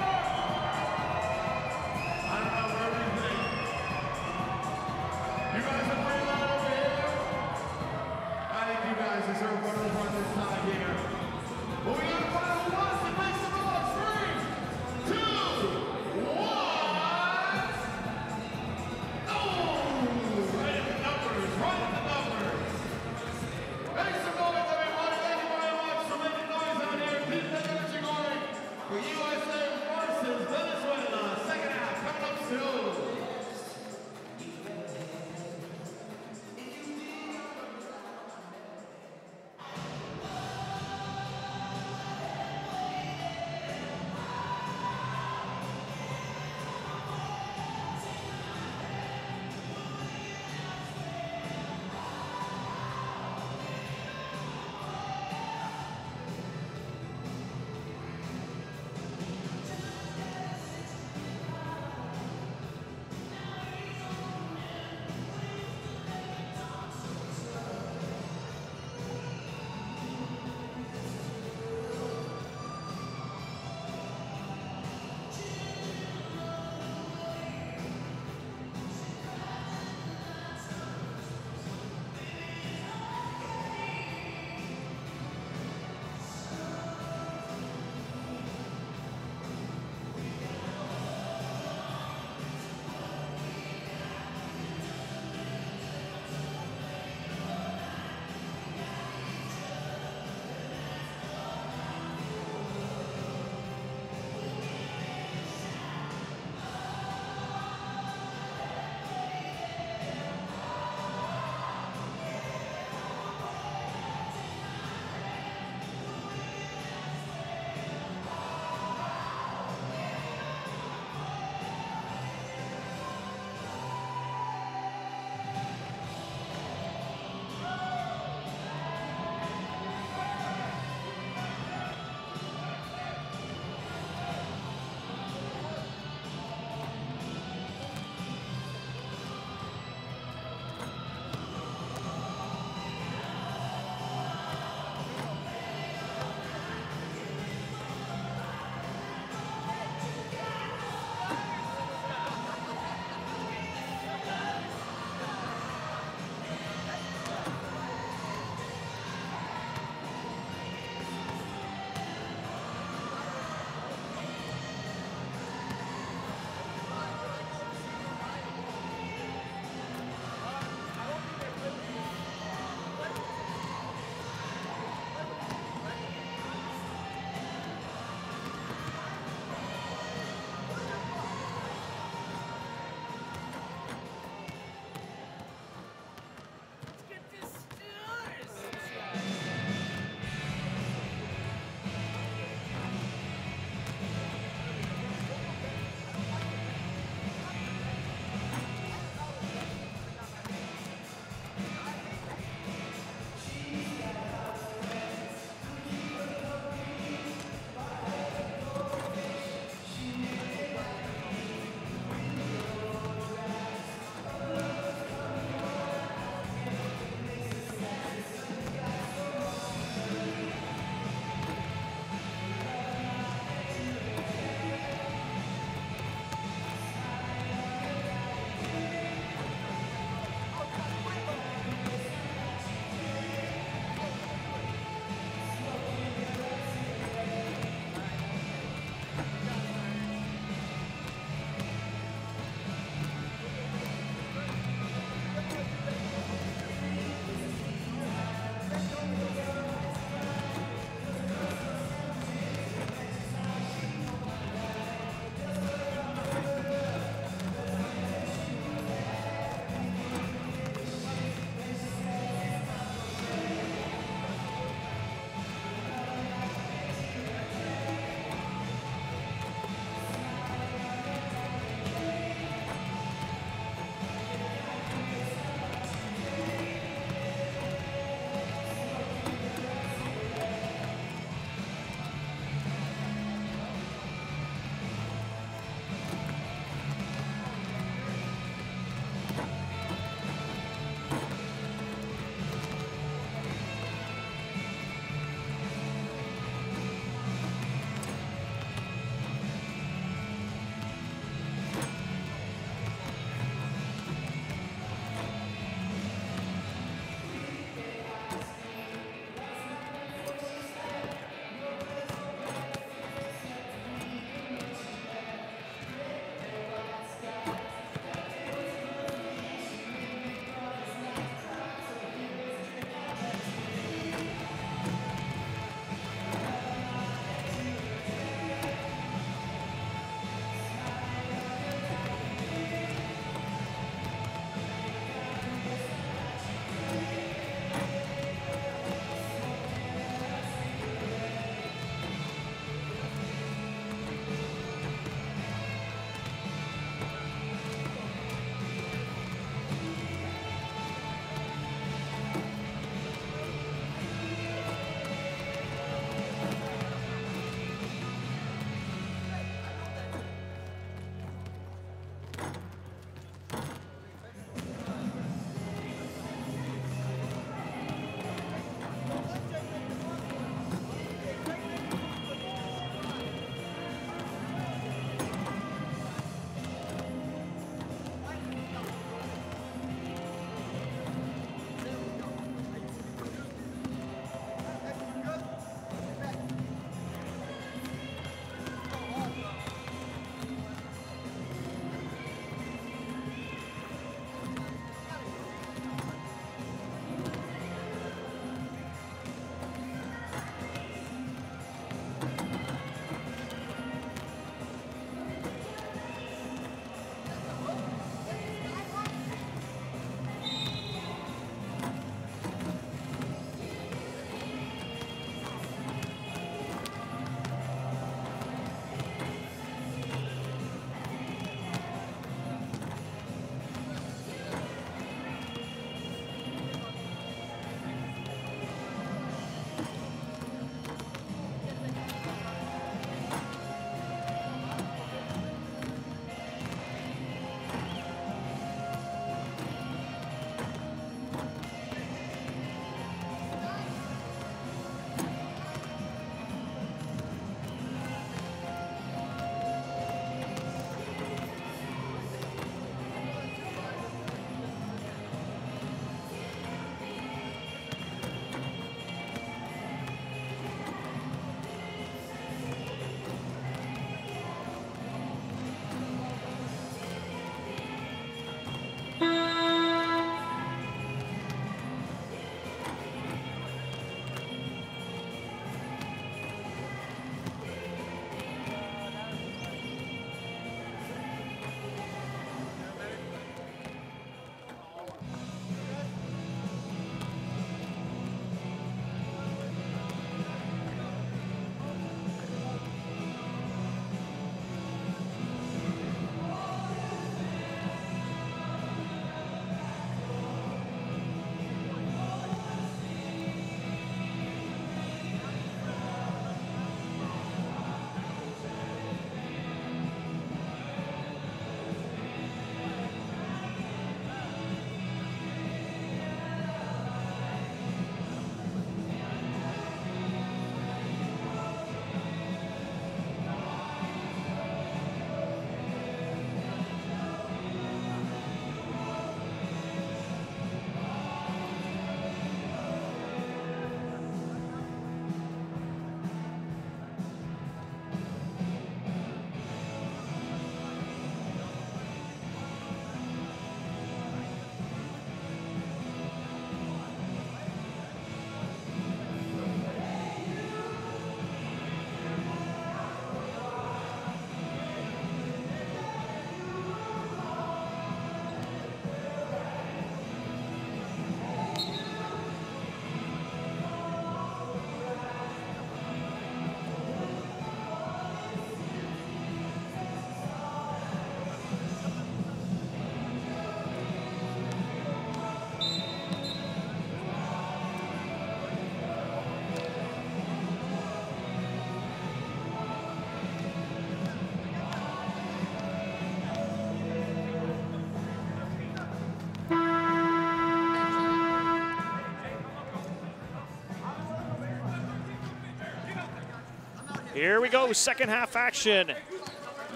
Here we go, second half action.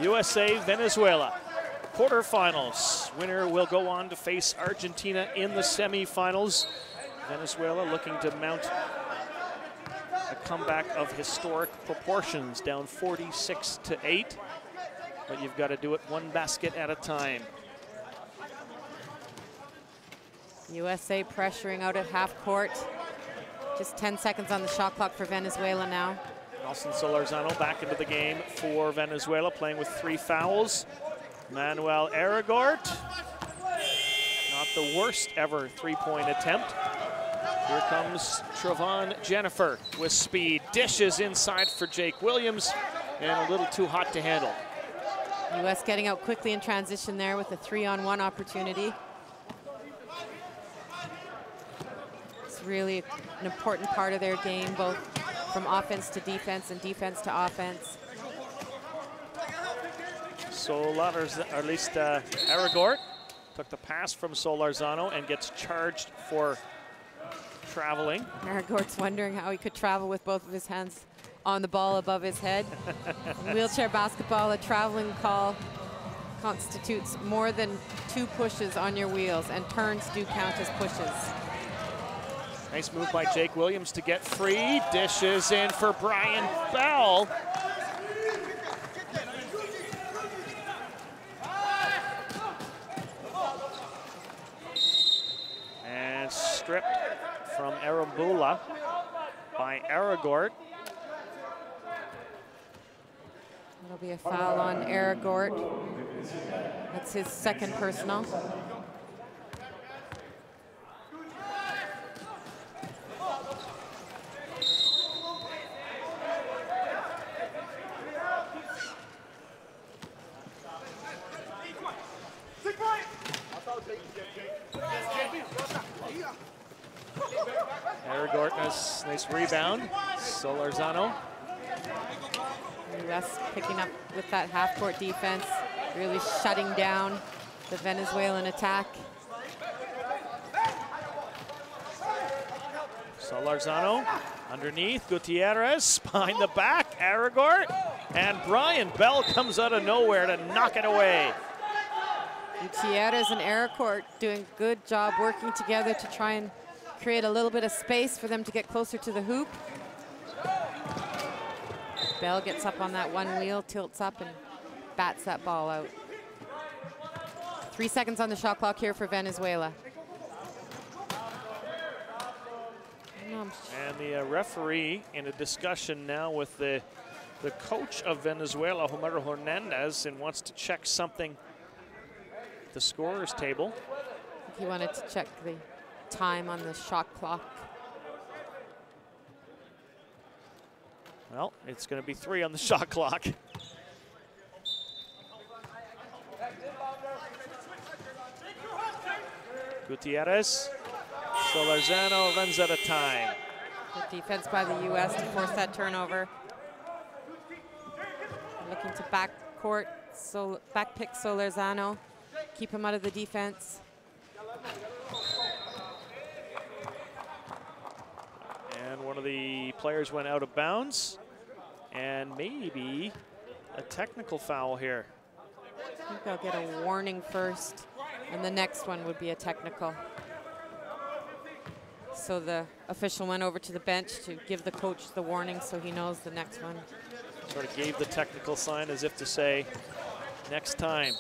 USA, Venezuela. Quarterfinals. Winner will go on to face Argentina in the semifinals. Venezuela looking to mount a comeback of historic proportions, down 46-8. But you've got to do it one basket at a time. USA pressuring out at half court. Just 10 seconds on the shot clock for Venezuela now. Nelson Solorzano back into the game for Venezuela, playing with 3 fouls. Manuel Aragort, not the worst ever three-point attempt. Here comes Trevon Jennifer with speed. Dishes inside for Jake Williams, and a little too hot to handle. US getting out quickly in transition there with a 3-on-1 opportunity. It's really an important part of their game, both from offense to defense and defense to offense. Aragort took the pass from Solorzano and gets charged for traveling. Aragort's wondering how he could travel with both of his hands on the ball above his head. In wheelchair basketball, a traveling call constitutes more than 2 pushes on your wheels, and turns do count as pushes. Nice move by Jake Williams to get free. Dishes in for Brian Bell. And stripped from Arambula by Aragort. It'll be a foul on Aragort. That's his second personal. Aragort, nice rebound. Solorzano. US picking up with that half-court defense, really shutting down the Venezuelan attack. Solorzano underneath, Gutierrez behind the back, Aragort, and Brian Bell comes out of nowhere to knock it away. Gutierrez and Aragort doing a good job working together to try and create a little bit of space for them to get closer to the hoop. Bell gets up on that one wheel, tilts up, and bats that ball out. 3 seconds on the shot clock here for Venezuela. And the referee in a discussion now with the coach of Venezuela, Homero Hernandez, and wants to check something at the scorer's table. He wanted to check the time on the shot clock. Well, it's going to be 3 on the shot clock. Gutierrez, Solorzano runs out of time. Good defense by the US to force that turnover. Looking to backcourt, back pick Solorzano, keep him out of the defense. And one of the players went out of bounds, and maybe a technical foul here. I think they'll get a warning first, and the next one would be a technical. So the official went over to the bench to give the coach the warning so he knows the next one. Sort of gave the technical sign as if to say, next time.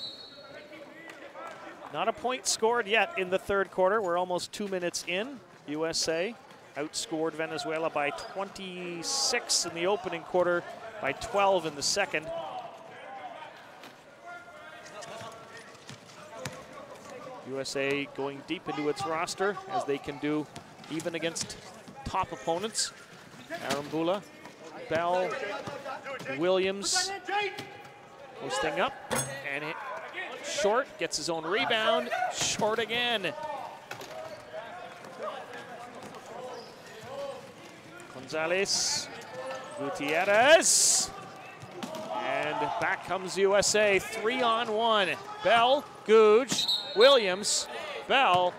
Not a point scored yet in the third quarter. We're almost 2 minutes in. USA outscored Venezuela by 26 in the opening quarter, by 12 in the second. USA going deep into its roster, as they can do even against top opponents. Arambula, Bell, Williams posting up, and it short, gets his own rebound, short again. Gonzalez, Gutierrez, and back comes USA, 3-on-1. Bell, Googe, Williams, Bell,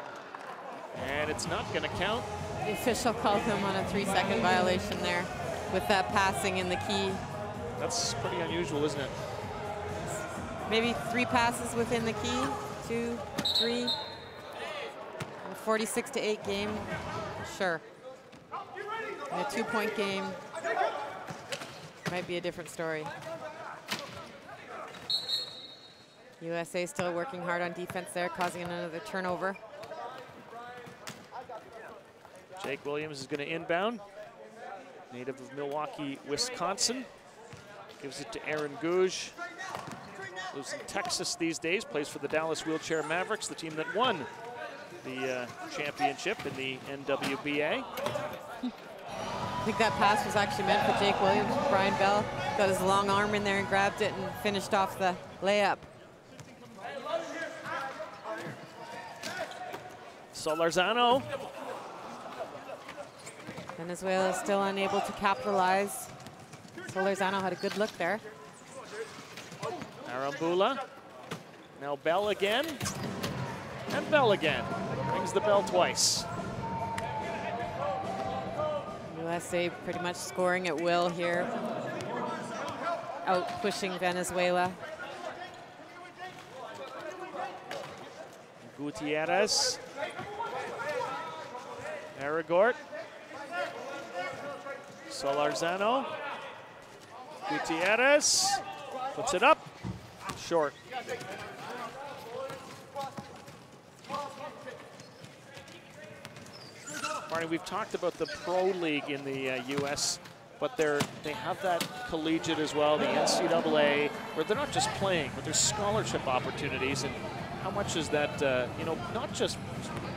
and it's not gonna count. The official called him on a 3-second violation there with that passing in the key That's pretty unusual, isn't it? Maybe 3 passes within the key, 2, 3. A 46-8 game, sure. In a 2-point game, might be a different story. USA still working hard on defense there, causing another turnover. Jake Williams is going to inbound. Native of Milwaukee, Wisconsin. Gives it to Aaron Gouge. Lives in Texas these days, plays for the Dallas Wheelchair Mavericks, the team that won the championship in the NWBA. I think that pass was actually meant for Jake Williams. Brian Bell got his long arm in there and grabbed it and finished off the layup. Solarzano. Venezuela still unable to capitalize. Solarzano had a good look there. Arambula. Now Bell again. And Bell again. Rings the bell twice. USA pretty much scoring at will here. Out pushing Venezuela. Gutierrez. Aragort. Solarzano. Gutierrez. Puts it up. Short. Marty, we've talked about the Pro League in the U.S., but they have that collegiate as well, the NCAA, where they're not just playing, but there's scholarship opportunities. And how much is that, not just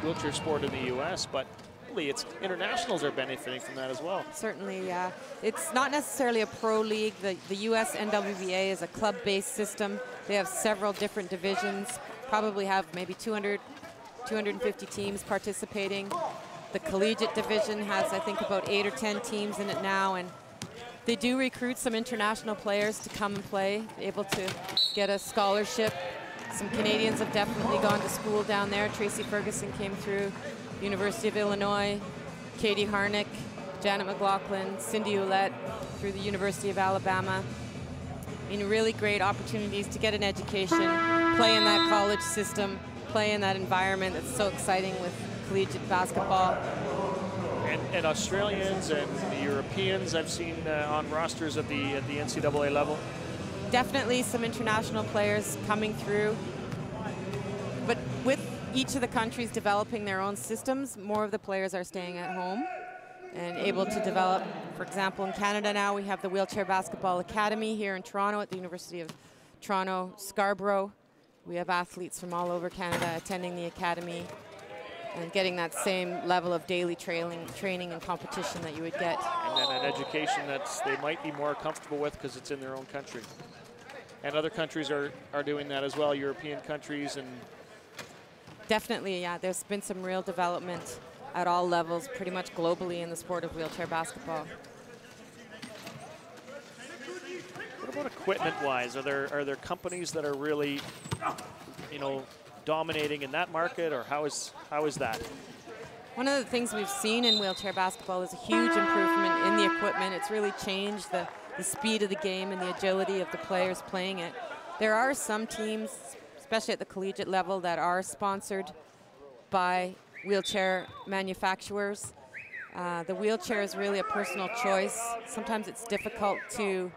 wheelchair sport in the U.S., but really it's internationals are benefiting from that as well. Certainly, yeah. It's not necessarily a pro league. The U.S. NWBA is a club-based system. They have several different divisions, probably have maybe 200, 250 teams participating. The collegiate division has, I think, about 8 or 10 teams in it now, and they do recruit some international players to come and play, able to get a scholarship. Some Canadians have definitely gone to school down there. Tracy Ferguson came through University of Illinois, Katie Harnick, Janet McLaughlin, Cindy Ouellette through the University of Alabama. I mean, really great opportunities to get an education, play in that college system, play in that environment that's so exciting with collegiate basketball. And Australians and the Europeans I've seen on rosters at the NCAA level. Definitely some international players coming through. But with each of the countries developing their own systems, more of the players are staying at home and able to develop. For example, in Canada now we have the Wheelchair Basketball Academy here in Toronto at the University of Toronto, Scarborough. We have athletes from all over Canada attending the academy and getting that same level of daily training and competition that you would get. And then an education that they might be more comfortable with because it's in their own country. And other countries are doing that as well, European countries. And definitely, yeah, there's been some real development at all levels, pretty much globally in the sport of wheelchair basketball. What about equipment-wise? Are there companies that are really, dominating in that market, or how is that? One of the things we've seen in wheelchair basketball is a huge improvement in the equipment. It's really changed the speed of the game and the agility of the players playing it. There are some teams, especially at the collegiate level, that are sponsored by wheelchair manufacturers. The wheelchair is really a personal choice. Sometimes it's difficult to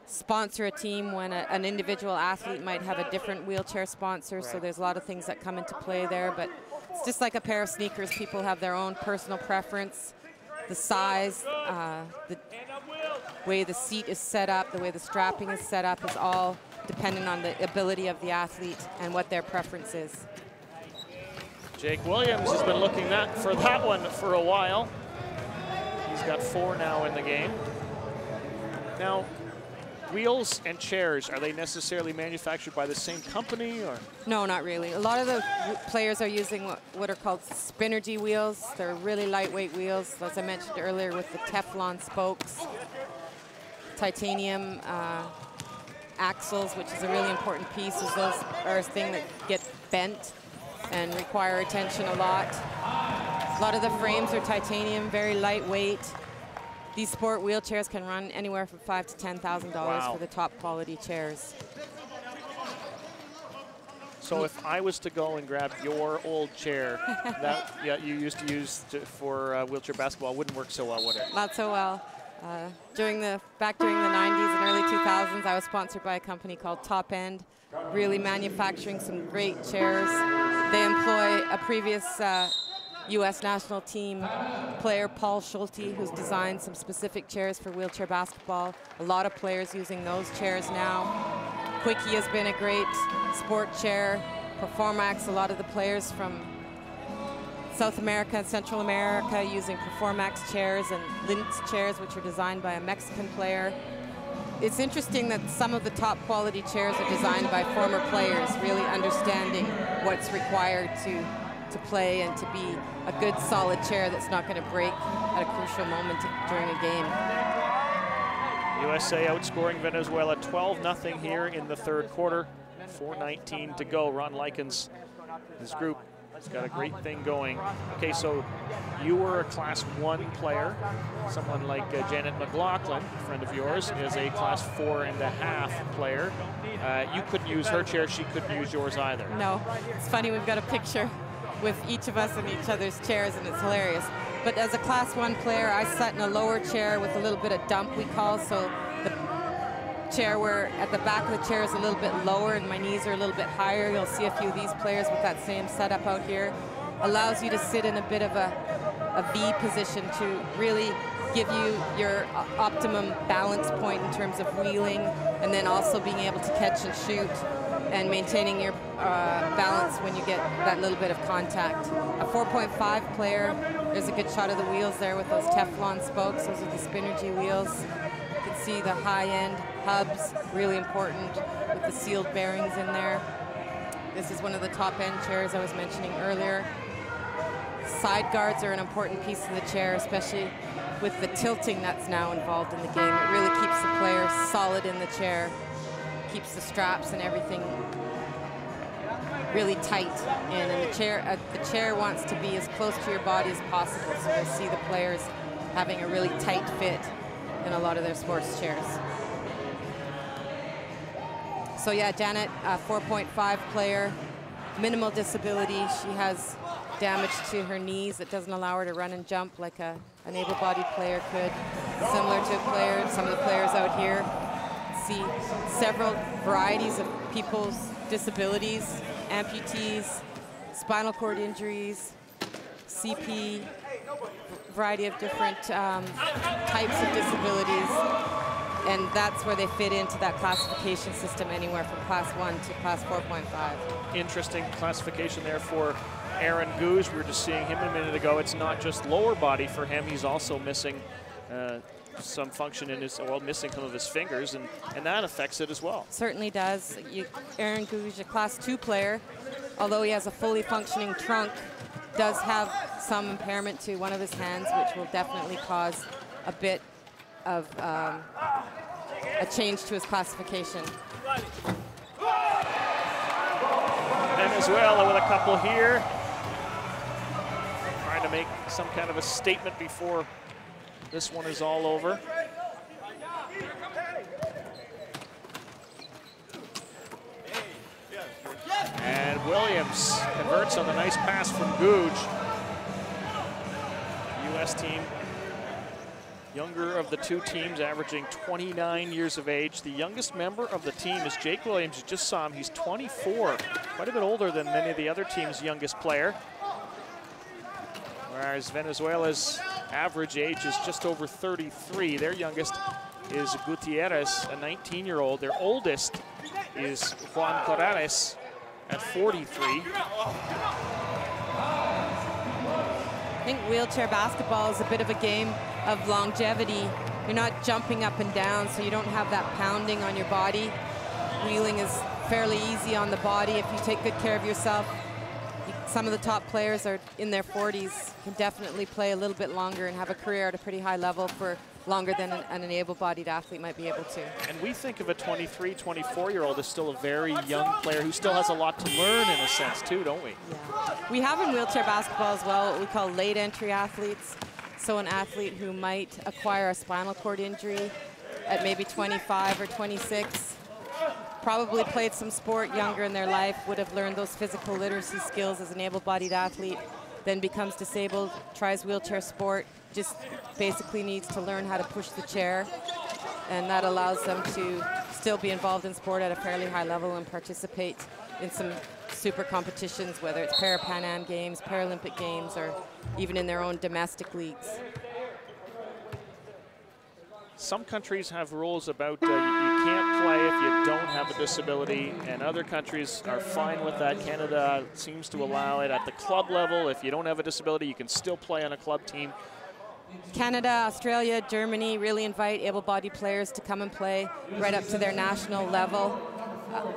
sponsor a team when an individual athlete might have a different wheelchair sponsor, so there's a lot of things that come into play there, but it's just like a pair of sneakers. People have their own personal preference. The size, the way the seat is set up, the way the strapping is set up is all dependent on the ability of the athlete and what their preference is. Jake Williams has been looking for that one for a while. He's got 4 now in the game. Now, wheels and chairs, are they necessarily manufactured by the same company, or? No, not really. A lot of the players are using what are called Spinergy wheels. They're really lightweight wheels, as I mentioned earlier, with the Teflon spokes, titanium axles, which is a really important piece, as those are a thing that get bent and require attention a lot. A lot of the frames are titanium, very lightweight. these sport wheelchairs can run anywhere from $5,000 to $10,000 Wow. for the top quality chairs. So if I was to go and grab your old chair that you used to use for wheelchair basketball, it wouldn't work so well, would it? Not so well. Back during the 90s and early 2000s, I was sponsored by a company called Top End, really manufacturing some great chairs. They employ a previous U.S. national team player, Paul Schulte, who's designed some specific chairs for wheelchair basketball. A lot of players using those chairs now. Quickie has been a great sport chair. Performax, a lot of the players from South America and Central America using Performax chairs and Lintz chairs, which are designed by a Mexican player. It's interesting that some of the top quality chairs are designed by former players, really understanding what's required to play and to be a good solid chair that's not going to break at a crucial moment during a game. USA outscoring Venezuela 12-0 here in the third quarter. 4:19 to go. Ron Likens, his group, has got a great thing going. Okay, so you were a Class 1 player. Someone like Janet McLaughlin, a friend of yours, is a Class 4.5 player. You couldn't use her chair. She couldn't use yours either. No, it's funny. We've got a picture with each of us in each other's chairs, and it's hilarious. But as a Class 1 player, I sat in a lower chair with a little bit of dump, we call, so the chair where at the back of the chair is a little bit lower and my knees are a little bit higher. You'll see a few of these players with that same setup out here. Allows you to sit in a bit of a V position to really give you your optimum balance point in terms of wheeling, and then also being able to catch and shoot and maintaining your balance when you get that little bit of contact. A 4.5 player, there's a good shot of the wheels there with those Teflon spokes. Those are the Spinergy wheels. You can see the high-end hubs, really important, with the sealed bearings in there. This is one of the top-end chairs I was mentioning earlier. Side guards are an important piece of the chair, especially with the tilting that's now involved in the game. It really keeps the player solid in the chair, keeps the straps and everything really tight in, and the chair wants to be as close to your body as possible, so you'll see the players having a really tight fit in a lot of their sports chairs. So yeah, Janet, 4.5 player, minimal disability. She has damage to her knees that doesn't allow her to run and jump like an able-bodied player could. Similar to some of the players out here. See several varieties of people's disabilities, amputees, spinal cord injuries, CP, variety of different types of disabilities, and that's where they fit into that classification system, anywhere from Class 1 to Class 4.5. Interesting classification there for Aaron Gouge. We were just seeing him a minute ago. It's not just lower body for him. He's also missing some function in his, well, missing some of his fingers, and that affects it as well. Certainly does. Aaron Gouge, a Class 2 player, although he has a fully functioning trunk, does have some impairment to one of his hands, which will definitely cause a bit of a change to his classification. Venezuela with a couple here. Trying to make some kind of a statement before this one is all over. And Williams converts on the nice pass from Gouge. U.S. team, younger of the two teams, averaging 29 years of age. The youngest member of the team is Jake Williams. You just saw him, he's 24, quite a bit older than many of the other teams' youngest player. Whereas Venezuela's average age is just over 33. Their youngest is Gutierrez, a 19-year-old. Their oldest is Juan Corrales at 43. I think wheelchair basketball is a bit of a game of longevity. You're not jumping up and down, so you don't have that pounding on your body. Wheeling is fairly easy on the body if you take good care of yourself. Some of the top players are in their 40s, can definitely play a little bit longer and have a career at a pretty high level for longer than an able-bodied athlete might be able to. And we think of a 23, 24-year-old as still a very young player who still has a lot to learn in a sense too, don't we? Yeah. We have in wheelchair basketball as well what we call late entry athletes. So an athlete who might acquire a spinal cord injury at maybe 25 or 26, probably played some sport younger in their life, would have learned those physical literacy skills as an able-bodied athlete, then becomes disabled, tries wheelchair sport, just basically needs to learn how to push the chair, and that allows them to still be involved in sport at a fairly high level and participate in some super competitions, whether it's Parapan American Games, Paralympic Games, or even in their own domestic leagues. Some countries have rules about you can't play if you don't have a disability, and other countries are fine with that. Canada seems to allow it at the club level. If you don't have a disability, you can still play on a club team. Canada, Australia, Germany really invite able-bodied players to come and play right up to their national level.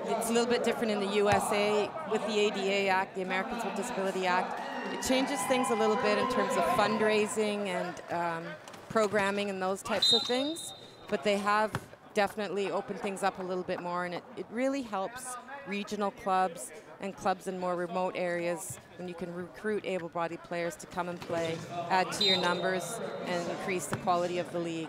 It's a little bit different in the USA with the ADA Act, the Americans with Disability Act. It changes things a little bit in terms of fundraising and programming and those types of things, but they have definitely opened things up a little bit more, and it really helps regional clubs and clubs in more remote areas when you can recruit able-bodied players to come and play, add to your numbers, and increase the quality of the league.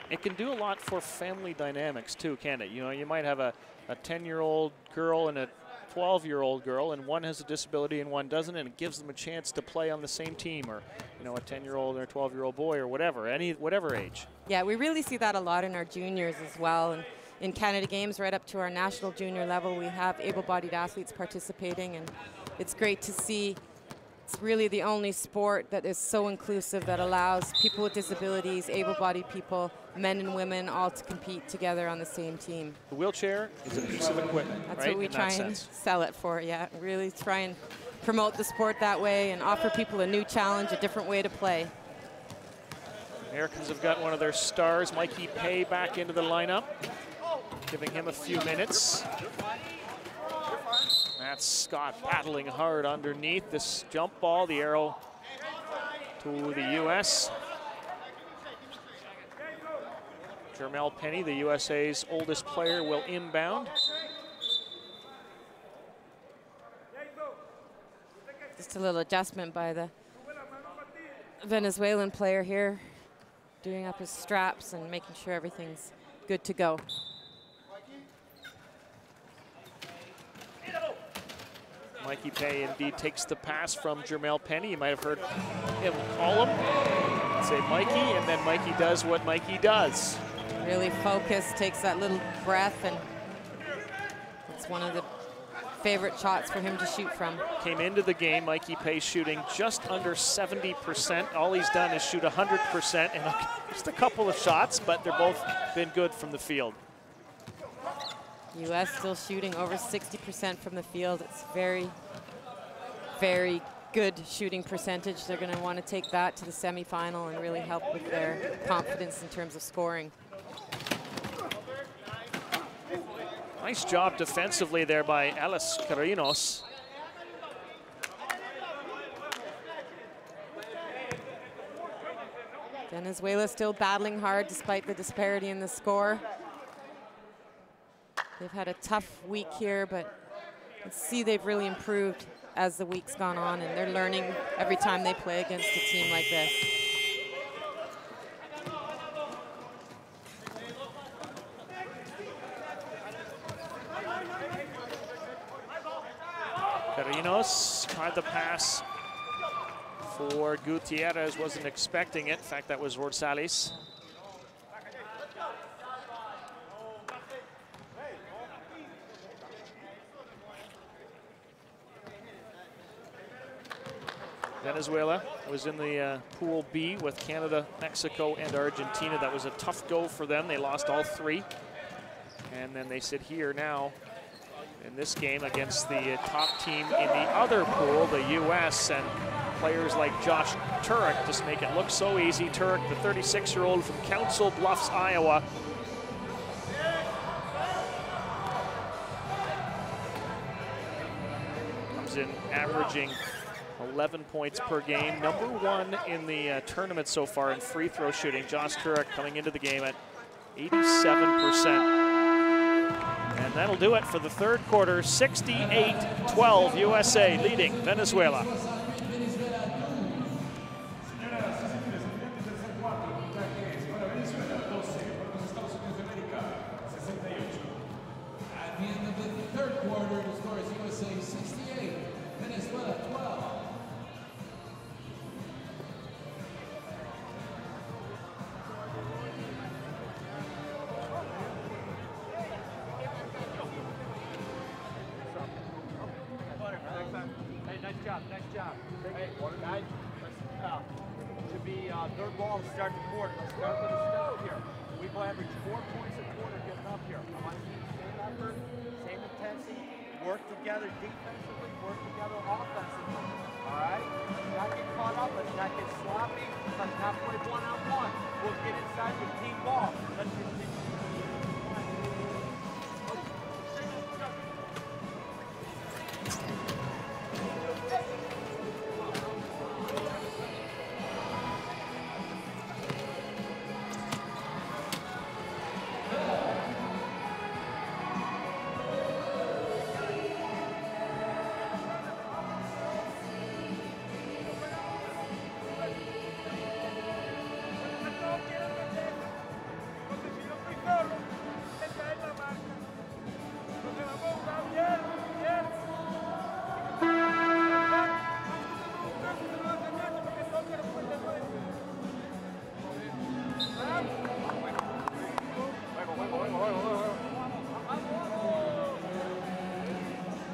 It can do a lot for family dynamics too, can't it? You know, you might have a 10-year-old girl and a 12-year-old girl, and one has a disability and one doesn't, and it gives them a chance to play on the same team, or you know, a 10-year-old or a 12-year-old boy, or whatever, whatever age. Yeah, we really see that a lot in our juniors as well, and in Canada Games right up to our national junior level, we have able-bodied athletes participating, and it's great to see. It's really the only sport that is so inclusive, that allows people with disabilities, able-bodied people, men and women, all to compete together on the same team. The wheelchair is a piece of equipment, That's right? what we try and sell it for, yeah. Really try and promote the sport that way and offer people a new challenge, a different way to play. Americans have got one of their stars, Mikey Pay, back into the lineup, giving him a few minutes. That's Scott battling hard underneath this jump ball, the arrow to the U.S. Jermel Penny, the USA's oldest player, will inbound. Just a little adjustment by the Venezuelan player here, doing up his straps and making sure everything's good to go. Mikey Pay indeed takes the pass from Jermel Penny. You might have heard him call him, say Mikey, and then Mikey does what Mikey does. Really focused, takes that little breath, and it's one of the favorite shots for him to shoot from. Came into the game, Mikey Pay shooting just under 70%. All he's done is shoot 100%, and just a couple of shots, but they're both been good from the field. U.S. still shooting over 60% from the field. It's very, very good shooting percentage. They're going to want to take that to the semifinal and really help with their confidence in terms of scoring. Nice job defensively there by Alice Carrinos. Venezuela still battling hard despite the disparity in the score. They've had a tough week here, but let's see they've really improved as the week's gone on, and they're learning every time they play against a team like this. Carrinos tried the pass for Gutierrez, wasn't expecting it. In fact, that was Rosales. Venezuela was in the Pool B with Canada, Mexico, and Argentina. That was a tough go for them. They lost all three. And then they sit here now in this game against the top team in the other pool, the U.S., and players like Josh Turek just make it look so easy. Turek, the 36-year-old from Council Bluffs, Iowa. Comes in averaging 11 points per game. Number one in the tournament so far in free throw shooting. Josh Turek coming into the game at 87%. And that'll do it for the third quarter. 68-12, USA leading Venezuela. job. Hey, guys, to be third ball to start the quarter. Let's start with a step here. We've averaged 4 points a quarter getting up here. I want to see same effort, same intensity, work together defensively, work together offensively. All right? Let's not get caught up. Let's not get sloppy. Let's not play one-on-one. We'll get inside the team ball. Let's continue.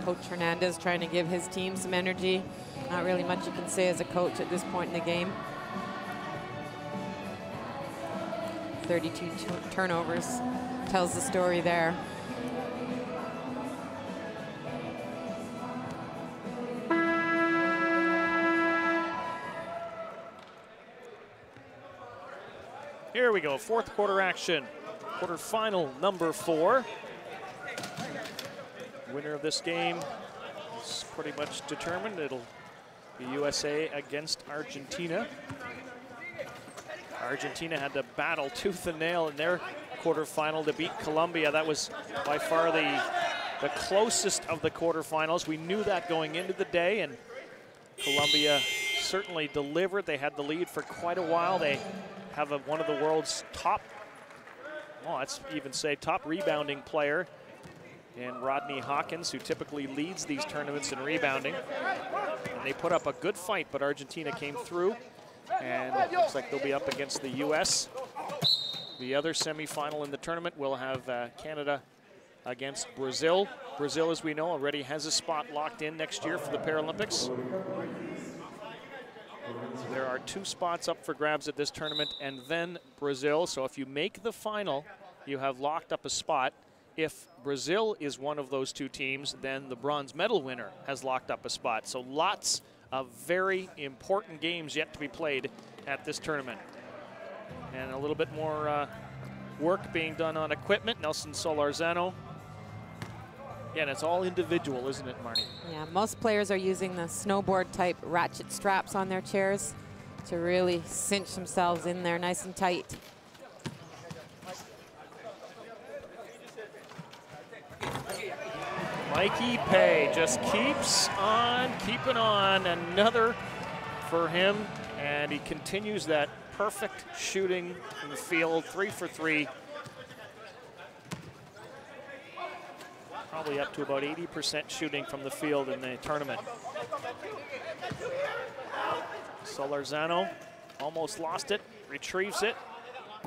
Coach Hernandez trying to give his team some energy. Not really much you can say as a coach at this point in the game. 32 turnovers tells the story there. Here we go, fourth quarter action. Quarterfinal number 4. Winner of this game is pretty much determined. It'll be USA against Argentina. Argentina had to battle tooth and nail in their quarterfinal to beat Colombia. That was by far the closest of the quarterfinals. We knew that going into the day, and Colombia certainly delivered. They had the lead for quite a while. They have one of the world's top, well, let's even say top rebounding player in Rodney Hawkins, who typically leads these tournaments in rebounding. And they put up a good fight, but Argentina came through, and it looks like they'll be up against the US. The other semifinal in the tournament will have Canada against Brazil. Brazil, as we know, already has a spot locked in next year for the Paralympics. There are 2 spots up for grabs at this tournament, and then Brazil. So if you make the final, you have locked up a spot. If Brazil is one of those 2 teams, then the bronze medal winner has locked up a spot. So lots of very important games yet to be played at this tournament. And a little bit more work being done on equipment. Nelson Solorzano. Again, it's all individual, isn't it, Marnie? Yeah, most players are using the snowboard type ratchet straps on their chairs to really cinch themselves in there nice and tight. Mikey Pay just keeps on keeping on. Another for him, and he continues that perfect shooting in the field, 3 for 3. Probably up to about 80% shooting from the field in the tournament. Solorzano almost lost it, retrieves it,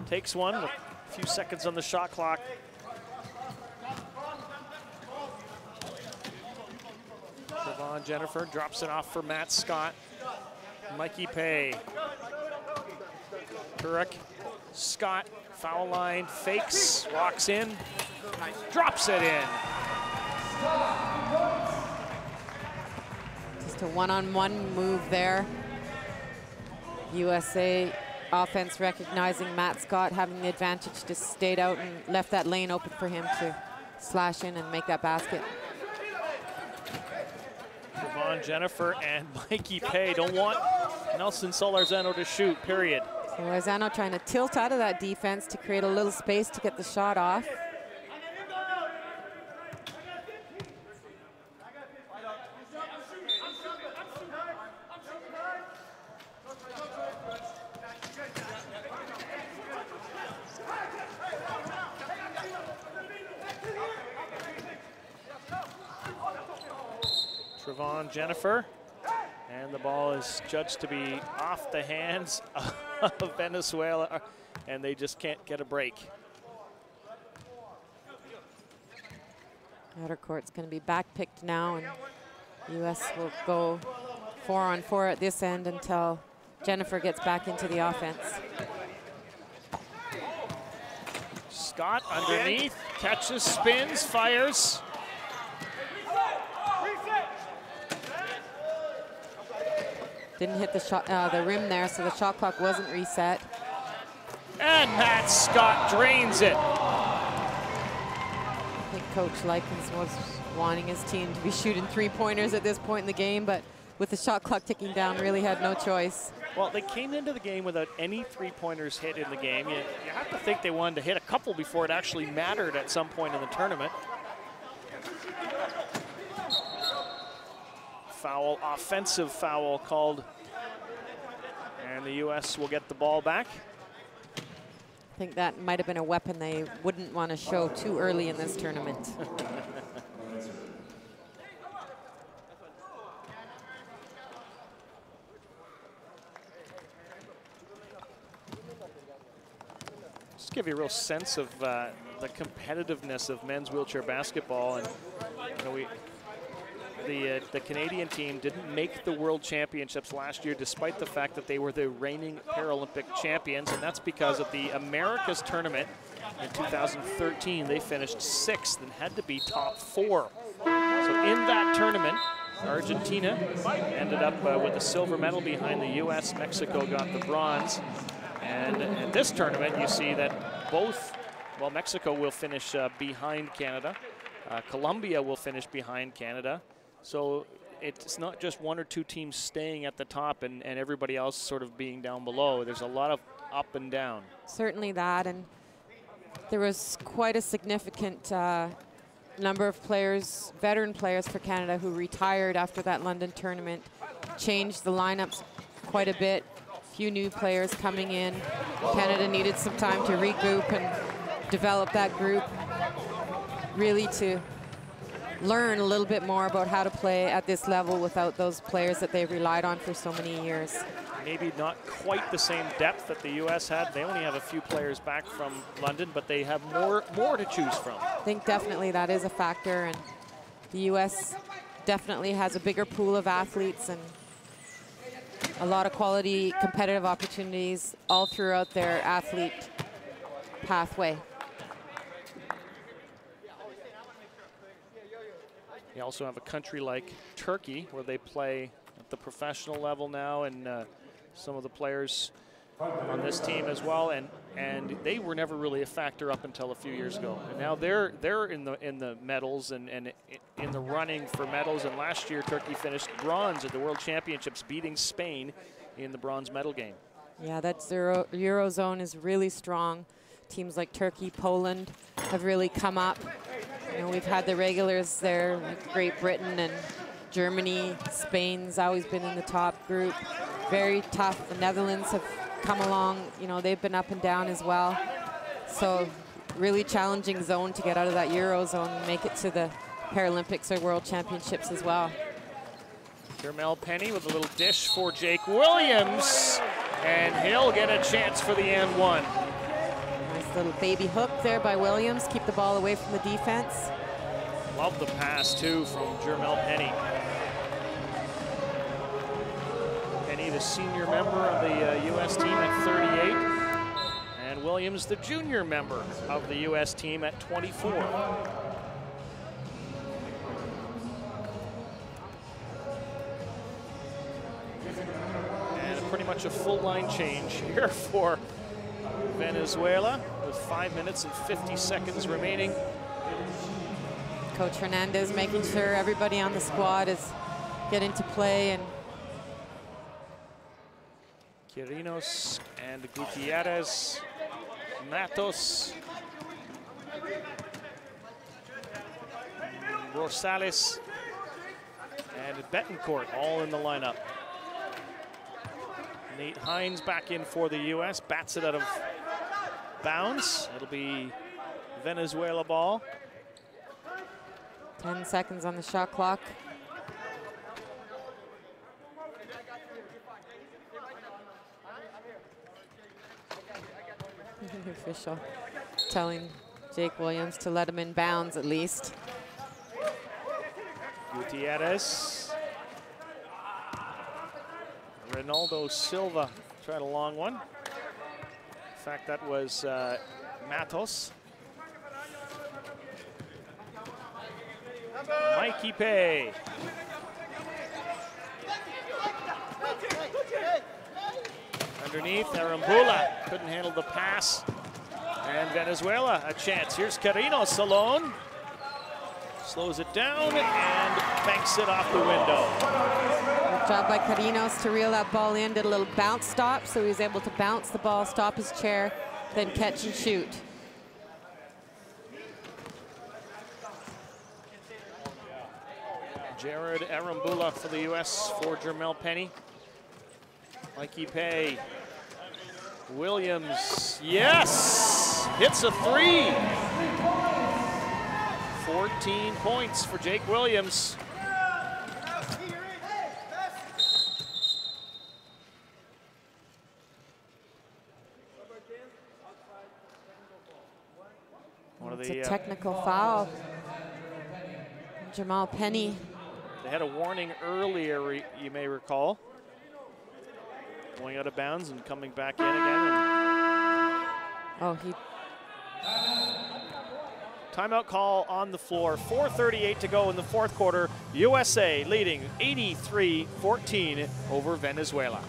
takes one with a few seconds on the shot clock. Trevon Jennifer drops it off for Matt Scott. Mikey Pay. Turek, Scott, foul line, fakes, walks in, drops it in. Just a one-on-one move there. USA offense recognizing Matt Scott having the advantage, just stayed out and left that lane open for him to slash in and make that basket. Trevon Jennifer and Mikey Pay don't want Nelson Solorzano to shoot, period. Solorzano trying to tilt out of that defense to create a little space to get the shot off. Trevon Jennifer, and the ball is judged to be off the hands of Venezuela, and they just can't get a break. Outer court's going to be back picked now, and U.S. will go 4-on-4 at this end until Jennifer gets back into the offense. Scott underneath, catches, spins, fires. Didn't hit the shot, the rim there, so the shot clock wasn't reset. And Matt Scott drains it. I think Coach Likens was wanting his team to be shooting three-pointers at this point in the game, but with the shot clock ticking down, really had no choice. Well, they came into the game without any three-pointers hit in the game. You have to think they wanted to hit a couple before it actually mattered at some point in the tournament. Foul, offensive foul called, and the U.S. will get the ball back. I think that might have been a weapon they wouldn't want to show too early in this tournament. Just give you a real sense of the competitiveness of men's wheelchair basketball, and you know, the Canadian team didn't make the World Championships last year, despite the fact that they were the reigning Paralympic champions, and that's because of the Americas tournament in 2013. They finished 6th and had to be top 4. So in that tournament, Argentina ended up with a silver medal behind the U.S. Mexico got the bronze. And in this tournament, you see that both, well, Mexico will finish behind Canada. Colombia will finish behind Canada. So it's not just one or two teams staying at the top and everybody else sort of being down below. There's a lot of up and down. Certainly that, and there was quite a significant number of players, veteran players for Canada, who retired after that London tournament, changed the lineups quite a bit. Few new players coming in. Canada needed some time to regroup and develop that group, really to learn a little bit more about how to play at this level without those players that they've relied on for so many years. Maybe not quite the same depth that the U.S. had. They only have a few players back from London, but they have more to choose from. I think definitely that is a factor, and the U.S. definitely has a bigger pool of athletes and a lot of quality competitive opportunities all throughout their athlete pathway. You also have a country like Turkey, where they play at the professional level now, and some of the players on this team as well, and they were never really a factor up until a few years ago. And now they're in the medals and in the running for medals. And last year, Turkey finished bronze at the World Championships, beating Spain in the bronze medal game. Yeah, that's their Eurozone is really strong. Teams like Turkey, Poland have really come up. You know, we've had the regulars there, like Great Britain and Germany. Spain's always been in the top group. Very tough. The Netherlands have come along. You know, they've been up and down as well. So really challenging zone to get out of that Eurozone and make it to the Paralympics or World Championships as well. Jermel Penny with a little dish for Jake Williams, and he'll get a chance for the and one. Nice little baby hook there by Williams. Keep the ball away from the defense. Love the pass, too, from Jermel Penny. Penny, the senior member of the U.S. team at 38, and Williams, the junior member of the U.S. team at 24. And pretty much a full line change here for Venezuela with 5 minutes and 50 seconds remaining. Coach Hernandez making sure everybody on the squad is getting to play. And Quirinos and Gutierrez, Matos, Rosales, and Betancourt all in the lineup. Nate Hines back in for the U.S., bats it out of bounds. It'll be Venezuela ball. 10 seconds on the shot clock. The official telling Jake Williams to let him in bounds at least. Gutierrez. Ronaldo Silva tried a long one. In fact, that was Matos. Mikey Pay. Underneath, Arambula couldn't handle the pass. And Venezuela a chance. Here's Carrinos alone. Slows it down and banks it off the window. Good job by Carrinos to reel that ball in. Did a little bounce stop, so he was able to bounce the ball, stop his chair, then catch and shoot. Jared Arambula for the U.S. for Jermel Penny. Mikey Pay. Williams, yes! Hits a three. 14 points for Jake Williams. It's a technical foul. Jamal Penny. They had a warning earlier, you may recall. Going out of bounds and coming back in again. Oh, he... Timeout call on the floor. 4:38 to go in the fourth quarter. USA leading 83-14 over Venezuela.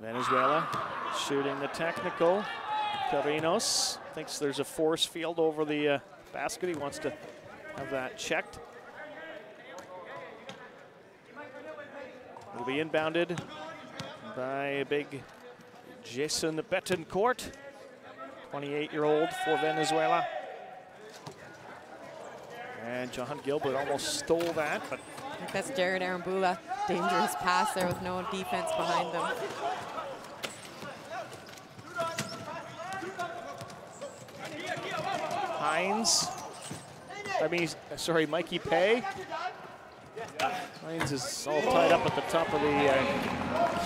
Venezuela shooting the technical. Carrinos thinks there's a force field over the basket. He wants to have that checked. Will be inbounded by a big Jason Betancourt, 28-year-old for Venezuela. And John Gilbert almost stole that, but I think that's Jared Arambula. Dangerous pass there with no defense behind them. Hines, Mikey Pay. Hines is all tied up at the top of the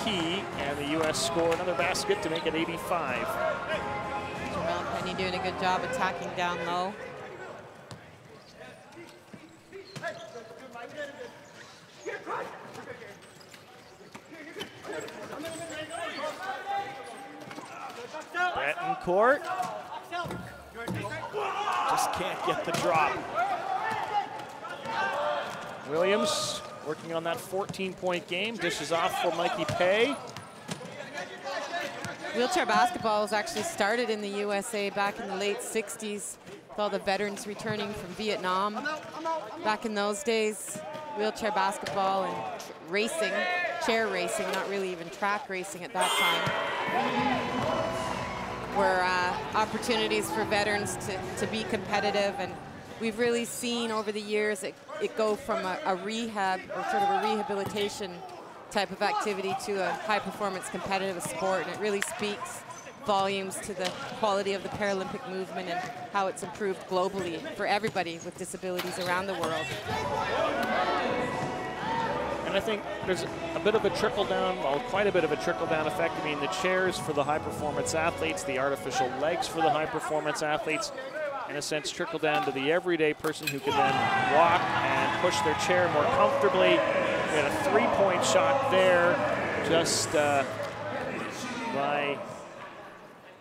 key, and the U.S. score another basket to make it 85. Jamal Penny doing a good job attacking down low. Betancourt just can't get the drop. Williams working on that 14-point game, dishes off for Mikey Pay. Wheelchair basketball was actually started in the USA back in the late 60s with all the veterans returning from Vietnam. Back in those days, wheelchair basketball and racing, chair racing, not really even track racing at that time. were opportunities for veterans to be competitive, and we've really seen over the years it go from a rehab or sort of a rehabilitation type of activity to a high-performance competitive sport, and it really speaks volumes to the quality of the Paralympic movement and how it's improved globally for everybody with disabilities around the world. And I think there's a bit of a trickle-down, well, quite a bit of a trickle-down effect. I mean, the chairs for the high-performance athletes, the artificial legs for the high-performance athletes, in a sense, trickle down to the everyday person who can then walk and push their chair more comfortably. We had a three-point shot there, just by...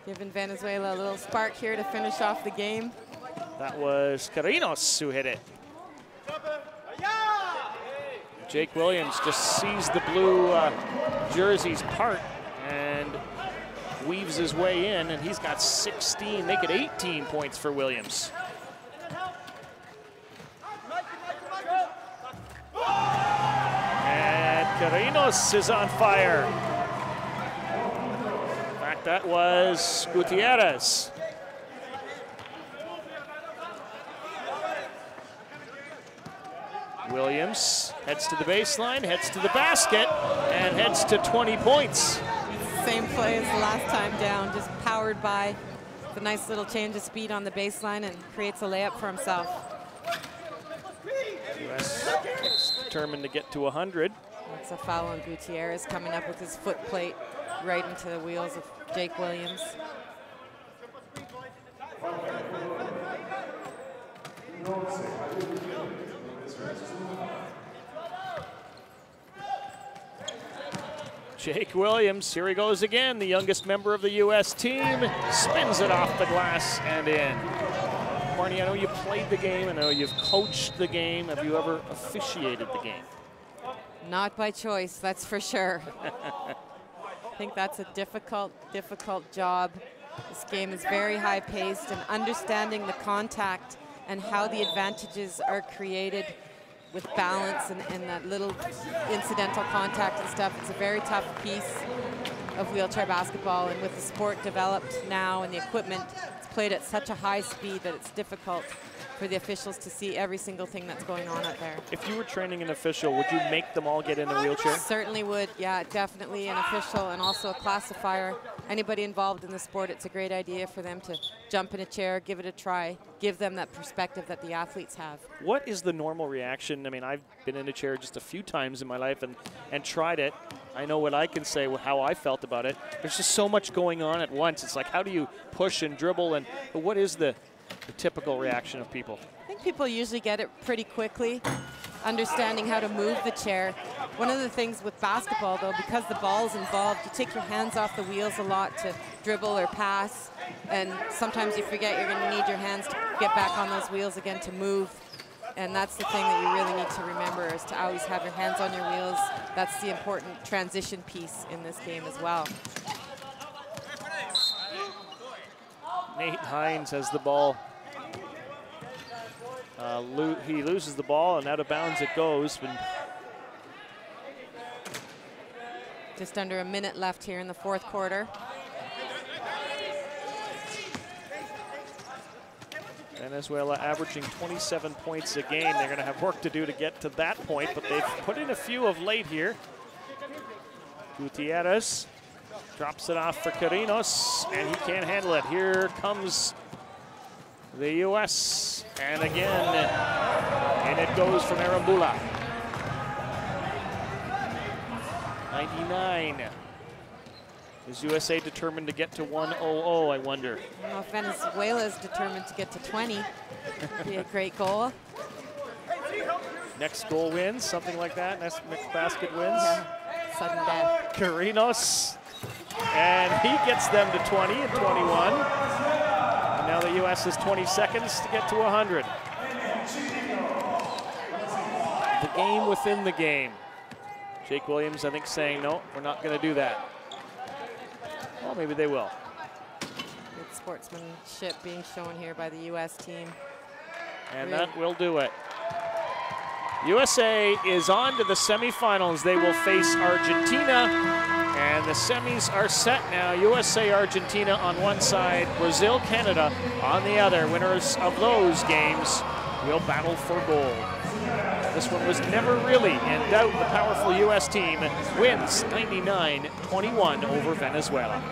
Giving Venezuela a little spark here to finish off the game. That was Carinos who hit it. Jake Williams just sees the blue jerseys part and weaves his way in, and he's got 16, make it 18 points for Williams. And Carinos is on fire. In fact, that was Gutierrez. Williams heads to the baseline, heads to the basket, and heads to 20 points. Same play as the last time down, just powered by the nice little change of speed on the baseline and creates a layup for himself. US is determined to get to 100. That's a foul on Gutierrez, coming up with his foot plate right into the wheels of Jake Williams. Jake Williams, here he goes again, the youngest member of the U.S. team, spins it off the glass and in. Marnie, I know you played the game, I know you've coached the game. Have you ever officiated the game? Not by choice, that's for sure. I think that's a difficult job. This game is very high-paced, and understanding the contact and how the advantages are created with balance and that little incidental contact and stuff. It's a very tough piece of wheelchair basketball, and with the sport developed now and the equipment, it's played at such a high speed that it's difficult for the officials to see every single thing that's going on out there. If you were training an official, would you make them all get in a wheelchair? Certainly would, yeah, definitely an official and also a classifier. Anybody involved in the sport, it's a great idea for them to jump in a chair, give it a try, give them that perspective that the athletes have. What is the normal reaction? I mean, I've been in a chair just a few times in my life and tried it. I know what I can say, how I felt about it. There's just so much going on at once. It's like, how do you push and dribble, and but what is the typical reaction of people? I think people usually get it pretty quickly, understanding how to move the chair. One of the things with basketball, though, because the ball's involved, you take your hands off the wheels a lot to dribble or pass, and sometimes you forget you're going to need your hands to get back on those wheels again to move. And that's the thing that you really need to remember, is to always have your hands on your wheels. That's the important transition piece in this game as well. Nate Hines has the ball. He loses the ball, and out of bounds it goes. Just under a minute left here in the fourth quarter. Venezuela averaging 27 points a game. They're going to have work to do to get to that point, but they've put in a few of late here. Gutierrez drops it off for Carinos, and he can't handle it. Here comes the U.S., and again, and it goes from Arambula. 99. Is USA determined to get to 1-0, I wonder? I don't know if Venezuela is determined to get to 20. Be a great goal. Next goal wins, something like that. Next basket wins. Yeah. Sudden death. Carinos, and he gets them to 20 and 21. And now the U.S. has 20 seconds to get to 100. The game within the game. Jake Williams, I think, saying, no, we're not going to do that. Well, maybe they will. Good sportsmanship being shown here by the U.S. team. And that will do it. USA is on to the semifinals. They will face Argentina, and the semis are set now. USA, Argentina on one side, Brazil, Canada on the other. Winners of those games will battle for gold. This one was never really in doubt. The powerful US team wins 99-21 over Venezuela.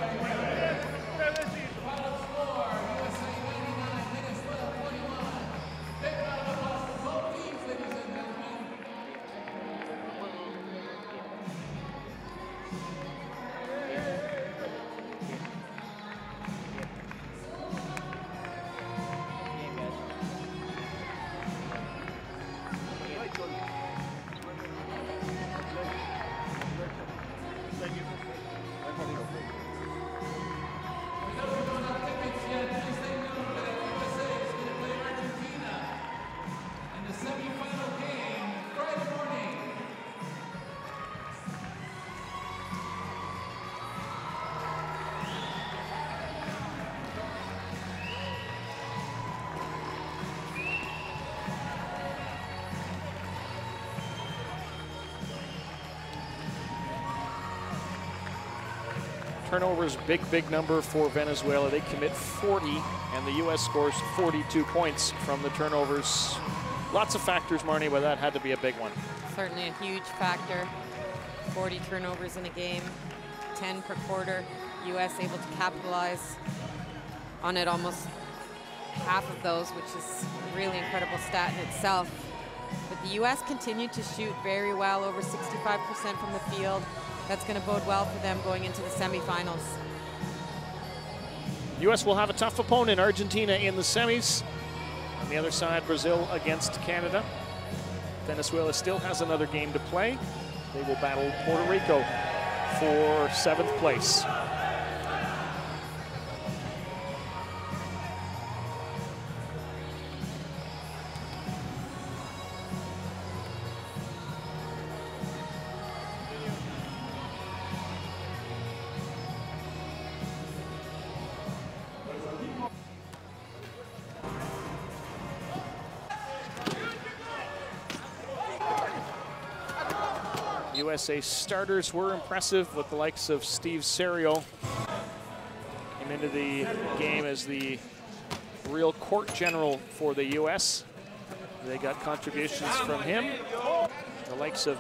Turnovers, big number for Venezuela. They commit 40, and the U.S. scores 42 points from the turnovers. Lots of factors, Marnie, but that had to be a big one. Certainly a huge factor. 40 turnovers in a game, 10 per quarter. U.S. able to capitalize on it, almost half of those, which is a really incredible stat in itself. But the U.S. continued to shoot very well, over 65% from the field. That's going to bode well for them going into the semifinals. U.S. will have a tough opponent, Argentina in the semis. On the other side, Brazil against Canada. Venezuela still has another game to play. They will battle Puerto Rico for 7th place. USA starters were impressive with the likes of Steve Serio. Came into the game as the real court general for the US. They got contributions from him. The likes of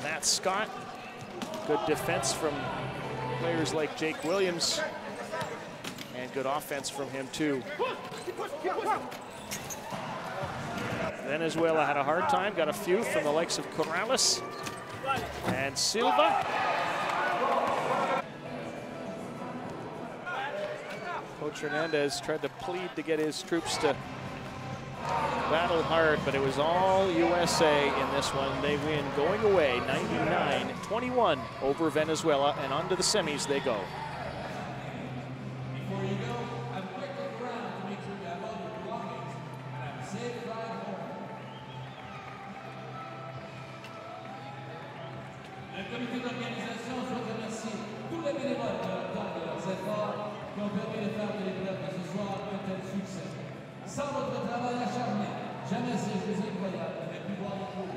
Matt Scott. Good defense from players like Jake Williams. And good offense from him too. Venezuela had a hard time, got a few from the likes of Corrales and Silva. Coach Hernandez tried to plead to get his troops to battle hard, but it was all USA in this one. They win going away 99-21 over Venezuela, and on to the semis they go. Before you go, I'm quickly around to make sure you have all your belongings and have a safe ride home. Le comité d'organisation souhaite remercier tous les bénévoles de leur temps et de leurs efforts qui ont permis de faire de l'épreuve de ce soir un tel succès. Sans votre travail acharné, jamais ces Jeux incroyables n'auraient pu voir le jour.